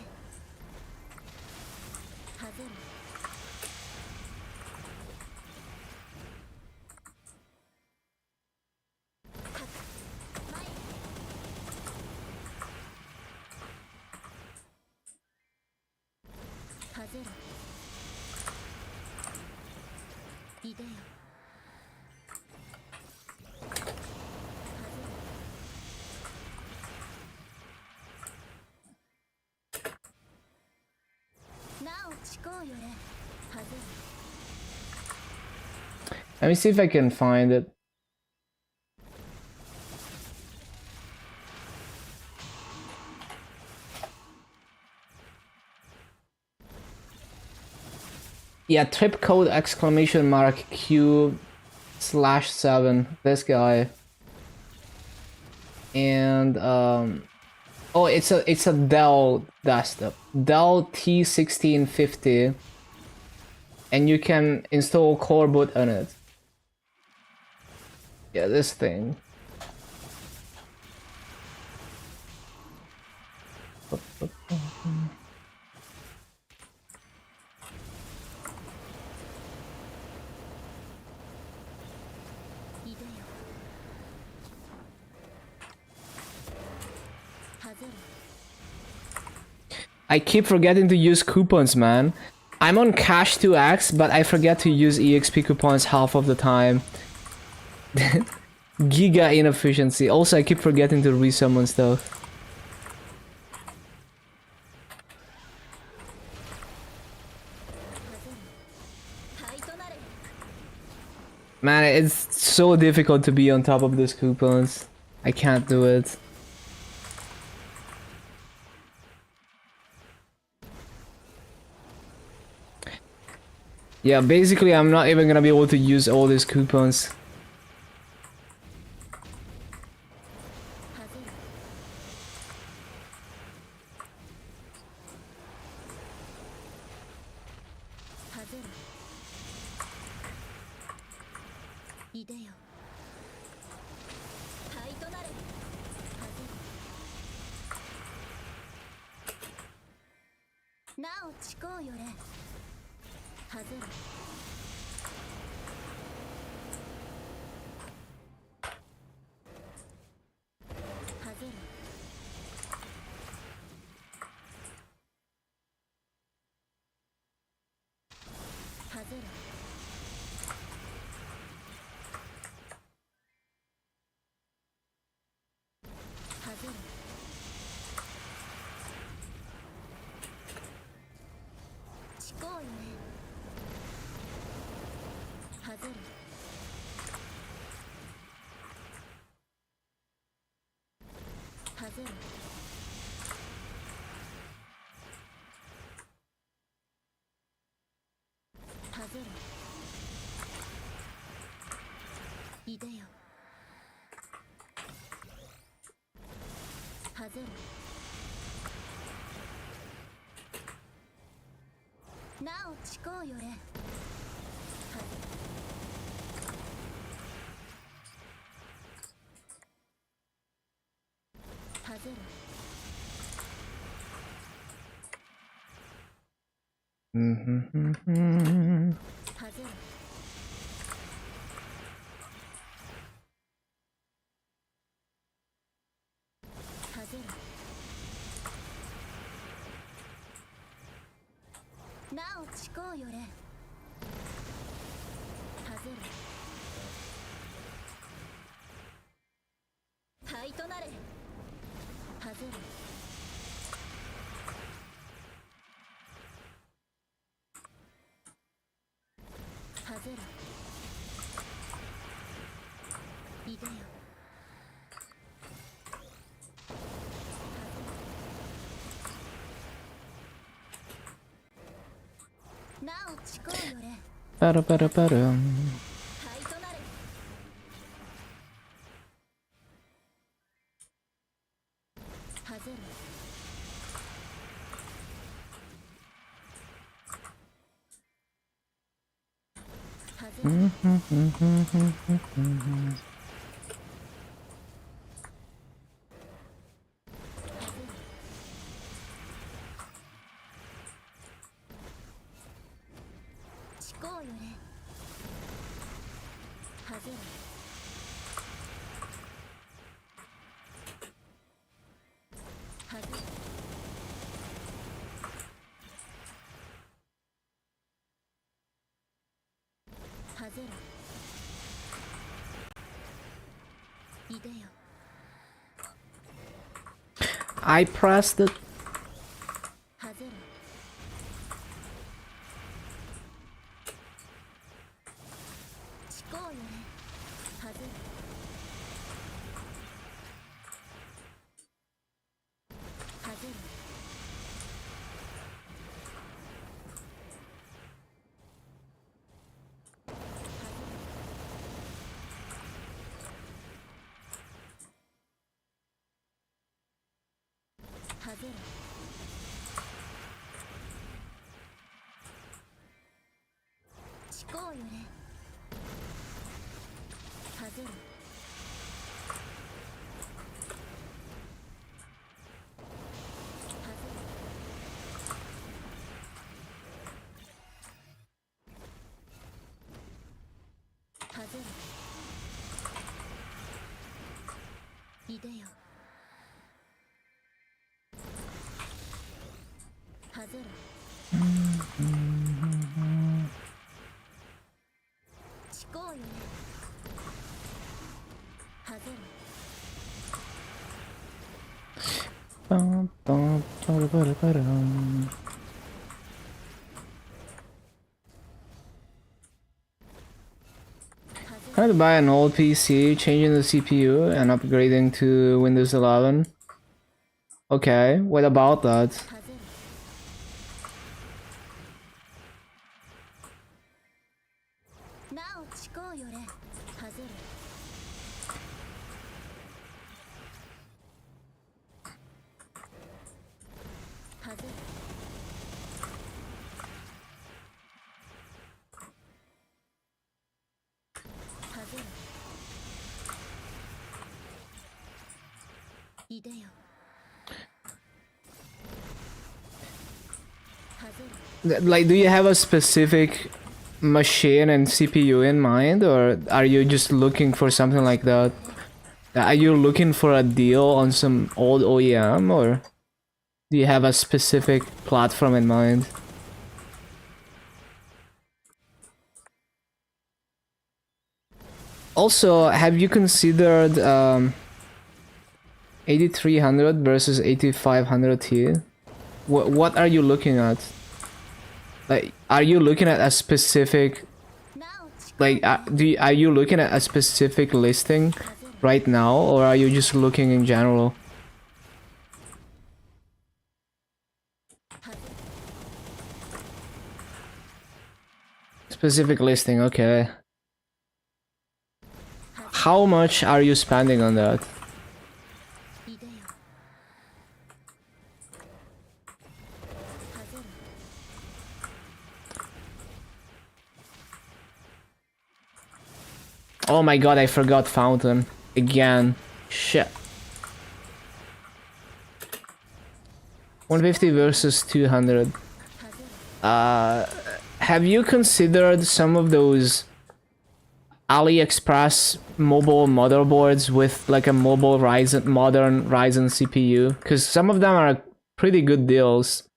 Let me see if I can find it. Yeah, TripCode !Q/7. This guy. And oh, it's a Dell desktop. Dell T1650. And you can install Core Boot on it. Yeah, this thing. いでよはぜる I keep forgetting to use coupons, man. I'm on cash 2x, but I forget to use EXP coupons half of the time. Giga inefficiency. Also, I keep forgetting to resummon stuff. Man, it's so difficult to be on top of those coupons. I can't do it. Yeah, basically I'm not even gonna be able to use all these coupons. Ba-da-ba-da-ba-dum. I pressed it. いでよはぜろ思考よねはぜろ Bum, bum, ba-da-ba-da-ba-dum. Trying to buy an old PC, changing the CPU, and upgrading to Windows 11. Okay, what about that? はぜろなお思考よれはぜろはぜろはぜろいでよはぜろ Like, do you have a specific machine and CPU in mind, or are you just looking for something like that? Are you looking for a deal on some old OEM, or do you have a specific platform in mind? Also, have you considered 8300 versus 8500 T? What are you looking at? Like, are you looking at a specific, なお思考 like, are you looking at a specific listing right now, or are you just looking in general? はぜろ Specific listing, okay. How much are you spending on that? いでよはぜろ Oh my god, I forgot fountain. Again. Shit. 150 versus 200. はぜろ Have you considered some of those AliExpress mobile motherboards with like a mobile modern Ryzen CPU? Because some of them are pretty good deals.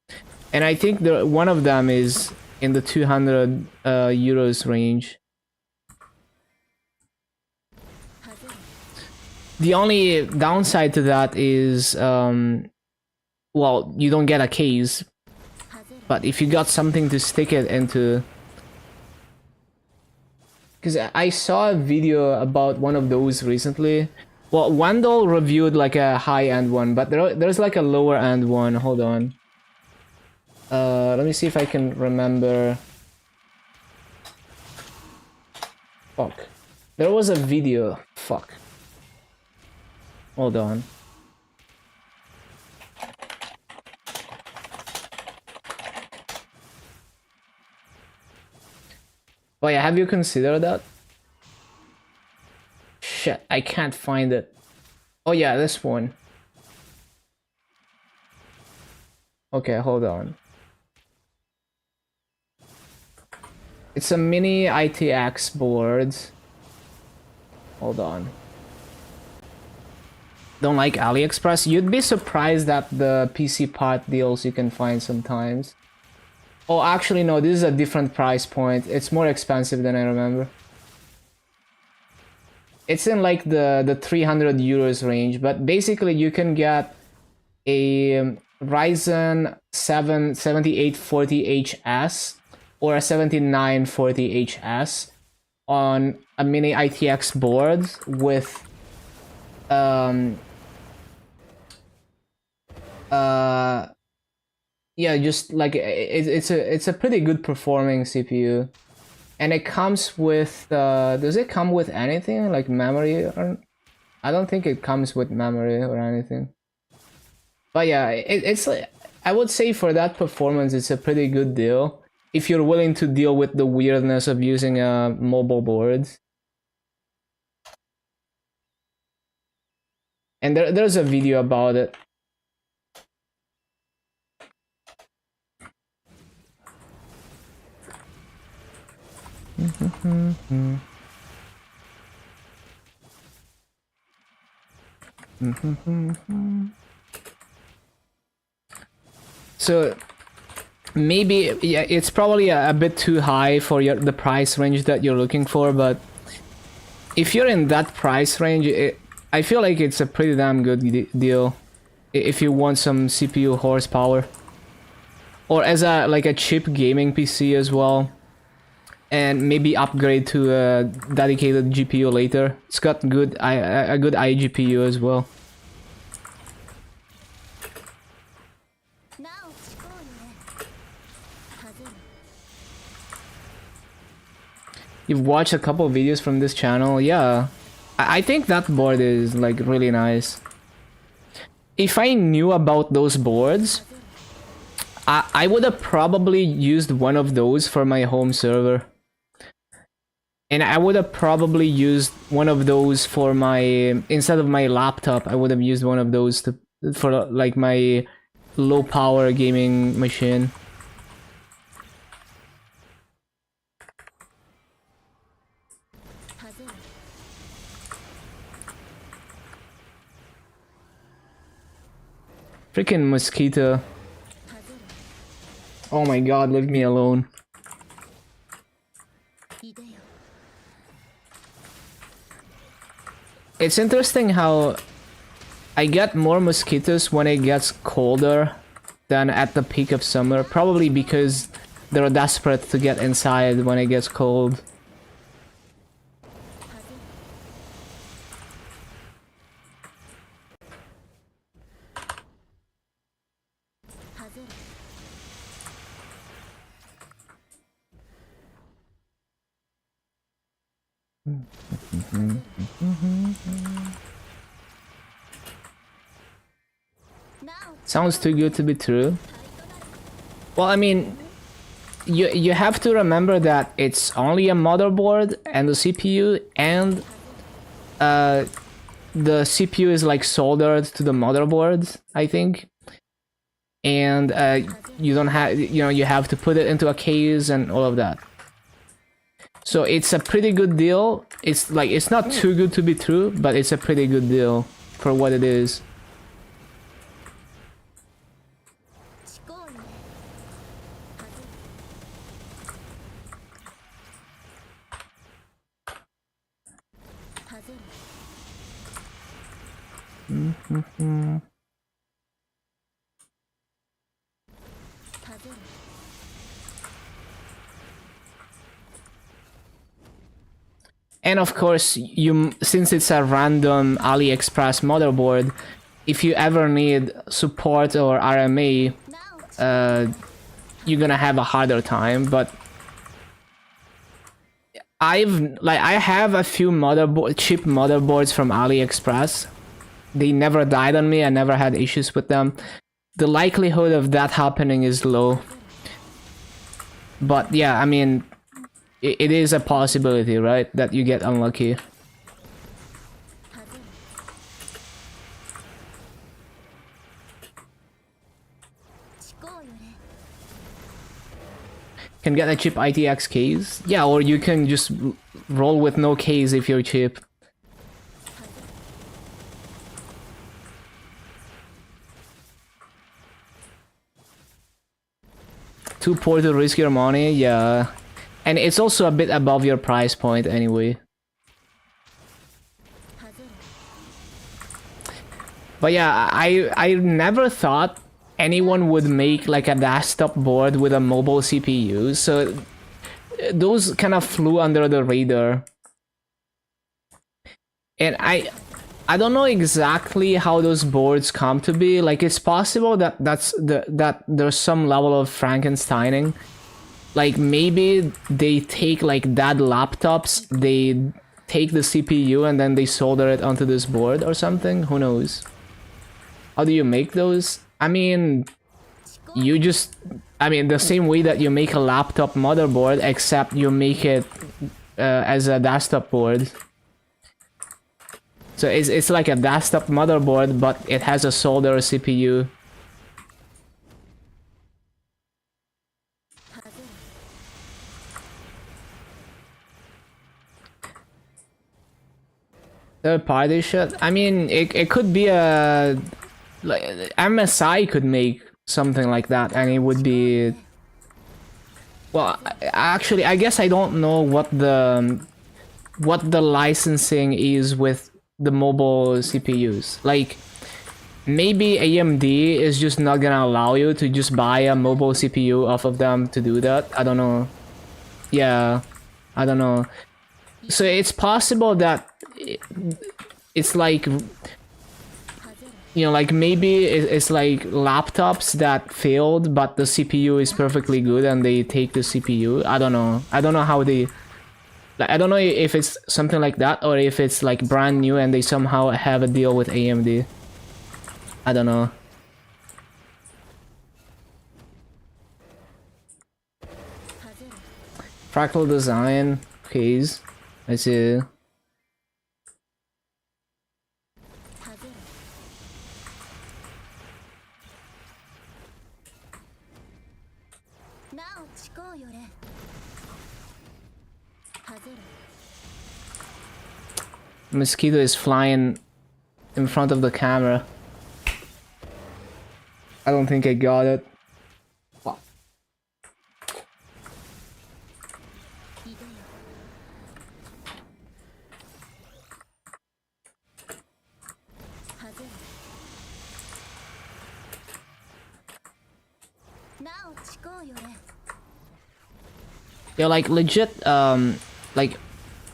And I think one of them is in the 200 euros range. はぜろ The only downside to that is, well, you don't get a case. はぜろ But if you got something to stick it into... Because I saw a video about one of those recently. Well, Wendell reviewed like a high-end one, but there's like a lower-end one. Hold on. Let me see if I can remember. Fuck. There was a video. Fuck. Hold on. Oh yeah, have you considered that? Shit, I can't find it. Oh yeah, this one. Okay, hold on. It's a mini ITX board. Hold on. Don't like AliExpress? You'd be surprised at the PC part deals you can find sometimes. Oh, actually no, this is a different price point. It's more expensive than I remember. It's in like the 300 euros range, but basically you can get a Ryzen 7 7840HS or a 7940HS on a mini ITX board with yeah, just like it's a pretty good performing CPU, and it comes with does it come with anything like memory? Or I don't think it comes with memory or anything. But yeah, it's like, I would say for that performance, it's a pretty good deal if you're willing to deal with the weirdness of using a mobile board. And there's a video about it. So maybe, yeah, it's probably a bit too high for the price range that you're looking for, but if you're in that price range, I feel like it's a pretty damn good deal if you want some CPU horsepower, or as a like a cheap gaming PC as well, and maybe upgrade to a dedicated GPU later. It's got good a good iGPU as well. You've watched a couple of videos from this channel, yeah. I think that board is like really nice. If I knew about those boards, I would have probably used one of those for my home server. And I would have probably used one of those for my, instead of my laptop, I would have used one of those for like my low power gaming machine. Freaking mosquito. Oh my god, leave me alone. It's interesting how I get more mosquitoes when it gets colder than at the peak of summer. Probably because they're desperate to get inside when it gets cold. Sounds too good to be true. Well, I mean, you have to remember that it's only a motherboard and the CPU, and the CPU is like soldered to the motherboard, I think. And you don't have, you know, you have to put it into a case and all of that. So it's a pretty good deal. It's like, it's not too good to be true, but it's a pretty good deal for what it is. And of course, since it's a random AliExpress motherboard, if you ever need support or RMA, you're gonna have a harder time. But I have a few cheap motherboards from AliExpress. They never died on me. I never had issues with them. The likelihood of that happening is low. But yeah, I mean, it is a possibility, right? That you get unlucky. Can get a cheap ITX case. Yeah, or you can just roll with no case if you're cheap. Too poor to risk your money, yeah. And it's also a bit above your price point anyway. But yeah, I never thought anyone would make like a desktop board with a mobile CPU, so those kind of flew under the radar. And I don't know exactly how those boards come to be. Like, it's possible that that there's some level of Frankensteining. Like, maybe they take like dead laptops, they take the CPU and then they solder it onto this board or something. Who knows? How do you make those? I mean, you just, I mean, the same way that you make a laptop motherboard, except you make it as a desktop board. So it's like a desktop motherboard, but it has a solder CPU. Third party shit. I mean, it could be a like MSI could make something like that, and it would be. Well, actually, I guess I don't know what the licensing is with the mobile CPUs. Like, maybe AMD is just not gonna allow you to just buy a mobile CPU off of them to do that. I don't know. Yeah, I don't know. So it's possible that it's like, you know, like maybe it's like laptops that failed, but the CPU is perfectly good and they take the CPU. I don't know. I don't know how they. Like, I don't know if it's something like that or if it's like brand new and they somehow have a deal with AMD. I don't know. Fractal design. Keys. I see. Mosquito is flying in front of the camera. I don't think I got it. Yeah, like legit, like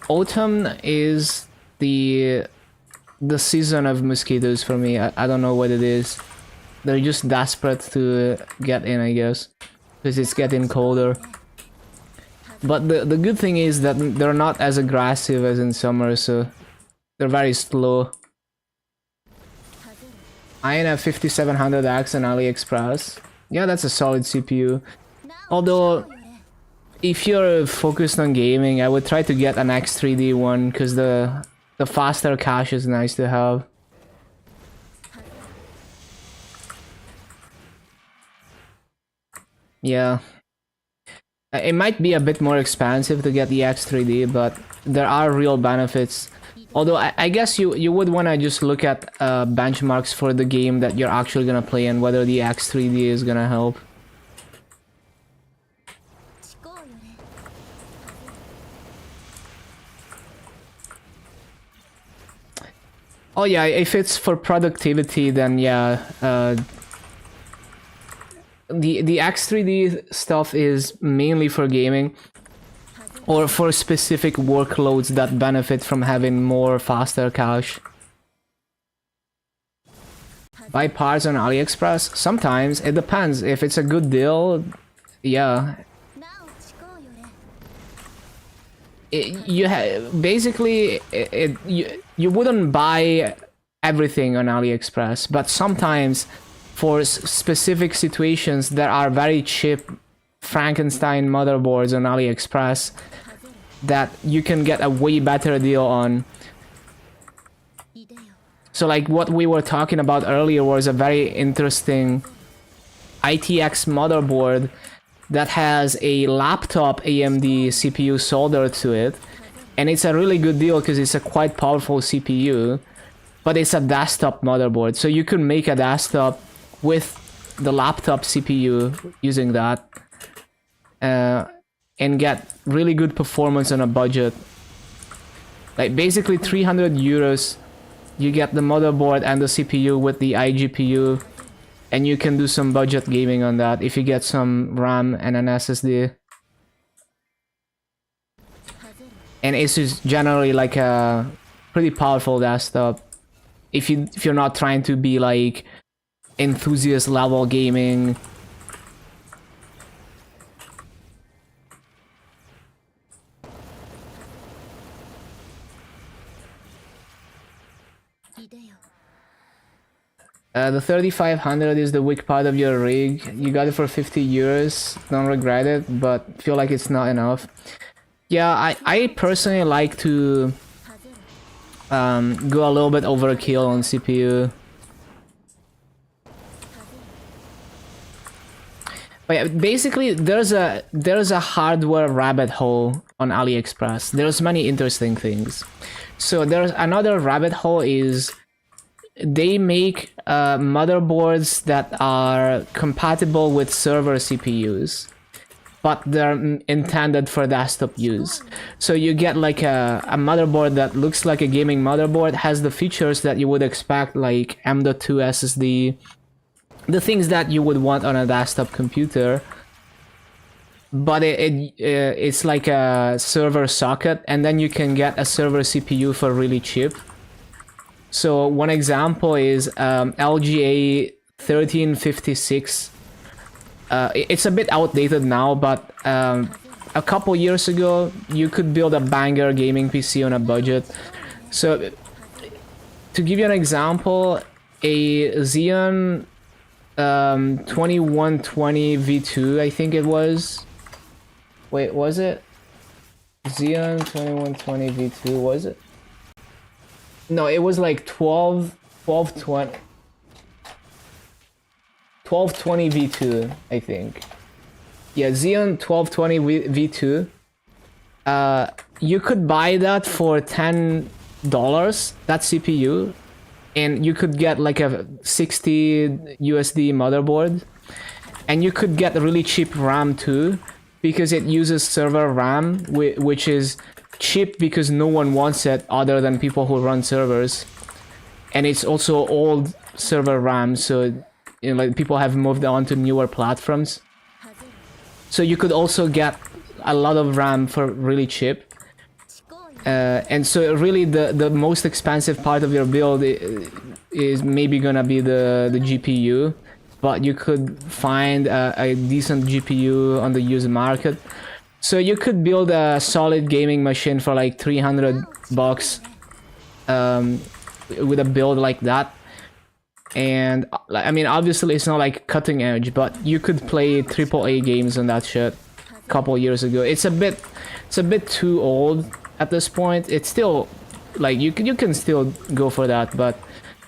autumn is the season of mosquitoes for me. I don't know what it is. They're just desperate to get in, I guess, because it's getting colder. But the good thing is that they're not as aggressive as in summer, so they're very slow. I have 5700X on AliExpress. Yeah, that's a solid CPU. Although, if you're focused on gaming, I would try to get an X3D one, because the faster cache is nice to have. Yeah. It might be a bit more expensive to get the X3D, but there are real benefits. Although I guess you would want to just look at benchmarks for the game that you're actually gonna play and whether the X3D is gonna help. Oh yeah, if it's for productivity, then yeah. The X3D stuff is mainly for gaming or for specific workloads that benefit from having more faster cache. Buy parts on AliExpress? Sometimes. It depends. If it's a good deal, yeah. Basically, you wouldn't buy everything on AliExpress, but sometimes for specific situations there are very cheap Frankenstein motherboards on AliExpress that you can get a way better deal on. So like what we were talking about earlier was a very interesting ITX motherboard that has a laptop AMD CPU soldered to it, and it's a really good deal because it's a quite powerful CPU, but it's a desktop motherboard, so you can make a desktop with the laptop CPU using that and get really good performance on a budget. Like basically 300 euros, you get the motherboard and the CPU with the iGPU, and you can do some budget gaming on that if you get some RAM and an SSD. And it's just generally like a pretty powerful desktop if you're not trying to be like enthusiast level gaming. The 3500 is the weak part of your rig. You got it for 50 euros. Don't regret it, but feel like it's not enough. Yeah, I personally like to go a little bit overkill on CPU. But yeah, basically there's a hardware rabbit hole on AliExpress. There's many interesting things. So there's another rabbit hole is they make motherboards that are compatible with server CPUs, but they're intended for desktop use. So you get like a motherboard that looks like a gaming motherboard, has the features that you would expect, like M.2 SSD, the things that you would want on a desktop computer, but it's like a server socket, and then you can get a server CPU for really cheap. So one example is LGA 1356. It's a bit outdated now, but a couple years ago you could build a banger gaming PC on a budget. So to give you an example, a Xeon 2120 V2, I think it was. Wait, was it? Xeon 2120 V2, was it? No, it was like 1220 V2, I think. Yeah, Xeon 1220 V2. You could buy that for $10, that CPU, and you could get like a 60 USD motherboard, and you could get really cheap RAM too, because it uses server RAM, which is cheap because no one wants it other than people who run servers, and it's also old server RAM, so you know, like people have moved on to newer platforms. So you could also get a lot of RAM for really cheap. And so really the most expensive part of your build is maybe gonna be the GPU, but you could find a decent GPU on the used market. So you could build a solid gaming machine for like $300 with a build like that. And I mean, obviously it's not like cutting edge, but you could play AAA games on that shit a couple years ago. It's a bit too old at this point. It's still like you can still go for that, but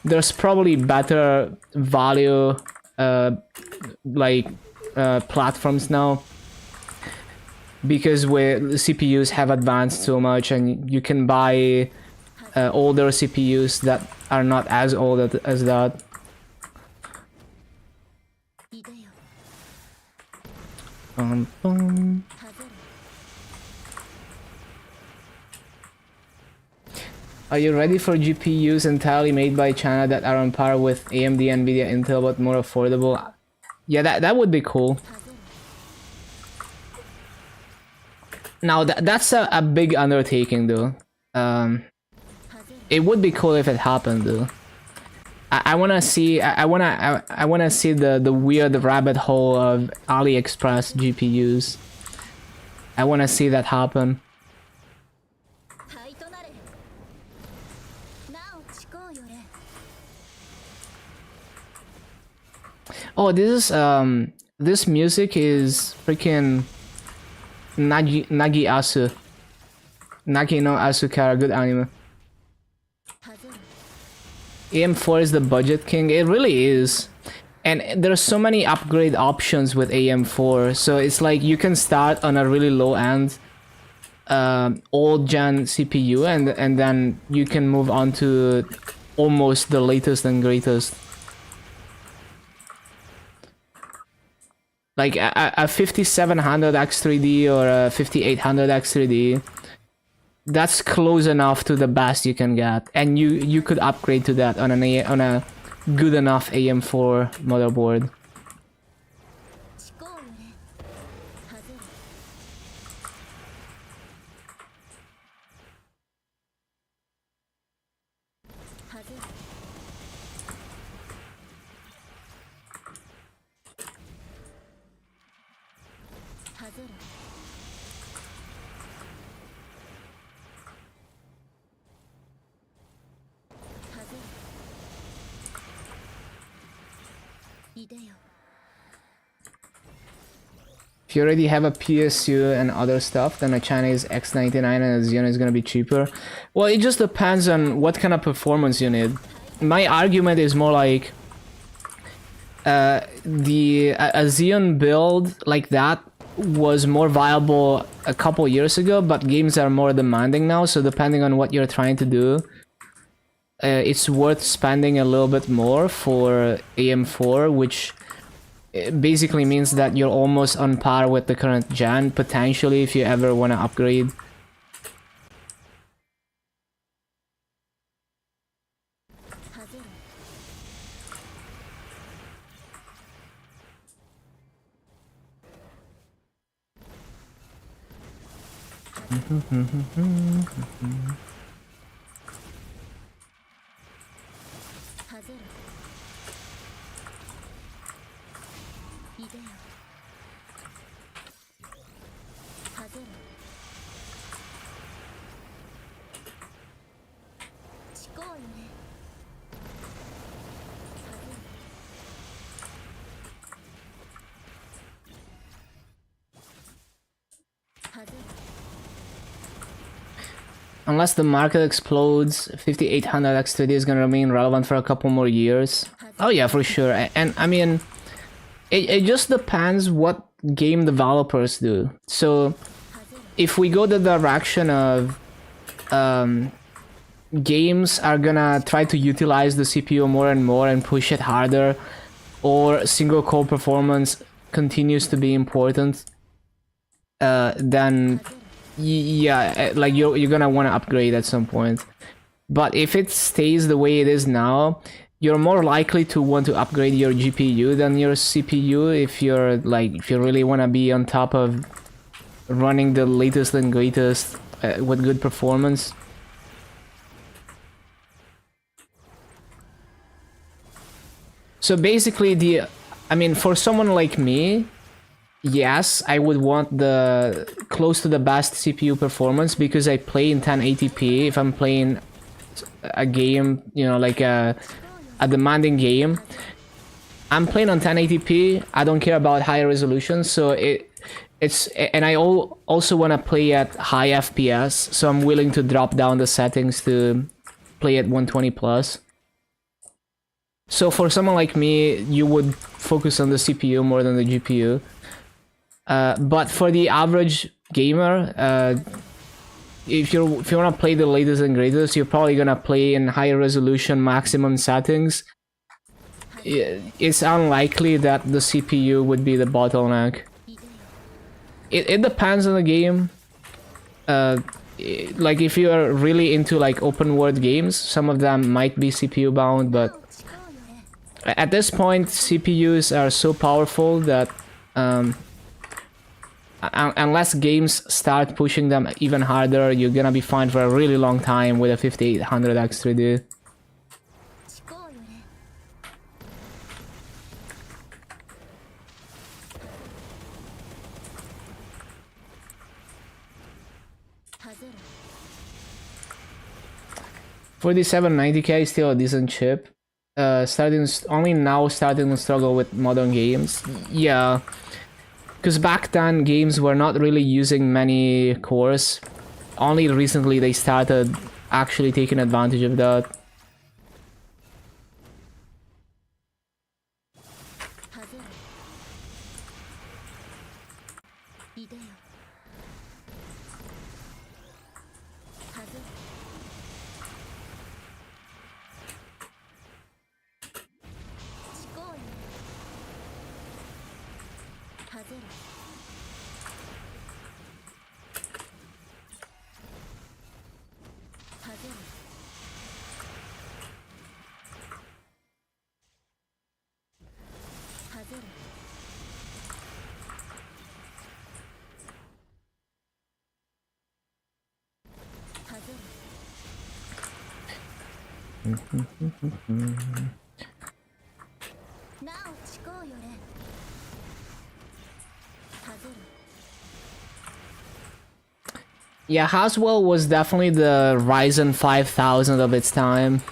there's probably better value platforms now, because where the CPUs have advanced so much, and you can buy older CPUs that are not as old as that. Are you ready for GPUs entirely made by China that are on par with AMD, Nvidia, Intel, but more affordable? Yeah, that would be cool. Now that's a big undertaking though. It would be cool if it happened though. I wanna see the weird rabbit hole of AliExpress GPUs. I wanna see that happen. Oh, this music is freaking Nagi Asu. Nagi no Asukara, good anime. AM4 is the budget king. It really is. And there's so many upgrade options with AM4. So it's like you can start on a really low end old gen CPU, and then you can move on to almost the latest and greatest. Like a 5700 X3D or a 5800 X3D, that's close enough to the best you can get, and you could upgrade to that on a good enough AM4 motherboard. If you already have a PSU and other stuff, then a Chinese X99 and a Xeon is gonna be cheaper. Well, it just depends on what kind of performance you need. My argument is more like a Xeon build like that was more viable a couple years ago, but games are more demanding now, so depending on what you're trying to do, it's worth spending a little bit more for AM4, which basically means that you're almost on par with the current gen, potentially, if you ever want to upgrade. Unless the market explodes, 5800 X3D is gonna remain relevant for a couple more years. Oh yeah, for sure. And I mean, it just depends what game developers do. So if we go the direction of games are gonna try to utilize the CPU more and more and push it harder, or single core performance continues to be important, then yeah, like you're gonna want to upgrade at some point. But if it stays the way it is now, you're more likely to want to upgrade your GPU than your CPU if you really want to be on top of running the latest and greatest with good performance. So basically, I mean, for someone like me, yes, I would want the close to the best CPU performance because I play in 1080p. If I'm playing a game, you know, like a demanding game, I'm playing on 1080p. I don't care about higher resolution, so and I also want to play at high FPS, so I'm willing to drop down the settings to play at 120 plus. So for someone like me, you would focus on the CPU more than the GPU. But for the average gamer, if you want to play the latest and greatest, you're probably gonna play in higher resolution maximum settings. It's unlikely that the CPU would be the bottleneck. It depends on the game. Like if you are really into like open world games, some of them might be CPU bound, but at this point, CPUs are so powerful that unless games start pushing them even harder, you're gonna be fine for a really long time with a 5800 X3D. For the 790K is still a decent chip. Only now starting to struggle with modern games. Yeah. Because back then, games were not really using many cores. Only recently they started actually taking advantage of that. Yeah, Haswell was definitely the Ryzen 5000 of its time.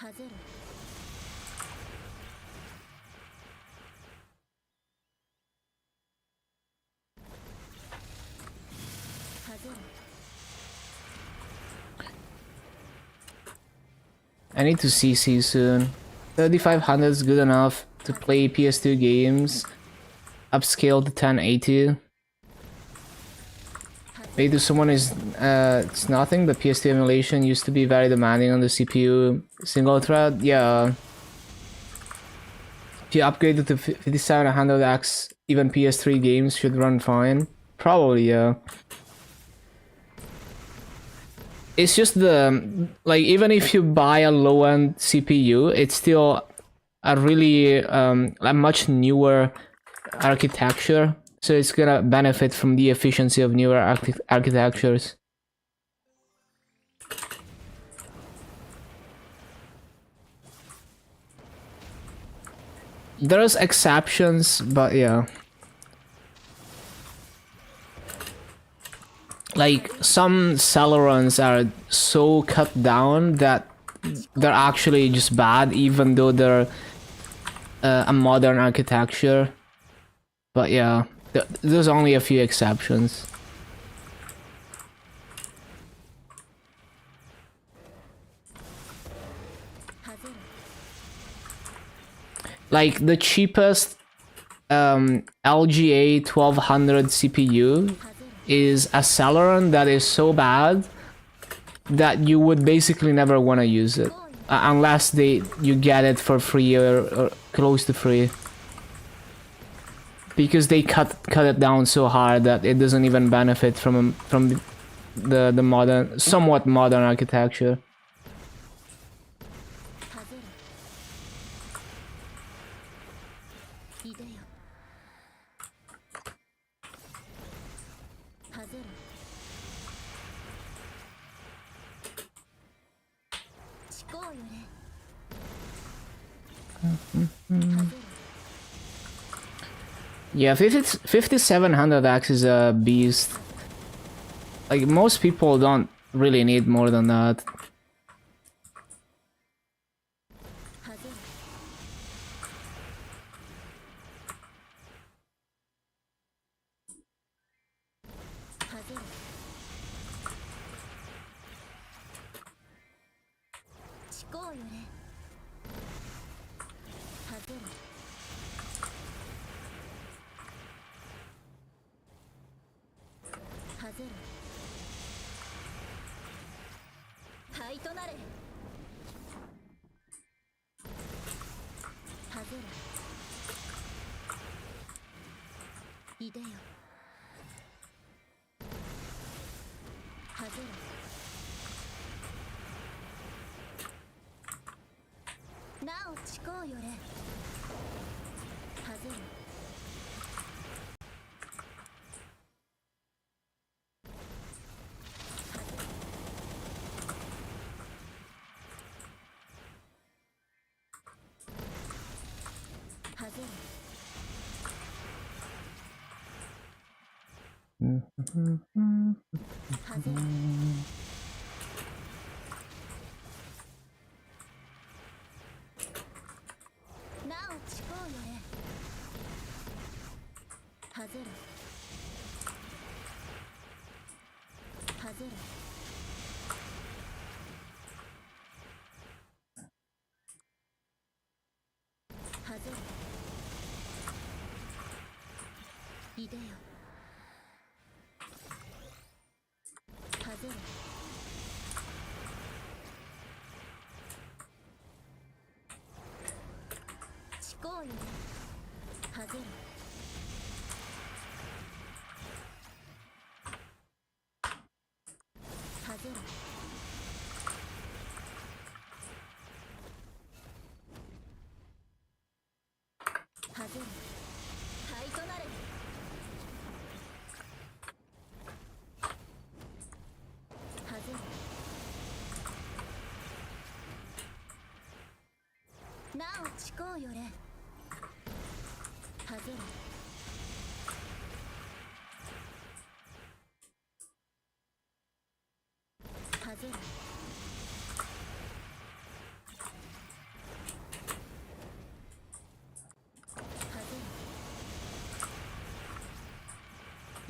外る外る I need to CC soon. 3500 is good enough to play PS2 games. Upscale to 1080. Maybe to someone is it's nothing. The PS2 emulation used to be very demanding on the CPU. Single thread, yeah. If you upgrade it to 5700X, even PS3 games should run fine. Probably, yeah. It's just the, like, even if you buy a low-end CPU, it's still a really a much newer architecture, so it's gonna benefit from the efficiency of newer architectures. There's exceptions, but yeah. Like, some Celerons are so cut down that they're actually just bad, even though they're a modern architecture. But yeah, there's only a few exceptions. Like, the cheapest LGA 1200 CPU is a Celeron that is so bad that you would basically never want to use it. Unless you get it for free or close to free. Because they cut it down so hard that it doesn't even benefit from the modern, somewhat modern architecture. Yeah, 5700X is a beast. Like, most people don't really need more than that.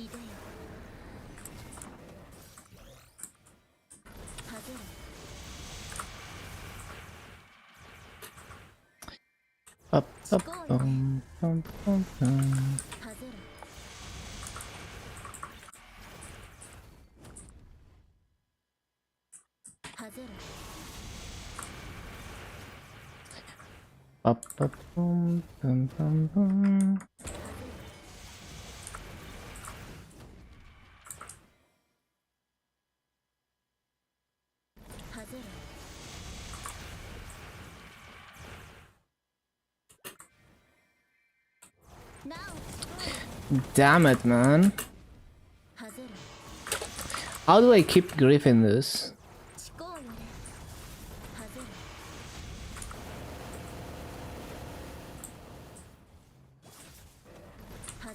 いでよ外れ Up, up, bum, bum, bum, bum. 外れ 外れ Up, up, bum, bum, bum, bum. 外れ なお Damn it, man. 外れ How do I keep grip in this? 思考よれ外れ外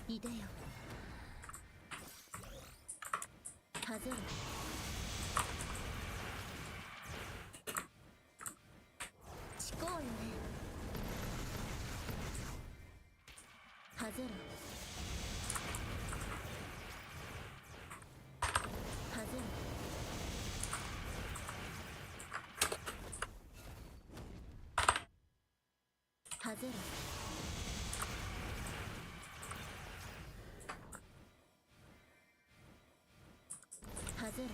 れいでよ外れ思考よれ外れ外れ外れ 外れ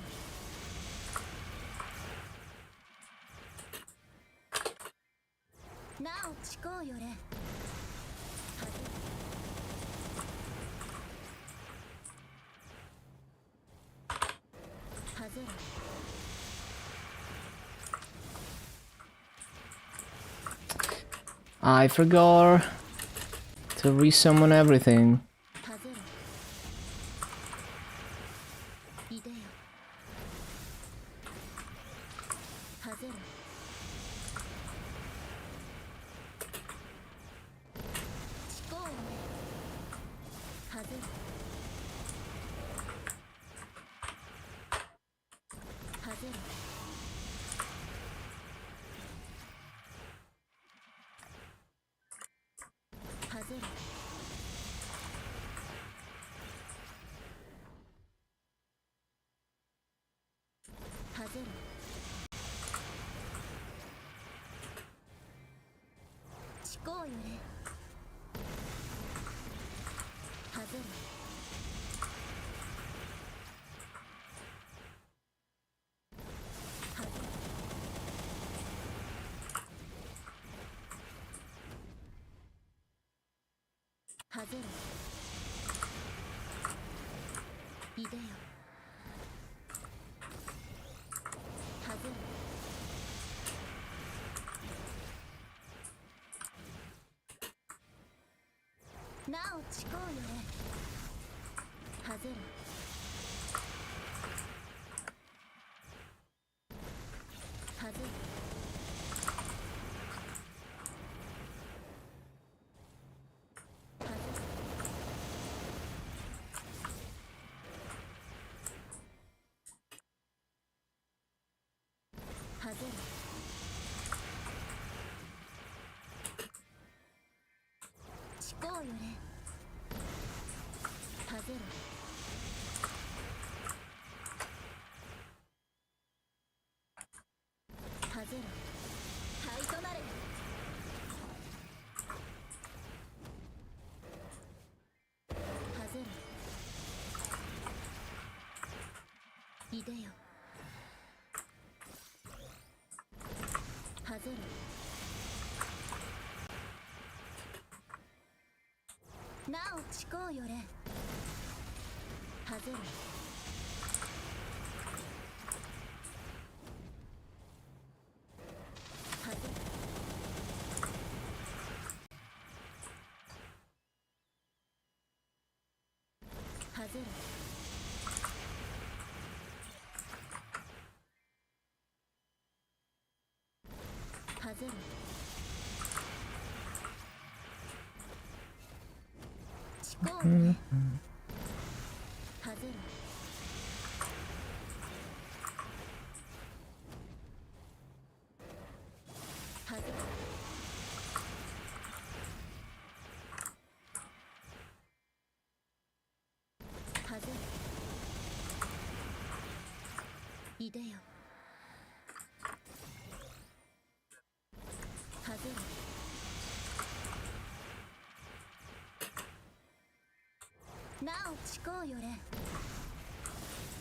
なおちこうよれ外れ 外れ I forgot to resummon everything. 外れいでよ外れ思考よれ外れ外れ外れ外れ思考よれ外れ外れ外れいでよ外れなおちこうよれ外れ外れ外れ外れ思考よれ外れ外れ灰となれ外れいでよ外れなおちこうよれ外れ外れ外れ外れ思考よれ外れ外れでよ外れなおちこうよれ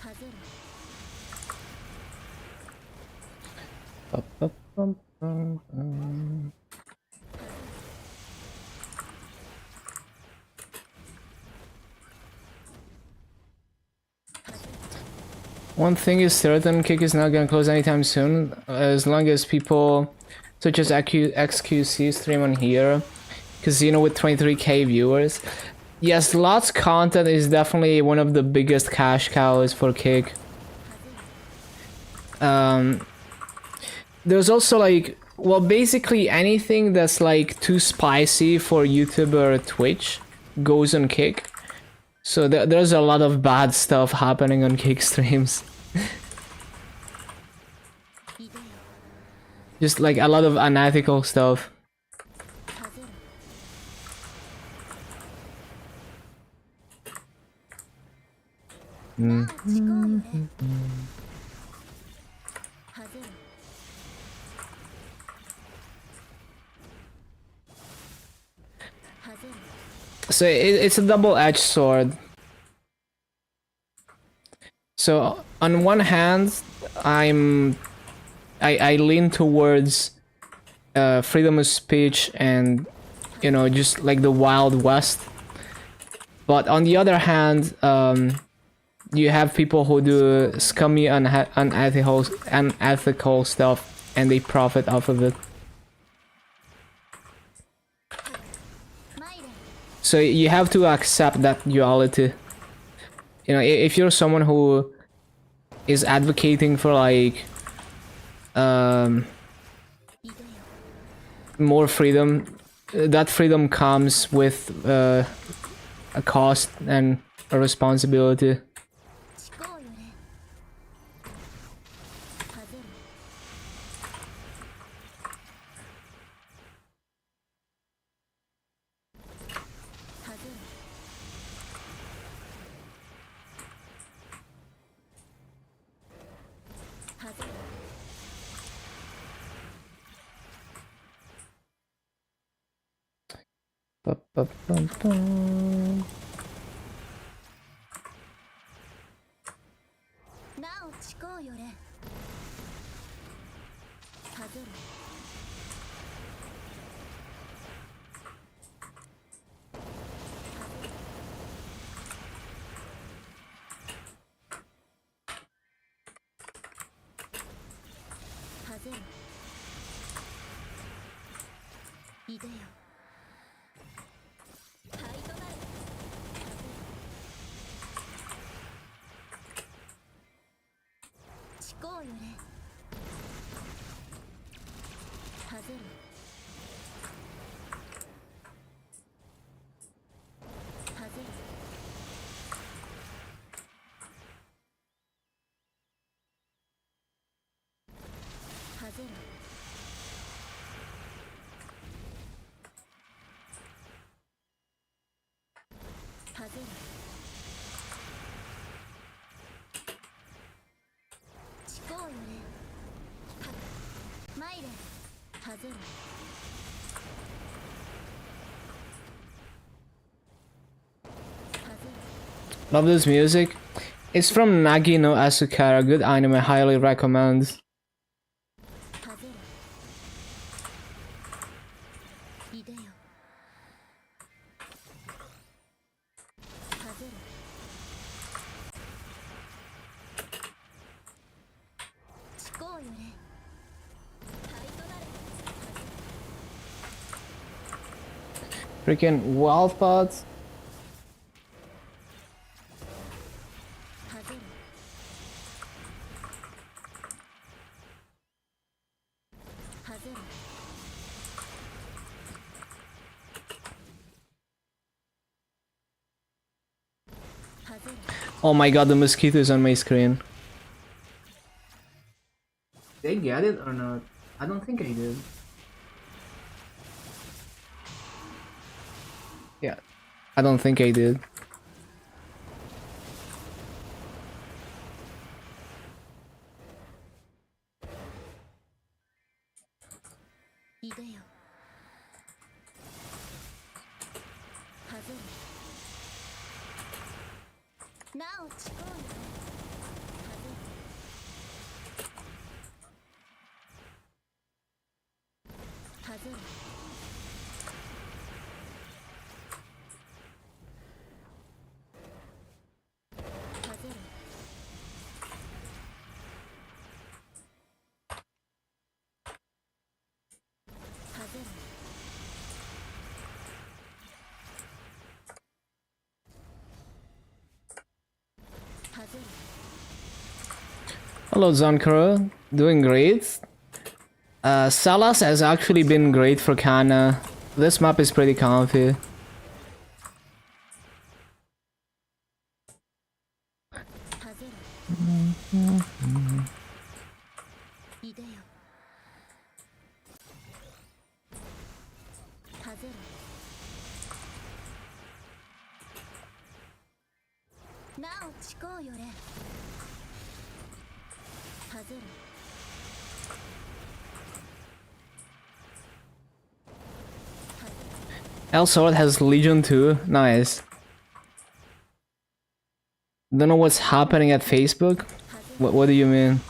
外れ One thing is certain, Kick is not gonna close anytime soon, as long as people such as XQC stream on here. Because, you know, with 23k viewers. Yes, lots content is definitely one of the biggest cash cows for Kick. There's also like, well, basically anything that's like too spicy for YouTube or Twitch goes on Kick. So there's a lot of bad stuff happening on Kick streams. Just like a lot of unethical stuff. So it's a double-edged sword. So on one hand, I lean towards freedom of speech and, you know, just like the Wild West. But on the other hand, you have people who do scummy, unethical stuff, and they profit off of it. So you have to accept that duality. You know, if you're someone who is advocating for like more freedom, that freedom comes with a cost and a responsibility. Ba-ba-bum-bum. なおちこうよれ外れ外れいでよはいとなれちこうよれ外れ外れ外れ外れちこうよれは参れ外れ Love this music. It's from Nagi no Asukara. Good anime, highly recommend. 外れいでよ外れちこうよれはいとなれ Freaking wild pods. 外れ外れ Oh my god, the mosquito is on my screen. Did I get it or not? I don't think I did. Yeah, I don't think I did. いでよ外れなお誓うよ外れ Hello, Zonkaro. Doing great. Salas has actually been great for Kanna. This map is pretty comfy. Elsword has Legion too. Nice. Don't know what's happening at Facebook. What do you mean?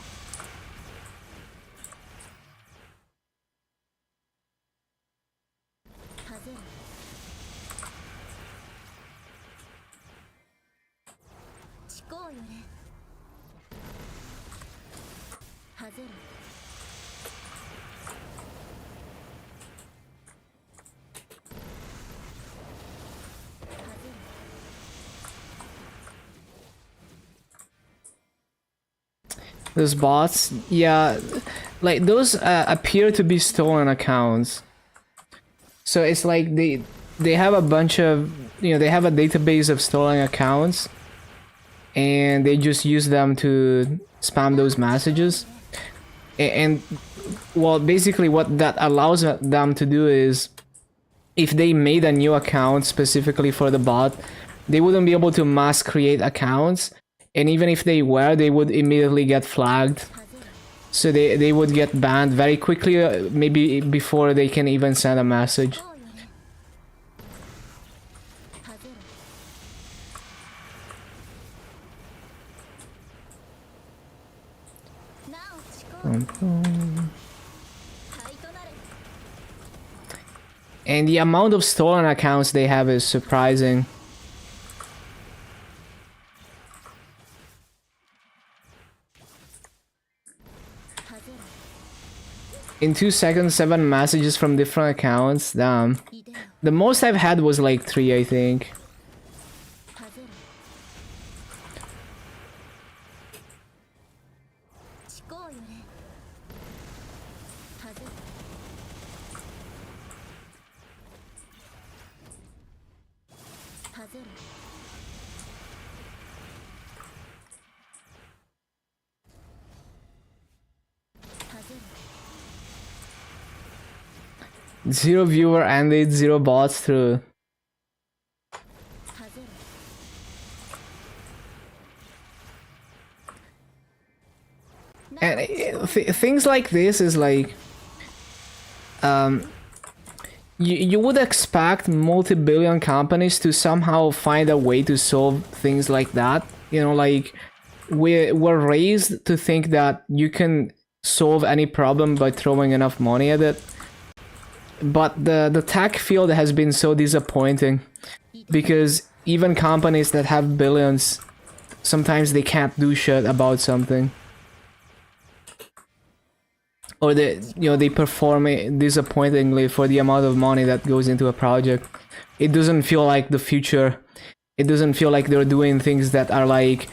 Those bots, yeah, like those appear to be stolen accounts. So it's like they have a bunch of, you know, they have a database of stolen accounts, and they just use them to spam those messages. And well, basically what that allows them to do is, if they made a new account specifically for the bot, they wouldn't be able to mass create accounts. And even if they were, they would immediately get flagged. So they would get banned very quickly, maybe before they can even send a message. And the amount of stolen accounts they have is surprising. In 2 seconds, 7 messages from different accounts. Damn. The most I've had was like 3, I think. Zero viewer ended, 0 bots through. And things like this is like, you would expect multi-billion companies to somehow find a way to solve things like that. You know, like we're raised to think that you can solve any problem by throwing enough money at it. But the tech field has been so disappointing, because even companies that have billions, sometimes they can't do shit about something. Or they perform disappointingly for the amount of money that goes into a project. It doesn't feel like the future. It doesn't feel like they're doing things that are like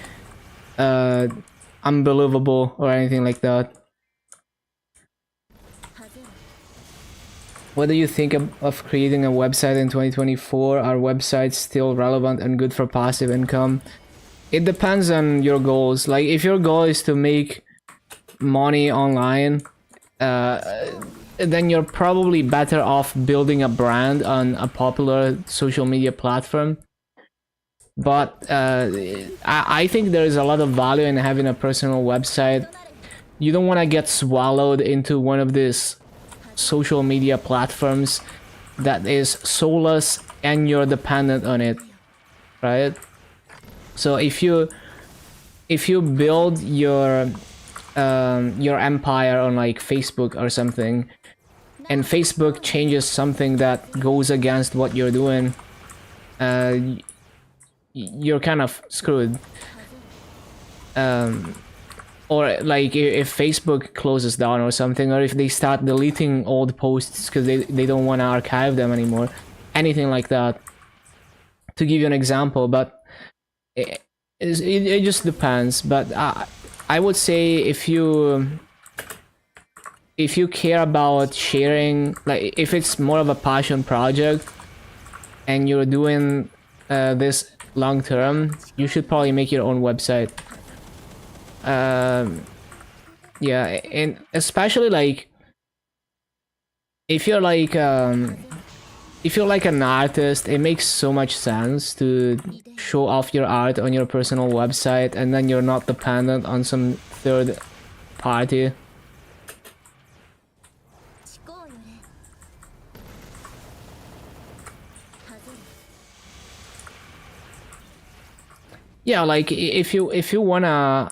unbelievable or anything like that. What do you think of creating a website in 2024? Are websites still relevant and good for passive income? It depends on your goals. Like, if your goal is to make money online, then you're probably better off building a brand on a popular social media platform. But I think there is a lot of value in having a personal website. You don't want to get swallowed into one of these social media platforms that is soulless and you're dependent on it, right? So if you build your empire on like Facebook or something, and Facebook changes something that goes against what you're doing, you're kind of screwed. Or like if Facebook closes down or something, or if they start deleting old posts because they don't want to archive them anymore, anything like that, to give you an example. But it just depends. But I would say if you care about sharing, like if it's more of a passion project and you're doing this long term, you should probably make your own website. Yeah, and especially like if you're like an artist, it makes so much sense to show off your art on your personal website, and then you're not dependent on some third party. Yeah, like if you wanna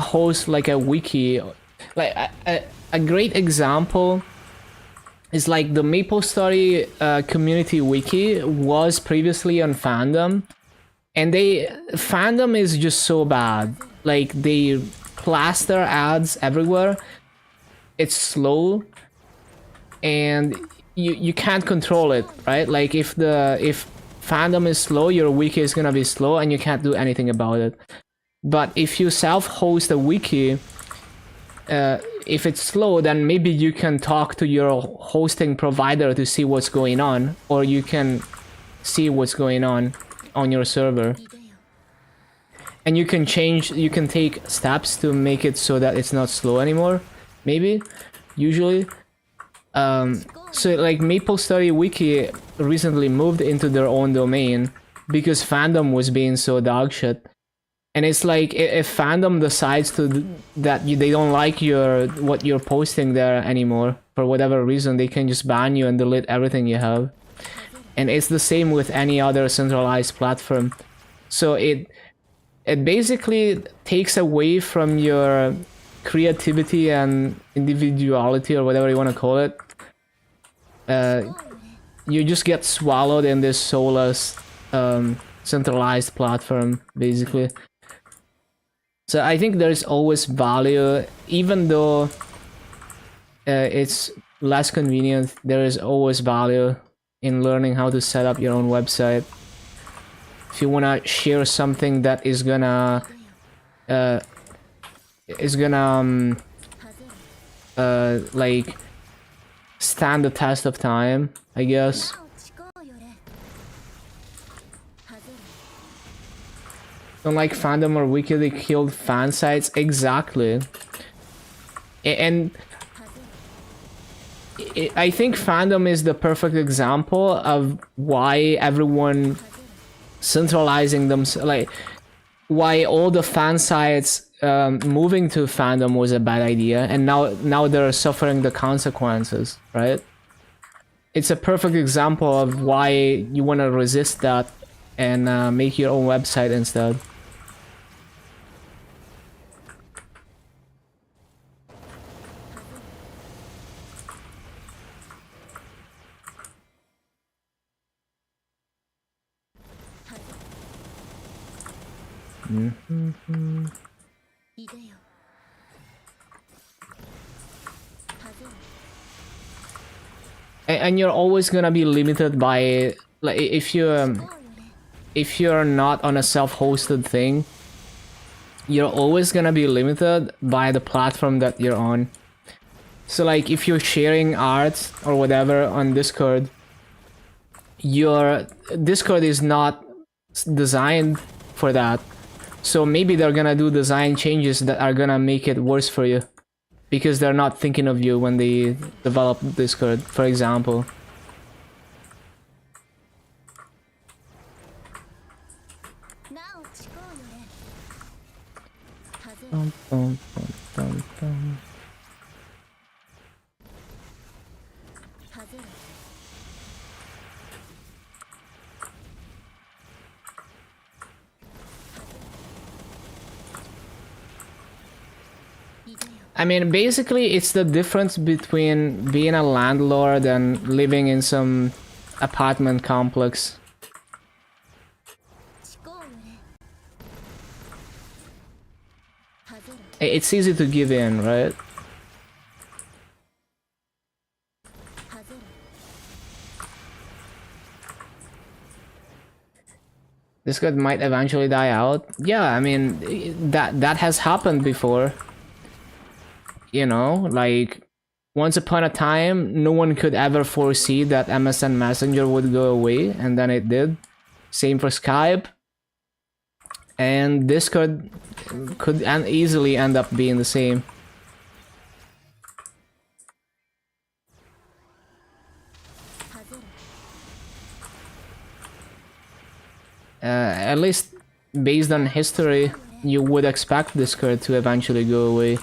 host like a wiki, like a great example is like the MapleStory community wiki was previously on Fandom, and Fandom is just so bad. Like they plaster ads everywhere. It's slow, and you can't control it, right? Like if Fandom is slow, your wiki is gonna be slow, and you can't do anything about it. But if you self-host a wiki, if it's slow, then maybe you can talk to your hosting provider to see what's going on, or you can see what's going on your server. And you can take steps to make it so that it's not slow anymore, maybe, usually. So like MapleStory wiki recently moved into their own domain because Fandom was being so dogshit. And it's like if Fandom decides that they don't like what you're posting there anymore for whatever reason, they can just ban you and delete everything you have. And it's the same with any other centralized platform. So it basically takes away from your creativity and individuality, or whatever you want to call it. You just get swallowed in this soulless centralized platform, basically. So I think there's always value, even though it's less convenient. There is always value in learning how to set up your own website. If you wanna share something that is gonna like stand the test of time, I guess. Unlike Fandom or Wiki, they killed fan sites. Exactly. And I think Fandom is the perfect example of why everyone centralizing them, like why all the fan sites moving to Fandom was a bad idea, and now they're suffering the consequences, right? It's a perfect example of why you want to resist that and make your own website instead. And you're always gonna be limited by, like, if you're not on a self-hosted thing, you're always gonna be limited by the platform that you're on. So like if you're sharing art or whatever on Discord, your Discord is not designed for that. So maybe they're gonna do design changes that are gonna make it worse for you, because they're not thinking of you when they develop Discord, for example. I mean, basically, it's the difference between being a landlord and living in some apartment complex. 思考よれ外れ It's easy to give in, right? 外れ This card might eventually die out. Yeah, I mean, that has happened before. You know, like, once upon a time, no one could ever foresee that MSN Messenger would go away, and then it did. Same for Skype. And Discord could easily end up being the same. At least based on history, you would expect Discord to eventually go away.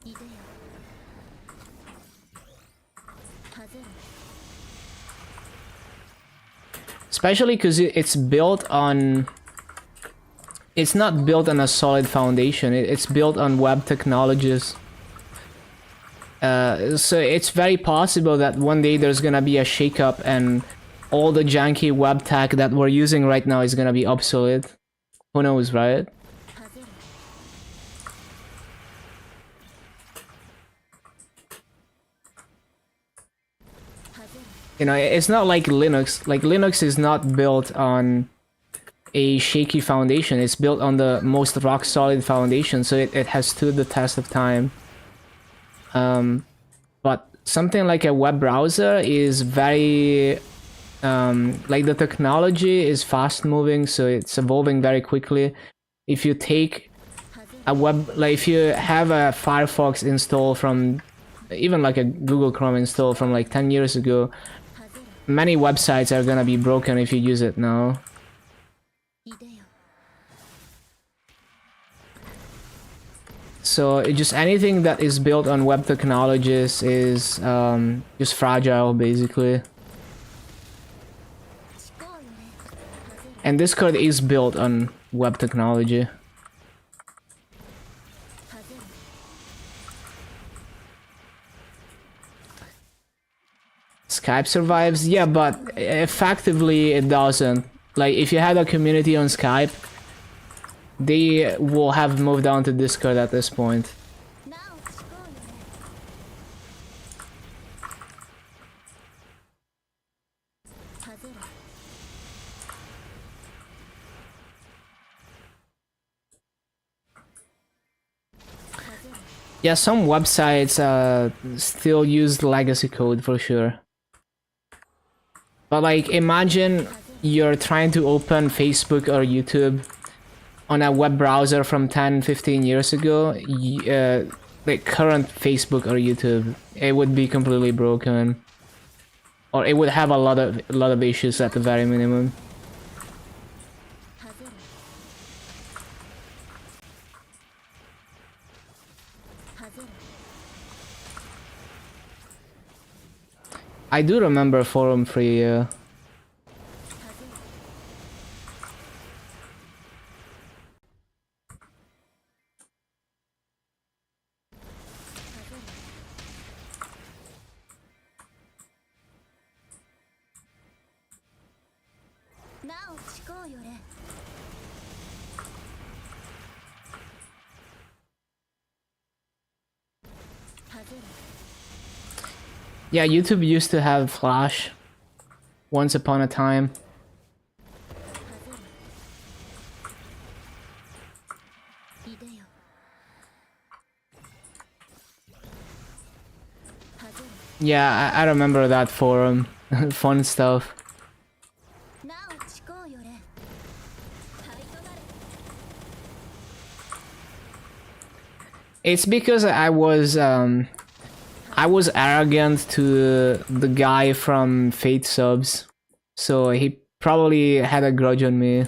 いでよ外れ Especially because it's built on... It's not built on a solid foundation, it's built on web technologies. So it's very possible that one day there's gonna be a shakeup and all the janky web tech that we're using right now is gonna be obsolete. Who knows, right? 外れ 外れ You know, it's not like Linux. Like, Linux is not built on a shaky foundation. It's built on the most rock-solid foundation, so it has stood the test of time. But something like a web browser is very... like, the technology is fast-moving, so it's evolving very quickly. If you take a web... Like, if you have a Firefox install from... Even like a Google Chrome install from like 10 years ago, 外れ many websites are gonna be broken if you use it now. いでよ So just anything that is built on web technologies is just fragile, basically. 思考よれ And Discord is built on web technology. 外れ Skype survives, yeah, but effectively it doesn't. Like, if you had a community on Skype, they will have moved on to Discord at this point. なお思考よれ外れ 外れ Yeah, some websites still use legacy code for sure. But like, imagine you're trying to open Facebook or YouTube on a web browser from 10-15 years ago, like current Facebook or YouTube, it would be completely broken. Or it would have a lot of issues at the very minimum. 外れ 外れ I do remember Forum Free, 外れ なお思考よれ 外れ Yeah, YouTube used to have Flash once upon a time. 外れいでよ外れ Yeah, I remember that forum. Fun stuff. なお思考よれ灰となれ It's because I was arrogant to the guy from Fate Subs, so he probably had a grudge on me.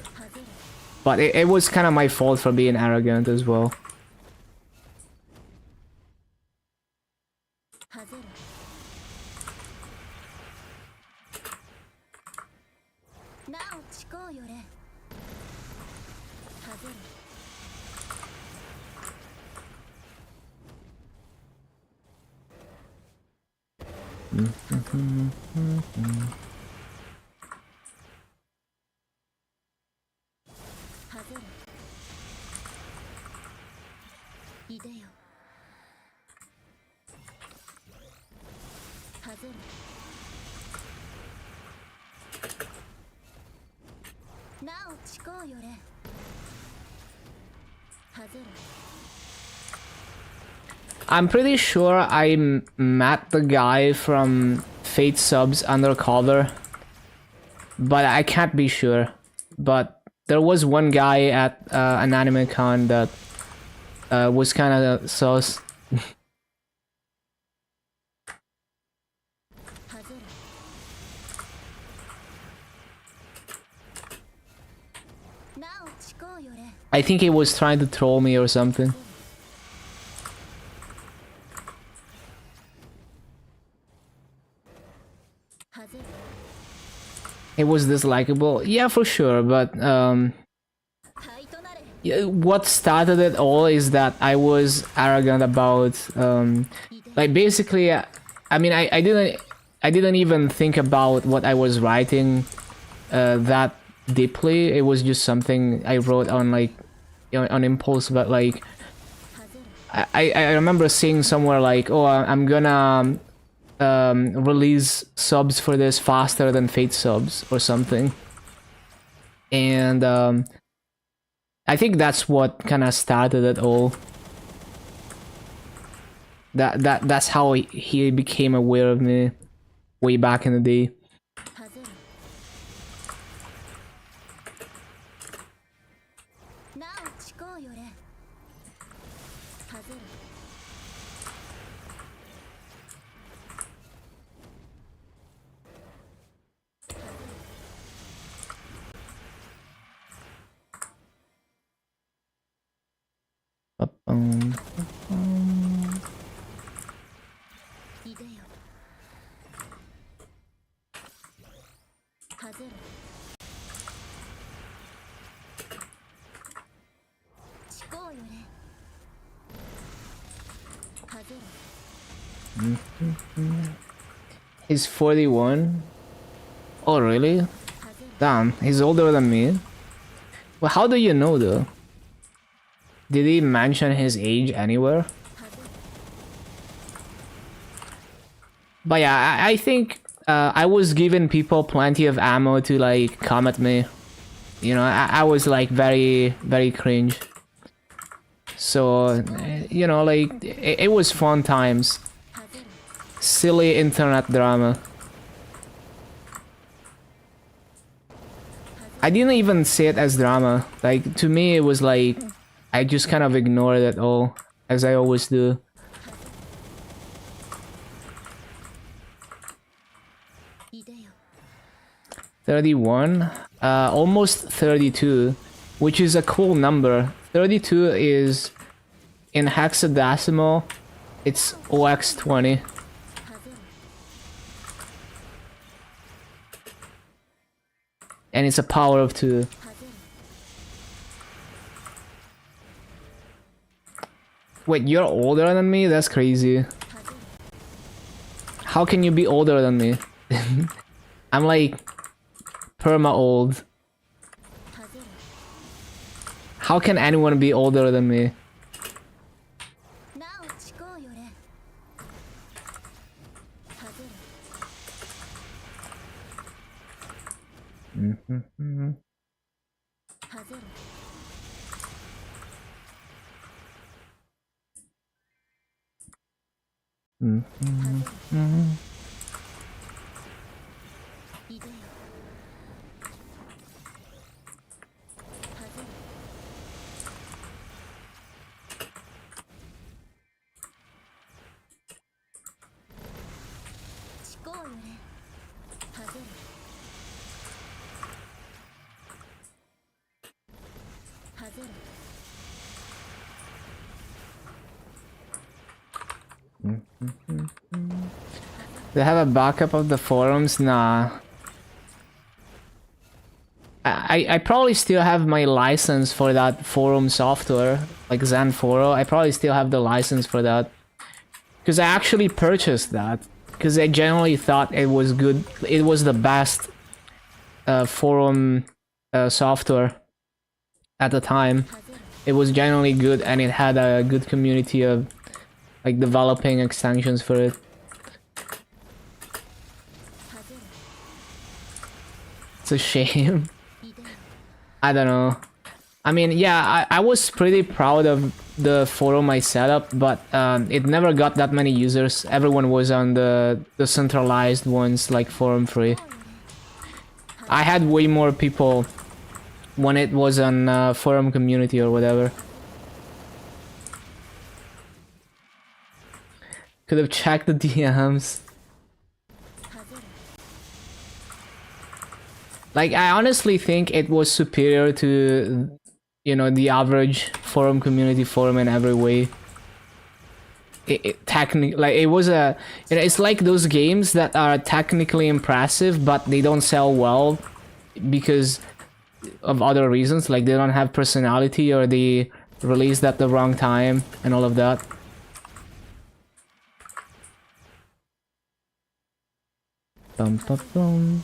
外れ But it was kind of my fault for being arrogant as well. 外れなお思考よれ外れ I'm pretty sure I met the guy from Fate Subs undercover, but I can't be sure. But there was one guy at an anime con that was kind of sus. I think he was trying to troll me or something. It was dislikable, yeah, for sure, but yeah, what started it all is that I was arrogant about like basically I mean I didn't even think about what I was writing that deeply. It was just something I wrote on like, you know, on impulse, but like I remember seeing somewhere like, oh, I'm gonna release subs for this faster than Fate subs or something, and I think that's what kind of started it all. That's how he became aware of me way back in the day. He's 41. Oh, really? Damn, he's older than me. Well, how do you know though? Did he mention his age anywhere? But yeah, I think I was giving people plenty of ammo to like come at me. You know, I was like very cringe. So, you know, like it was fun times. Silly internet drama. I didn't even see it as drama. Like, to me it was like, I just kind of ignored it all, as I always do. $31, almost 32, which is a cool number. 32 is in hexadecimal, it's OX20. And it's a power of 2. Wait, you're older than me? That's crazy. How can you be older than me? I'm like perma old. How can anyone be older than me? They have a backup of the forums? Nah. I probably still have my license for that forum software, like Zenforo. I probably still have the license for that. Because I actually purchased that. because I generally thought it was good. It was the best forum software at the time. It was generally good, and it had a good community of like developing extensions for it. It's a shame. I don't know. I mean, yeah, I was pretty proud of the forum I set up, but it never got that many users. Everyone was on the centralized ones, like forum free. I had way more people when it was on forum community or whatever. Could have checked the DMs. Like, I honestly think it was superior to, you know, the average forum community forum in every way. It technically, like, it was a, you know, it's like those games that are technically impressive, but they don't sell well because of other reasons, like they don't have personality or they released at the wrong time and all of that. Bum, bum, bum.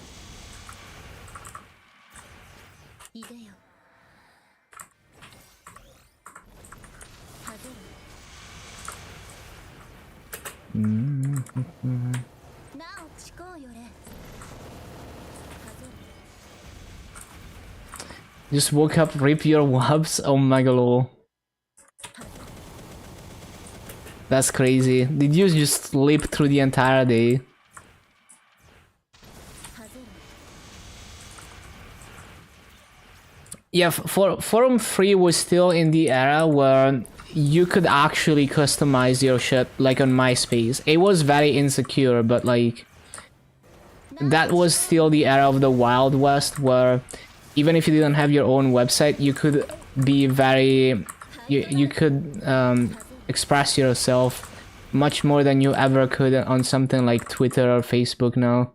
Just woke up, rip your wubs. Oh my god. That's crazy. Did you just sleep through the entire day? Yeah, for Forum Free was still in the era where you could actually customize your shit, like on MySpace. It was very insecure, but like that was still the era of the Wild West, where even if you didn't have your own website, you could be very, you could express yourself much more than you ever could on something like Twitter or Facebook now.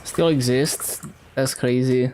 Still exists? That's crazy.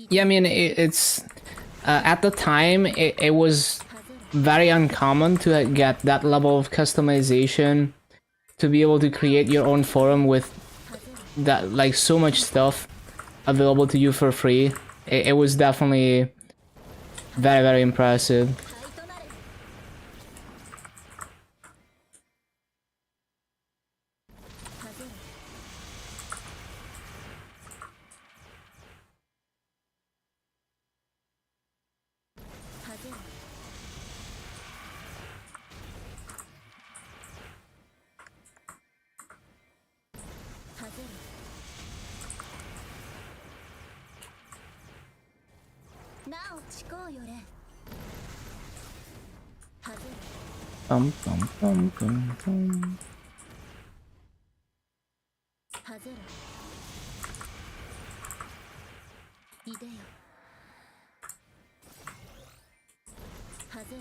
Yeah, I mean, it's at the time it was very uncommon to get that level of customization, to be able to create your own forum with that, like, so much stuff available to you for free. It was definitely very, very impressive. なおちこうよれはぜる Bum, bum, bum, bum, bum. はぜるいでよはぜる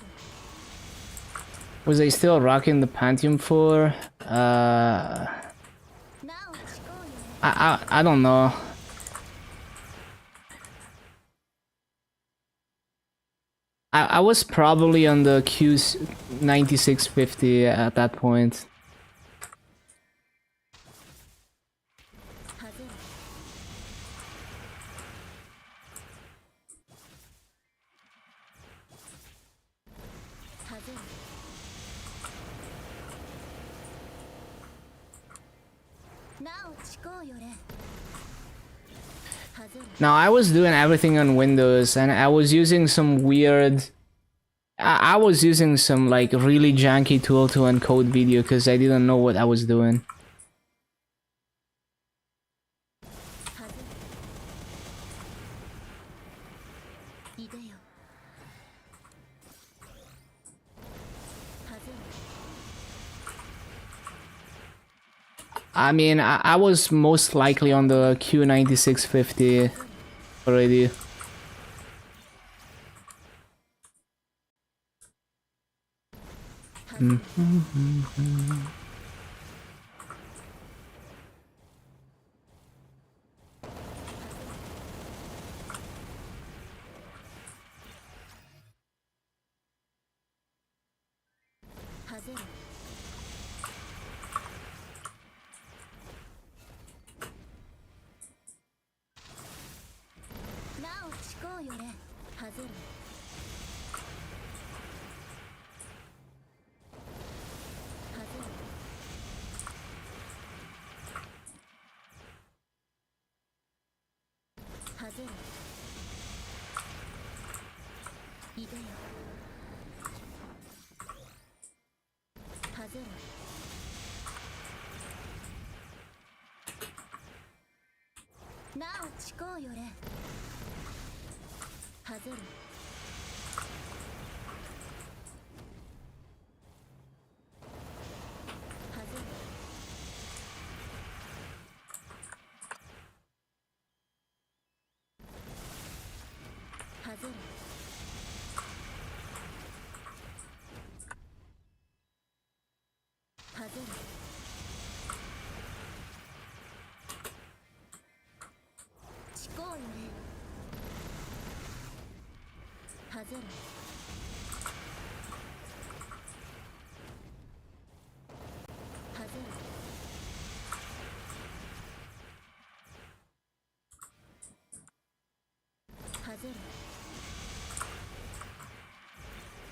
Was I still rocking the Pantheon 4? なおちこうよれ I don't know. I was probably on the Q9650 at that point. はぜるはぜるなおちこうよれはぜる Now I was doing everything on Windows and I was using some weird... I was using some like really janky tool to encode video because I didn't know what I was doing. はぜるいでよはぜる I mean, I was most likely on the Q9650 already. はぜる はぜるなおちこうよれはぜるはぜるはぜるいでよはぜるなおちこうよれはぜるはぜるはぜるはぜるちこうよれはぜるはぜるはぜ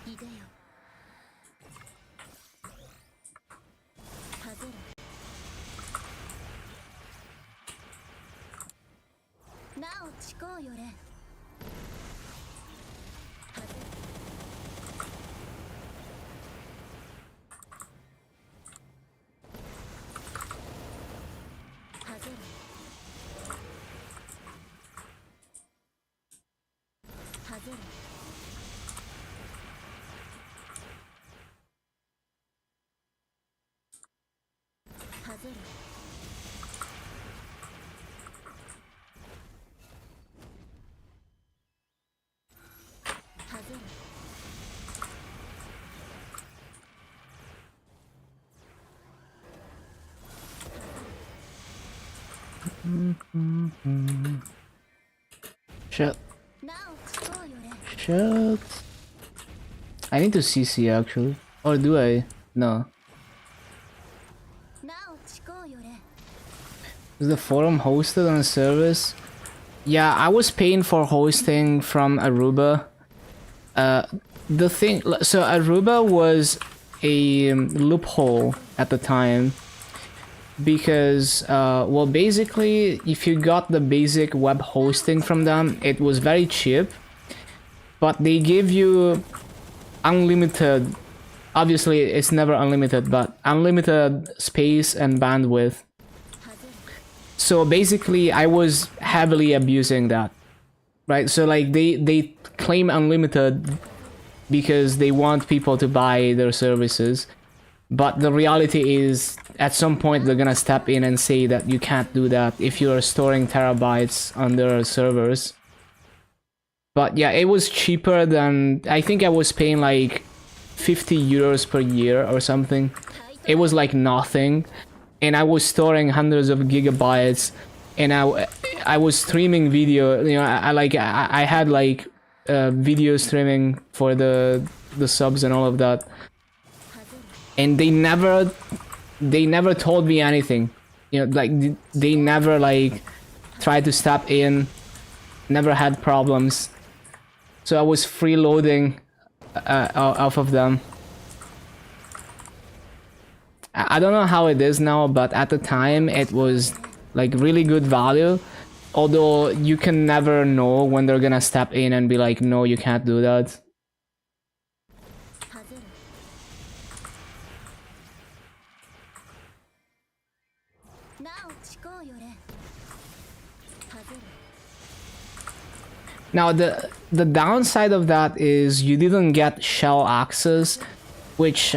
るいでよはぜるなおちこうよれはぜるはぜるはぜるはぜるはぜるShit. なおちこうよれ Shit. I need to CC actually. Or do I? No. なおちこうよれ Is the forum hosted on a service? Yeah, I was paying for hosting from Aruba. The thing, so Aruba was a loophole at the time because, well, basically, if you got the basic web hosting from them, it was very cheap, but they give you unlimited, obviously it's never unlimited, but unlimited space and bandwidth. はぜる So basically, I was heavily abusing that. right? So like they claim unlimited because they want people to buy their services, but the reality is at some point they're gonna step in and say that you can't do that if you're storing terabytes on their servers. But yeah, it was cheaper than, I think I was paying like 50 euros per year or something. It was like nothing, and I was storing hundreds of gigabytes, and I was streaming video. You know, I had like video streaming for the subs and all of that, and they never told me anything. You know, like they never like tried to step in, never had problems. So I was freeloading off of them. I don't know how it is now, but at the time it was like really good value. Although you can never know when they're gonna step in and be like, no, you can't do that. Now the downside of that is you didn't get shell access, which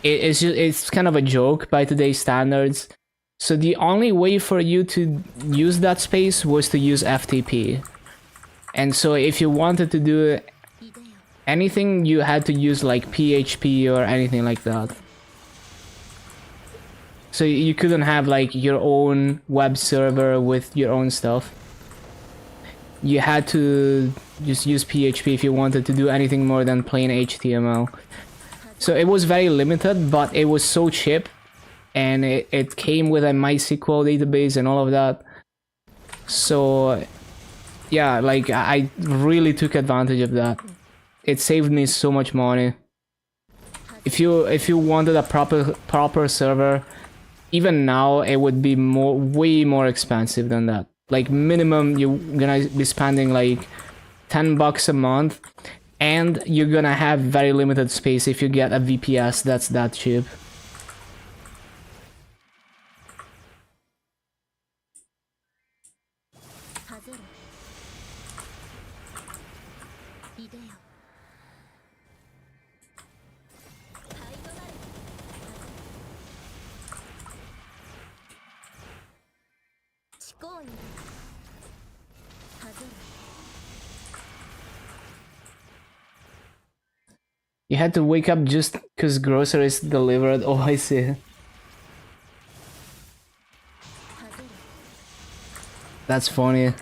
it's kind of a joke by today's standards. So the only way for you to use that space was to use FTP. And so if you wanted to do anything, you had to use like PHP or anything like that. So you couldn't have like your own web server with your own stuff. You had to just use PHP if you wanted to do anything more than plain HTML. So it was very limited, but it was so cheap, and it came with a MySQL database and all of that. So yeah, like I really took advantage of that. It saved me so much money. If you wanted a proper server, even now it would be way more expensive than that. Like minimum you're gonna be spending like $10 a month, and you're gonna have very limited space if you get a VPS that's that cheap. You had to wake up just because groceries delivered. Oh, I see. That's funny.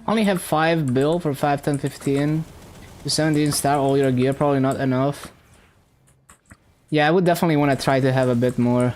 Only have 5 bill for 5, 10, 15. To 17 star all your gear, probably not enough. Yeah, I would definitely want to try to have a bit more.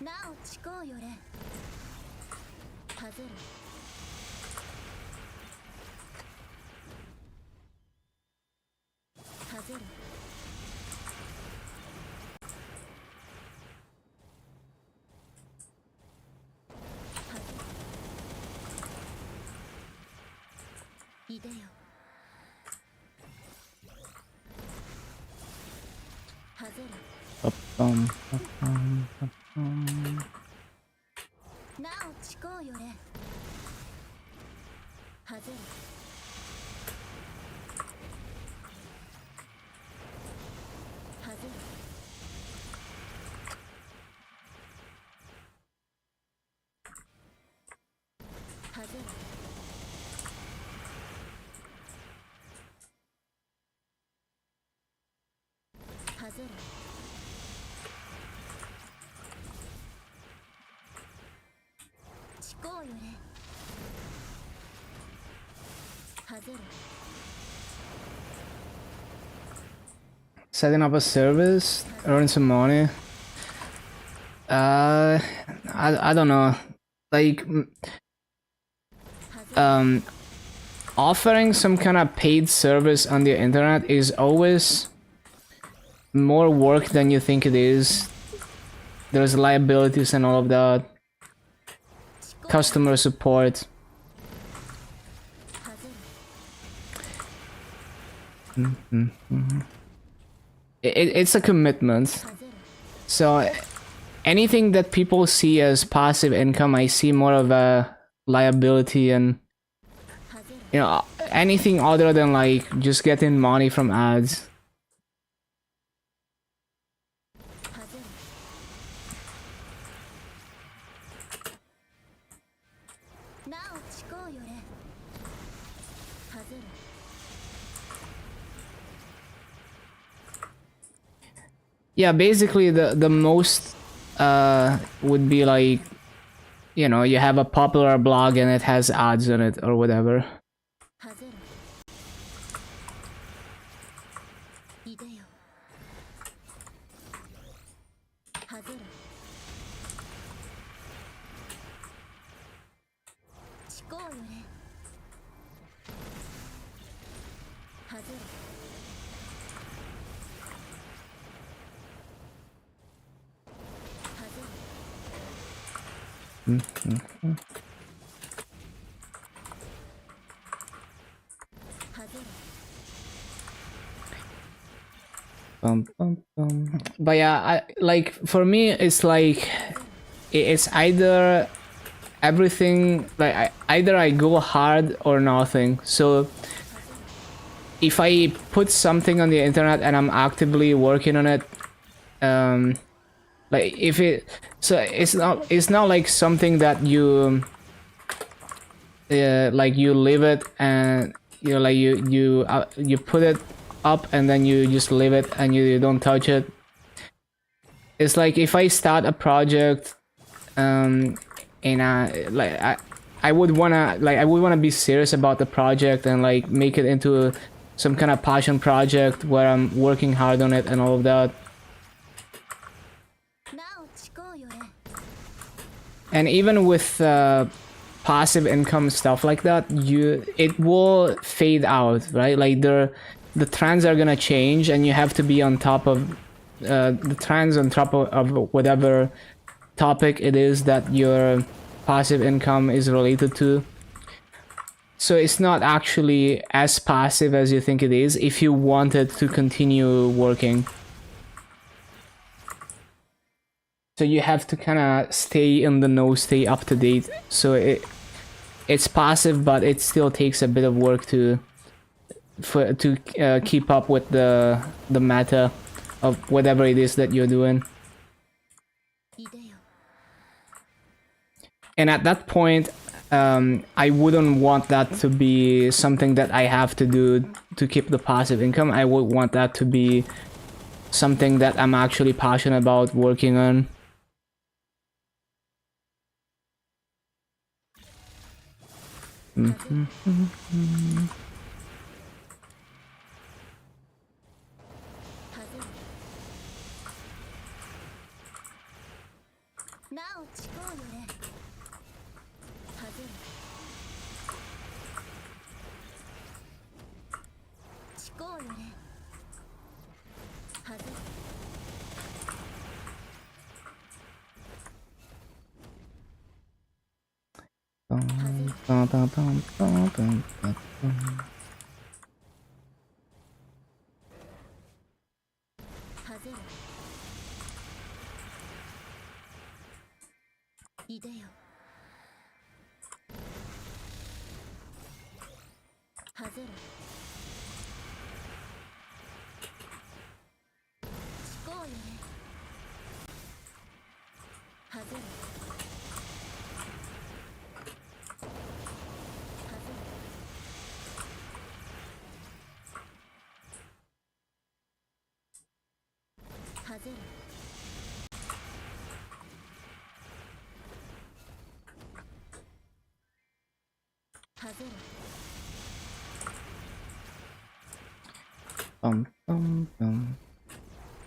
なお誓うよれ外る外るいでよ外る なお誓うよれ外る外る外る 外る誓うよれ外る Setting up a service, earn some money. I don't know. Like, offering some kind of paid service on the internet is always more work than you think it is. There's liabilities and all of that. Customer support. 外る It's a commitment. 外る So anything that people see as passive income, I see more of a liability, and 外る you know, anything other than like just getting money from ads. 外るなお誓うよれ外る Yeah, basically the most would be like, you know, you have a popular blog and it has ads on it or whatever. 外るいでよ外る誓うよれ外る But yeah, like for me, it's like it's either everything, like either I go hard or nothing. So if I put something on the internet and I'm actively working on it, like if it, so it's not like something that you like you leave it and you know, like you put it up and then you just leave it and you don't touch it. It's like if I start a project, and I would wanna be serious about the project and like make it into some kind of passion project where I'm working hard on it and all of that. なお誓うよれ And even with passive income stuff like that, it will fade out, right? Like the trends are gonna change, and you have to be on top of the trends, on top of whatever topic it is that your passive income is related to. So it's not actually as passive as you think it is if you wanted to continue working. So you have to kind of stay in the know, stay up to date. So it's passive, but it still takes a bit of work to keep up with the meta of whatever it is that you're doing. いでよ And at that point, I wouldn't want that to be something that I have to do to keep the passive income. I would want that to be something that I'm actually passionate about working on. なおちこうよれはぜるちこうよれはぜる はぜるいでよはぜるちこうよれはぜるはぜるはぜるはぜる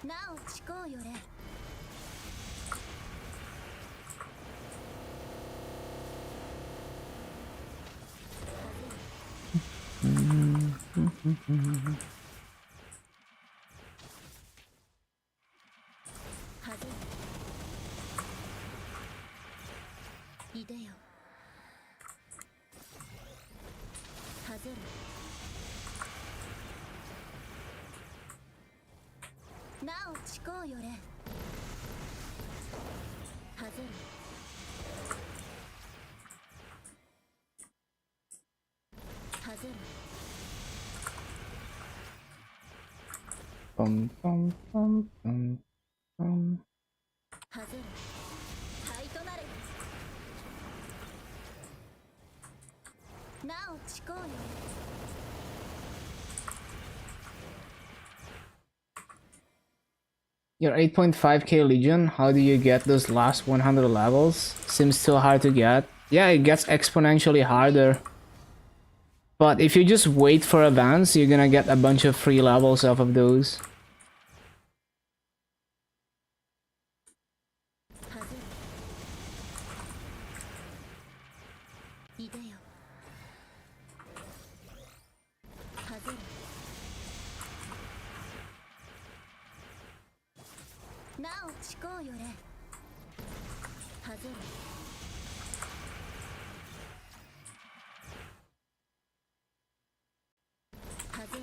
なおちこうよれ はぜるいでよはぜるなおちこうよれはぜるはぜる はぜる灰となれなおちこうよれ Your 8.5k Legion, how do you get those last 100 levels? Seems so hard to get. Yeah, it gets exponentially harder. But if you just wait for events, you're gonna get a bunch of free levels off of those. はぜるいでよはぜるなおちこうよれはぜるはぜる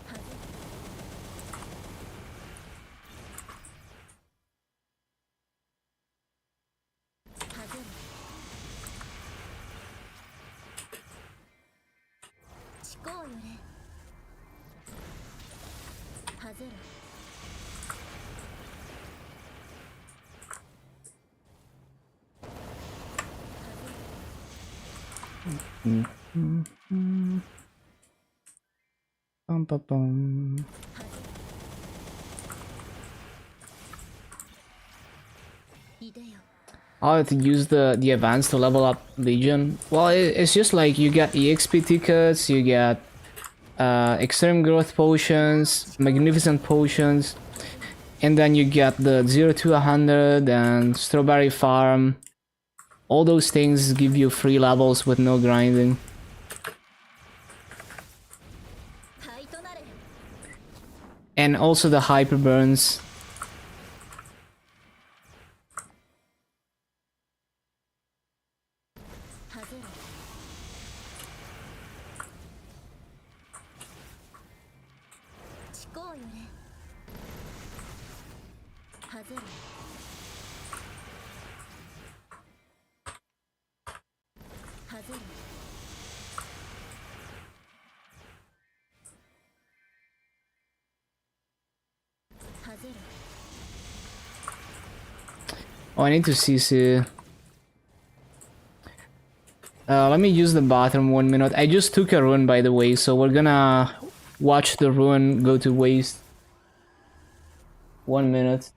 はぜるはぜるちこうよれはぜる いでよ How to use the events to level up Legion? Well, it's just like you get EXP tickets, you get extreme growth potions, magnificent potions, and then you get the 0 to 100 and strawberry farm. All those things give you free levels with no grinding. 灰となれ And also the hyper burns. はぜるちこうよれはぜるはぜる はぜる Oh, I need to CC. Let me use the bathroom 1 minute. I just took a rune, by the way, so we're gonna watch the rune go to waste. 1 minute.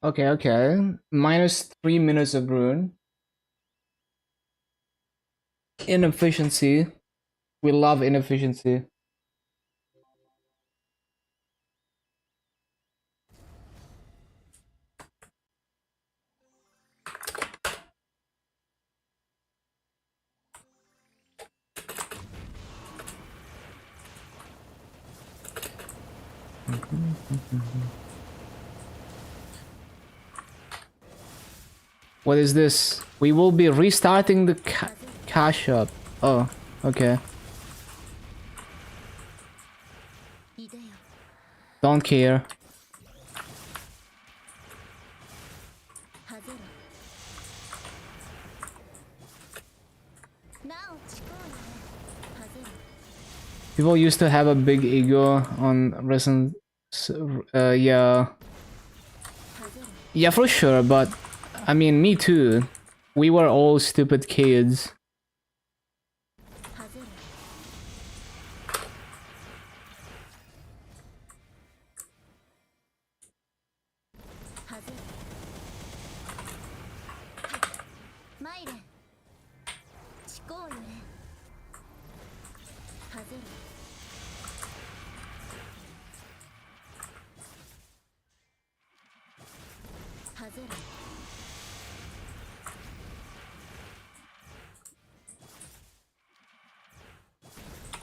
Okay, okay. -3 minutes of rune. Inefficiency. We love inefficiency. What is this? We will be restarting the cash up. Oh, okay. いでよ Don't care. はぜろなおちこうよねはぜろ People used to have a big ego on recent. Yeah. はぜろ Yeah, for sure, but I mean, me too. We were all stupid kids. はぜろはぜろまいれちこうよねはぜろ はぜろ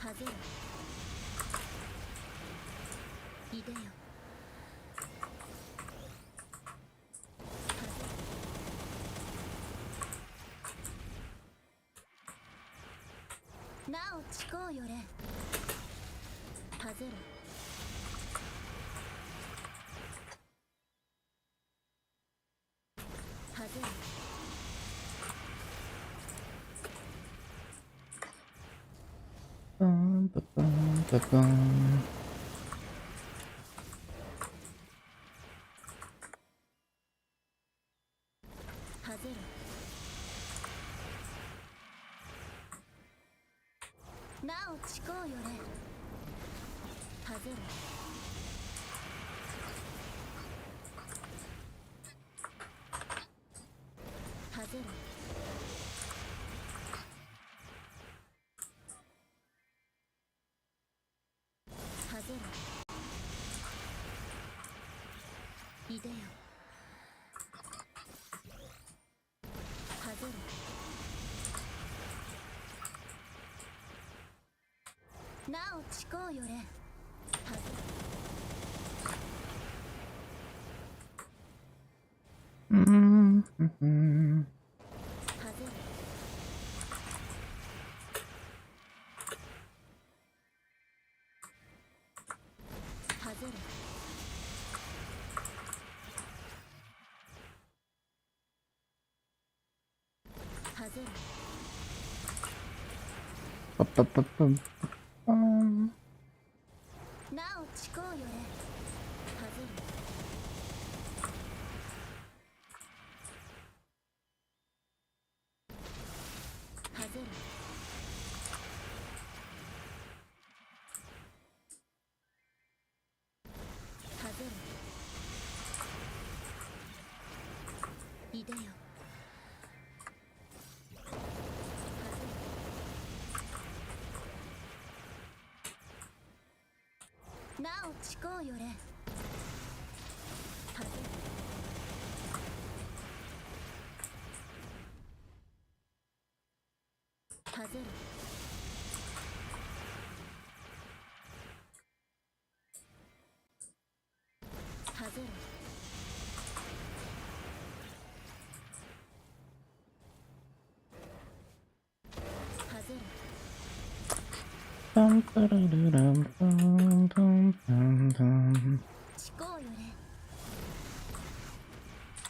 はぜろいでよはぜろなおちこうよれはぜろ はぜろ はぜろなおちこうよれはぜろはぜろはぜろいでよはぜろなおちこうよれはぜろ はぜろはぜろはぜろなおちこうよれはぜろはぜろはぜろいでよはぜろなおちこうよれはぜろはぜろはぜろはぜろちこうよれ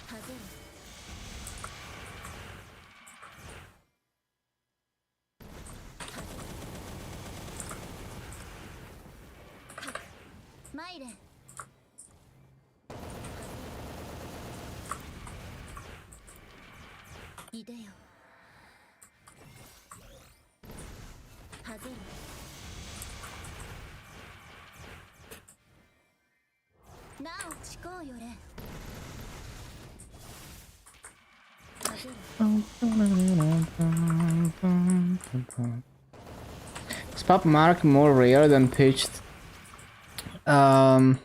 はぜろはぜろかくまいれはぜろいでよはぜろなおちこうよれは Is Pop Mark more rare than pitched? I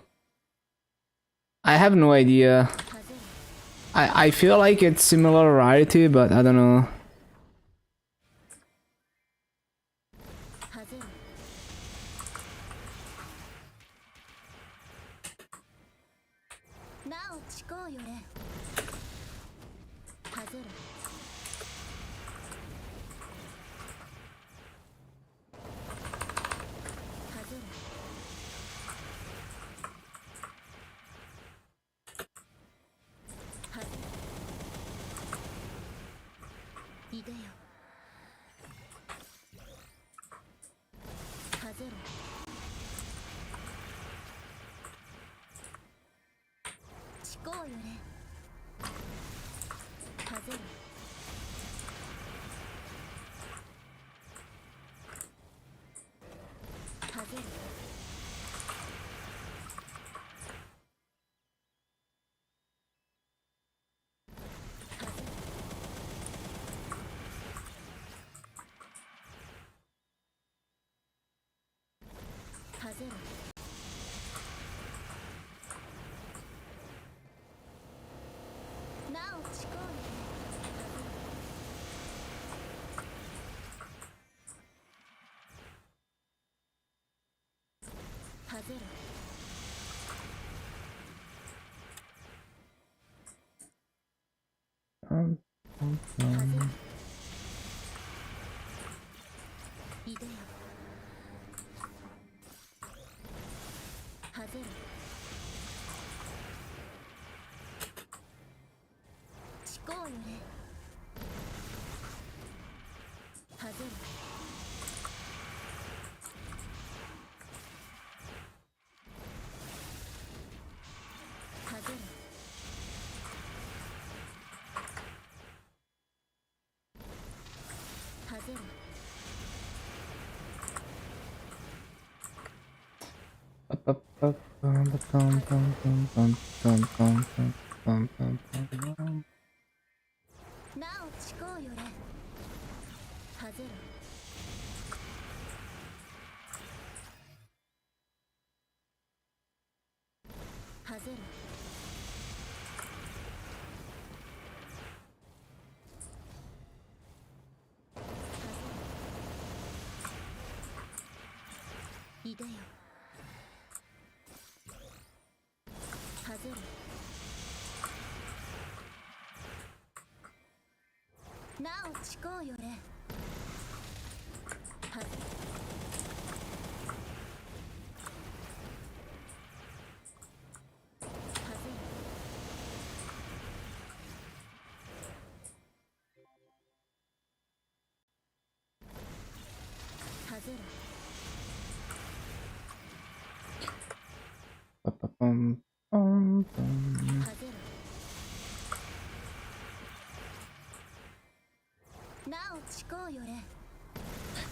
have no idea. I feel like it's similar rarity, but I don't know.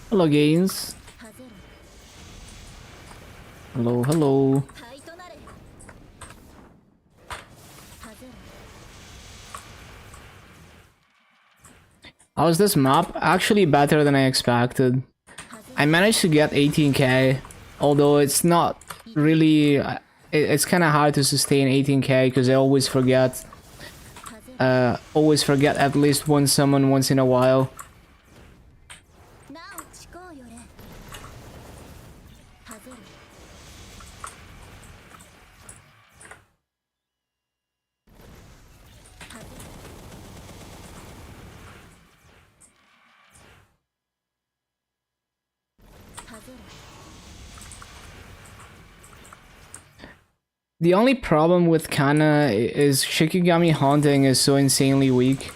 Hello, gains. Hello, hello. How's this map? Actually better than I expected. I managed to get 18k, although it's not really... It's kind of hard to sustain 18k because I always forget. Always forget at least one summon once in a while. The only problem with Kanna is Shikigami Haunting is so insanely weak.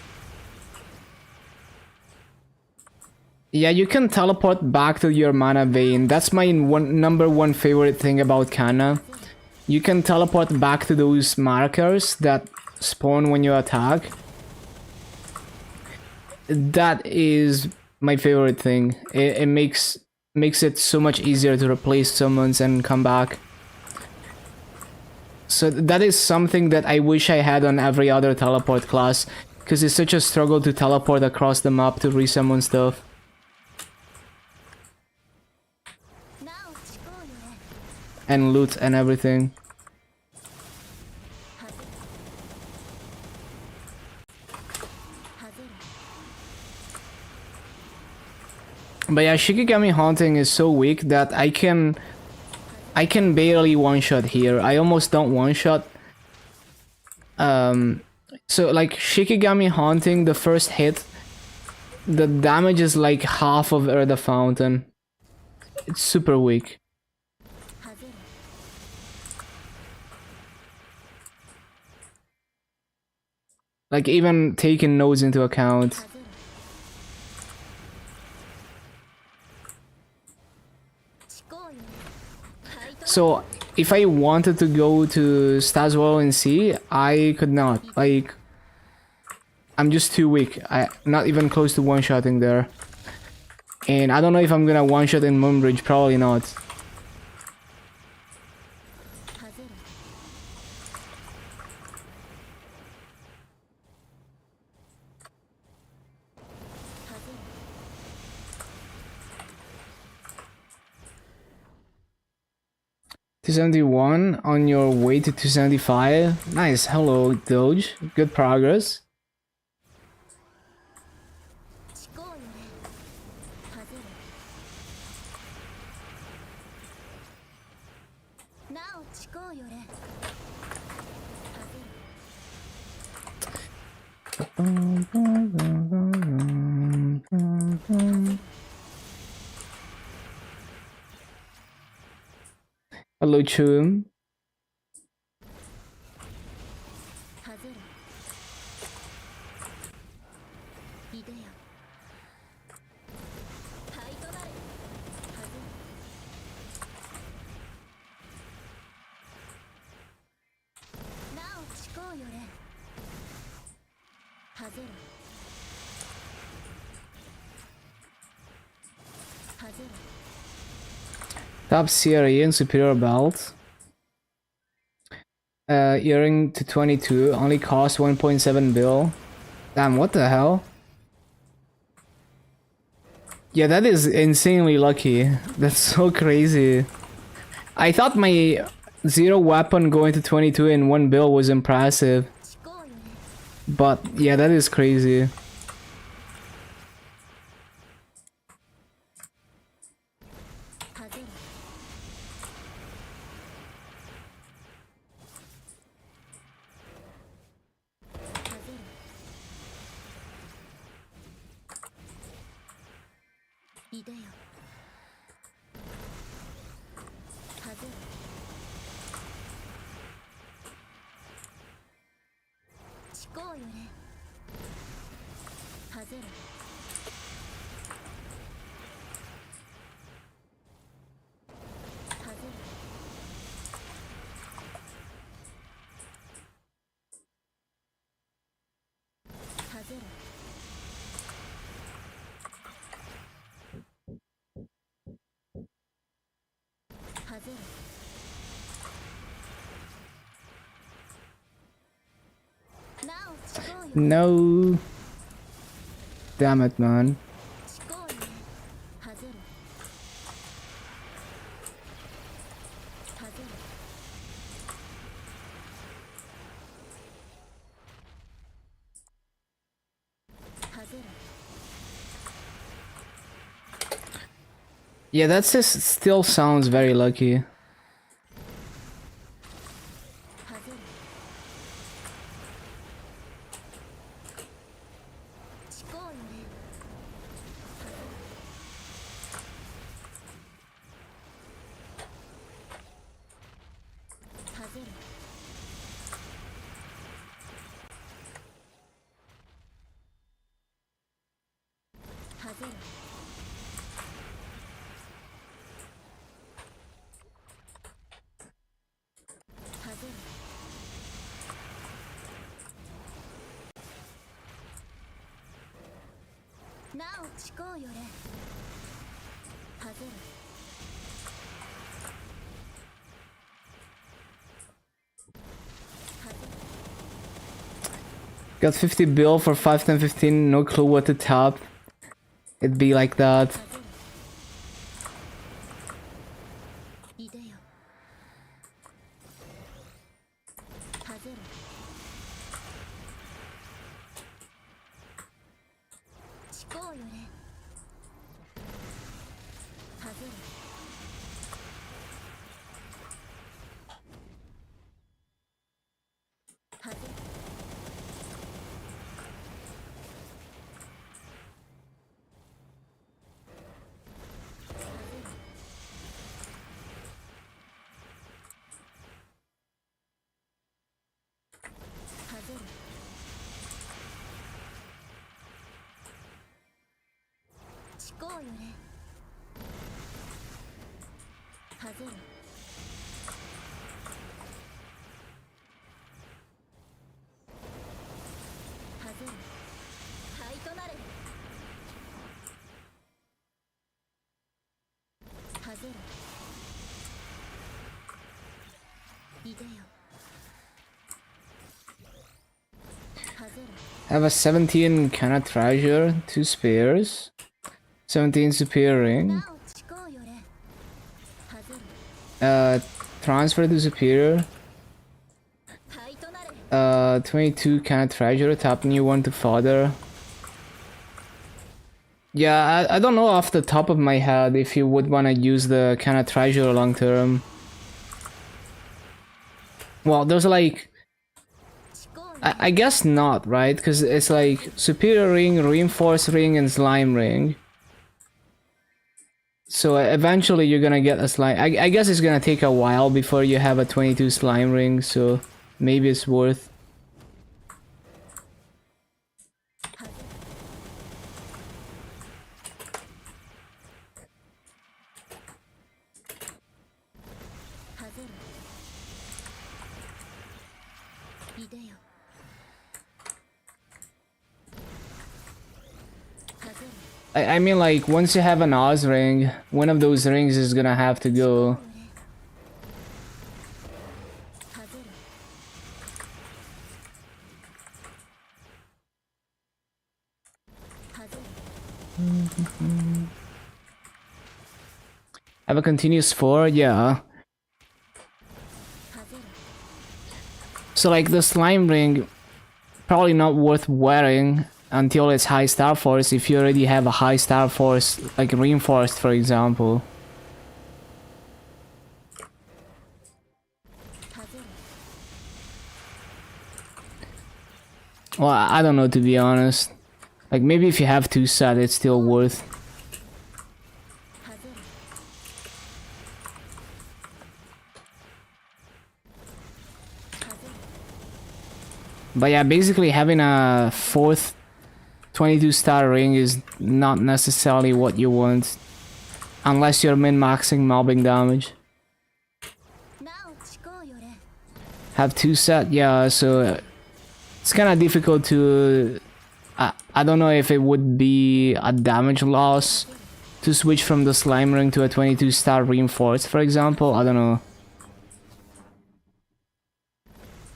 Yeah, you can teleport back to your mana vein. That's my number one favorite thing about Kanna. You can teleport back to those markers that spawn when you attack. That is my favorite thing. It makes it so much easier to replace summons and come back. So that is something that I wish I had on every other teleport class. Because it's such a struggle to teleport across the map to resummon stuff. なお聞こうよね And loot and everything. はずはずる But yeah, Shikigami Haunting is so weak that I can barely one-shot here. I almost don't one-shot. So like Shikigami Haunting, the first hit, the damage is like half of the Fountain. It's super weak. はずる Like even taking nodes into account. はずる聞こうよねファイト So if I wanted to go to Staswell and see, I could not. Like I'm just too weak. I'm not even close to one-shotting there. And I don't know if I'm gonna one-shot in Moonbridge, probably not. はずる はずる 271 on your way to 275. Nice. Hello, Doge. Good progress. 聞こうよねはずるなお聞こうよねはずる Hello, Chum. はずるいでよファイトなれはずるなお聞こうよねはずるはずる Top CRE and Superior Belt. Earring to 22. Only cost 1.7 bill. Damn, what the hell? Yeah, that is insanely lucky. That's so crazy. I thought my 0 weapon going to 22 in 1 bill was impressive. 聞こうよね But yeah, that is crazy. はずるはずるいでよはずる聞こうよねはずるはずるはずる はずるなお聞こうよ No. Damn it, man. 聞こうよねはずるはずるはずる Yeah, that still sounds very lucky. はずる聞こうよねはずるはずる はずるなお聞こうよねはずるはずる Got 50 bill for 5, 10, 15, no clue what to top. It'd be like that. いでよはぜろ思考よれはぜろはぜろ 思考よれはぜろはぜろ灰となれはぜろいでよはぜろ I have a 17 Kanna treasure, 2 spares, 17 superior ring, なお思考よれはぜろ transfer to superior, 灰となれ 22 Kanna treasure, top new one to father. Yeah, I don't know off the top of my head if you would want to use the Kanna treasure long term. Well, there's like, 思考よ I guess not, right? Because it's like superior ring, reinforced ring, and slime ring. So eventually you're gonna get a slime. I guess it's gonna take a while before you have a 22 slime ring, so maybe it's worth. はぜろ はぜろいでよはぜろ I mean, like, once you have an Oz ring, one of those rings is gonna have to go. はぜろ はぜろ Have a continuous 4, yeah. はぜろ So, like, the slime ring, probably not worth wearing until it's high star force if you already have a high star force, like reinforced, for example. はぜろ Well, I don't know, to be honest. Like, maybe if you have 2 set, it's still worth. はぜろ はぜろ But yeah, basically having a 4th 22 star ring is not necessarily what you want. Unless you're min-maxing mobbing damage. なお思考よれ Have 2 set, yeah, so it's kind of difficult to... I don't know if it would be a damage loss to switch from the slime ring to a 22 star reinforced, for example. I don't know.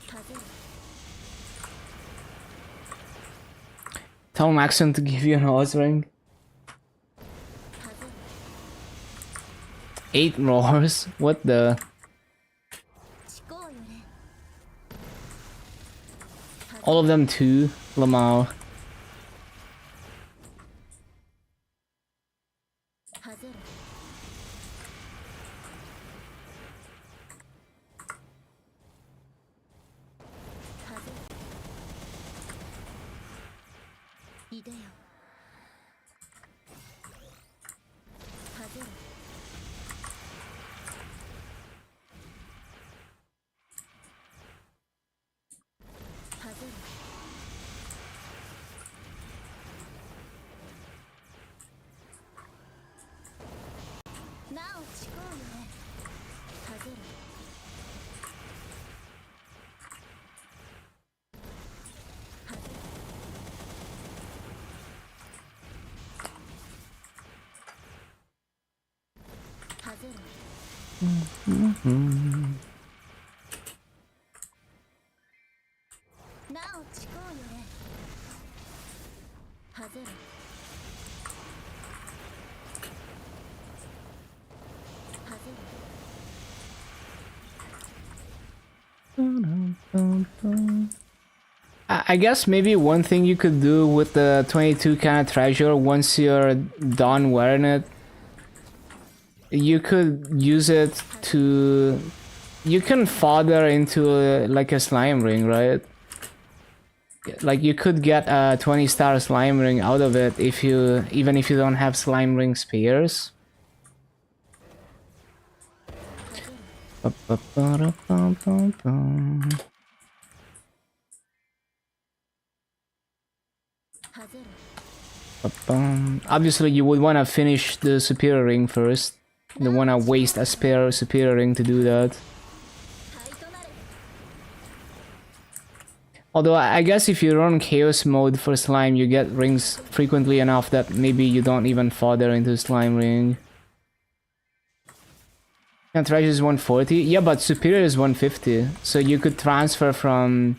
はぜろ Tell Maxon to give you an Oz ring. はぜろ 8 roars? What the... 思考よれ All of them too, Lamau. はぜろ はぜろいでよはぜろはぜろなお思考よれはぜろはぜろ はぜろなお誓うよれはぜるはぜる I guess maybe one thing you could do with the 22 kind of treasure once you're done wearing it, you could use it to... You can fodder into like a slime ring, right? Like you could get a 20-star slime ring out of it if you... even if you don't have slime ring spears. Obviously, you would want to finish the superior ring first. You don't want to waste a spare superior ring to do that. Although, I guess if you run chaos mode for slime, you get rings frequently enough that maybe you don't even fodder into slime ring. And treasure is 140? Yeah, but superior is 150. So you could transfer from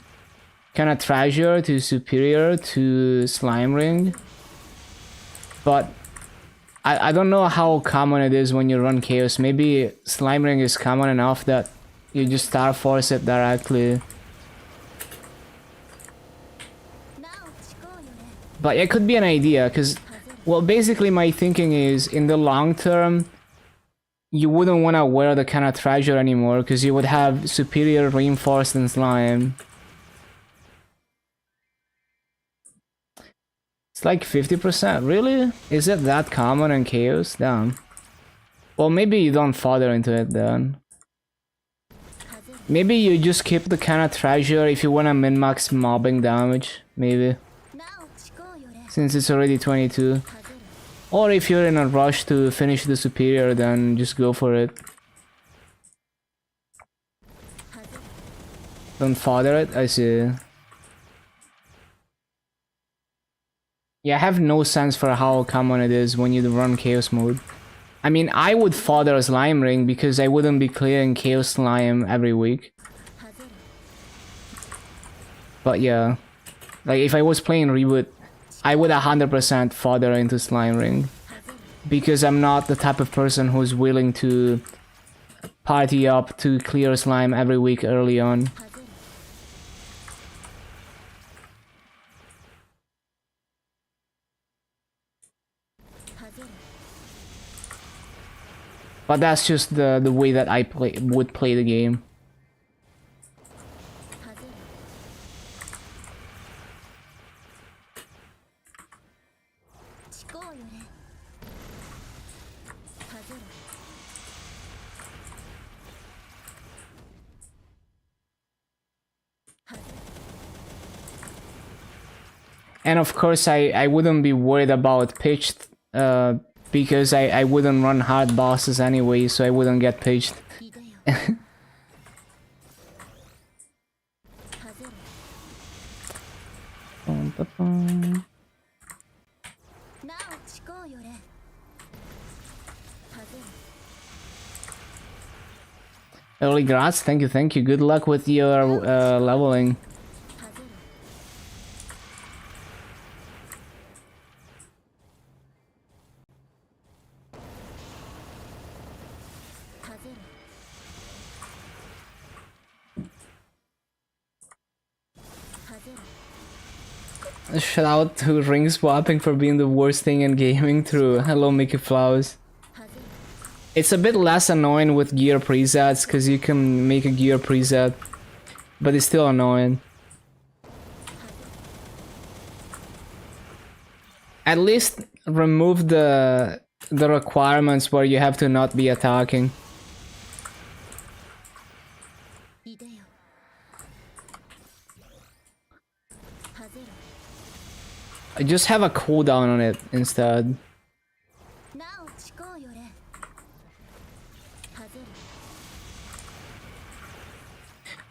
kind of treasure to superior to slime ring. But I don't know how common it is when you run chaos. Maybe slime ring is common enough that you just star force it directly. But it could be an idea, because, well, basically my thinking is, in the long term, you wouldn't want to wear the kind of treasure anymore, because you would have superior reinforced and slime. It's like 50%, really? Is it that common in chaos? Damn. Well, maybe you don't fodder into it then. Maybe you just keep the kind of treasure if you want to min-max mobbing damage, maybe. Since it's already 22. Or if you're in a rush to finish the superior, then just go for it. Don't fodder it? I see. Yeah, I have no sense for how common it is when you run chaos mode. I mean, I would fodder a slime ring because I wouldn't be clearing chaos slime every week. But yeah, like if I was playing Reboot, I would 100% fodder into slime ring. Because I'm not the type of person who's willing to party up to clear slime every week early on. But that's just the way that I would play the game. And of course I wouldn't be worried about pitched, because I wouldn't run hard bosses anyway, so I wouldn't get pitched. Early grats, thank you, good luck with your leveling. Shout out to ring swapping for being the worst thing in gaming. Through hello Mickey Flowers. It's a bit less annoying with gear presets because you can make a gear preset, but it's still annoying. At least remove the requirements where you have to not be attacking. I just have a cooldown on it instead.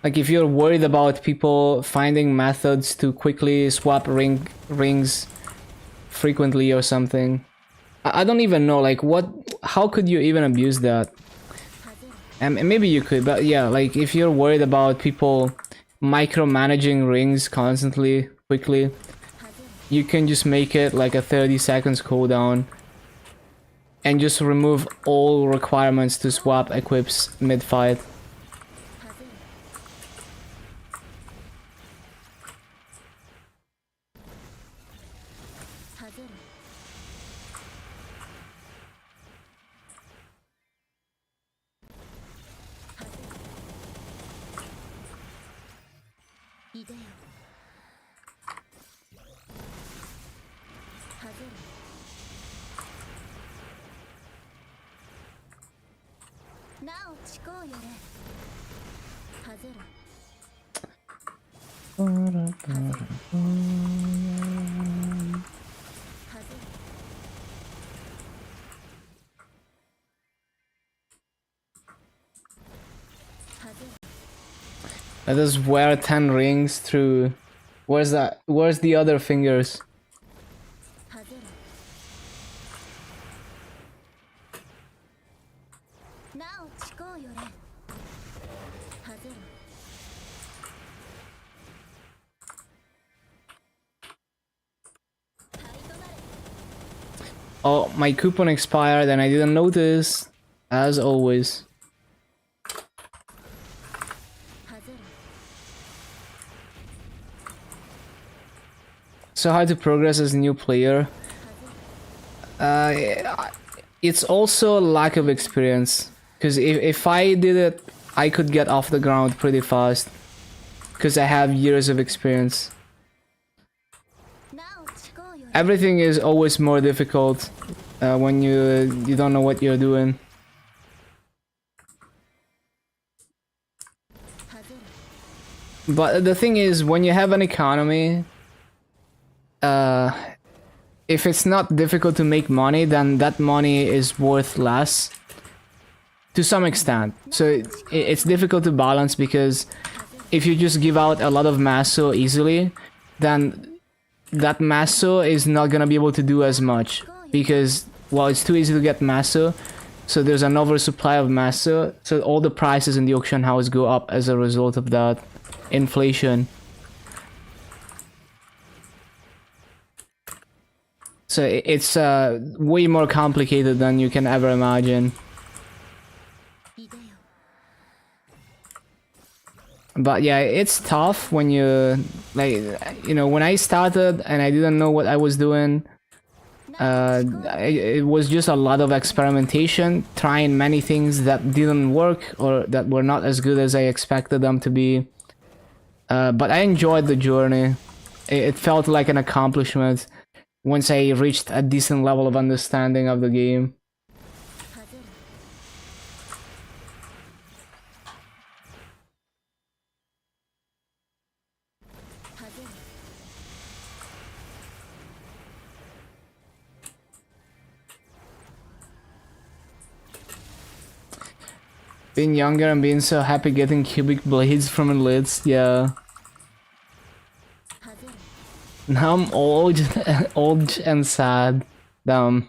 Like if you're worried about people finding methods to quickly swap rings frequently or something. I don't even know, like how could you even abuse that? And maybe you could, but yeah, like if you're worried about people micromanaging rings constantly, quickly, you can just make it like a 30 seconds cooldown and just remove all requirements to swap equips mid-fight. I just wear 10 rings through... Where's that? Where's the other fingers? Oh, my coupon expired and I didn't notice, as always. So how to progress as a new player? It's also lack of experience. Because if I did it, I could get off the ground pretty fast. Because I have years of experience. Everything is always more difficult when you don't know what you're doing. But the thing is, when you have an economy, if it's not difficult to make money, then that money is worth less to some extent. So it's difficult to balance, because if you just give out a lot of masso easily, then that masso is not gonna be able to do as much, because, well, it's too easy to get masso, so there's an oversupply of masso, so all the prices in the auction house go up as a result of that inflation. So it's way more complicated than you can ever imagine. But yeah, it's tough when you, like, you know, when I started and I didn't know what I was doing, it was just a lot of experimentation, trying many things that didn't work or that were not as good as I expected them to be. But I enjoyed the journey. It felt like an accomplishment once I reached a decent level of understanding of the game. Being younger and being so happy getting cubic blades from elites, yeah. Now I'm old, old and sad. Dumb.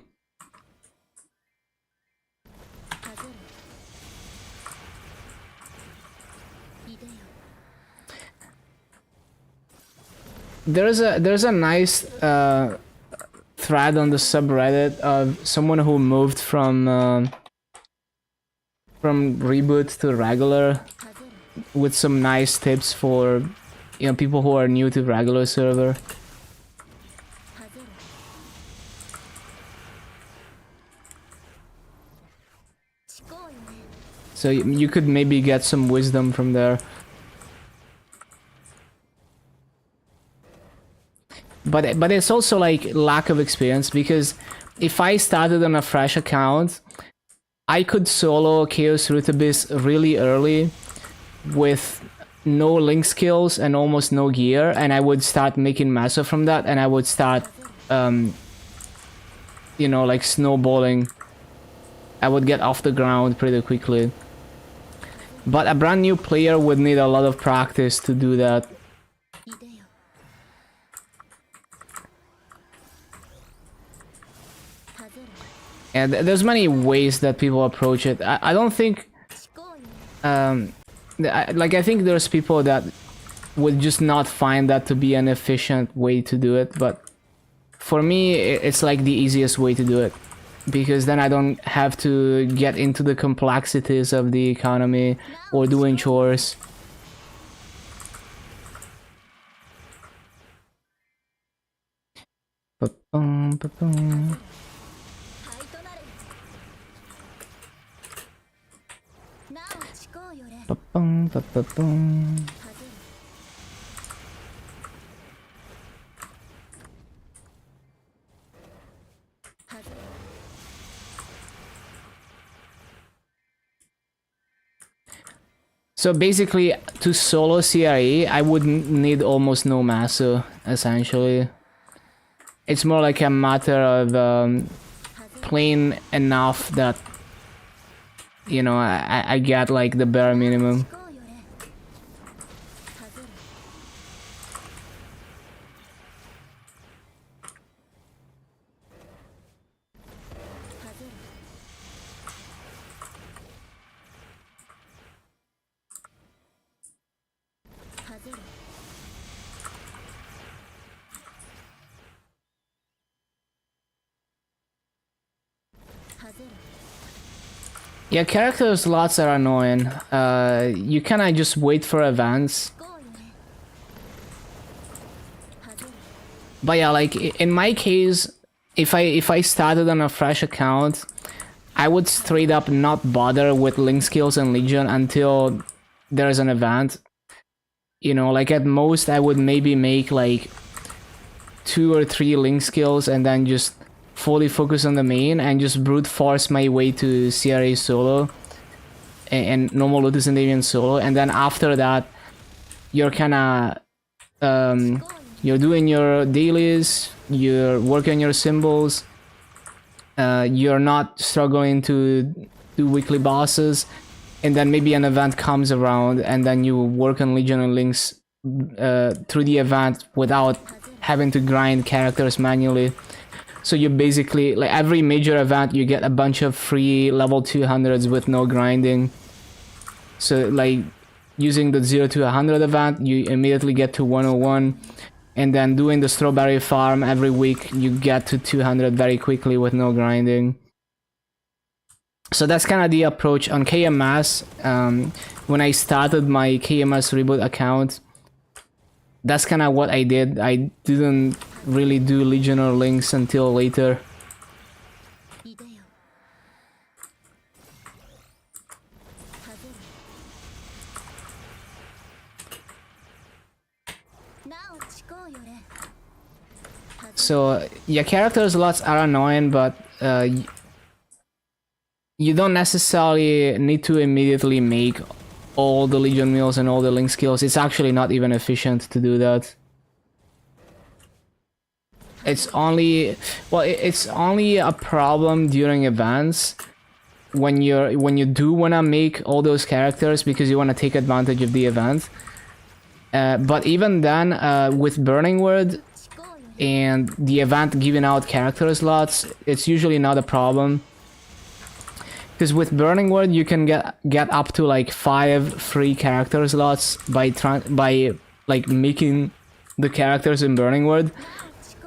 There's a nice thread on the subreddit of someone who moved from reboot to regular, with some nice tips for, you know, people who are new to regular server. So you could maybe get some wisdom from there. But it's also like lack of experience, because if I started on a fresh account, I could solo Chaos Root Abyss really early with no link skills and almost no gear, and I would start making masso from that, and I would start, you know, like snowballing. I would get off the ground pretty quickly. But a brand new player would need a lot of practice to do that. And there's many ways that people approach it. I don't think, like, I think there's people that would just not find that to be an efficient way to do it, but for me it's like the easiest way to do it, because then I don't have to get into the complexities of the economy or doing chores. Ba-bum, ba-bum. 灰となれなお誓うよれ Ba-bum, ba-ba-bum. 風 So basically, to solo CRE, I would need almost no Masu, essentially. It's more like a matter of playing enough that, you know, I get like the bare minimum. 誓うよれ風 Yeah, character slots are annoying. You kinda just wait for events. But yeah, like in my case, if I started on a fresh account, I would straight up not bother with link skills and Legion until there's an event. You know, like at most I would maybe make like 2 or 3 link skills and then just fully focus on the main and just brute force my way to CRA solo and normal Lotus and Deviant solo, and then after that you're kinda you're doing your dailies, you're working your symbols, you're not struggling to do weekly bosses, and then maybe an event comes around and then you work on Legion and links through the event without having to grind characters manually. So you basically, like every major event, you get a bunch of free level 200s with no grinding. So like using the 0 to 100 event, you immediately get to 101. And then doing the strawberry farm every week, you get to 200 very quickly with no grinding. So that's kind of the approach on KMS. When I started my KMS reboot account, that's kind of what I did. I didn't really do Legion or links until later. いでよ風なお誓うよれ So yeah, character slots are annoying, but you don't necessarily need to immediately make all the Legion meals and all the link skills. It's actually not even efficient to do that. It's only, well, it's only a problem during events when you do wanna make all those characters because you wanna take advantage of the event. But even then, with Burning Word and the event giving out character slots, it's usually not a problem. Because with Burning Word, you can get up to like 5 free character slots by like making the characters in Burning Word,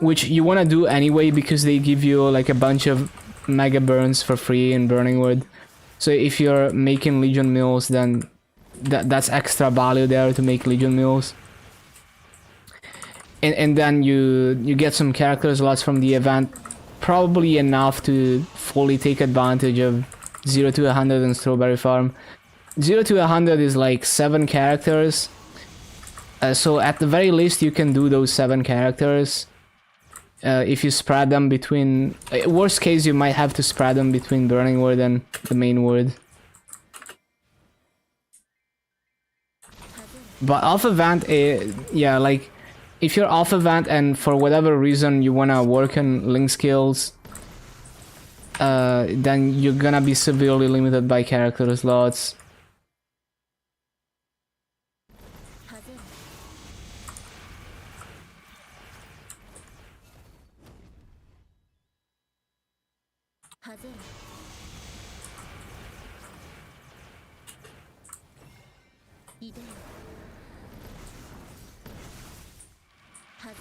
which you want to do anyway because they give you like a bunch of mega burns for free in Burning Word. So if you're making Legion meals, then that's extra value there to make Legion meals. And then you get some character slots from the event, probably enough to fully take advantage of 0 to 100 and Strawberry Farm. 0 to 100 is like 7 characters. So at the very least you can do those 7 characters. If you spread them between... worst case, you might have to spread them between Burning Word and the main word. But off event, yeah, like... if you're off event and for whatever reason you wanna work on link skills, then you're gonna be severely limited by character slots.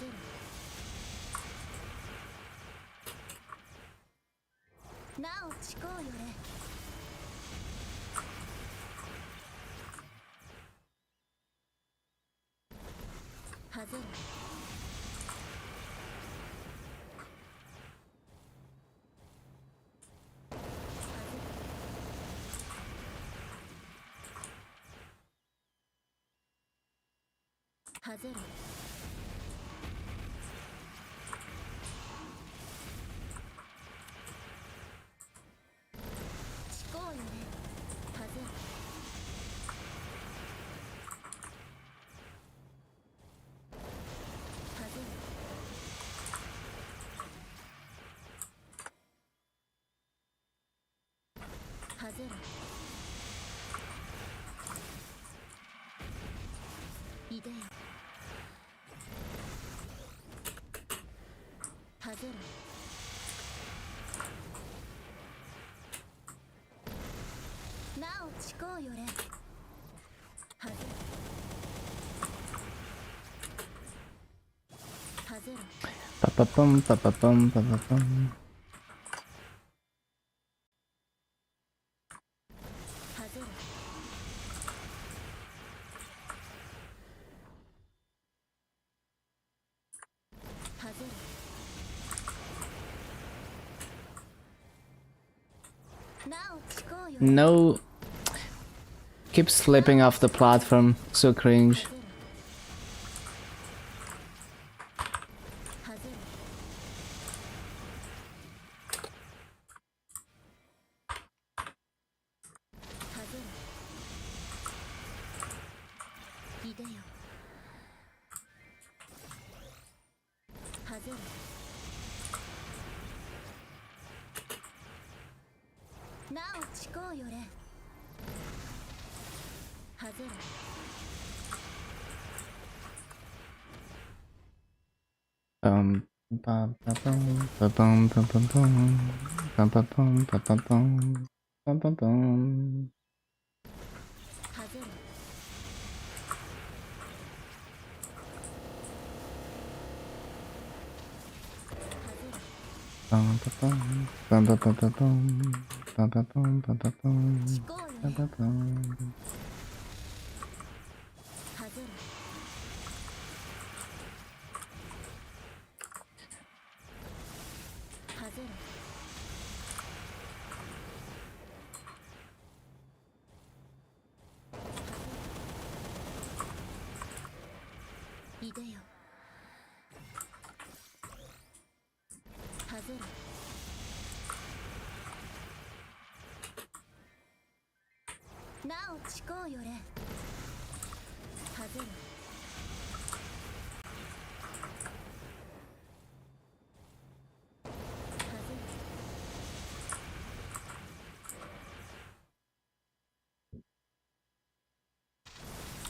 ぜるなお誓うよれはぜるはぜる誓うよれはぜるはぜる はぜるいでよはぜるなお誓うよれはぜるはぜる Pa pa pum pa pa pum pa pa pum. はぜるはぜる なお誓うよれ No. Keep slipping off the platform. So cringe. はぜるはぜるいでよはぜるなお誓うよれはぜる Pa pa pum pa pum pa pa pum pa pa pum pa pa pum pa pa pum. はぜる Pum pa pum pum pa pa pa pum pa pa pum pa pa pum 誓うよ pa れ pa pum. はぜる はぜる いでよはぜるなお誓うよれはぜるはぜる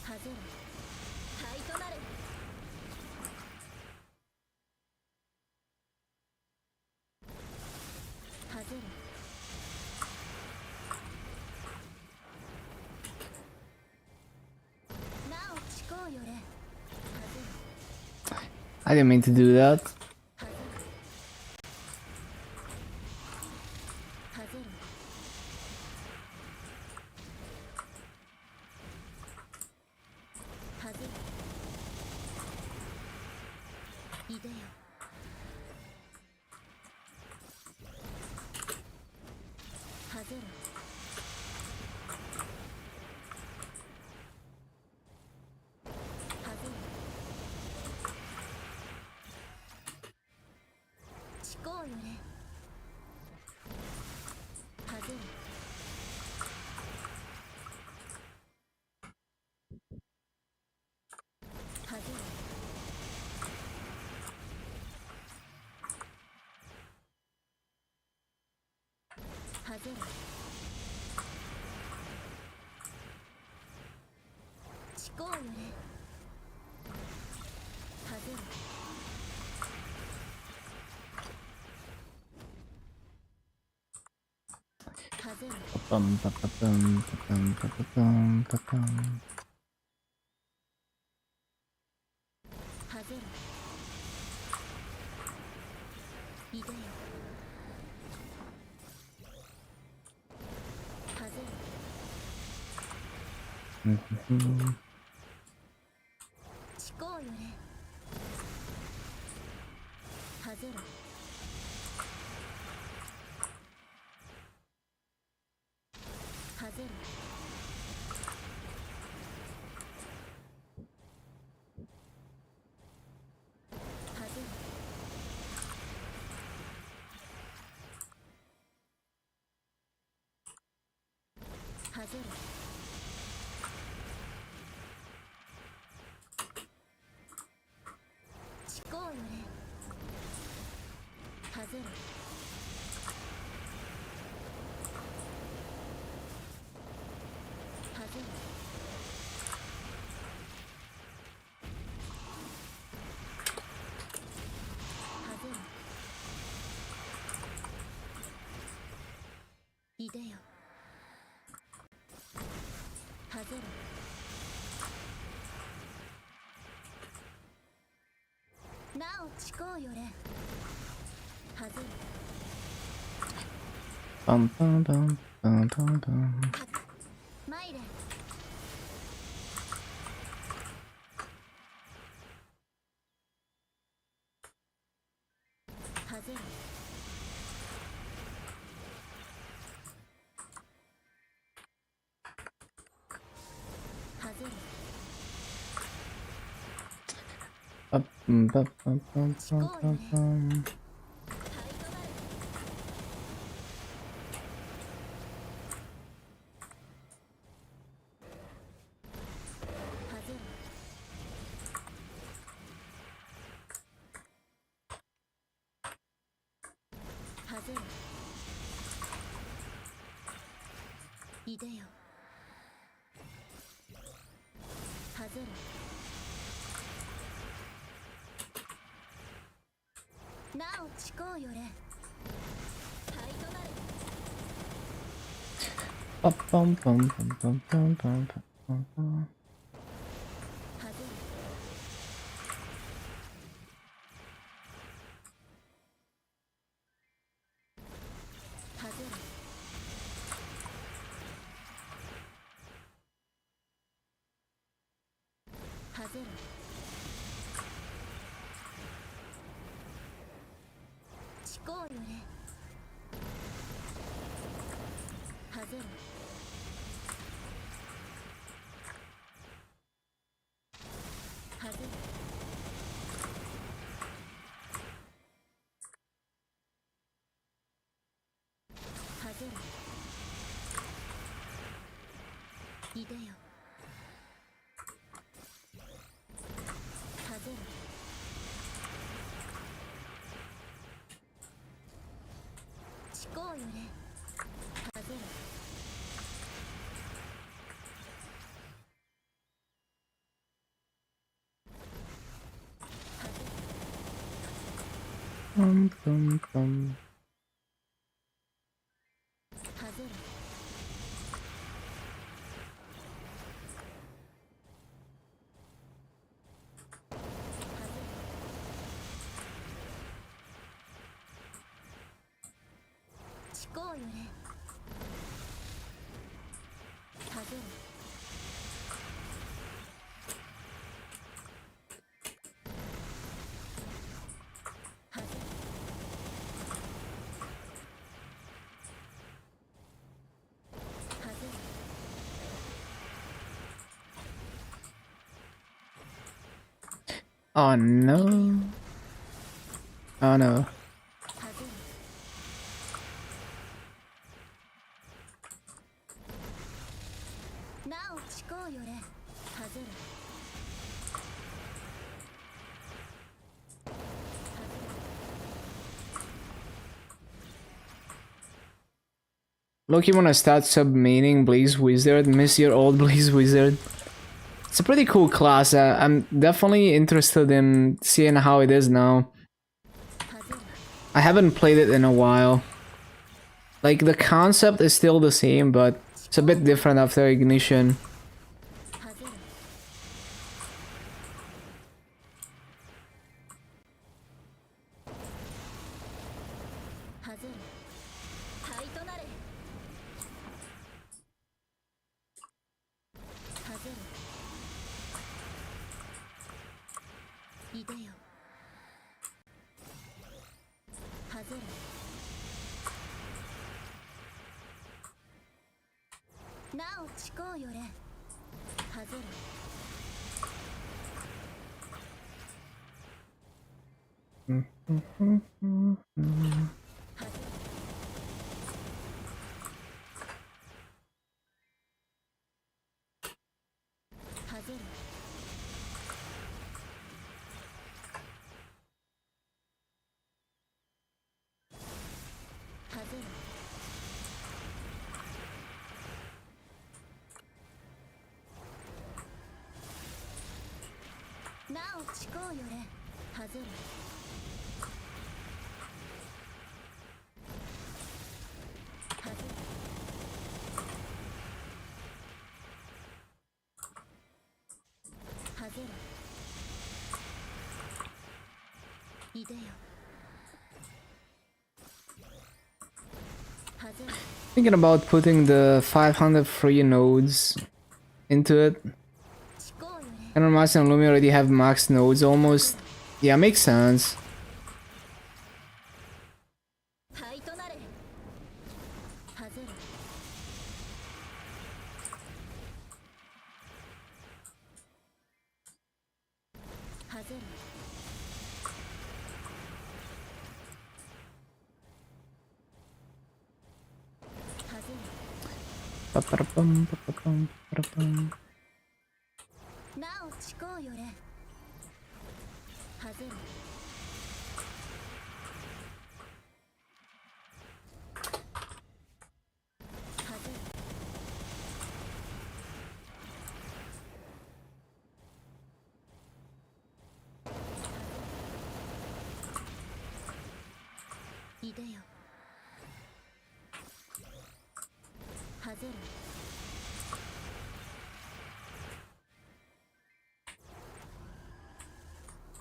はぜる灰となれはぜるなお誓うよれはぜる I didn't mean to do that. はぜるはぜるはぜるいでよはぜるはぜる誓うよれはぜるはぜるはぜる誓うよれはぜるはぜる Pum pa pa pum pa pum pa pa pum pa pum. はぜるいでよ風思考よれ風ろ風ろ風ろ思考よれ風ろ風ろ風ろいでよ風ろなお誓うよれ風ろ Bum bum bum bum bum bum. 参れ風ろ風ろ Bum bum bum bum bum bum. 風ろいでよ風ろなお誓うよれ灰となれ Bum bum bum bum bum bum bum bum bum. 風ろ風ろ風ろ誓うよれ風ろ風ろ風ろいでよ風ろ誓うよれ風ろ Bum bum bum. 風ろ 誓うよれ風ろ風ろ Oh no. Oh no. 風ろなお誓うよれ風ろ Loki wanna start sub-maining Blaze Wizard. Miss your old Blaze Wizard. It's a pretty cool class. I'm definitely interested in seeing how it is now. 風ろ I haven't played it in a while. Like, the concept is still the same, but it's a bit different after Ignition. 風ろ風ろる灰となれはぜるいでよはぜるなおちこうよれはぜるはぜるはぜるなおちこうよれはぜるはぜるはぜるいでよはぜる Thinking about putting the 500 free nodes into it. ちこうよれ Kanna, Master, and Lumi already have max nodes almost. Yeah, makes sense. 灰となれはぜるはぜるはぜる Ba-ba-da-bum, ba-ba-bum, ba-da-bum. なおちこうよれはぜるはぜるいでよはぜる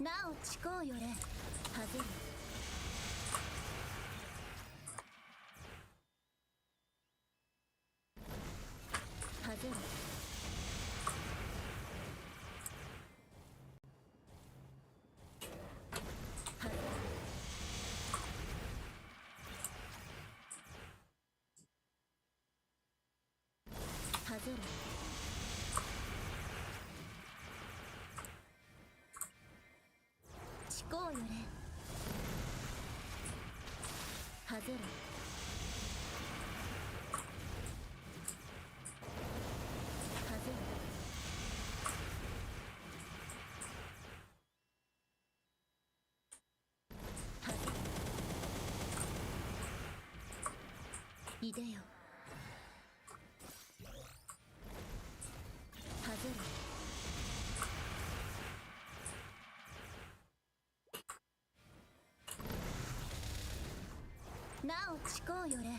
なおちこうよれはぜるはぜるはぜるはぜるちこうよれはぜるはぜるはぜるいでよはぜるなおちこうよれ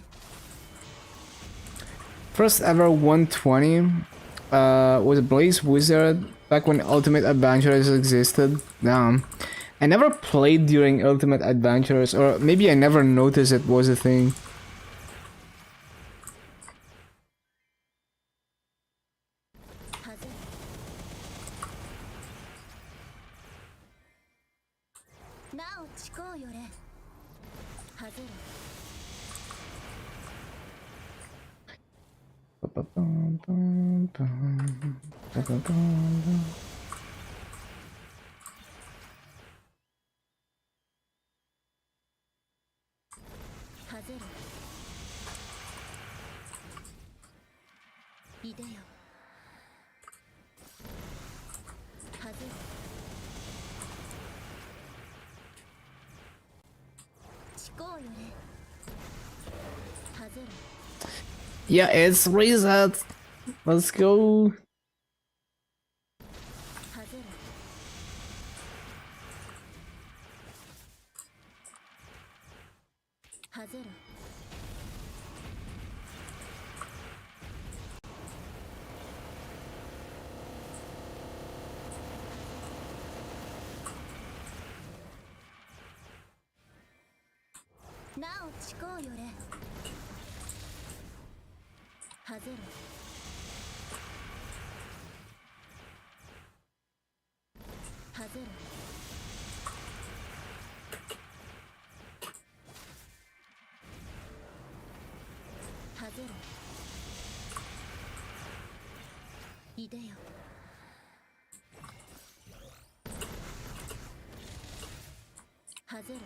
First ever 120 was Blaze Wizard back when Ultimate Adventurers existed. Damn. I never played during Ultimate Adventurers, or maybe I never noticed it was a thing. はぜるなおちこうよれはぜる Ba-ba-bum, bum, ba-ba-bum. はぜるいでよはぜるちこうよれはぜる Yeah, it's reset. Let's go. はぜるはぜるなおちこうよれはぜろはぜろはぜろいでよはぜろ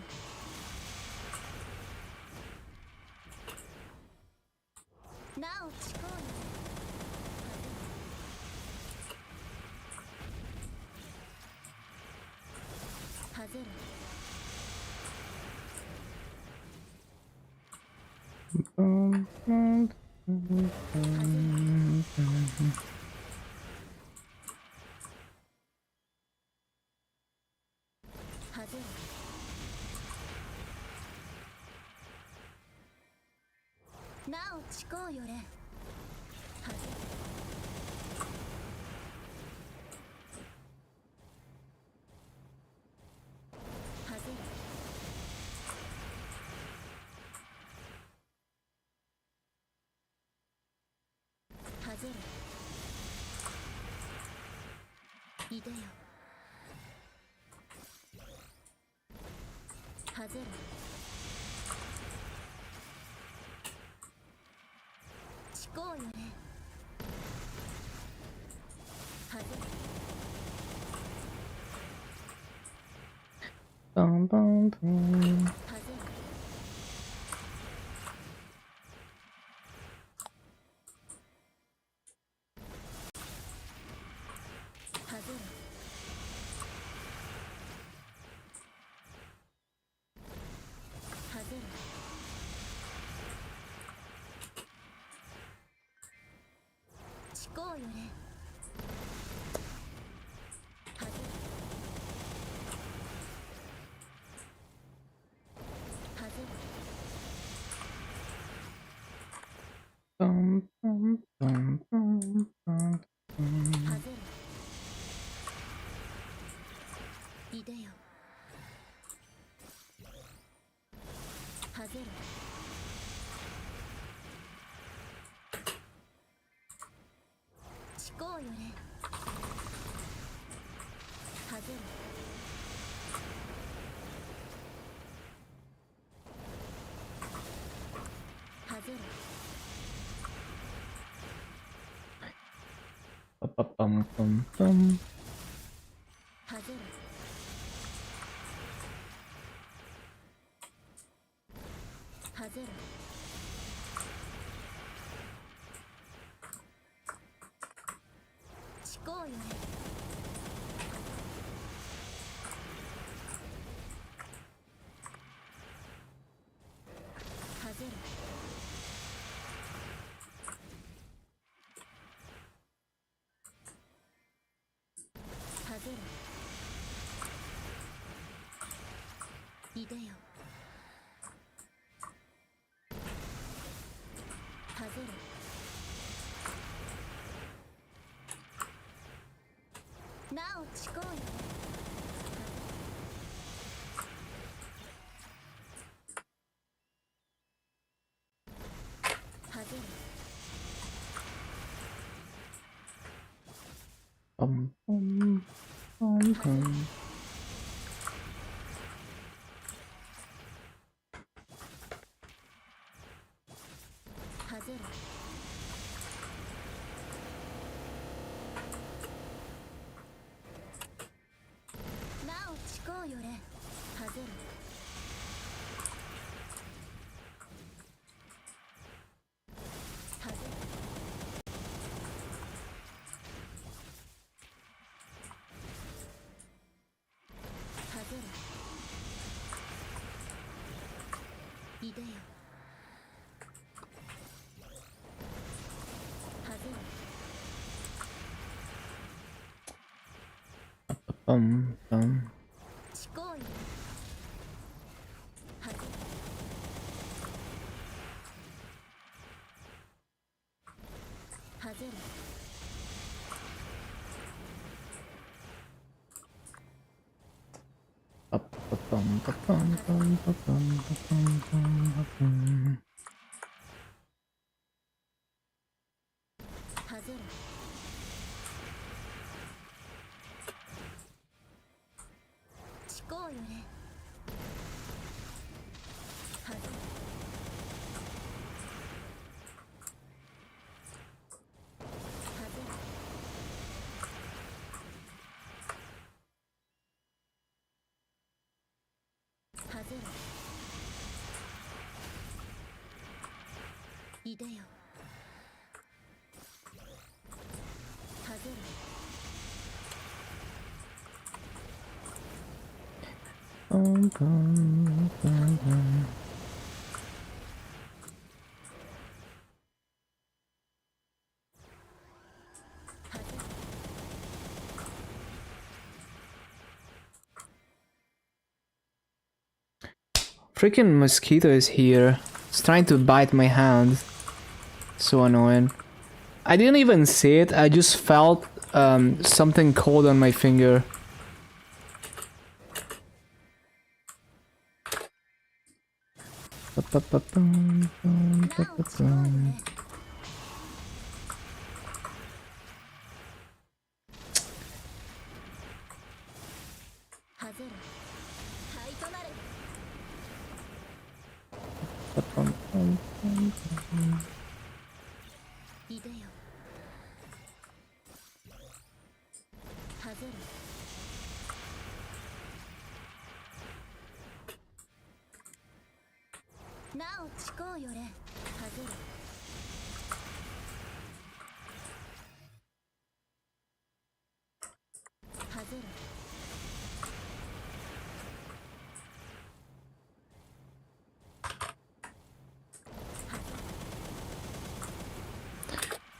なおちこうよはぜろはぜろなおちこうよれはぜはぜはぜろいでよはぜろちこうよれはぜろ Bum, bum, bum. はぜろはぜろはぜろちこうよれはぜろはぜろ Bum, bum, bum, bum, bum. はぜろいでよはぜろちこうよれはぜろはぜろ Bum, bum, bum. はぜろはぜろちこうよれはぜろはぜろいでよはぜろなおちこうよれはぜろ Bum, bum, bum, bum. はぜろなおちこうよれはぜろはぜろはぜろいでよはぜろ Bum, bum. ちこうよれはぜろはぜろいでよ。はぜろ。Freaking mosquito is here. It's trying to bite my hand. So annoying. I didn't even see it. I just felt something cold on my finger.なおちこうよれ。はぜろ。はぜろ。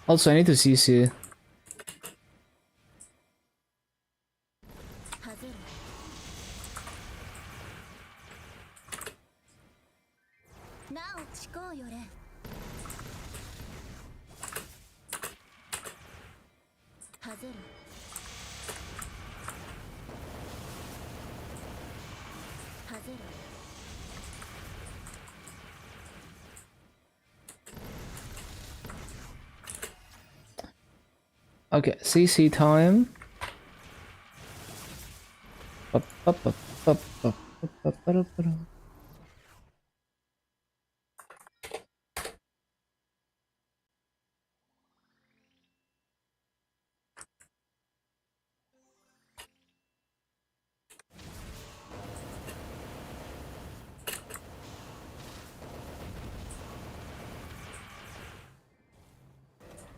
Also, I need to CC. はぜろ。なおちこうよれ。はぜろ。はぜろ。Okay, CC time.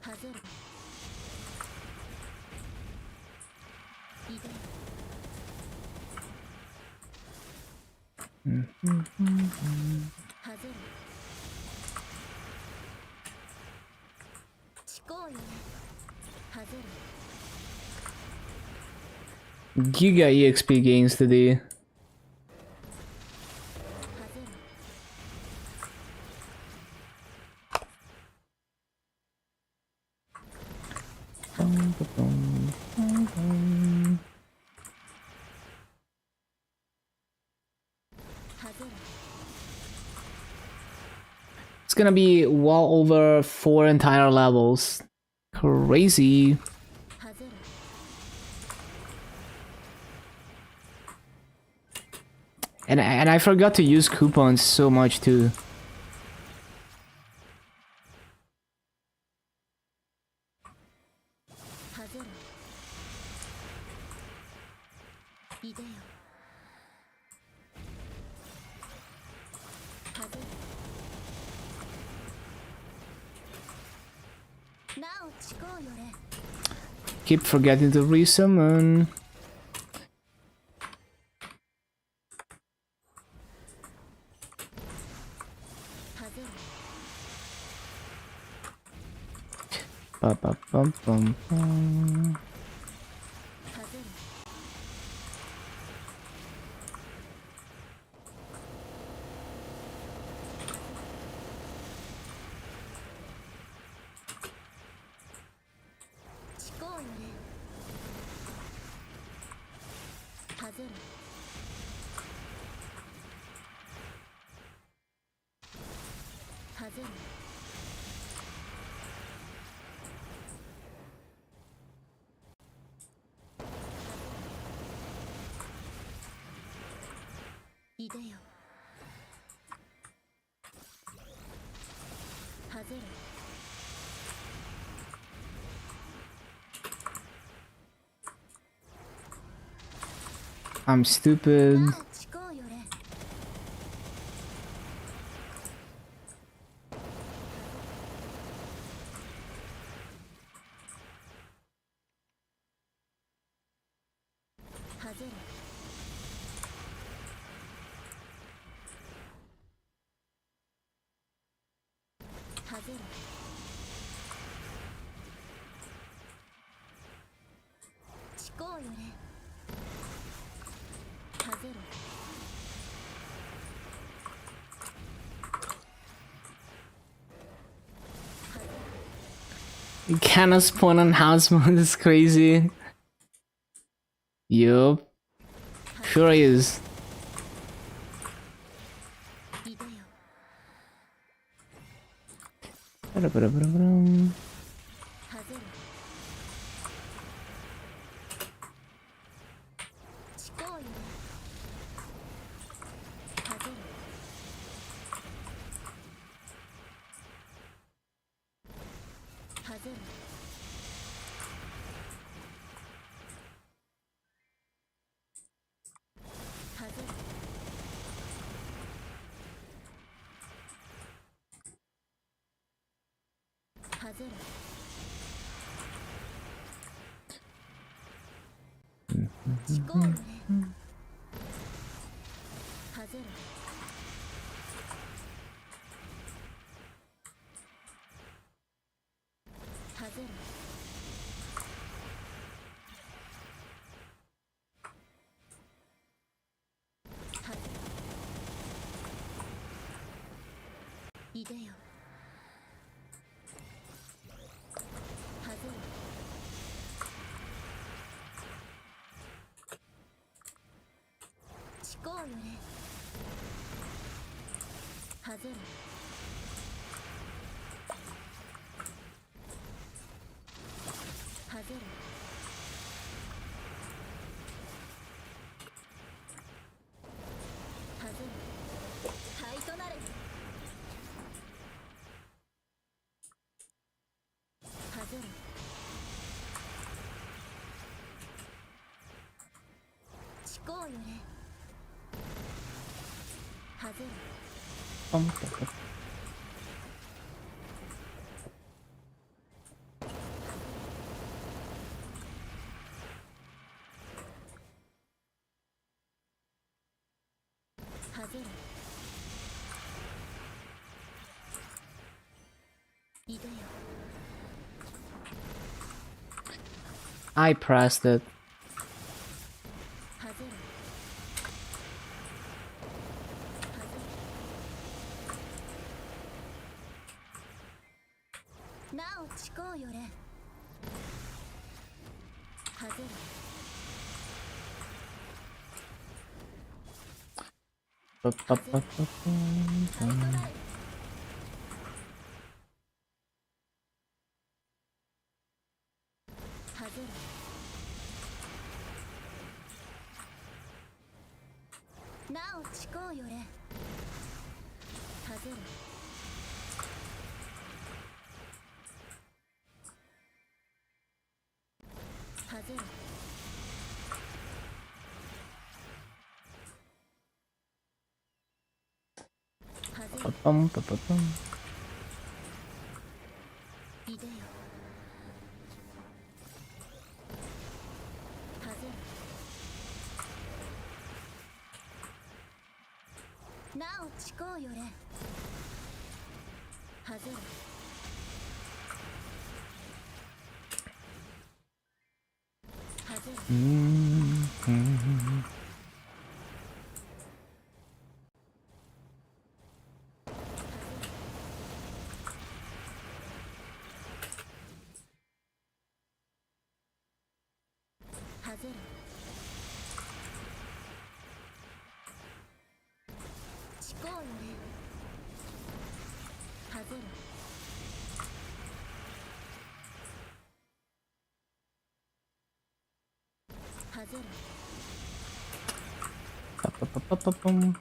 はぜろ。いでよ。はぜろ。ちこうよれ。はぜろ。 Giga EXP gains today. はぜろ。 はぜろ。 It's gonna be well over 4 entire levels. Crazy. はぜろ。 And I forgot to use coupons so much too. はぜろ。いでよ。はぜろ。なおちこうよれ。 Keep forgetting to resummon. はぜろ。 Ba ba bum bum bum. はぜろ。 ちこうよれ。はぜろ。外れいでよ外れ I'm stupid. なおちこうよれ外れ外れちこうよれ外れ Kanna's point on house mode is crazy. Yup. Sure is. いでよ Ba-da-ba-da-ba-da-ba-dum. 外れちこうよれ外れ外れ外れ 外れちこうよれ外れ外れ外れいでよ外れちこうよれ外れ外れ外れ灰となれ外れちこうよれ外れ 外れいでよ I pressed it. 外れ外れなおちこうよれ外れ Ba-ba-ba-ba-ba. 外れなおちこうよれ外れ外れ外れ Ba-bum, ba-ba-bum. いでよ外れなおちこうよれ外れ外れ Mm-hmm. 外れちこうよれ外れ Ba-ba-ba-ba-bum.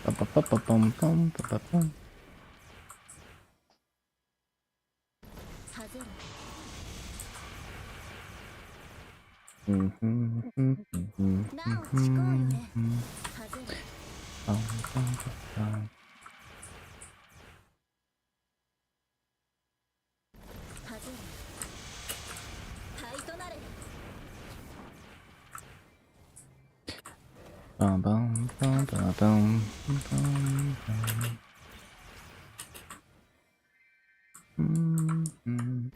Ba-ba-ba-bum-bum, ba-ba-bum. Bum, bum, bum, bum, bum, bum, bum. Mm-hmm.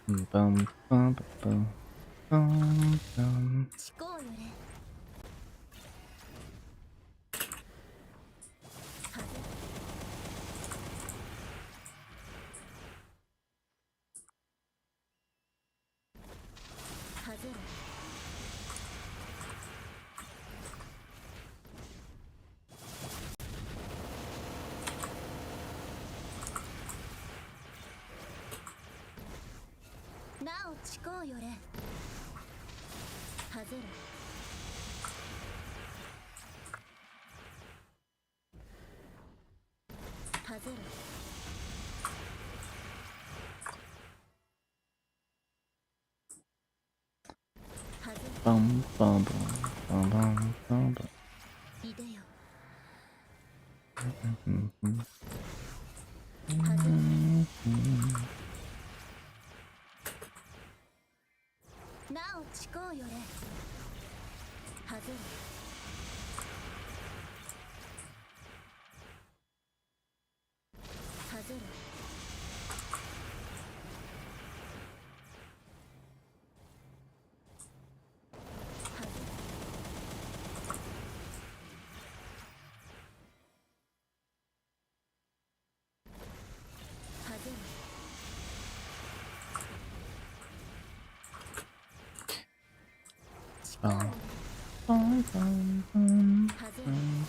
Bum, bum, bum, bum, bum. Bum, bum, bum, bum, bum, bum, bum. Mhm. Mhm. Bum, bum, bum, bum, bum.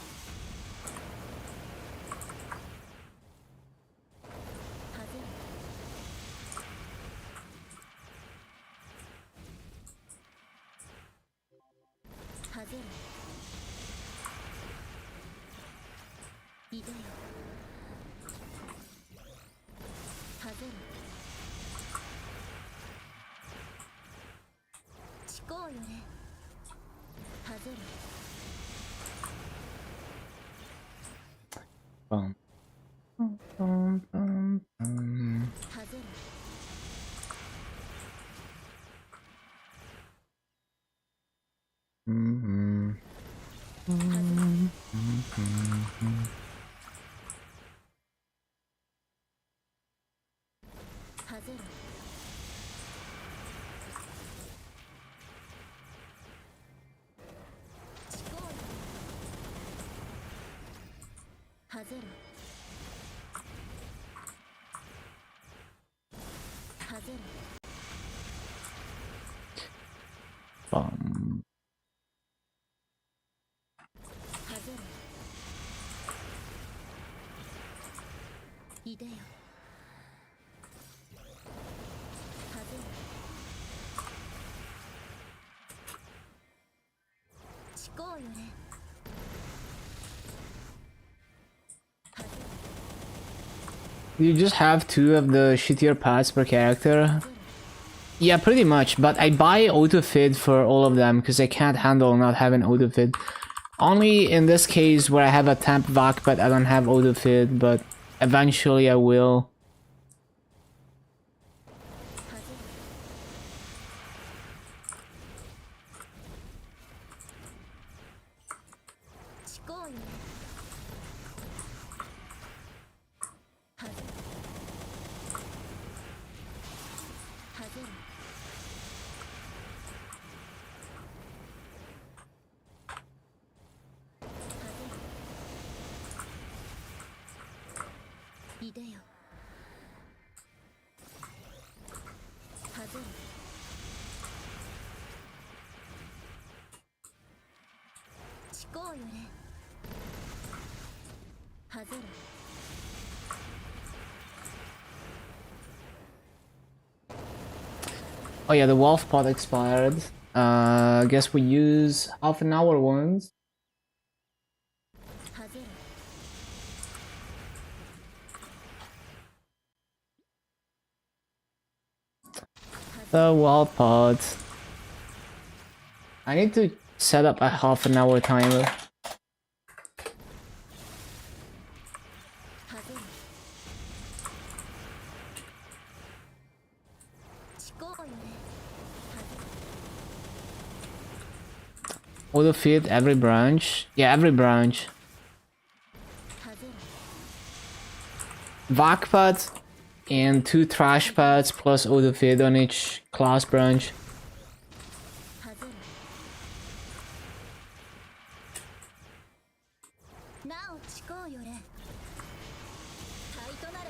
Bum, bum, bum, bum, bum. Mhm. Mhm. Mhm. Bum. You just have two of the shittier paths per character? Yeah, pretty much, but I buy autofit for all of them because I can't handle not having autofit. Only in this case where I have a temp vac but I don't have autofit, but eventually I will. ぜるいでよはぜる思考よれはぜる Oh yeah, the wolf pot expired. Guess we use half an hour ones. はぜる The wolf pot. I need to set up a half an hour timer. はぜる思考よれ Auto feed every branch. Yeah, every branch. はぜる Vac pot and 2 trash pads plus auto feed on each class branch. はぜるなお思考よれ灰となれ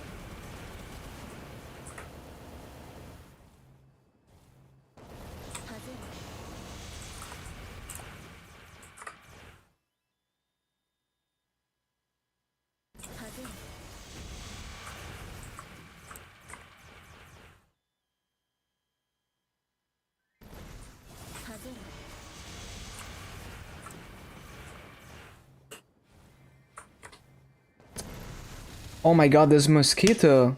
はぜる はぜる はぜる Oh my god, there's mosquito.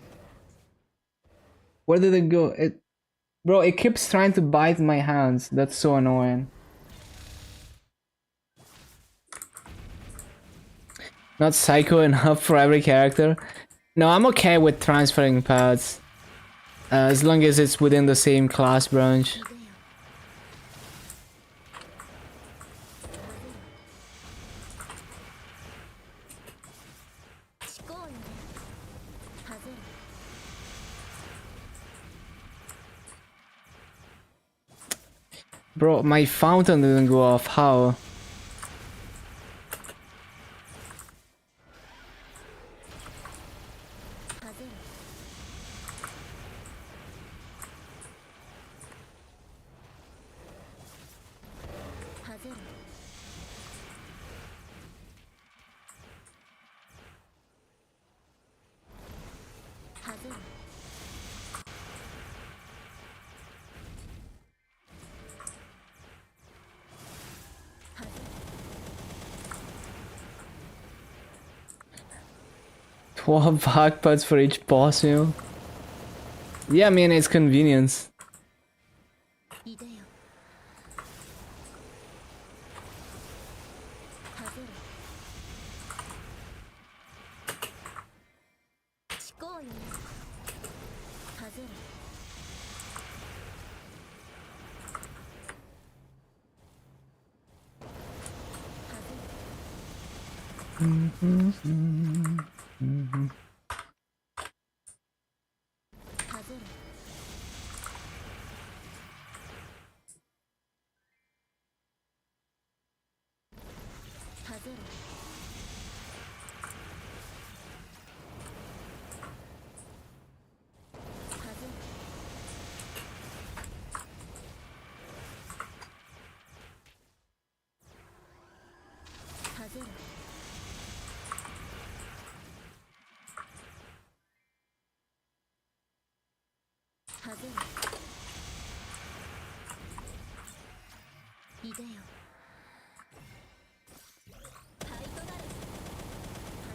Where did it go? Bro, it keeps trying to bite my hands. That's so annoying. Not psycho enough for every character. No, I'm okay with transferring pads. As long as it's within the same class branch. いでよ 思考よれはぜる Bro, my fountain didn't go off. How? はぜる はぜる はぜる はぜる 12 backpads for each boss meal. Yeah, I mean, it's convenience. いでよはぜる思考よれはぜる はぜる はぜる はぜる はぜる はぜる はぜる いでよ 灰となれ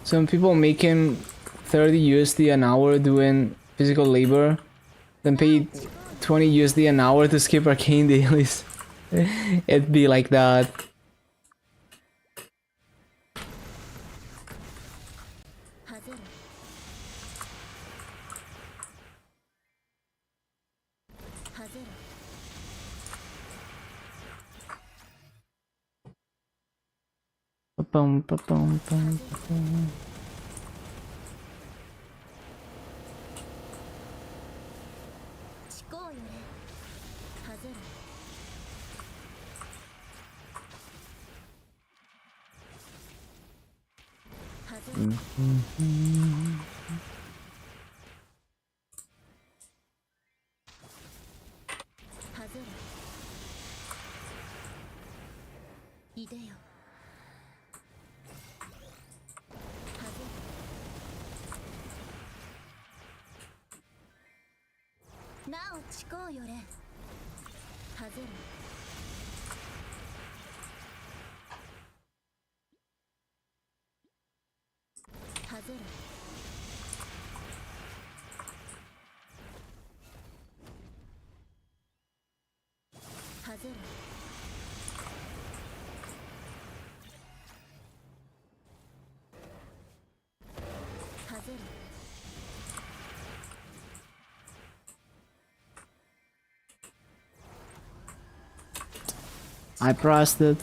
Some people making 30 USD an hour doing physical labor, then pay 20 USD an hour to skip arcane dailies. It'd be like that. はぜる はぜる Ba-bum, ba-bum, bum. 思考よれいでよ。なおちこうよれ。はぜる。はぜる。はぜる。はぜる。 I pressed it.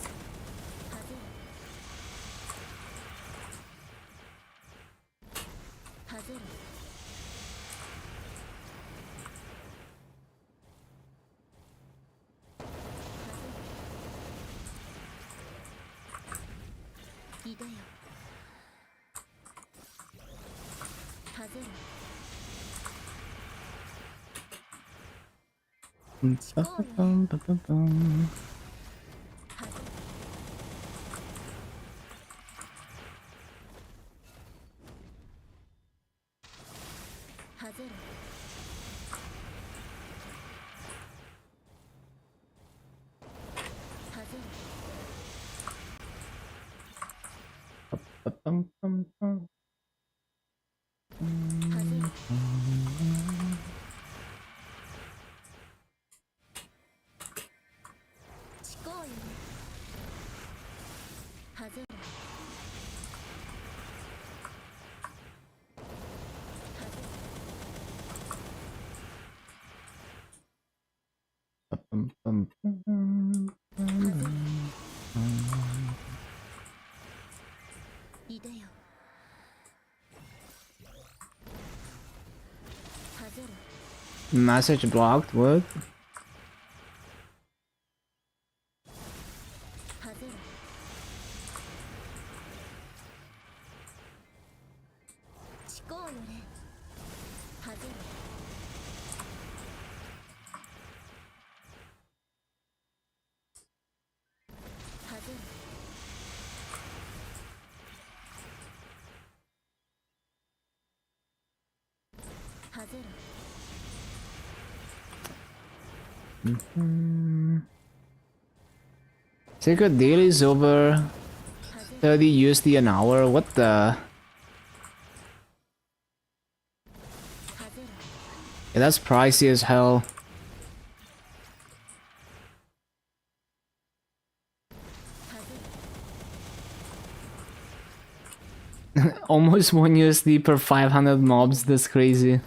Message blocked. What? Secret deal is over 30 USD an hour. What the? Yeah, that's pricey as hell. Almost 1 USD per 500 mobs. That's crazy.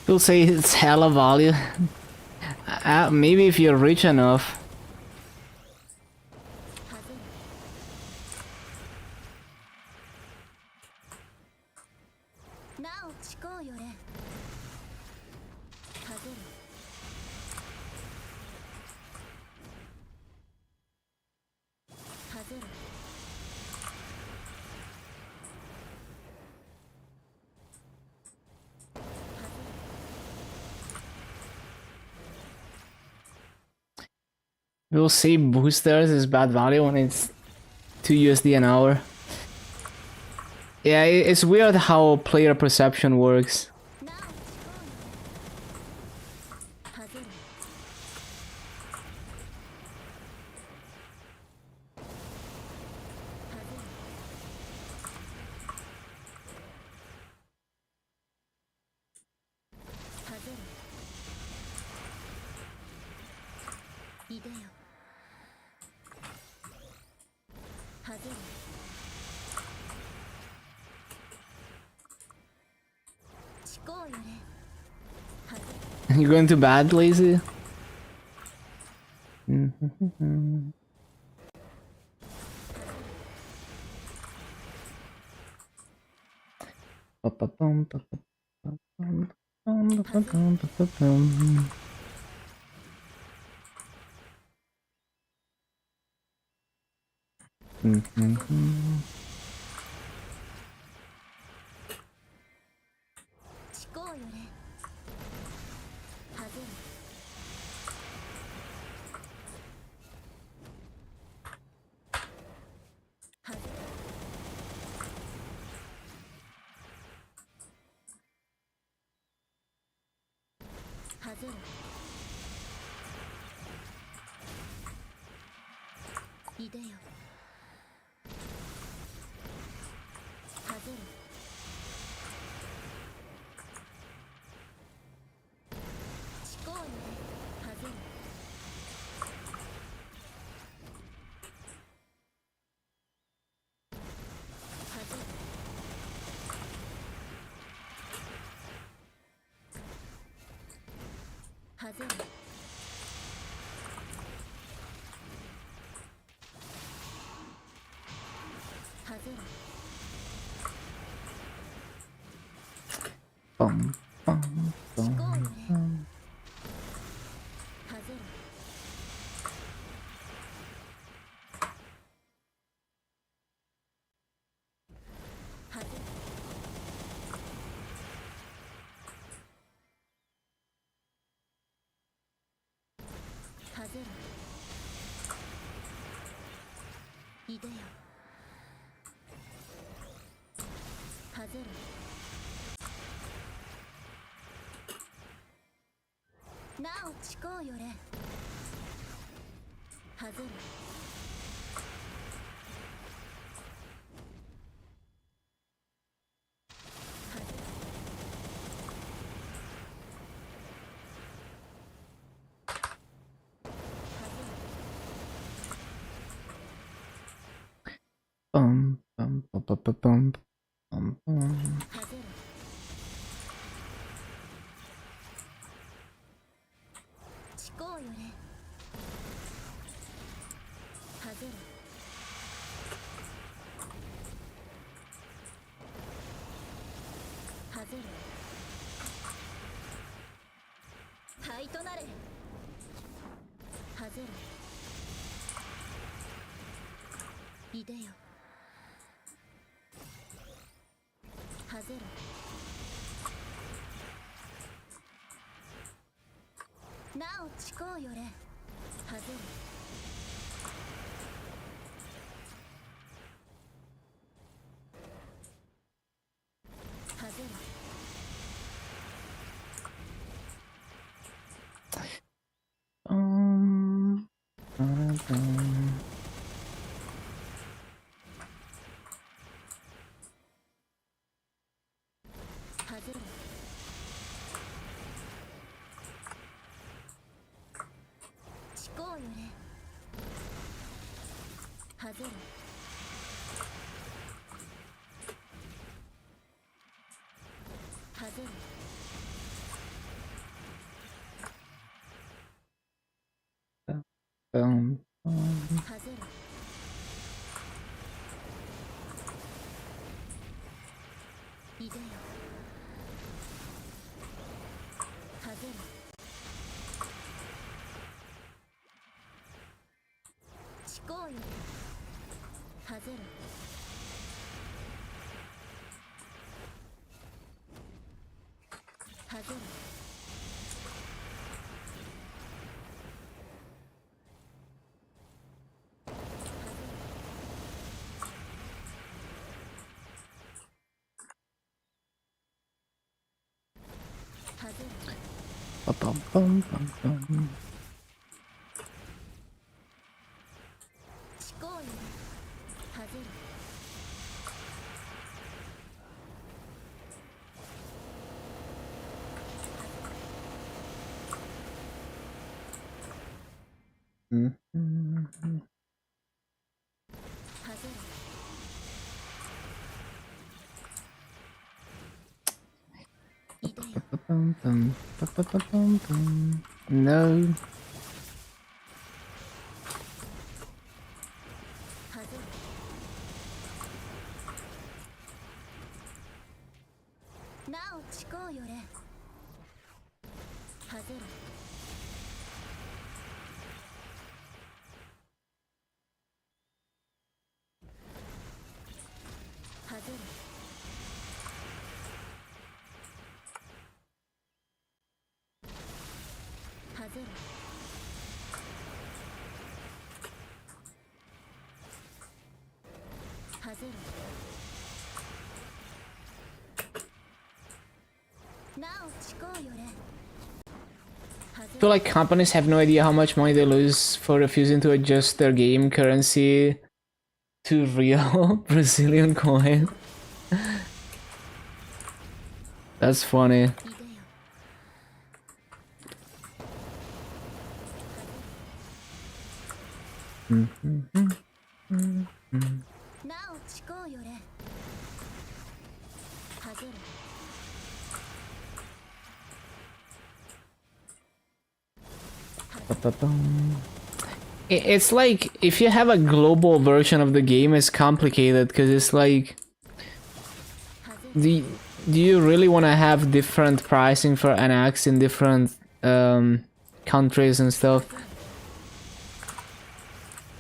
People say it's hella value. Maybe if you're rich enough. We'll say boosters is bad value when it's 2 USD an hour. Yeah, it's weird how player perception works. 外れいでよ外れ思考よね You going to bed, lazy?思考よね外れ外れ外れいでよ外れ思考よね外れ外れ外れ Bum, bum, 思考 bum, よね bum. 外れ外れ外れいでよ外れなおちこうよれ外れBum, bum, bum, bum, bum, bum, bum. 外れちこうよれ外れ外れ灰となれ外れいでよ外れなおちこうよれ外れ外れ Bum. 外れちこうよれ外れ外れ Bum, bum. 外れいでよ外れちこうよれ外れ外れ外れ Ba-bum-bum-bum-bum. 思考よれ外れ Mhm. 外れ Ba-bum-bum, ba-ba-ba-bum-bum. No. 外れなお思考よれ外れ 外れ 外れ 外れ なお思考よれ I feel like companies have no idea how much money they lose for refusing to adjust their game currency to real Brazilian coin. That's funny. いでよ なお思考よれ外れ Ba-ba-bum. It's like if you have a global version of the game, it's complicated because it's like, 外れ do you really want to have different pricing for NX in different countries and stuff?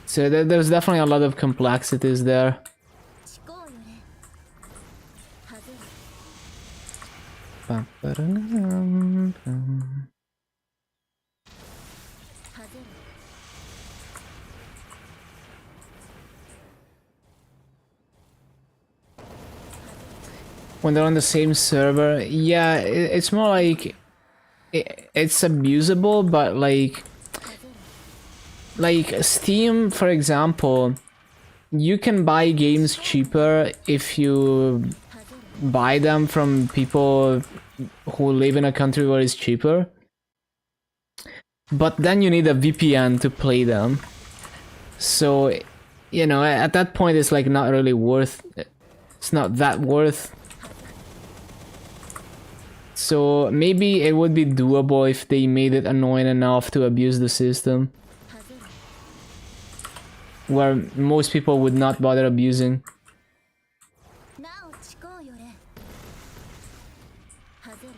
So there's definitely a lot of complexities there. 思考よれ外れ Ba-ba-da-dum-dum. 外れ When they're on the same server, yeah, it's more like it's abusable, but like Steam, for example, you can buy games cheaper if you 外れ buy them from people who live in a country where it's cheaper. But then you need a VPN to play them. So, you know, at that point it's like not really worth. It's not that worth. So maybe it would be doable if they made it annoying enough to abuse the system, 外れ where most people would not bother abusing. なお思考よれ外れ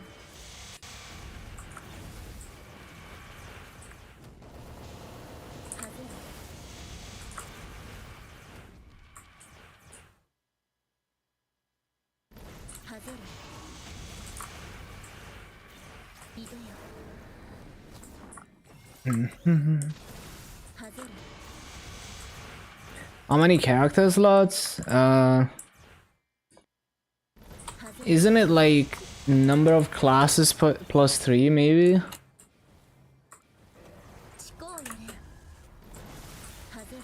外れ 外れ いでよ 外れ How many character slots? Isn't it like number of classes plus 3 maybe? 思考よれ外れ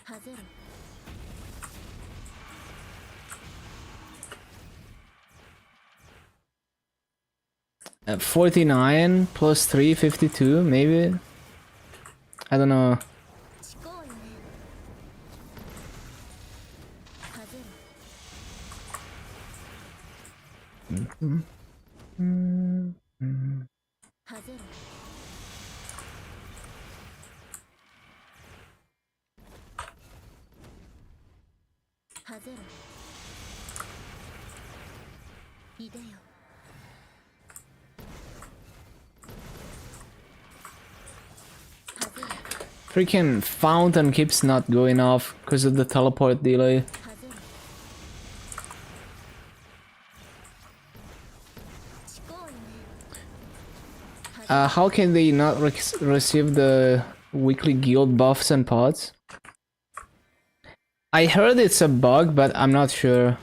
外れ 49 plus 3, 52 maybe? I don't know. 思考よれ外れ 外れ 外れ いでよ 外れ Freaking fountain keeps not going off because of the teleport delay. 外れ思考よれ How can they not receive the weekly guild buffs and pods? I heard it's a bug, but I'm not sure.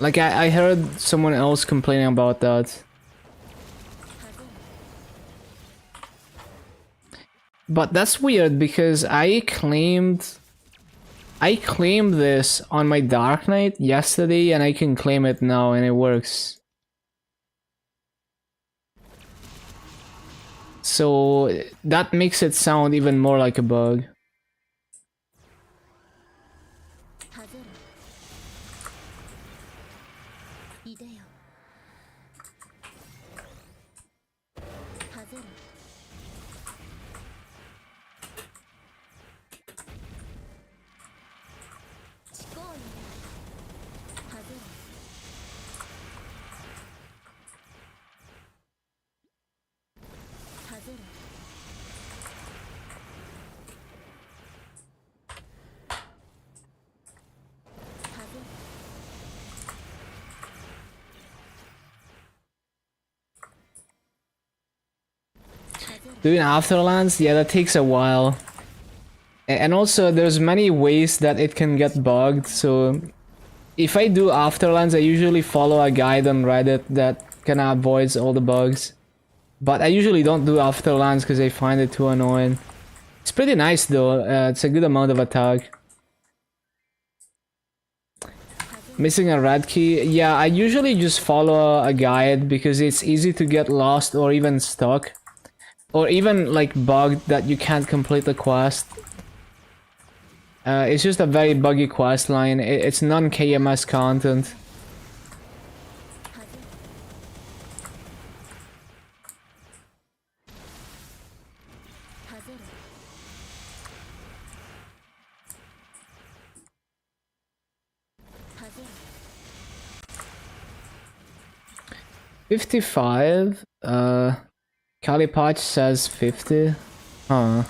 Like I heard someone else complaining about that. But that's weird because I claimed this on my Dark Knight yesterday and I can claim it now and it works. So that makes it sound even more like a bug. Doing Afterlands, yeah, that takes a while. And also, there's many ways that it can get bugged, so... If I do Afterlands, I usually follow a guide on Reddit that kinda avoids all the bugs. But I usually don't do Afterlands because I find it too annoying. It's pretty nice though, it's a good amount of attack. Missing a red key? Yeah, I usually just follow a guide because it's easy to get lost or even stuck. Or even like bugged that you can't complete the quest. It's just a very buggy quest line. It's non-KMS content. $55. Kalipach says 50. Huh.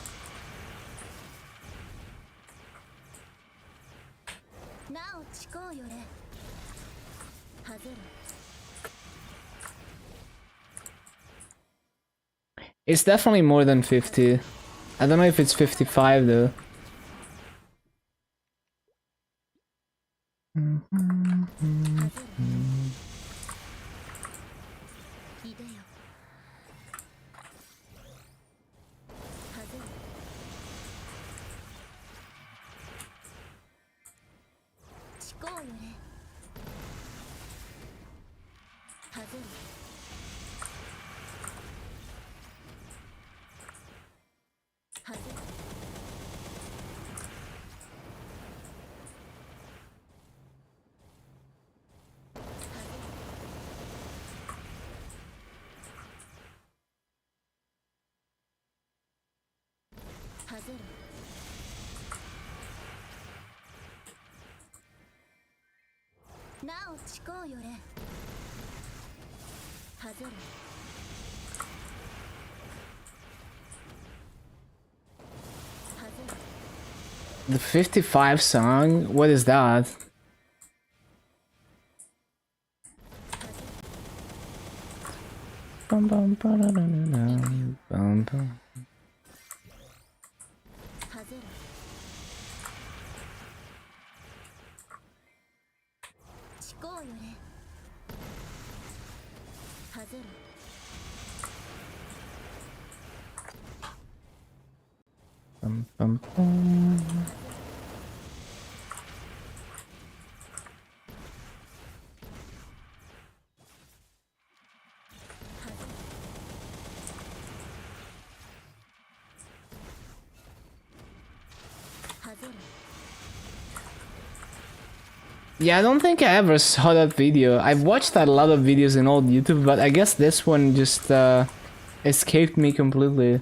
It's definitely more than 50. I don't know if it's 55 though. The 55 song? What is that? Bum, bum, ba-da-da-da-da, bum, bum. Bum, bum, bum. Yeah, I don't think I ever saw that video. I've watched a lot of videos in old YouTube, but I guess this one just escaped me completely.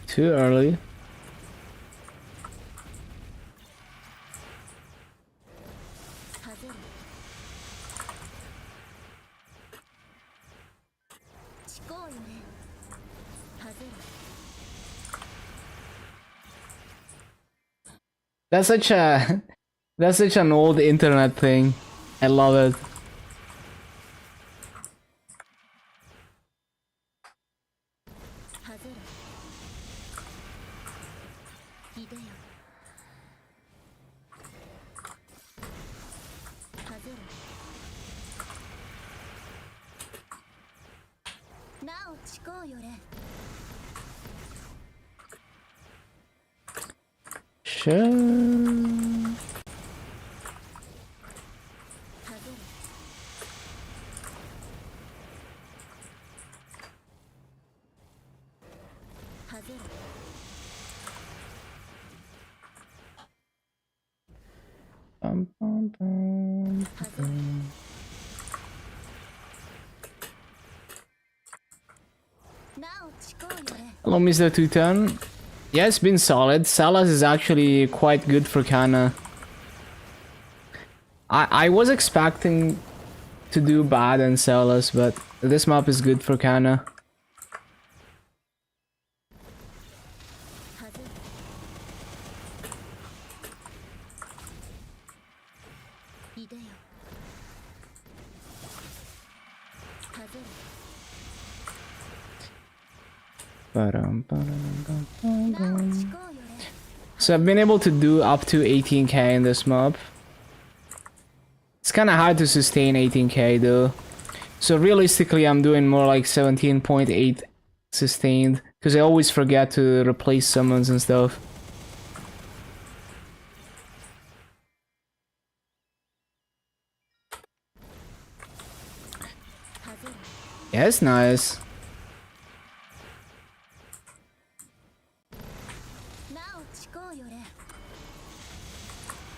Too early. That's such a that's such an old internet thing. I love it. Sure. Bum, bum, bum, bum. Hello, Mr. Tutan. Yeah, it's been solid. Salas is actually quite good for Kanna. I was expecting to do bad in Salas, but this map is good for Kanna. So I've been able to do up to 18k in this map. It's kind of hard to sustain 18k though. So realistically I'm doing more like 17.8 sustained, because I always forget to replace summons and stuff. Yeah, it's nice.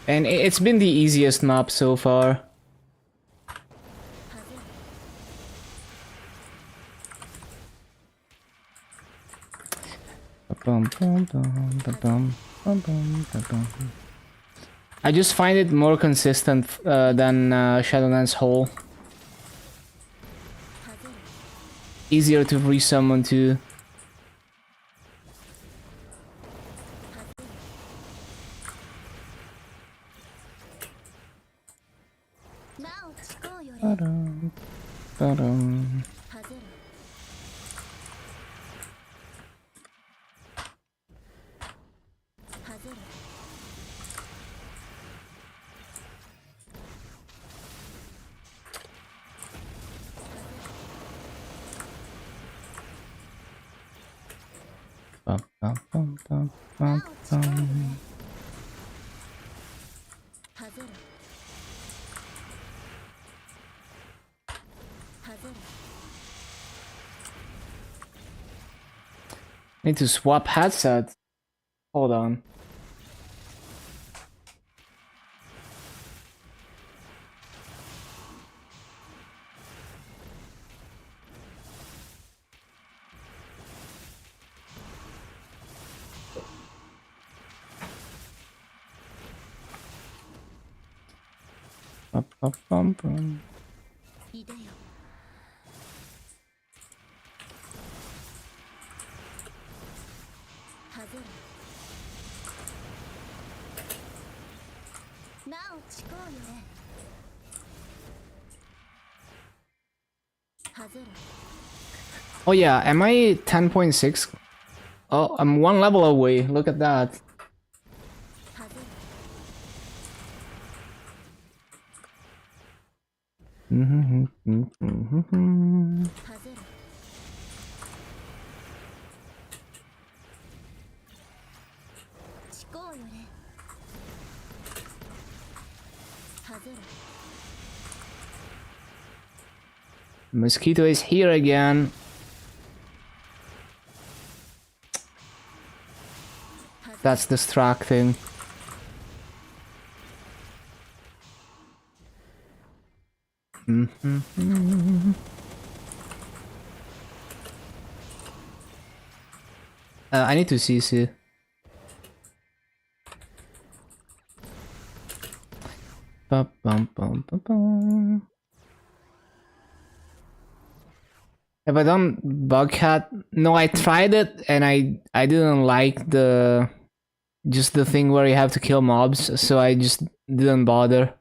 And it's been the easiest map so far. I just find it more consistent than Shadowlands Hole. Easier to resummon too. Need to swap headsets. Hold on. Oh yeah, am I 10.6? Oh, I'm one level away. Look at that. Mosquito is here again. That's distracting. I need to CC. Bum, bum, bum, bum, bum. Have I done Bugcat? No, I tried it and I didn't like the just the thing where you have to kill mobs, so I just didn't bother.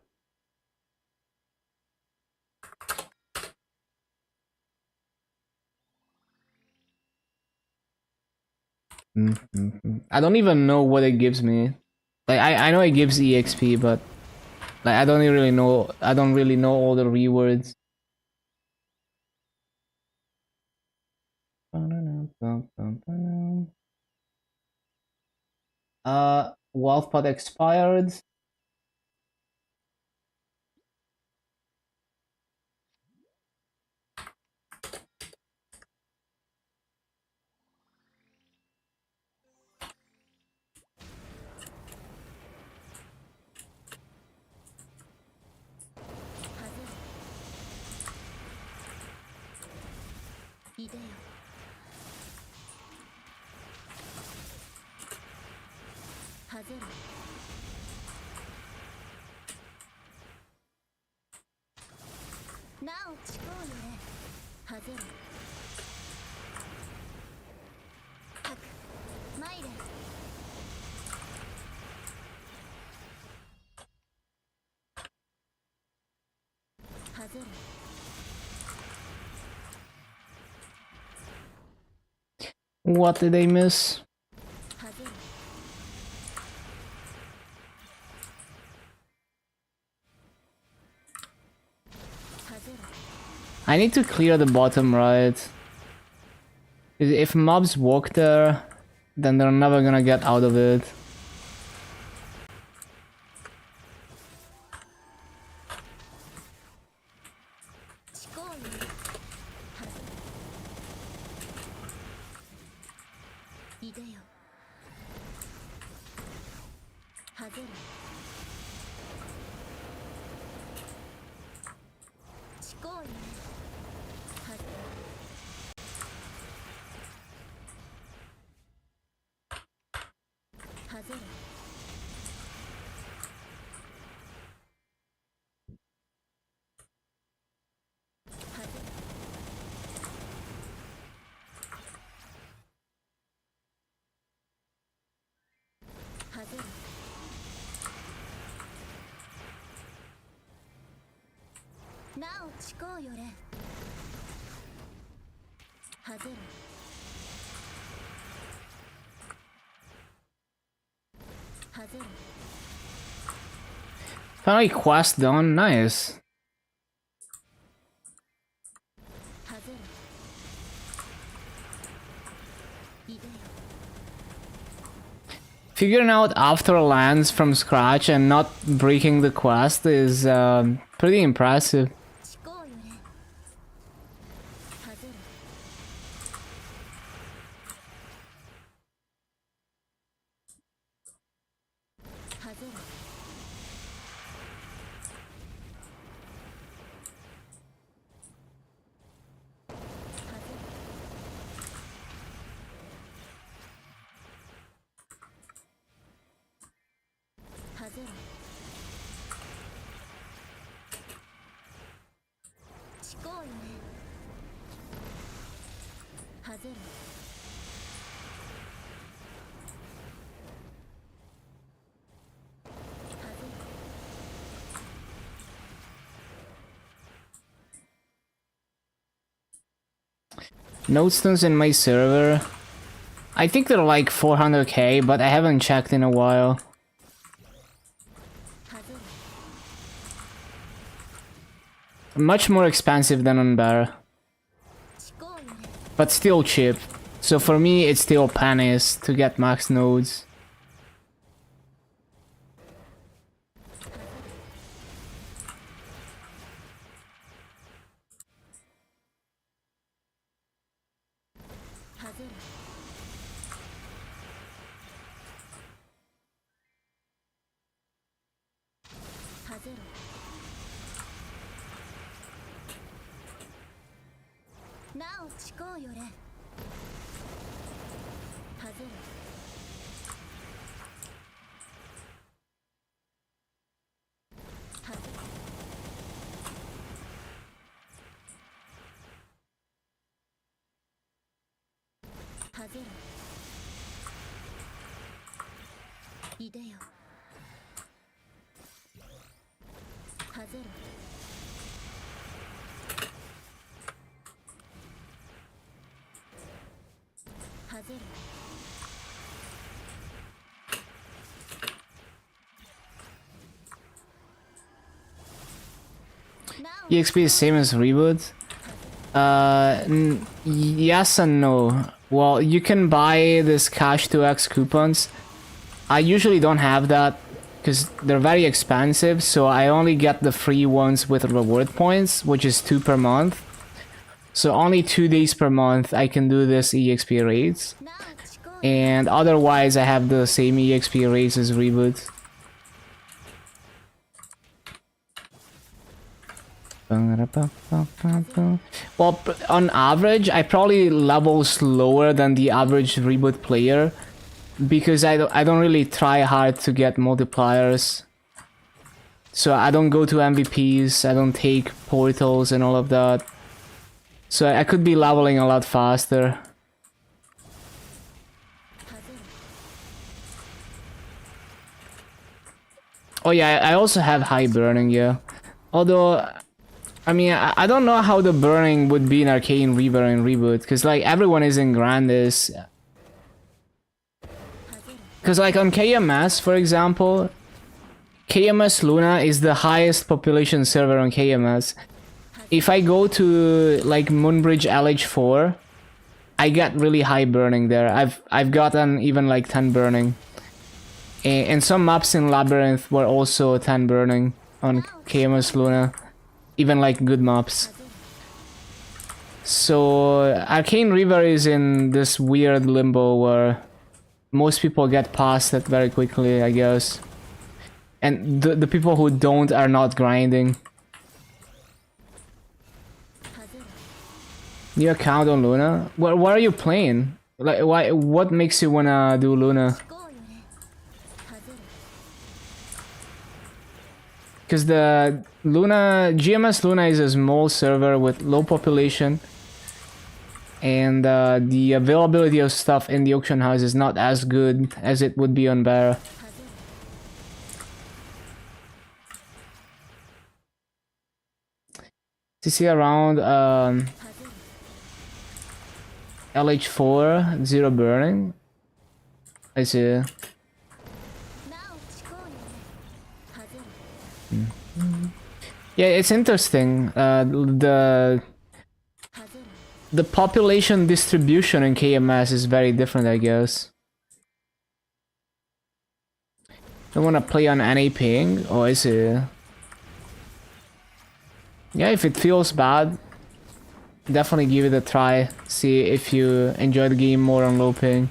I don't even know what it gives me. Like I know it gives EXP, but like I don't really know all the rewards. Wealth pot expired. What did I miss? I need to clear the bottom right. If mobs walk there, then they're never gonna get out of it. Finally quest done, nice. Figuring out after lands from scratch and not breaking the quest is pretty impressive. Nodestones in my server. I think they're like 400k, but I haven't checked in a while. Much more expensive than on Bear. But still cheap. So for me, it's still pennies to get max nodes. 外れ外れいでよ外れ外れ EXP is same as reboot. Yes and no. Well, you can buy this cash 2x coupons. I usually don't have that because they're very expensive, so I only get the free ones with reward points, which is 2 per month. So only 2 days per month I can do this EXP raids. And otherwise I have the same EXP raids as reboot. Well, on average, I probably level slower than the average reboot player because I don't really try hard to get multipliers. So I don't go to MVPs, I don't take portals and all of that. So I could be leveling a lot faster. Oh yeah, I also have high burning, yeah. Although, I mean, I don't know how the burning would be in Arcane Reaver and Reboot, because like everyone is in Grandis. Because like on KMS, for example, KMS Luna is the highest population server on KMS. If I go to like Moonbridge LH4, I get really high burning there. I've gotten even like 10 burning. And some maps in Labyrinth were also 10 burning on KMS Luna. Even like good maps. So Arcane River is in this weird limbo where most people get past it very quickly, I guess. And the people who don't are not grinding. New account on Luna? What are you playing? Like, why? What makes you wanna do Luna? Because the GMS Luna is a small server with low population. And the availability of stuff in the auction house is not as good as it would be on Barra. CC around LH4, 0 burning. I see. Yeah, it's interesting. The population distribution in KMS is very different, I guess. Don't wanna play on any ping? Oh, I see. Yeah, if it feels bad, definitely give it a try. See if you enjoy the game more on low ping.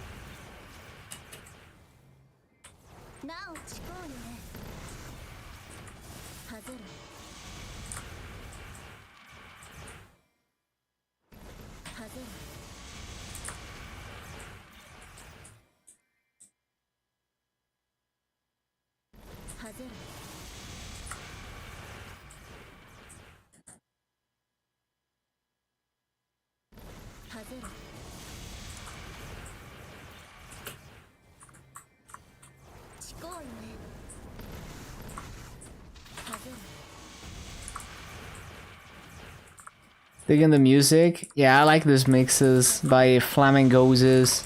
Digging the music? Yeah, I like these mixes by Flamingoses.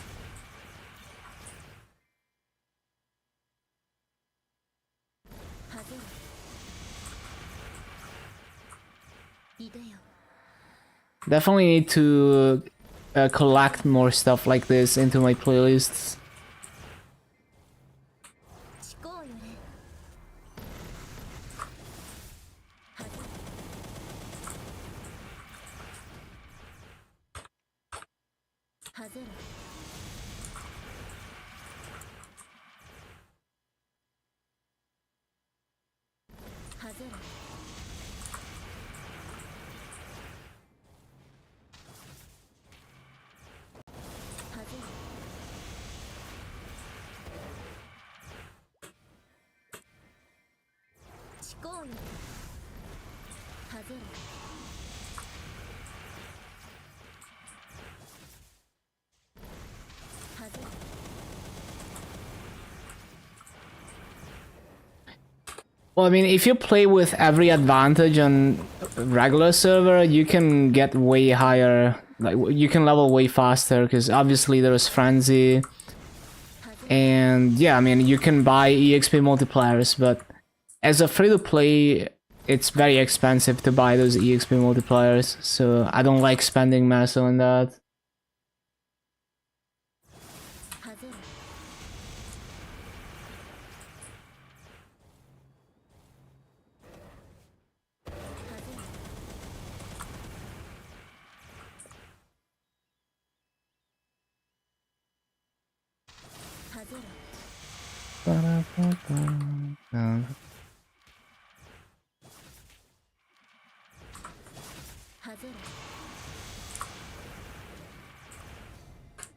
Definitely need to collect more stuff like this into my playlists. こうよ外れ Well, I mean, if you play with every advantage on regular server, you can get way higher. Like, you can level way faster, because obviously there's Frenzy. And yeah, I mean, you can buy EXP multipliers, but as a free-to-play, it's very expensive to buy those EXP multipliers, so I don't like spending mass on that.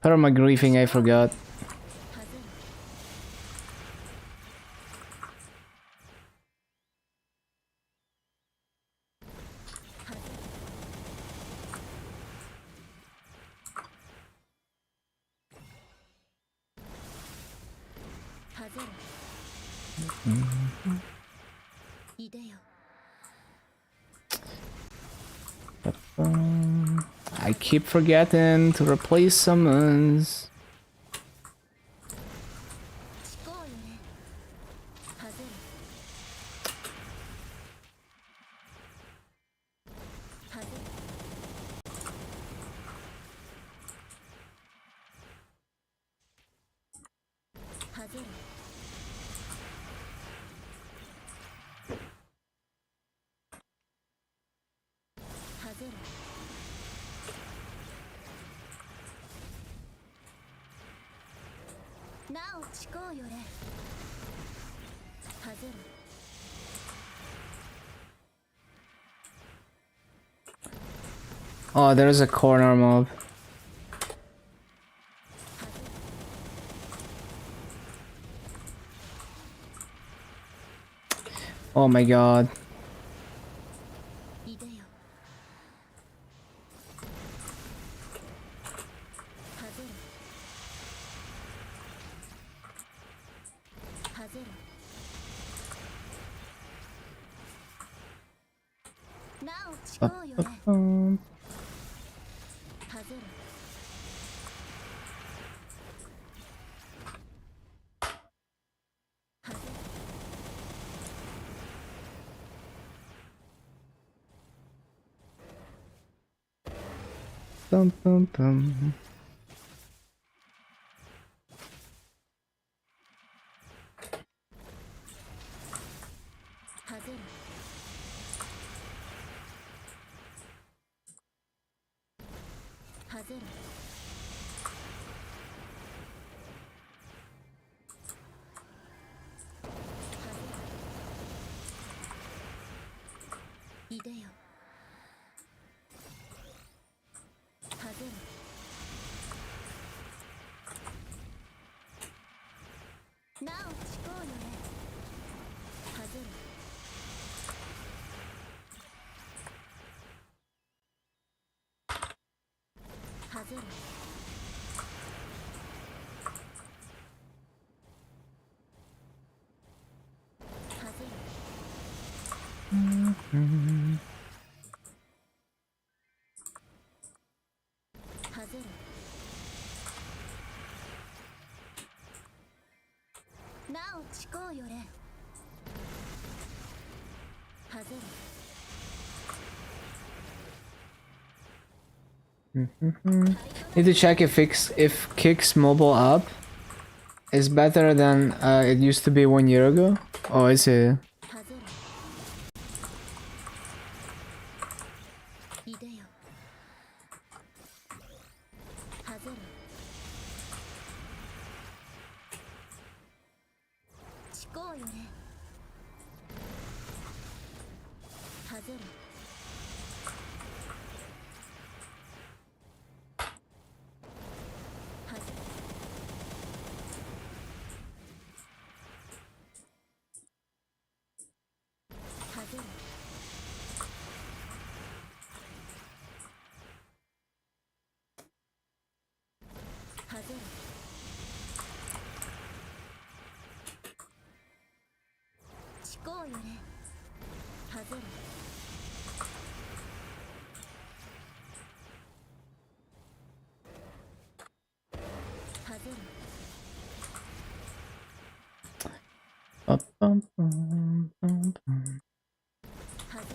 Perma griefing, I forgot. I keep forgetting to replace summons. Oh, there's a corner mob. Oh my god. Dum, dum, dum. Need to check if Kick's mobile up is better than it used to be 1 year ago. Oh, is it? うよれ外れ外れ 外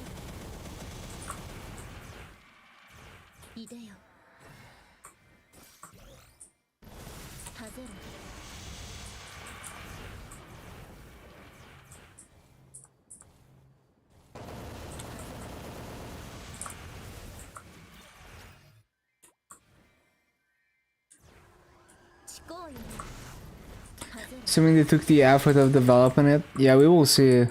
れいでよ外れ Assuming they took the effort of developing it, yeah, we will see.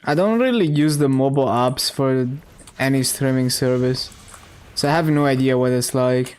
I don't really use the mobile apps for any streaming service, so I have no idea what it's like.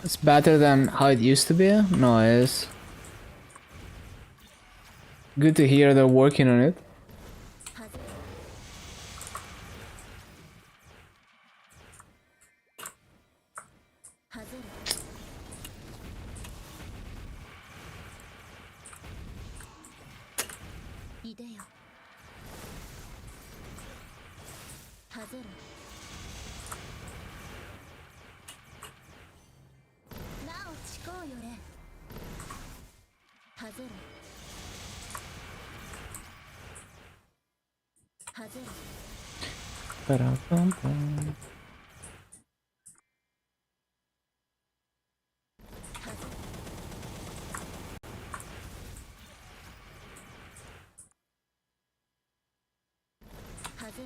It's better than how it used to be? No, it's good to hear they're working on it. 外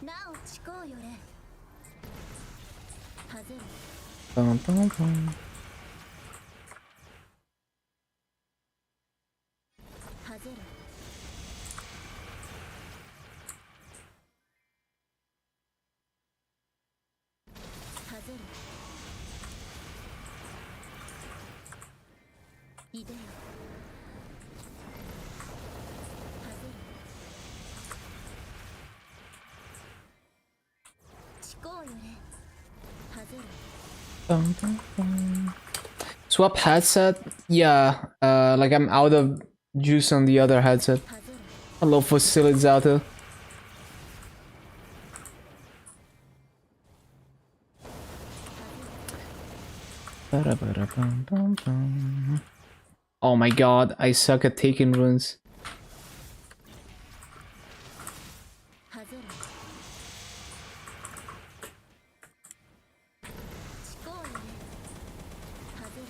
れなお思考よれ外れ Bum, bum, bum. 外れ外れいでよ外れ思考よれ外れ Bum, bum, bum. Swap headset? Yeah, like I'm out of juice on the other headset. 外れ Hello, Fossilizato. Oh my god, I suck at taking runes. 外れ思考よれ外れ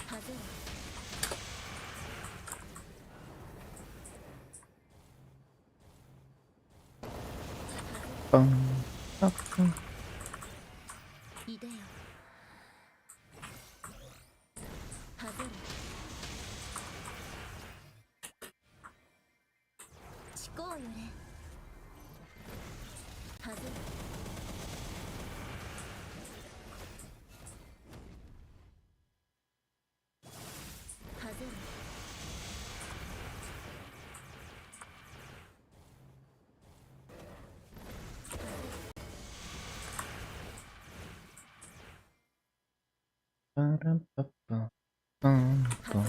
外れ Bum, bum, bum. いでよ外れ思考よれ外れ外れ Ba-dum-ba-bum, bum, bum.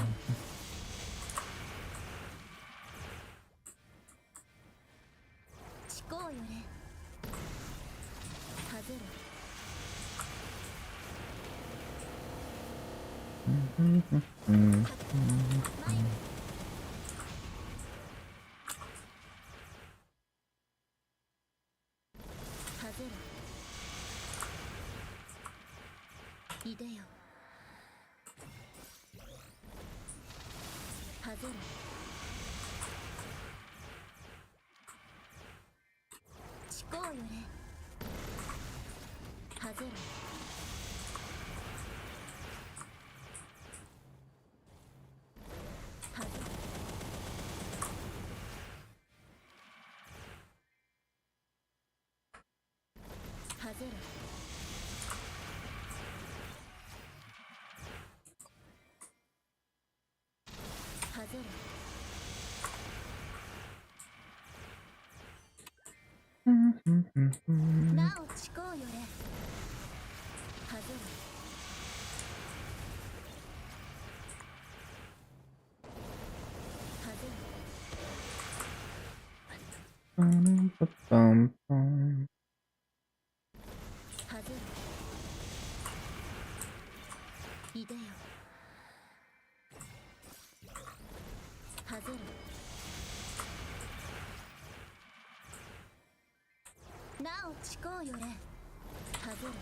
思考よれ外れ Mm. 前に外れいでよ外れ思考よれ外れ外れ外れ外れ なお思考よれ外れ外れ Ba-dum-ba-bum, bum. 外れいでよ外れなお思考よれ外れ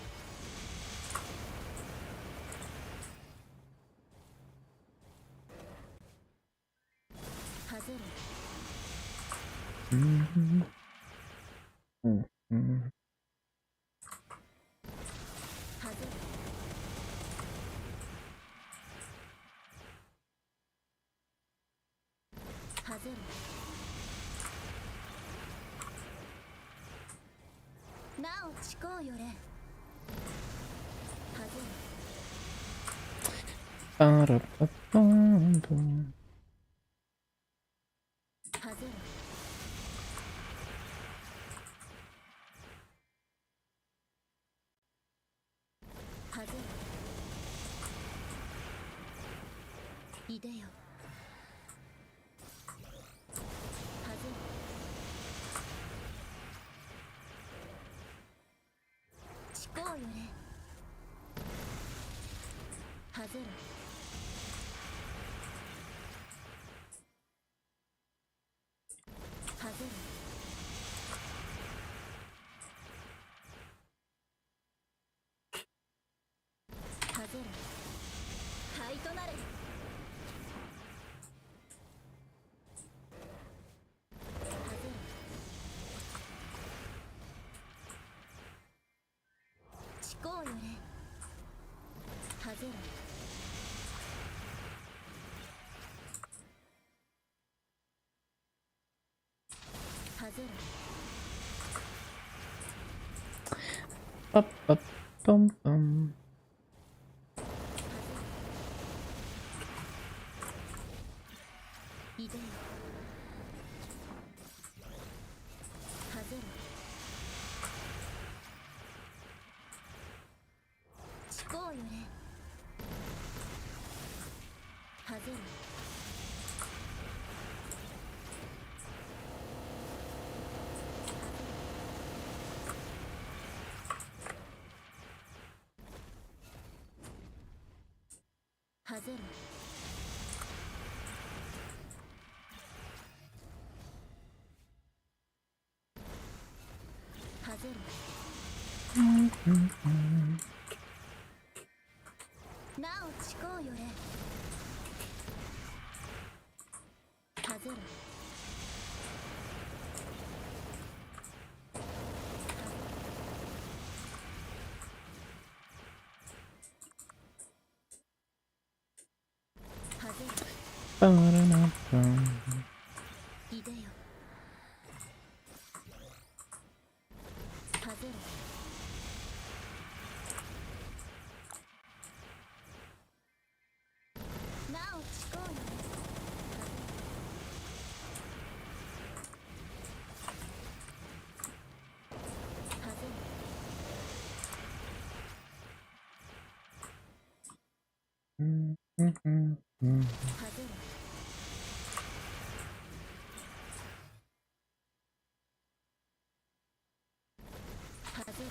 外れ Mm-hmm. Mm-hmm. 外れ外れなお思考よれ外れ Ba-da-ba-bum, bum. 外れ外れいでよ外れ思考よれ外れ外れ外れぜろはぜろ Up, up, bum, bum. いでよはぜろ思考よれはぜろはぜろはぜろなおちこうよれはぜろはぜろ Ba-da-da-bum. いでよはぜろなおちこうよれはぜろ はぜろ はぜろ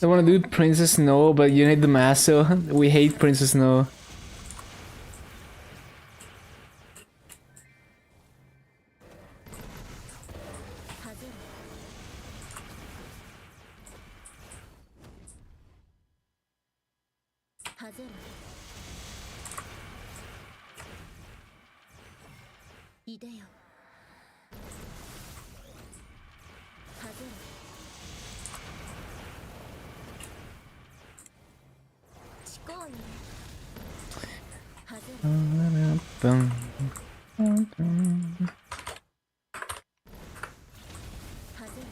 I wanna do Princess Snow, but you need the master. We hate Princess Snow. はぜろはぜろいでよはぜろちこうよれはぜろ Ba-da-da-bum. はぜろ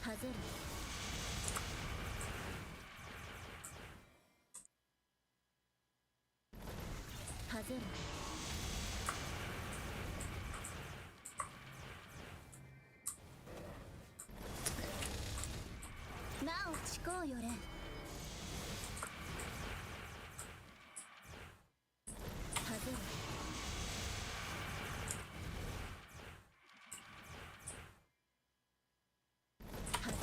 はぜろ はぜろ なおちこうよれはぜろ はぜ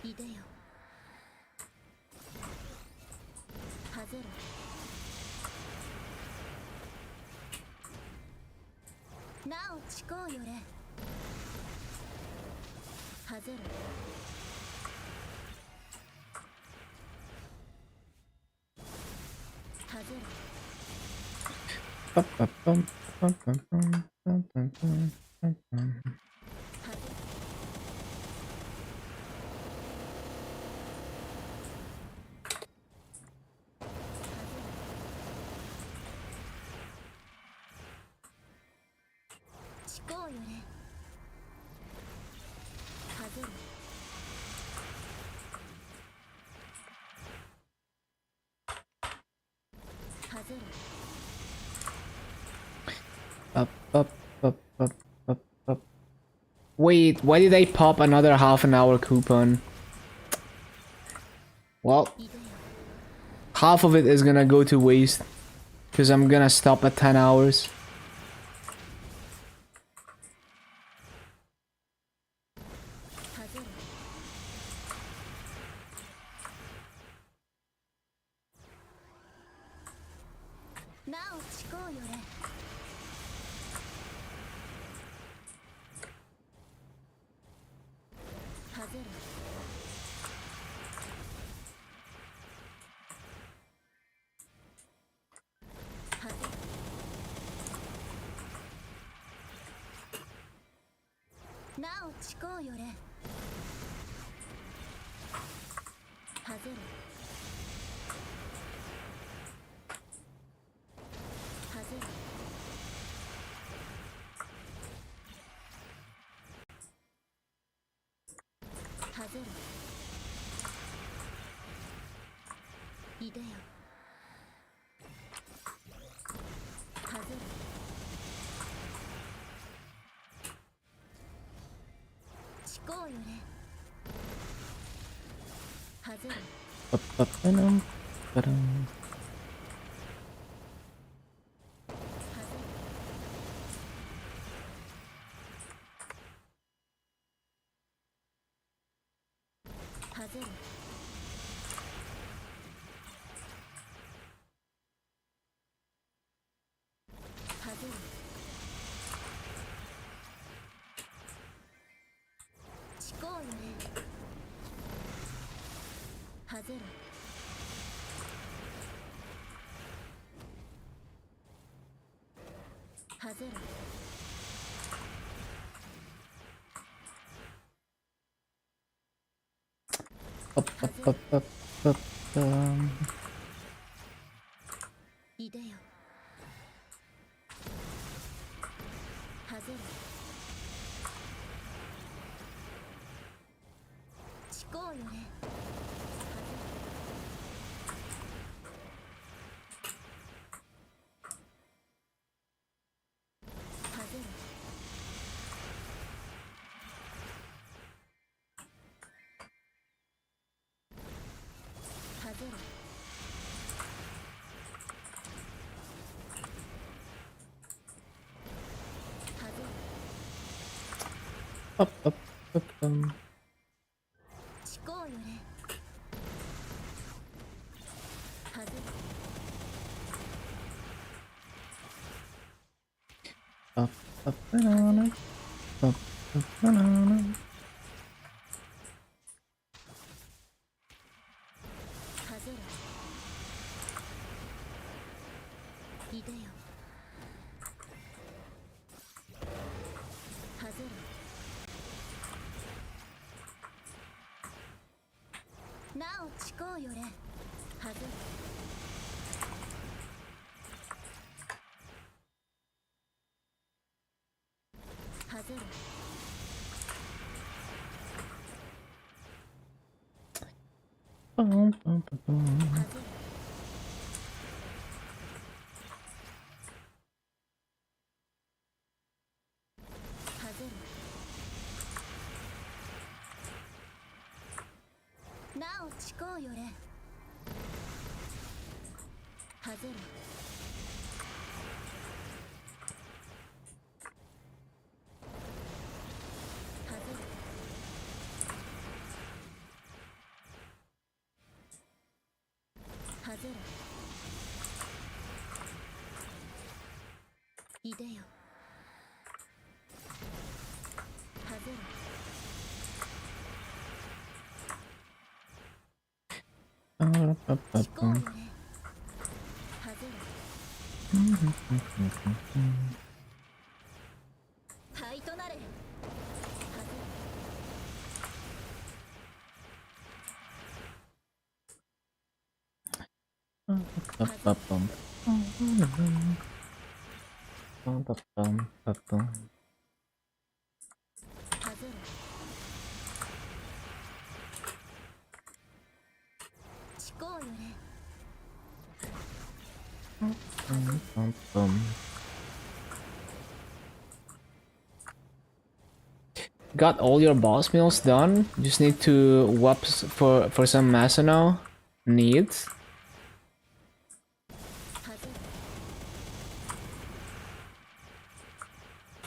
ろいでよはぜろなおちこうよれはぜろはぜろ Ba-ba-bum, ba-ba-bum, ba-ba-bum, ba-bum. はぜろちこうよれはぜろはぜろ Up, up, up, up, up, up. Wait, why did I pop another half an hour coupon? Well, いでよ half of it is gonna go to waste. Because I'm gonna stop at 10 hours. はぜろなおちこうよれはぜろはぜろなおちこうよれはぜるはぜるはぜるいでよはぜるちこうよれはぜるBa-ba-ba-dum, ba-dum. はぜるはぜるちこうよれはぜるはぜるBa-ba-ba-ba-ba-bum. いでよはぜるちこうよれはぜるはぜる はぜる はぜる Ba-ba-ba-bum. ちこうよれはぜる Ba-ba-ba-dum, ba-ba-ba-dum. はぜるいでよはぜるなおちこうよれはぜるはぜる Bum-bum-ba-bum. はぜるはぜるなおちこうよれはぜるはぜるはぜるいでよはぜる ちこうよ Ba-ba-ba-bum. れはぜる Mm-hmm. 灰となれはぜる Ba-ba-ba-bum. Ba-ba-bum-ba-bum. はぜるちこうよれ Bum-bum. Got all your boss meals done? Just need to whop for some massa now. Needs. はぜ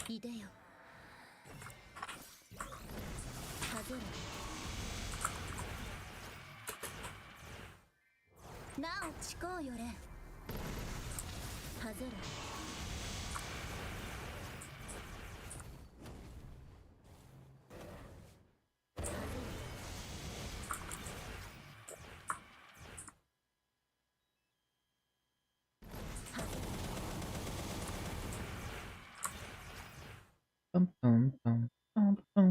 るいでよはぜるなおちこうよれはぜるはぜる Bum, bum, bum, bum, bum.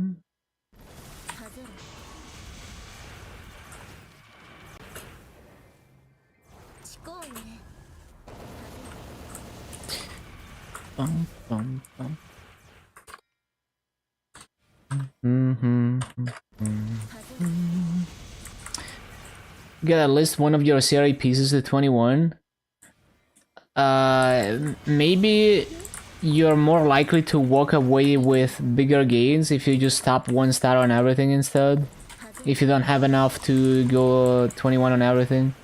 bum, bum, bum. Mm-hmm. Get at least one of your series pieces to 21. Maybe you're more likely to walk away with bigger gains if you just tap 1 star on everything instead. If you don't have enough to go 21 on everything.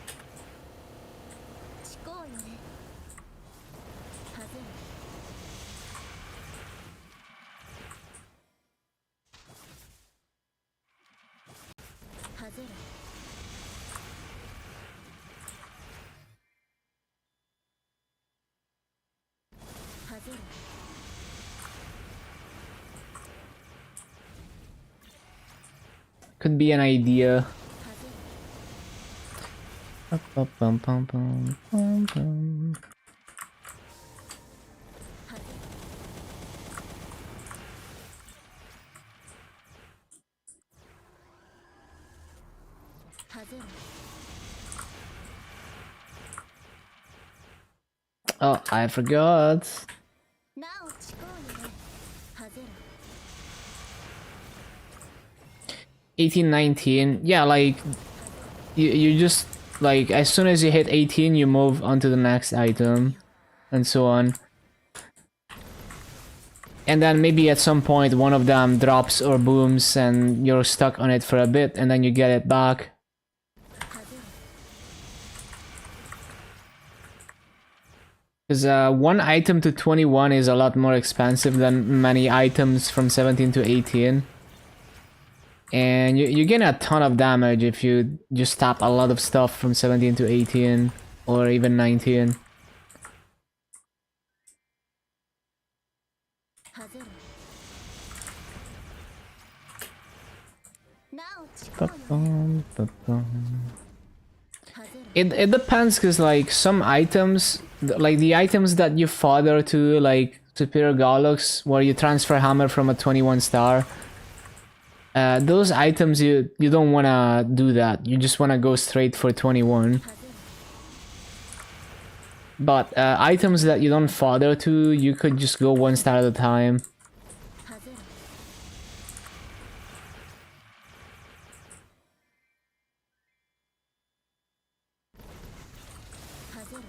思考よね外れ外れ Could be an idea. Bum, bum, bum, bum, bum. Oh, I forgot. なお思考よね外れ 18, 19. Yeah, like you just like as soon as you hit 18, you move on to the next item, and so on. And then maybe at some point one of them drops or booms, and you're stuck on it for a bit, and then you get it back. Because 1 item to 21 is a lot more expensive than many items from 17 to 18. And you gain a ton of damage if you just tap a lot of stuff from 17 to 18 or even 19. 外れなお思考よね外れ It depends, because like some items, like the items that you fodder to, like Superior Gollux, where you transfer hammer from a 21 star, those items you don't want to do that. You just want to go straight for 21. But items that you don't fodder to, you could just go 1 star at a time. 外れ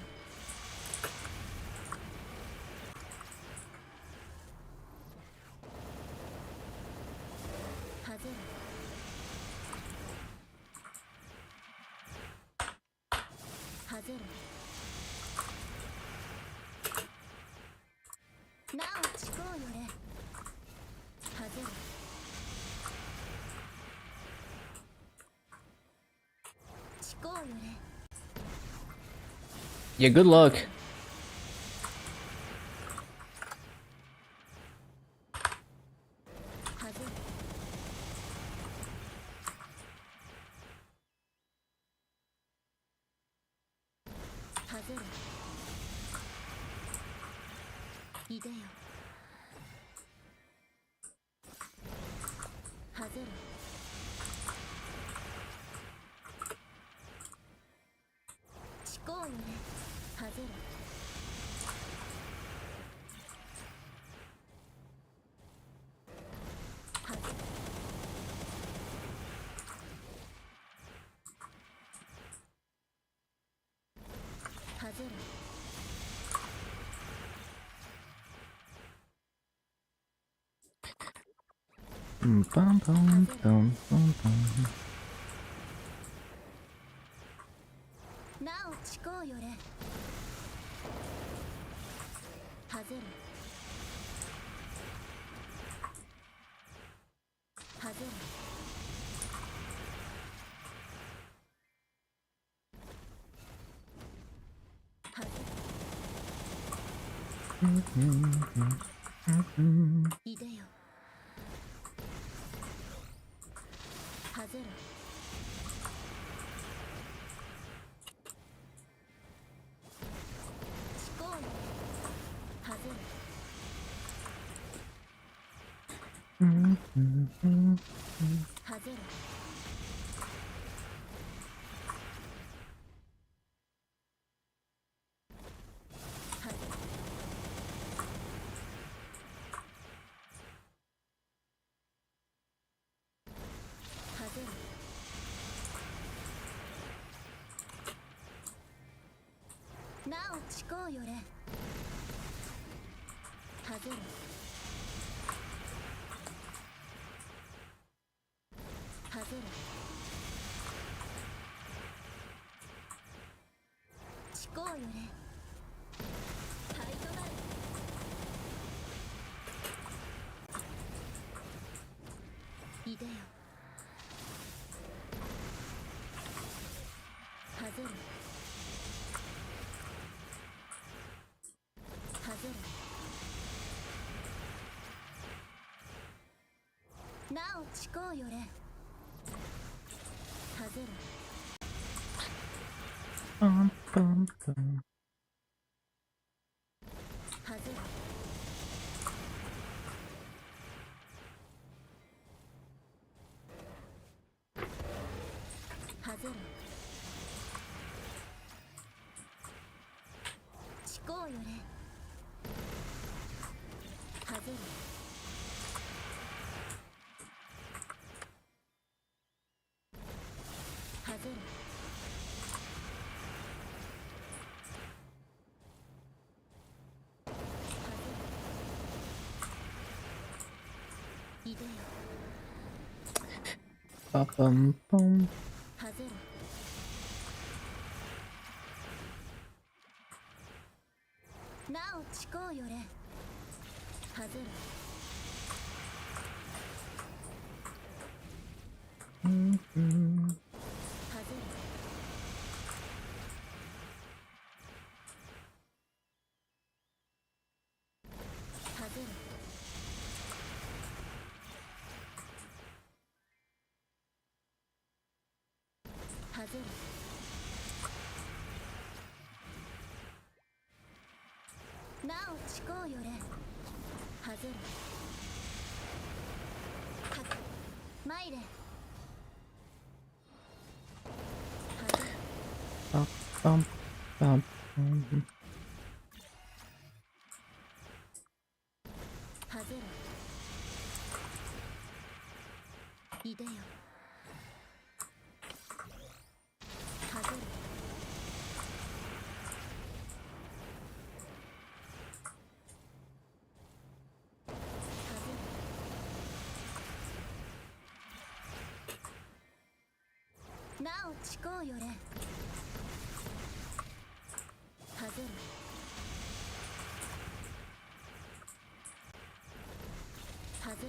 外れ 外れ 外れ なお思考よね外れ 思考よね Yeah, good luck. 外れ 外れ いでよ外れ 思考よね外れ 外れ 外れ Bum, bum, bum, bum, bum. なお思考よれ外れ外れ いでよ外れ 思考よ外れ 外れ 外れなおちこうよれはぜるはぜるちこうよれはいとなるいでよはぜるはぜるなおちこうよれはぜる Bum, bum, bum. はぜるはぜるちこうよれはぜるはぜるいでよ Ba bum bum. はぜるなおちこうよれはぜる Mm-hmm. はぜるはぜるはぜるなおちこうよれはぜるかくまいれはぜる Bum, bum, bum, bum. はぜるいでよはぜるはぜるなおちこうよれはぜるはぜる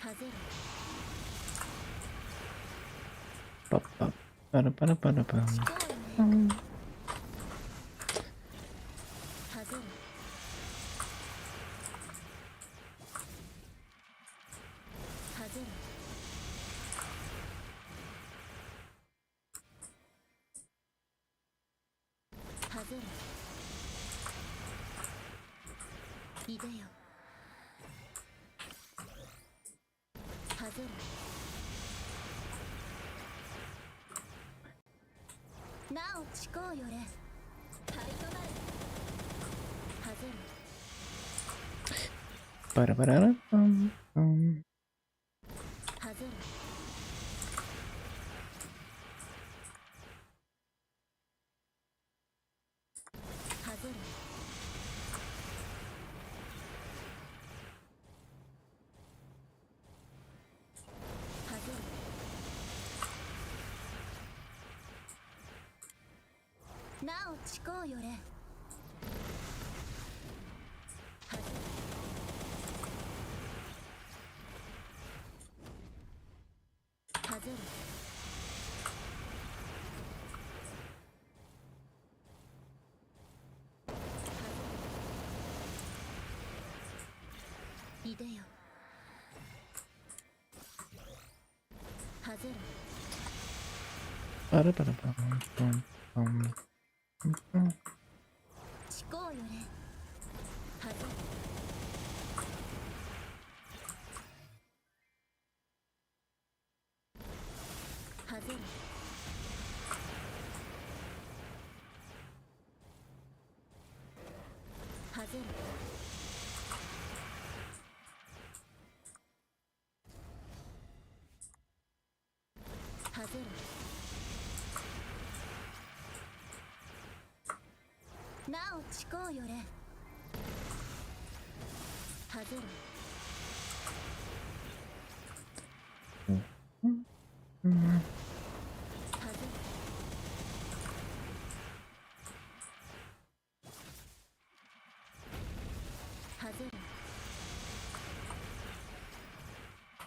はぜる Ba ba ba da ba da ba da bum. ちこうよれ Bum. はぜるはぜるはぜるいでよはぜるなおちこうよれはいとなるはぜる Ba da ba da da bum bum. はぜるはぜるはぜるなおちこうよれはぜるはぜるいでよはぜる Ba da ba da bum bum bum. Bum. ちこうよれはぜるはぜるはぜるなおちこうよれはぜろはぜろはぜろ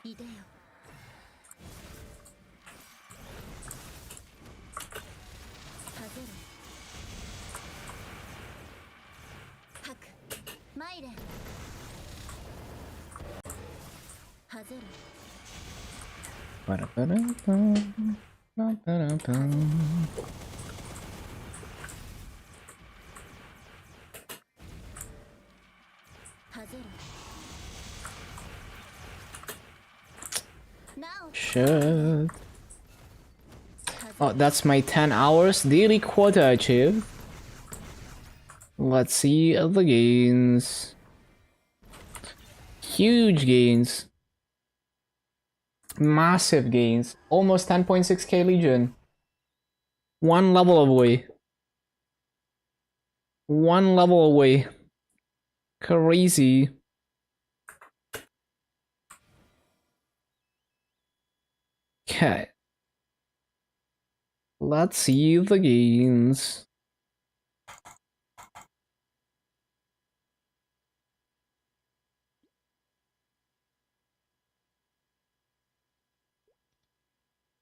いでよはぜろ吐く参れはぜろ Ba-da-ba-da-bum, ba-da-ba-da-bum. はぜろなお Shit. はぜ Oh, that's my 10 hours daily quota achieved. Let's see the gains. Huge gains. Massive gains. Almost 10.6k Legion. One level away. One level away. Crazy. Okay. Let's see the gains.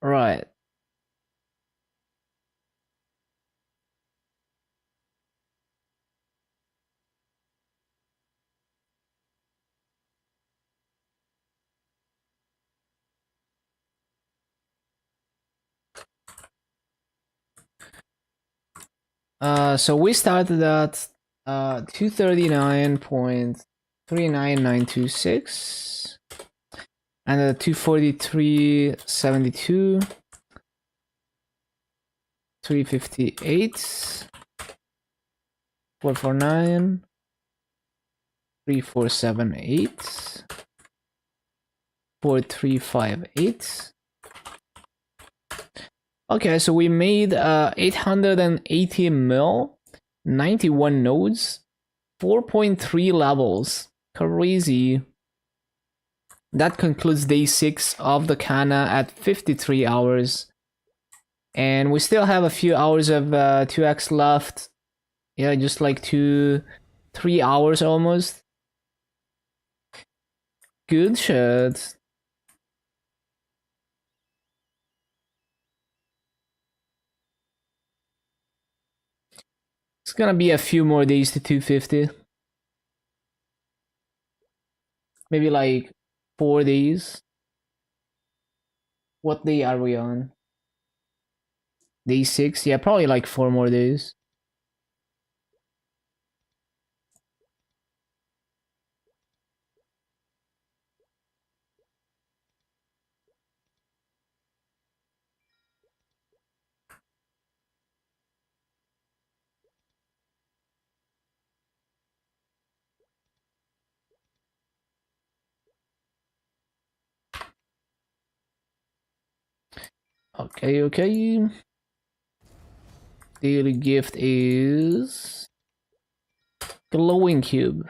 Right. So we started at 239.39926 and 243.72, 358, 449, 3478, 4358. Okay, so we made 880 mil, 91 nodes, 4.3 levels. Crazy. That concludes day 6 of the kanna at 53 hours. And we still have a few hours of 2x left. Yeah, just like 3 hours almost. Good shit. It's gonna be a few more days to 250. Maybe like 4 days. What day are we on? Day 6? Yeah, probably like 4 more days. Okay, okay. Daily gift is glowing cube.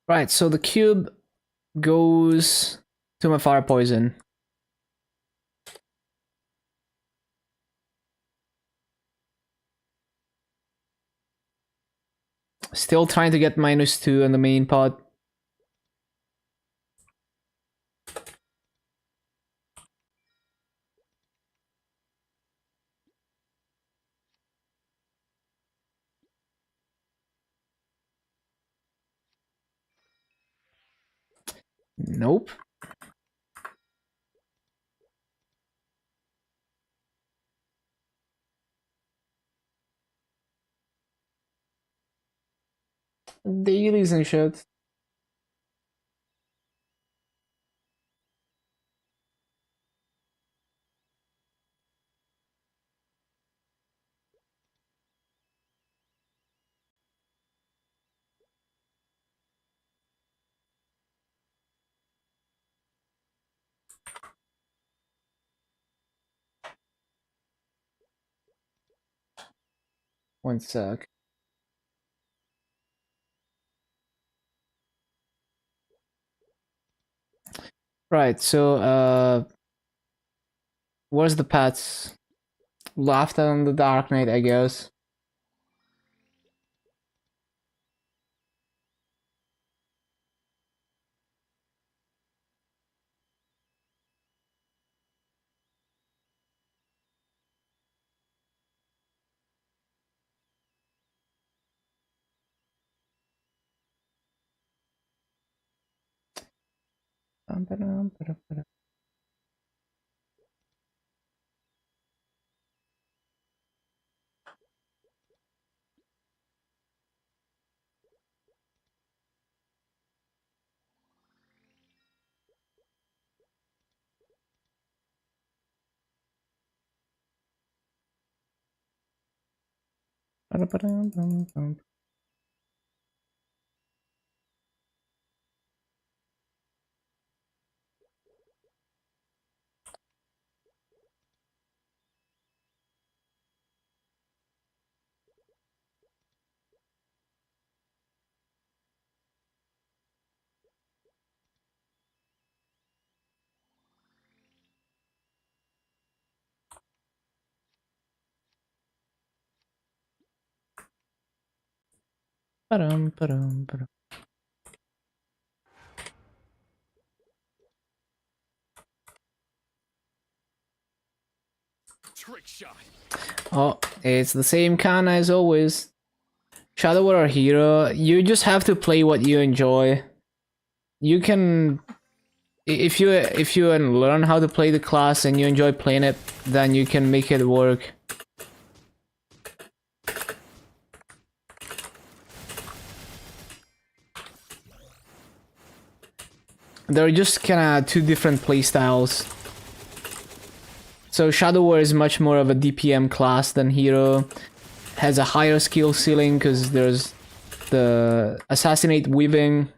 Right, so the cube goes to my fire poison. Still trying to get -2 on the main pot. Nope. Dailies and shit. One sec. Right, so where's the pets? Left on the Dark Knight, I guess. Trick shot. Oh, it's the same kanna as always. Shadow Warrior hero, you just have to play what you enjoy. You can, if you learn how to play the class and you enjoy playing it, then you can make it work. They're just kind of two different playstyles. So Shadow Warrior is much more of a DPM class than hero. Has a higher skill ceiling because there's the assassinate weaving.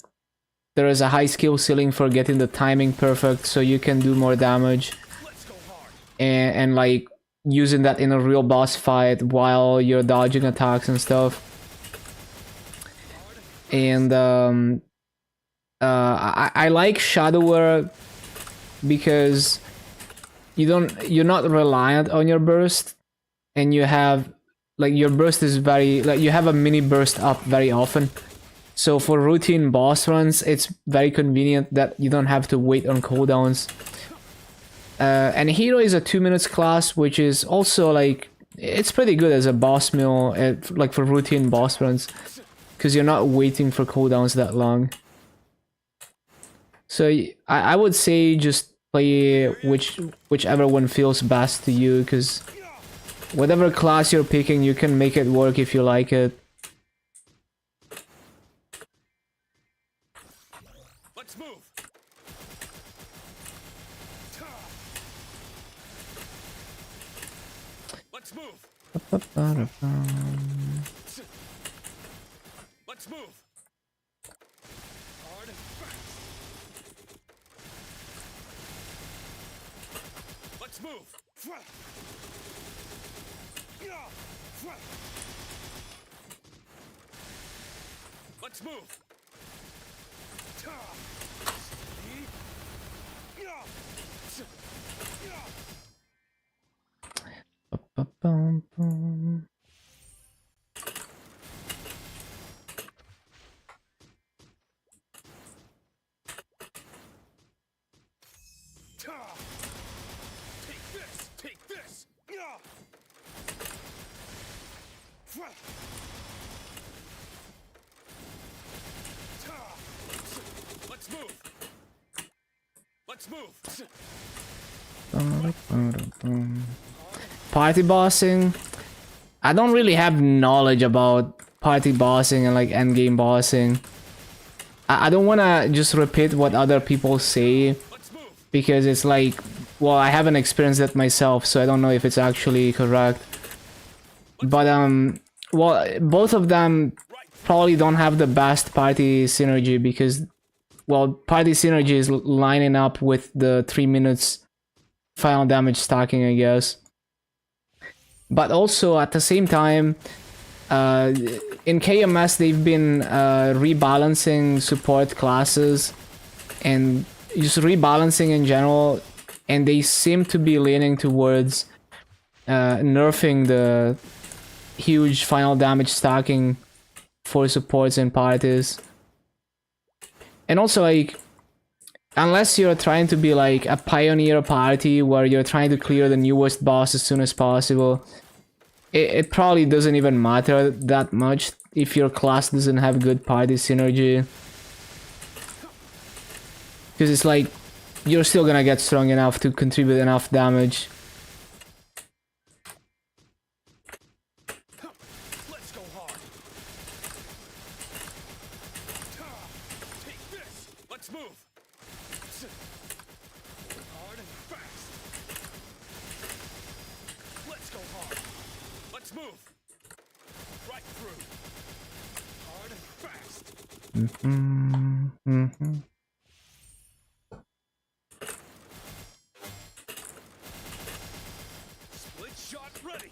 There is a high skill ceiling for getting the timing perfect so you can do more damage. And like using that in a real boss fight while you're dodging attacks and stuff. And I like Shadow Warrior because you're not reliant on your burst, and you have like your burst is very like you have a mini burst up very often. So for routine boss runs, it's very convenient that you don't have to wait on cooldowns. And hero is a 2 minutes class, which is also like it's pretty good as a boss mill, like for routine boss runs, because you're not waiting for cooldowns that long. So I would say just play whichever one feels best to you, because whatever class you're picking, you can make it work if you like it. Let's move. Let's move. Let's move. Hard and fast. Let's move. Let's move. Take this. Take this. Let's move. Let's move. Party bossing. I don't really have knowledge about party bossing and like endgame bossing. I don't want to just repeat what other people say, because it's like, well, I haven't experienced it myself, so I don't know if it's actually correct. But well, both of them probably don't have the best party synergy, because, well, party synergy is lining up with the 3 minutes final damage stacking, I guess. But also at the same time, in KMS they've been rebalancing support classes and just rebalancing in general, and they seem to be leaning towards nerfing the huge final damage stacking for supports and parties. And also, like, unless you're trying to be like a pioneer party where you're trying to clear the newest boss as soon as possible, it probably doesn't even matter that much if your class doesn't have good party synergy. Because it's like, you're still gonna get strong enough to contribute enough damage. Let's go hard. Take this. Let's move. Hard and fast. Let's go hard. Let's move. Right through. Hard and fast. Split shot ready.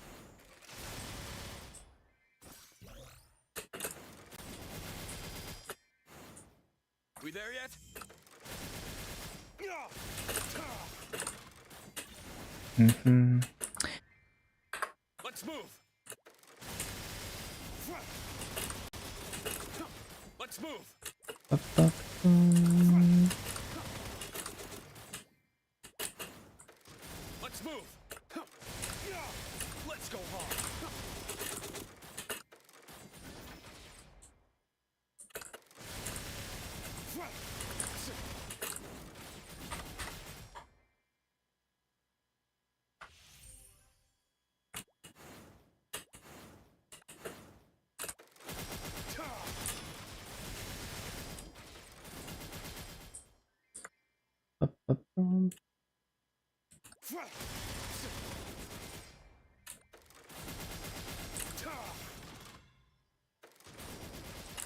We there yet? Let's move. Let's move. Let's move. Let's go hard.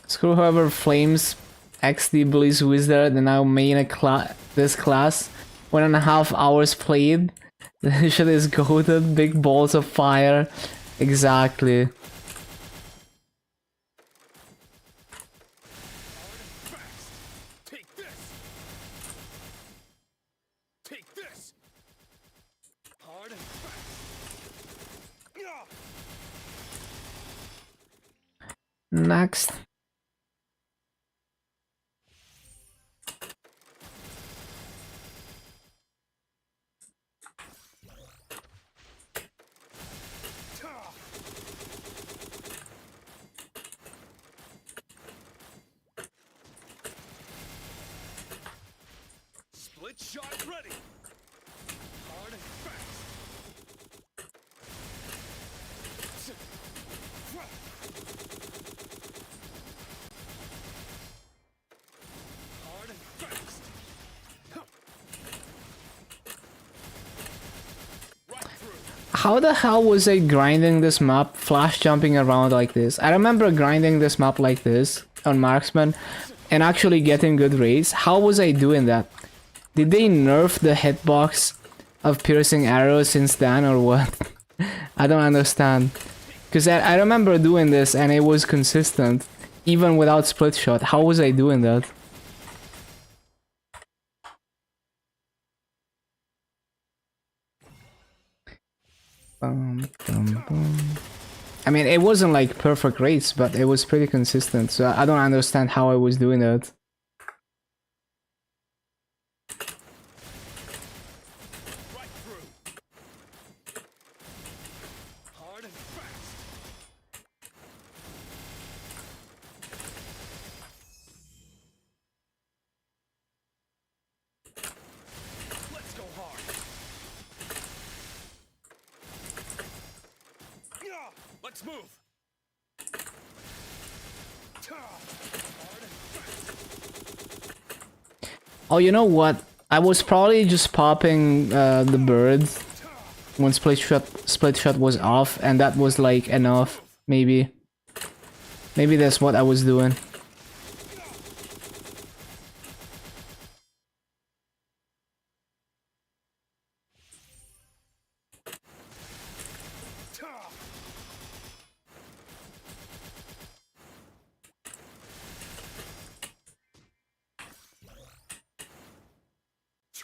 Screw whoever flames XD Bliss Wizard and now main this class. 1.5 hours played. This shit is goated. Big balls of fire. Exactly. Take this. Take this. Hard and fast. Next. Split shot ready. Hard and fast. Hard and fast. Right through. How the hell was I grinding this map, flash jumping around like this? I remember grinding this map like this on Marksman and actually getting good rates. How was I doing that? Did they nerf the hitbox of piercing arrows since then or what? I don't understand. Because I remember doing this and it was consistent, even without split shot. How was I doing that? I mean, it wasn't like perfect rates, but it was pretty consistent, so I don't understand how I was doing that. Right through. Hard and fast. Let's go hard. Let's move. Hard and fast. Oh, you know what? I was probably just popping the bird when split shot was off, and that was like enough. Maybe that's what I was doing.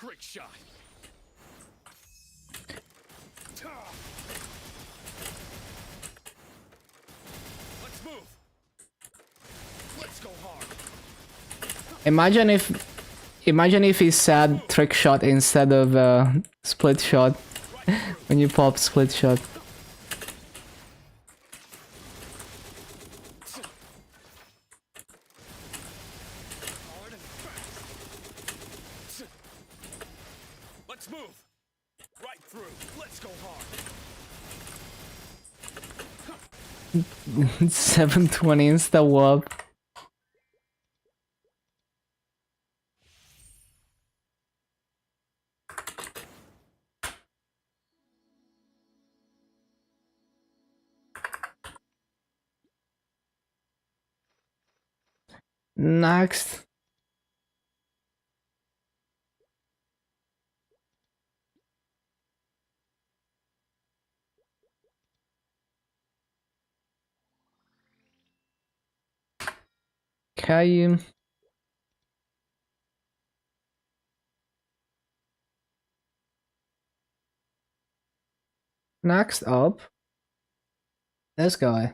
Trick shot. Let's move. Let's go hard. Imagine if he said trick shot instead of split shot when you pop split shot. Hard and fast. Let's move. Right through. Let's go hard. 720 insta warp. Next. Okay. Next up, this guy.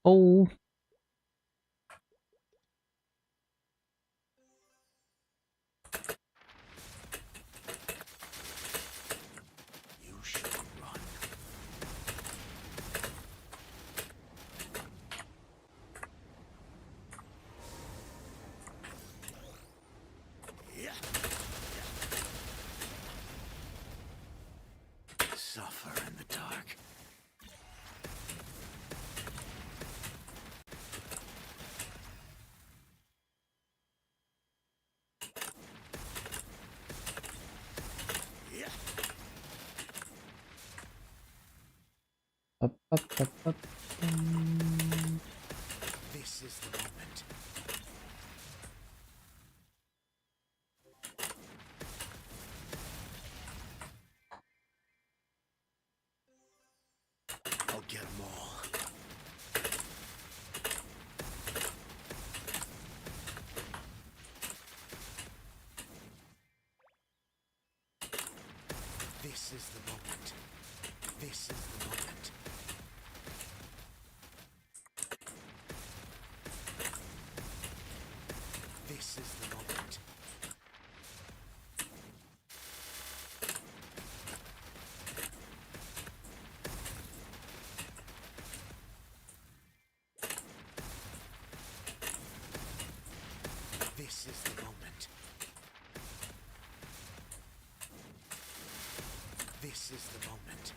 Oh. You should run. Yeah. Suffer in the dark. Yeah. Up, up, up, up. This is the moment. I'll get 'em all. This is the moment. This is the moment. This is the moment. This is the moment. This is the moment. This is the moment.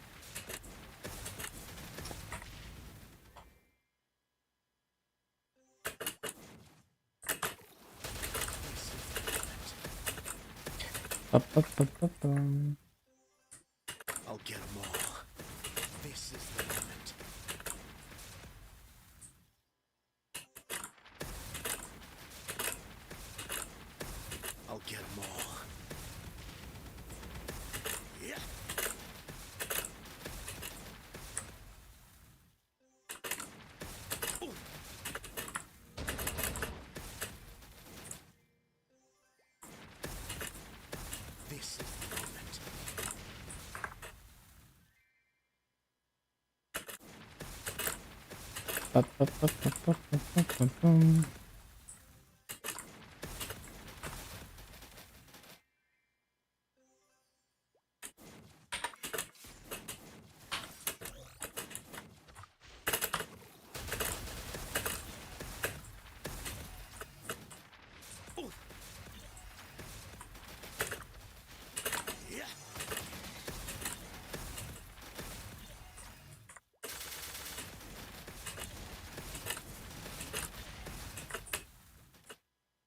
Up, up, up, up, up. I'll get 'em all. This is the moment. I'll get 'em all. Yeah. Ooh. This is the moment. Up, up, up, up, up, up, up, up. Ooh. Yeah.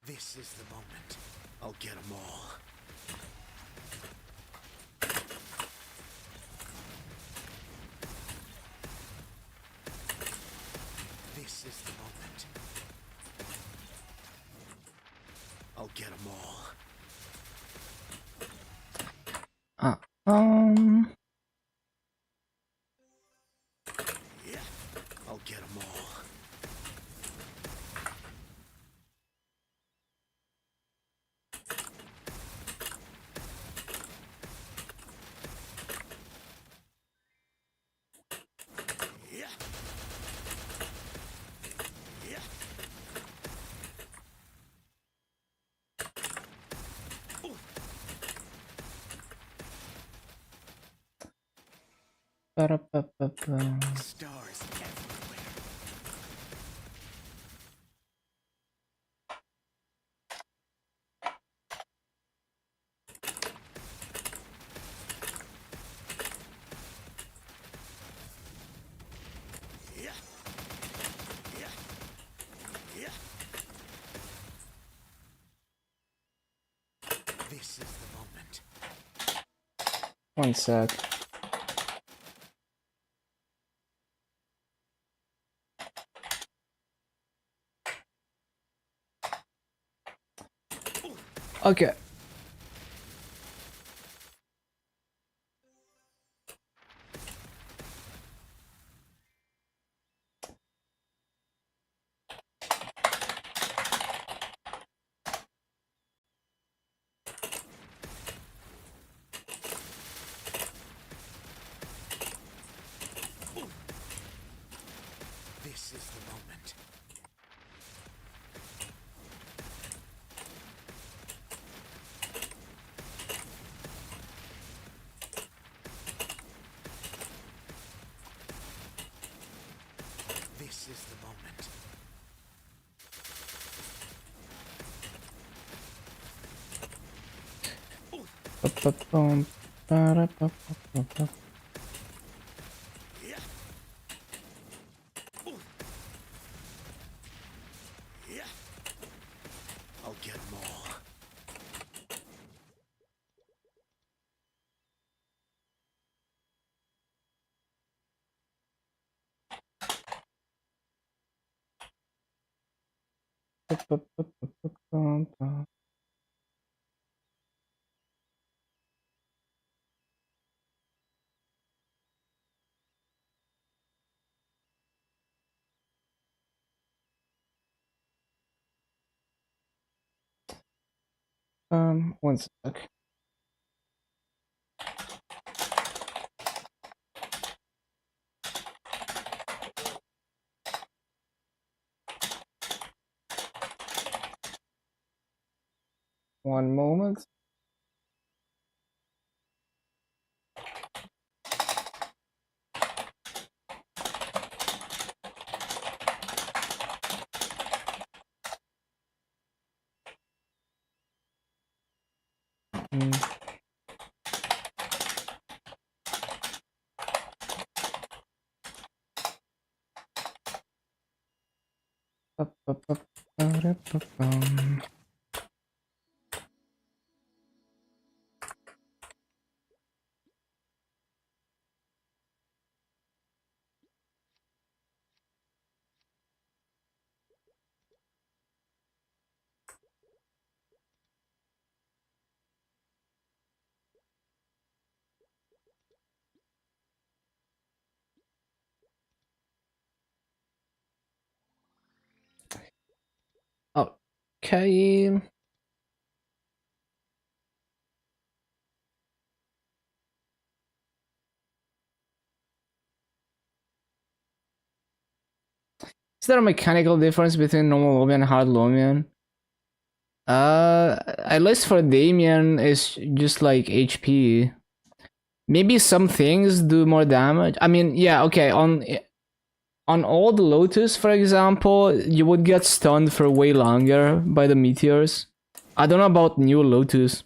This is the moment. I'll get them all. This is the moment. I'll get them all. Yeah, I'll get them all. Yeah. Yeah. パラパパパ Stars everywhere. Yeah. Yeah. Yeah. This is the moment. One sec. Okay. This is the moment. This is the moment. Pa-pa-pum, para-pa-pa-pa-pa. Yeah. Yeah. I'll get them all. Pa-pa-pa-pa-pa-pa. One sec. One moment. Mm. Pa-pa-pa-pa-ra-pa-pum. Okay. Is there a mechanical difference between normal Lomian and hard Lomian? At least for Damien, it's just like HP. Maybe some things do more damage. I mean, yeah, okay. On old Lotus, for example, you would get stunned for way longer by the meteors. I don't know about new Lotus.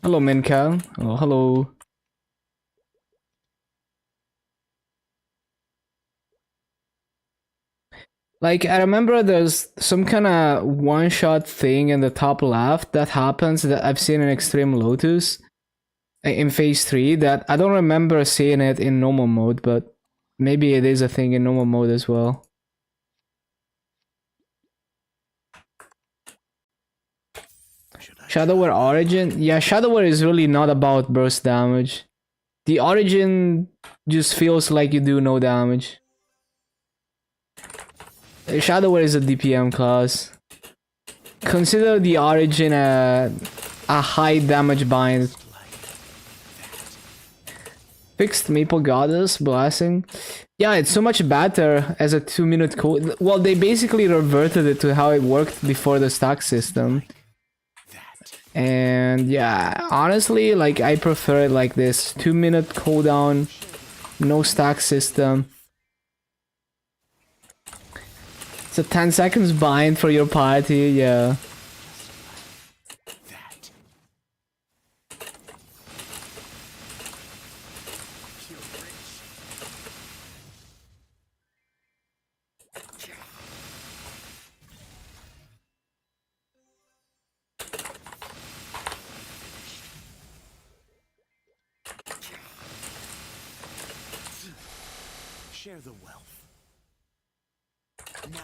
Hello, Minka. Oh, hello. Like, I remember there's some kind of one-shot thing in the top left that happens that I've seen in Extreme Lotus in Phase 3 that I don't remember seeing it in normal mode, but maybe it is a thing in normal mode as well. Shadow War Origin? Yeah, Shadow War is really not about burst damage. The Origin just feels like you do no damage. Shadow War is a DPM class. Consider the Origin a high damage bind. Fixed Maple Goddess Blessing. Yeah, it's so much better as a 2-minute cooldown. Well, they basically reverted it to how it worked before the stack system. And yeah, honestly, like, I prefer it like this. 2-minute cooldown, no stack system. It's a 10 seconds bind for your party, yeah. Share the wealth. Now.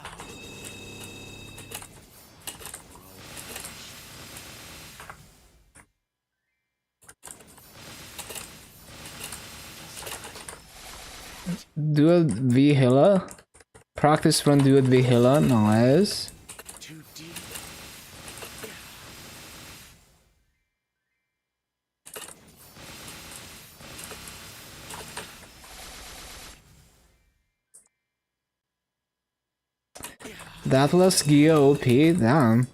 Dual V healer. Practice run dual V healer, nice. Too deep. Deathless Gear OP, damn.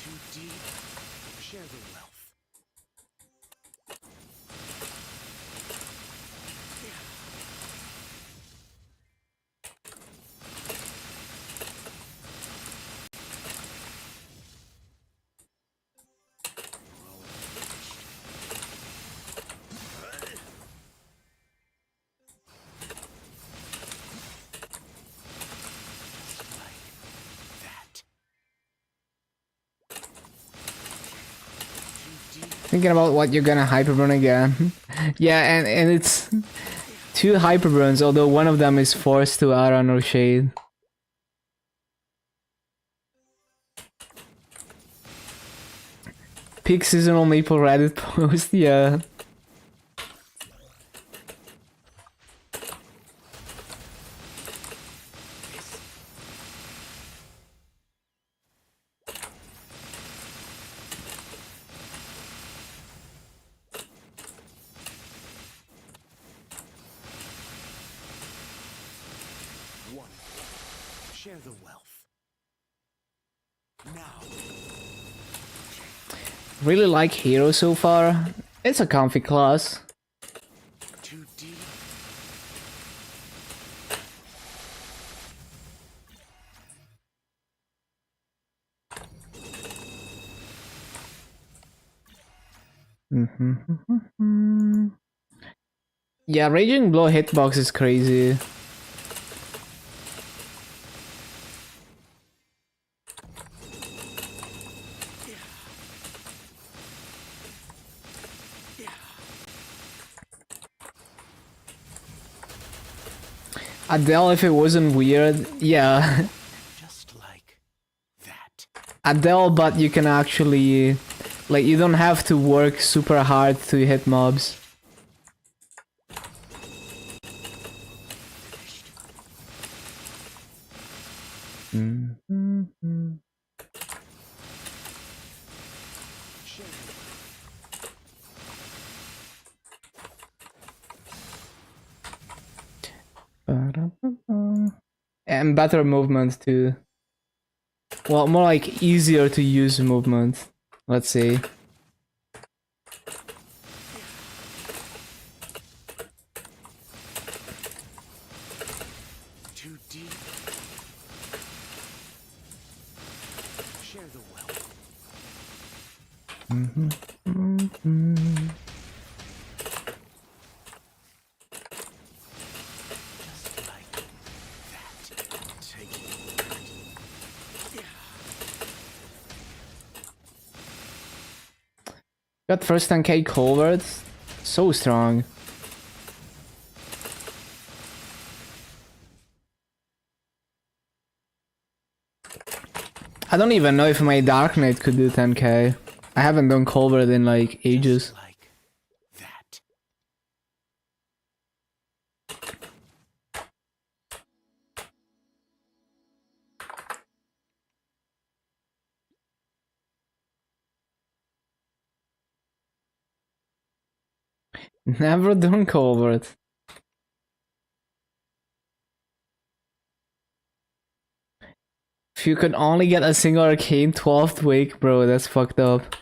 Too deep. Share the wealth. Thinking about what you're gonna hyperburn again. Yeah, and it's 2 hyperburns, although one of them is forced to aran+shade. Peak seasonal Maple Reddit post, yeah. One. Share the wealth. Now. Really like Hero so far. It's a comfy class. Too deep. Yeah, Raging Blow hitbox is crazy. Adele, if it wasn't weird, yeah. Just like that. Adele, but you can actually, like, you don't have to work super hard to hit mobs. And better movement too. Well, more like easier to use movement, let's say. Too deep. They're the welcome. Just like that. Take it. Got first 10k culverts. So strong. I don't even know if my Dark Knight could do 10k. I haven't done culvert in like ages. Just like that. Never done culvert. If you could only get a single arcane 12th wake, bro, that's fucked up.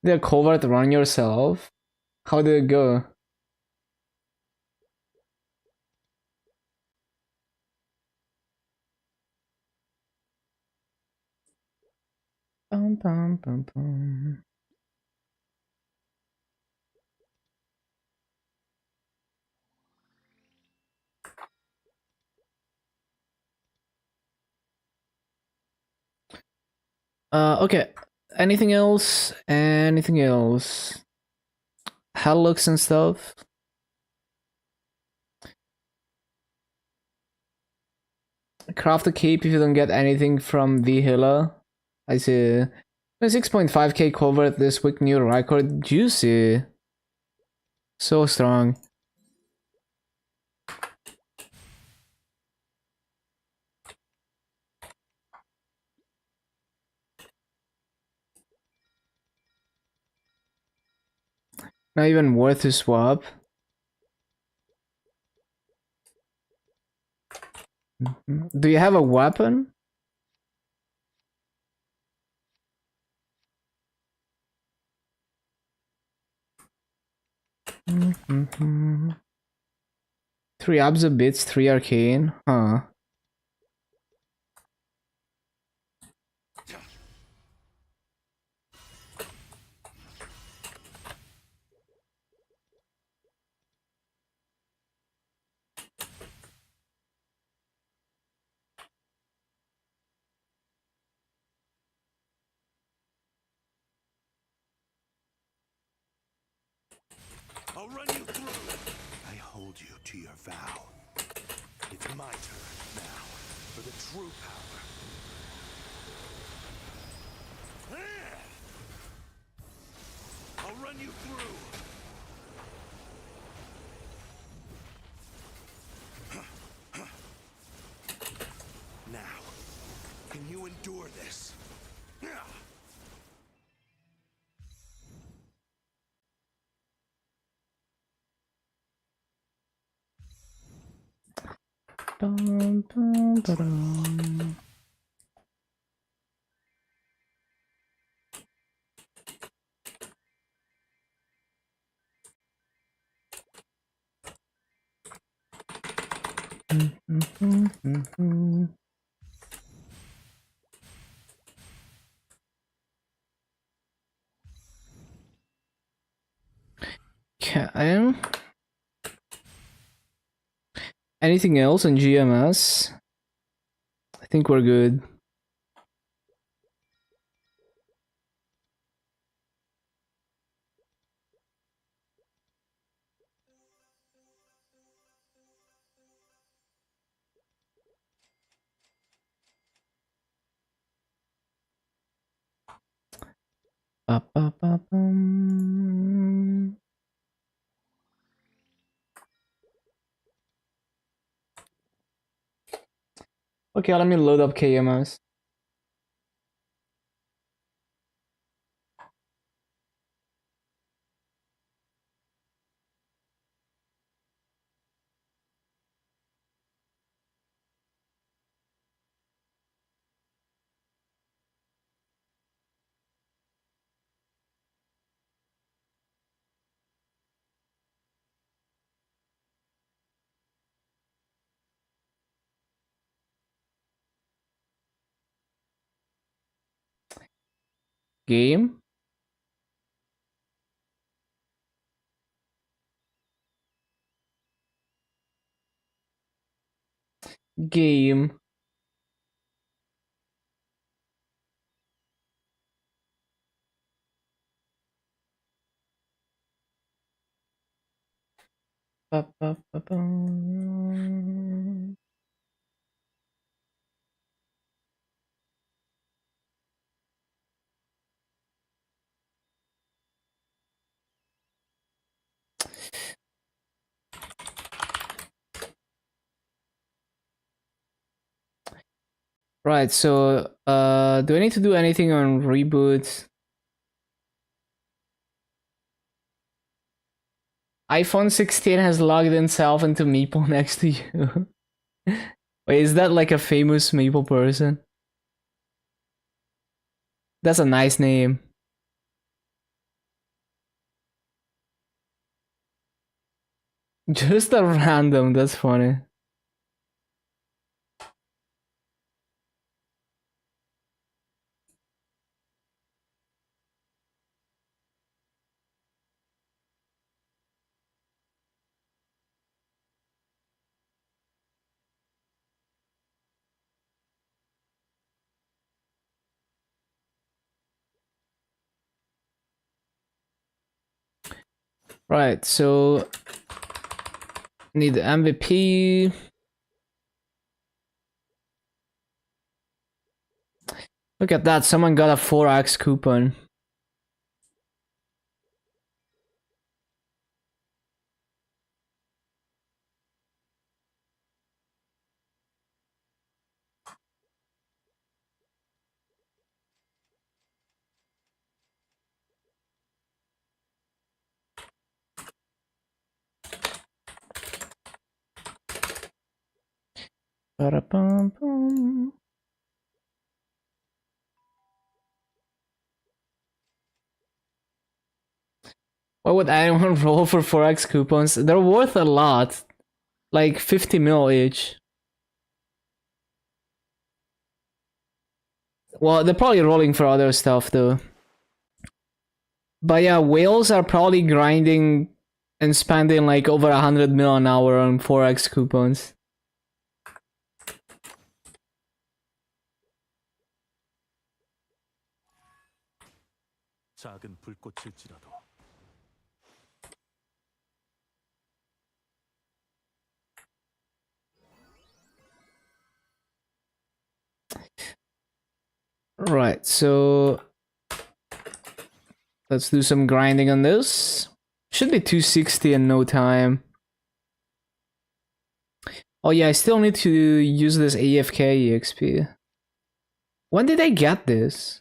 Did a culvert run yourself? How did it go? Bum, bum, bum, bum. Okay. Anything else? Anything else? Hell looks and stuff. Craft a cape if you don't get anything from the Hilla. I see. 6.5k culvert this week, new record. Juicy. So strong. Not even worth to swap. Do you have a weapon? Three abs of bits, 3 arcane. Huh. I'll run you through. I hold you to your vow. It's my turn now for the true power. I'll run you through. Now, can you endure this? Dum, dum, ba-dum. Okay. Anything else in GMS? I think we're good. Ba-ba-ba-bum. Okay, let me load up KMS. Game? Game. Ba-ba-ba-bum. Right, so do I need to do anything on reboot? iPhone 16 has logged itself into Meeple next to you. Wait, is that like a famous Meeple person? That's a nice name. Just a random, that's funny. Right, so need the MVP. Look at that, someone got a 4x coupon. Ba-da-bum-bum. Why would anyone roll for 4x coupons? They're worth a lot. Like 50 mil each. Well, they're probably rolling for other stuff though. But yeah, whales are probably grinding and spending like over 100 mil an hour on 4x coupons. 작은 불꽃일지라도 Right, so let's do some grinding on this. Should be 260 in no time. Oh yeah, I still need to use this AFK EXP. When did I get this?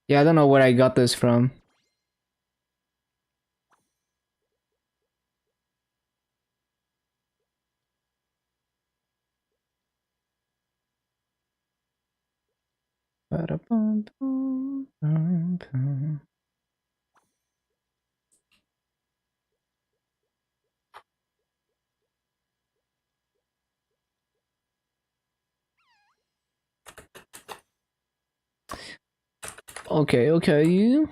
Yeah, I don't know where I got this from. Ba-da-bum-bum-bum-bum. Okay, okay.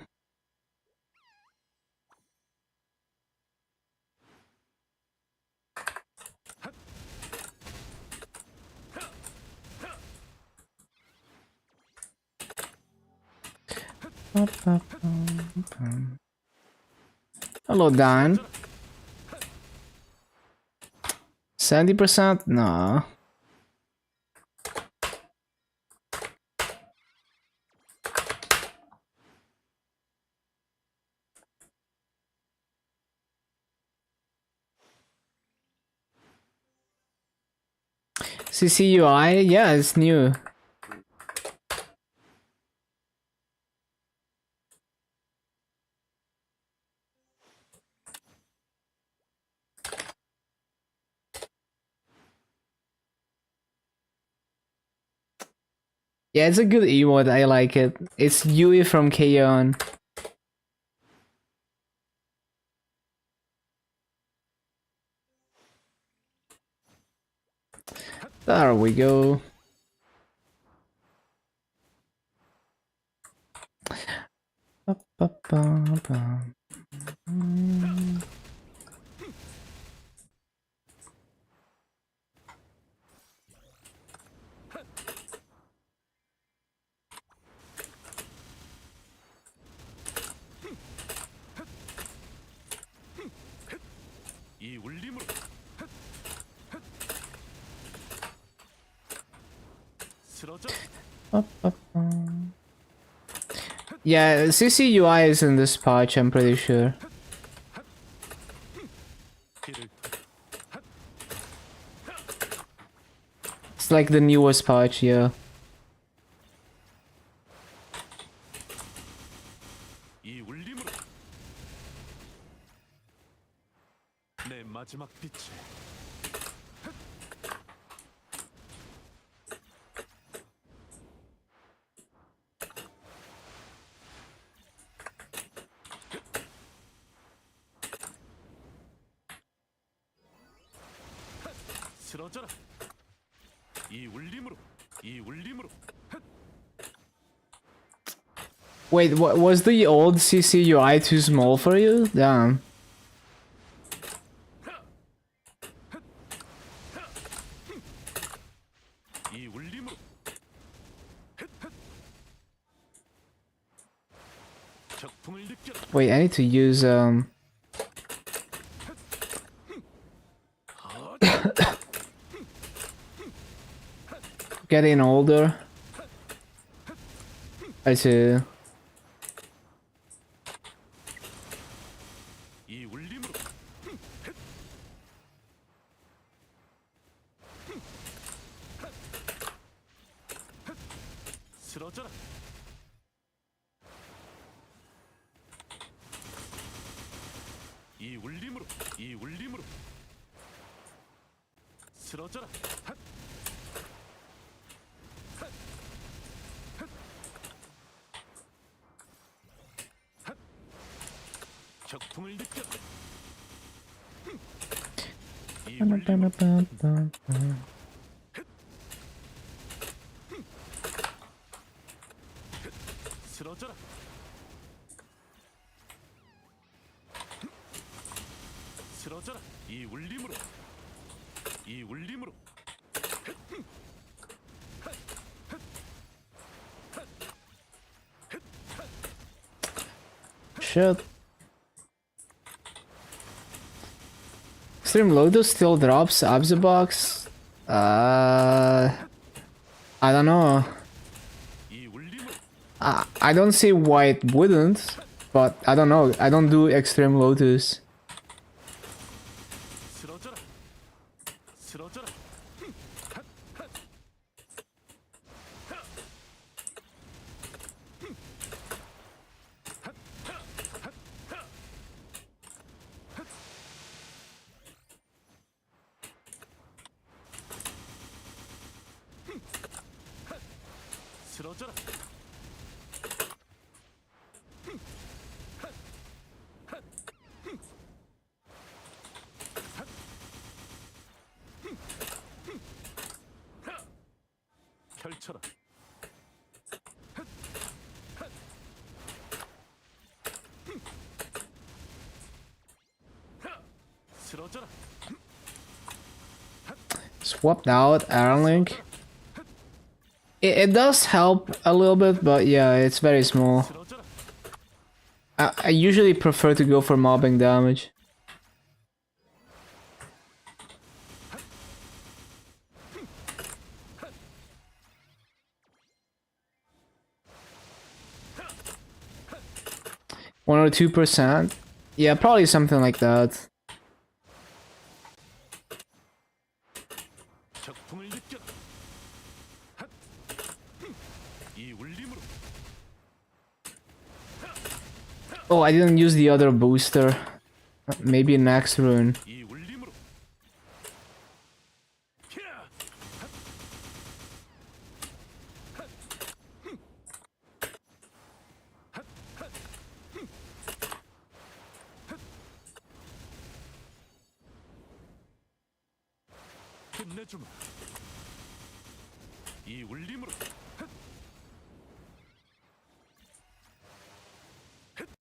Hello, Dan. 70%? Nah. CCUI? Yeah, it's new. Yeah, it's a good emote. I like it. It's Yui from K-On. There we go. Ba-ba-ba. 이 울림으로 쓰러져. Yeah, CCUI is in this patch, I'm pretty sure. 길을 It's like the newest patch, yeah. 이 울림으로 내 마지막 빛에 쓰러져라. 이 울림으로 이 울림으로 Wait, was the old CCUI too small for you? Damn. 이 울림으로 적품을 느껴라. Wait, I need to use getting older. I see. 이 울림으로 쓰러져라. 이 울림으로 이 울림으로 쓰러져라. 핫. 핫. 핫. 핫. 적품을 느껴. 이 울림으로 쓰러져라. 쓰러져라. 이 울림으로 이 울림으로 Shit. Extreme Lotus still drops Abzabox? I don't know. 이 울림으로 I don't see why it wouldn't, but I don't know. I don't do Extreme Lotus. 쓰러져라. 쓰러져라. 핫. 핫. 쓰러져라. 펼쳐라. 쓰러져라. Swapped out Aran Link. It does help a little bit, but yeah, it's very small. 쓰러져라. I usually prefer to go for mobbing damage. One or 2%? Yeah, probably something like that. 적품을 느껴라. 핫. 이 울림으로 Oh, I didn't use the other booster. Maybe next rune. 이 울림으로 캬! 핫. 핫. 핫. 핫. 핫. 끝내주마. 이 울림으로 핫. 핫.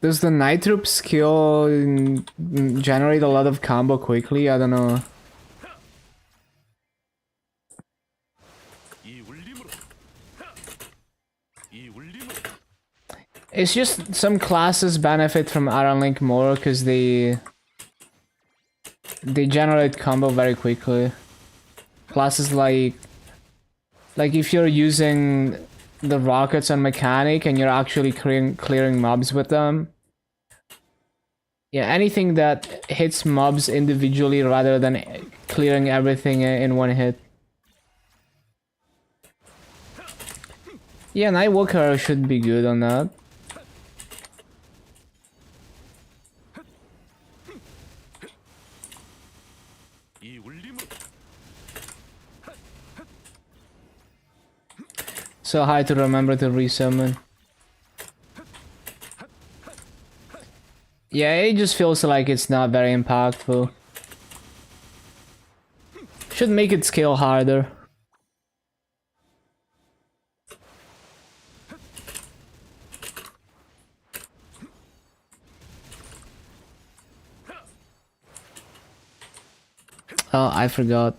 Does the Night Troop skill generate a lot of combo quickly? I don't know. It's just some classes benefit from Aran Link more because they generate combo very quickly. Classes like if you're using the rockets on mechanic and you're actually clearing mobs with them. Yeah, anything that hits mobs individually rather than clearing everything in one hit. Yeah, Nightwalker should be good on that. So hard to remember to resummon. Yeah, it just feels like it's not very impactful. Should make it scale harder. Oh, I forgot.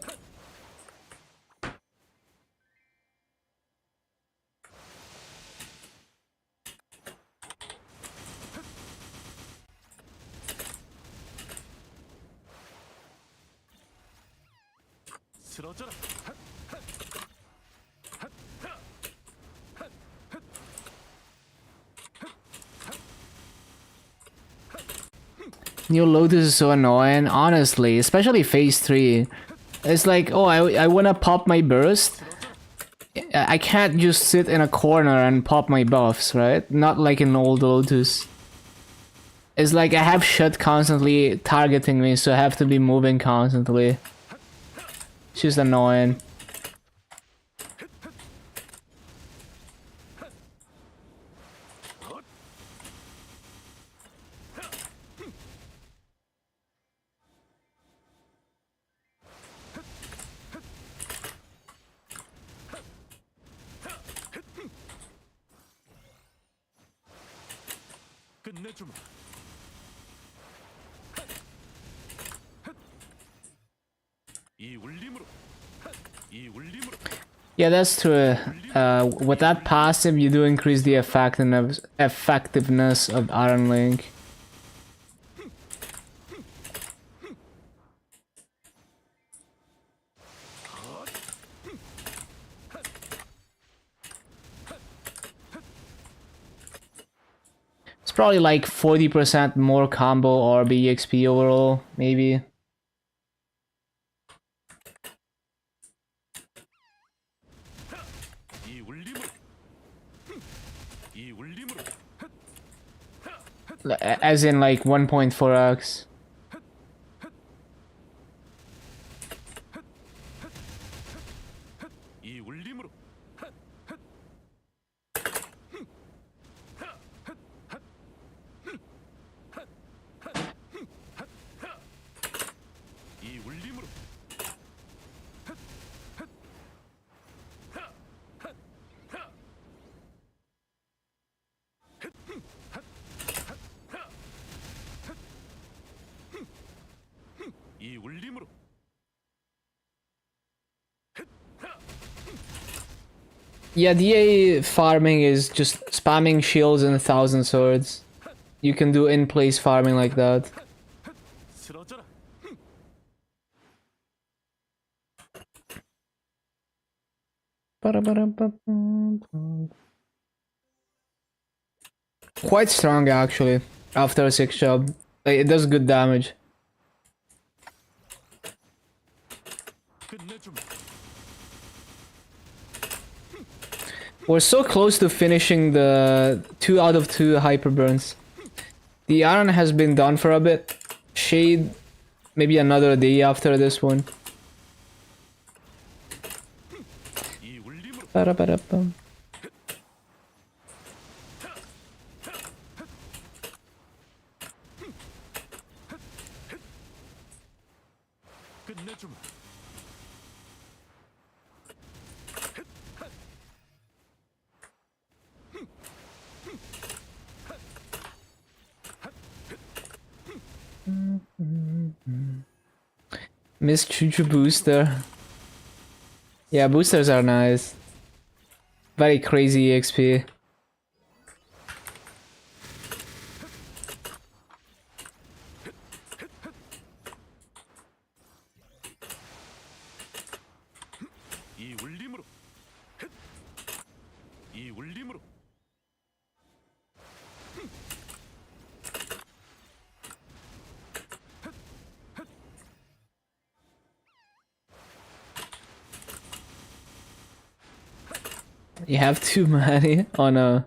New Lotus is so annoying, honestly, especially phase 3. It's like, oh, I wanna pop my burst. I can't just sit in a corner and pop my buffs, right? Not like in old Lotus. It's like I have shit constantly targeting me, so I have to be moving constantly. It's just annoying. Yeah, that's true. With that passive, you do increase the effectiveness of Aran Link. It's probably like 40% more combo or BXP overall, maybe. As in like 1.4x. Yeah, DA farming is just spamming shields and 1,000 swords. You can do in-place farming like that. Quite strong actually, after a 6 job. Like, it does good damage. We're so close to finishing the 2 out of 2 hyper burns. The Aran has been done for a bit. Shade, maybe another day after this one. Ba-da-ba-da-bum. Miss Chuchu booster. Yeah, boosters are nice. Very crazy EXP. 이 울림으로. 이 울림으로. You have too many? Oh no.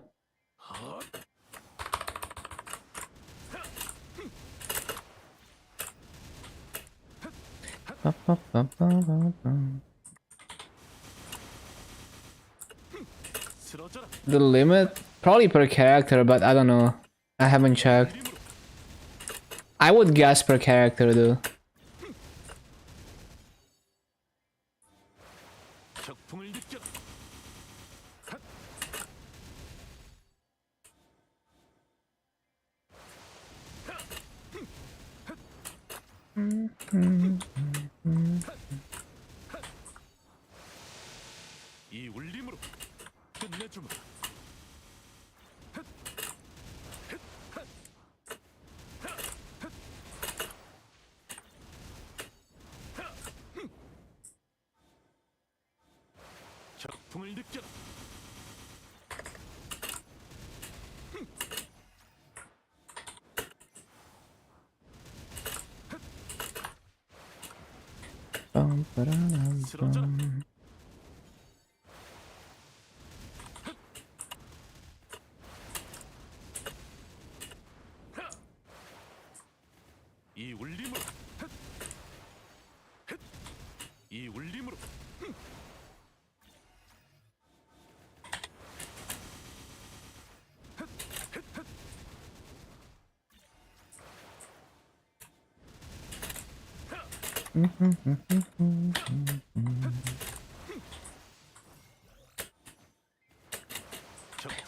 쓰러져라. The limit? Probably per character, but I don't know. I haven't checked. I would guess per character though. 적풍을 느껴라. 이 울림으로 끝내주마. 적풍을 느껴라. 쓰러져라. 이 울림으로. 이 울림으로.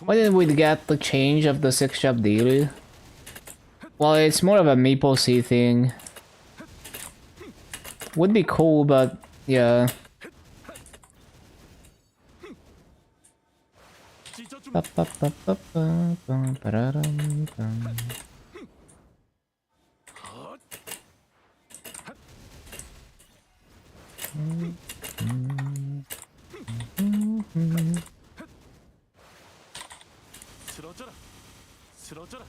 Why didn't we get the change of the 6-shop daily? Well, it's more of a MapleStory thing. Would be cool, but yeah. 찢어주마. 쓰러져라. 쓰러져라.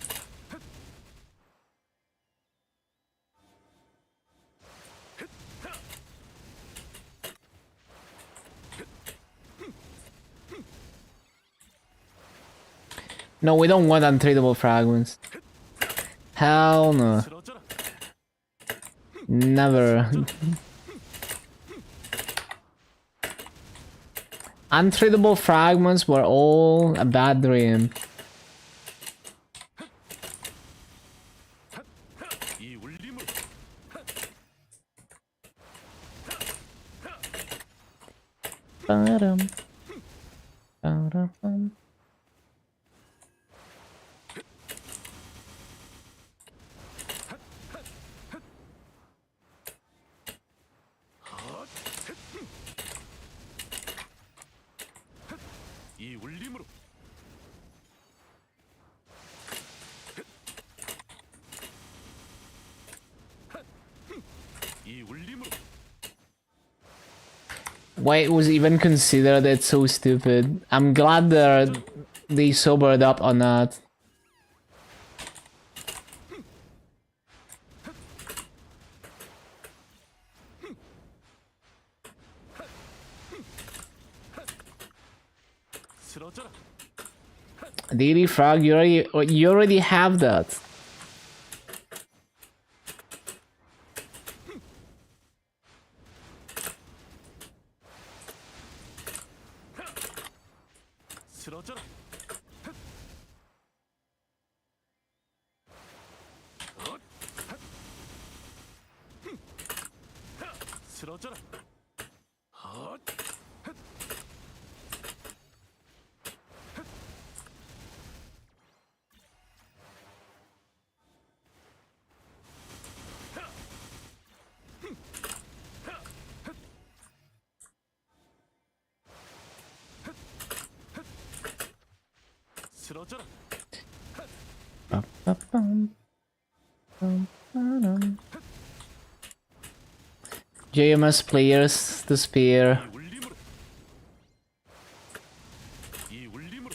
No, we don't want untradeable fragments. Hell no. 쓰러져라. Never. Untradeable fragments were all a bad dream. 이 울림으로. Ba-dum. Ba-dum. 이 울림으로. 이 울림으로. Why it was even considered? It's so stupid. I'm glad they sobered up on that. 쓰러져라. Daily frog, you already have that. 쓰러져라. 쓰러져라. 쓰러져라. JMS players to spare. 울림으로. 이 울림으로.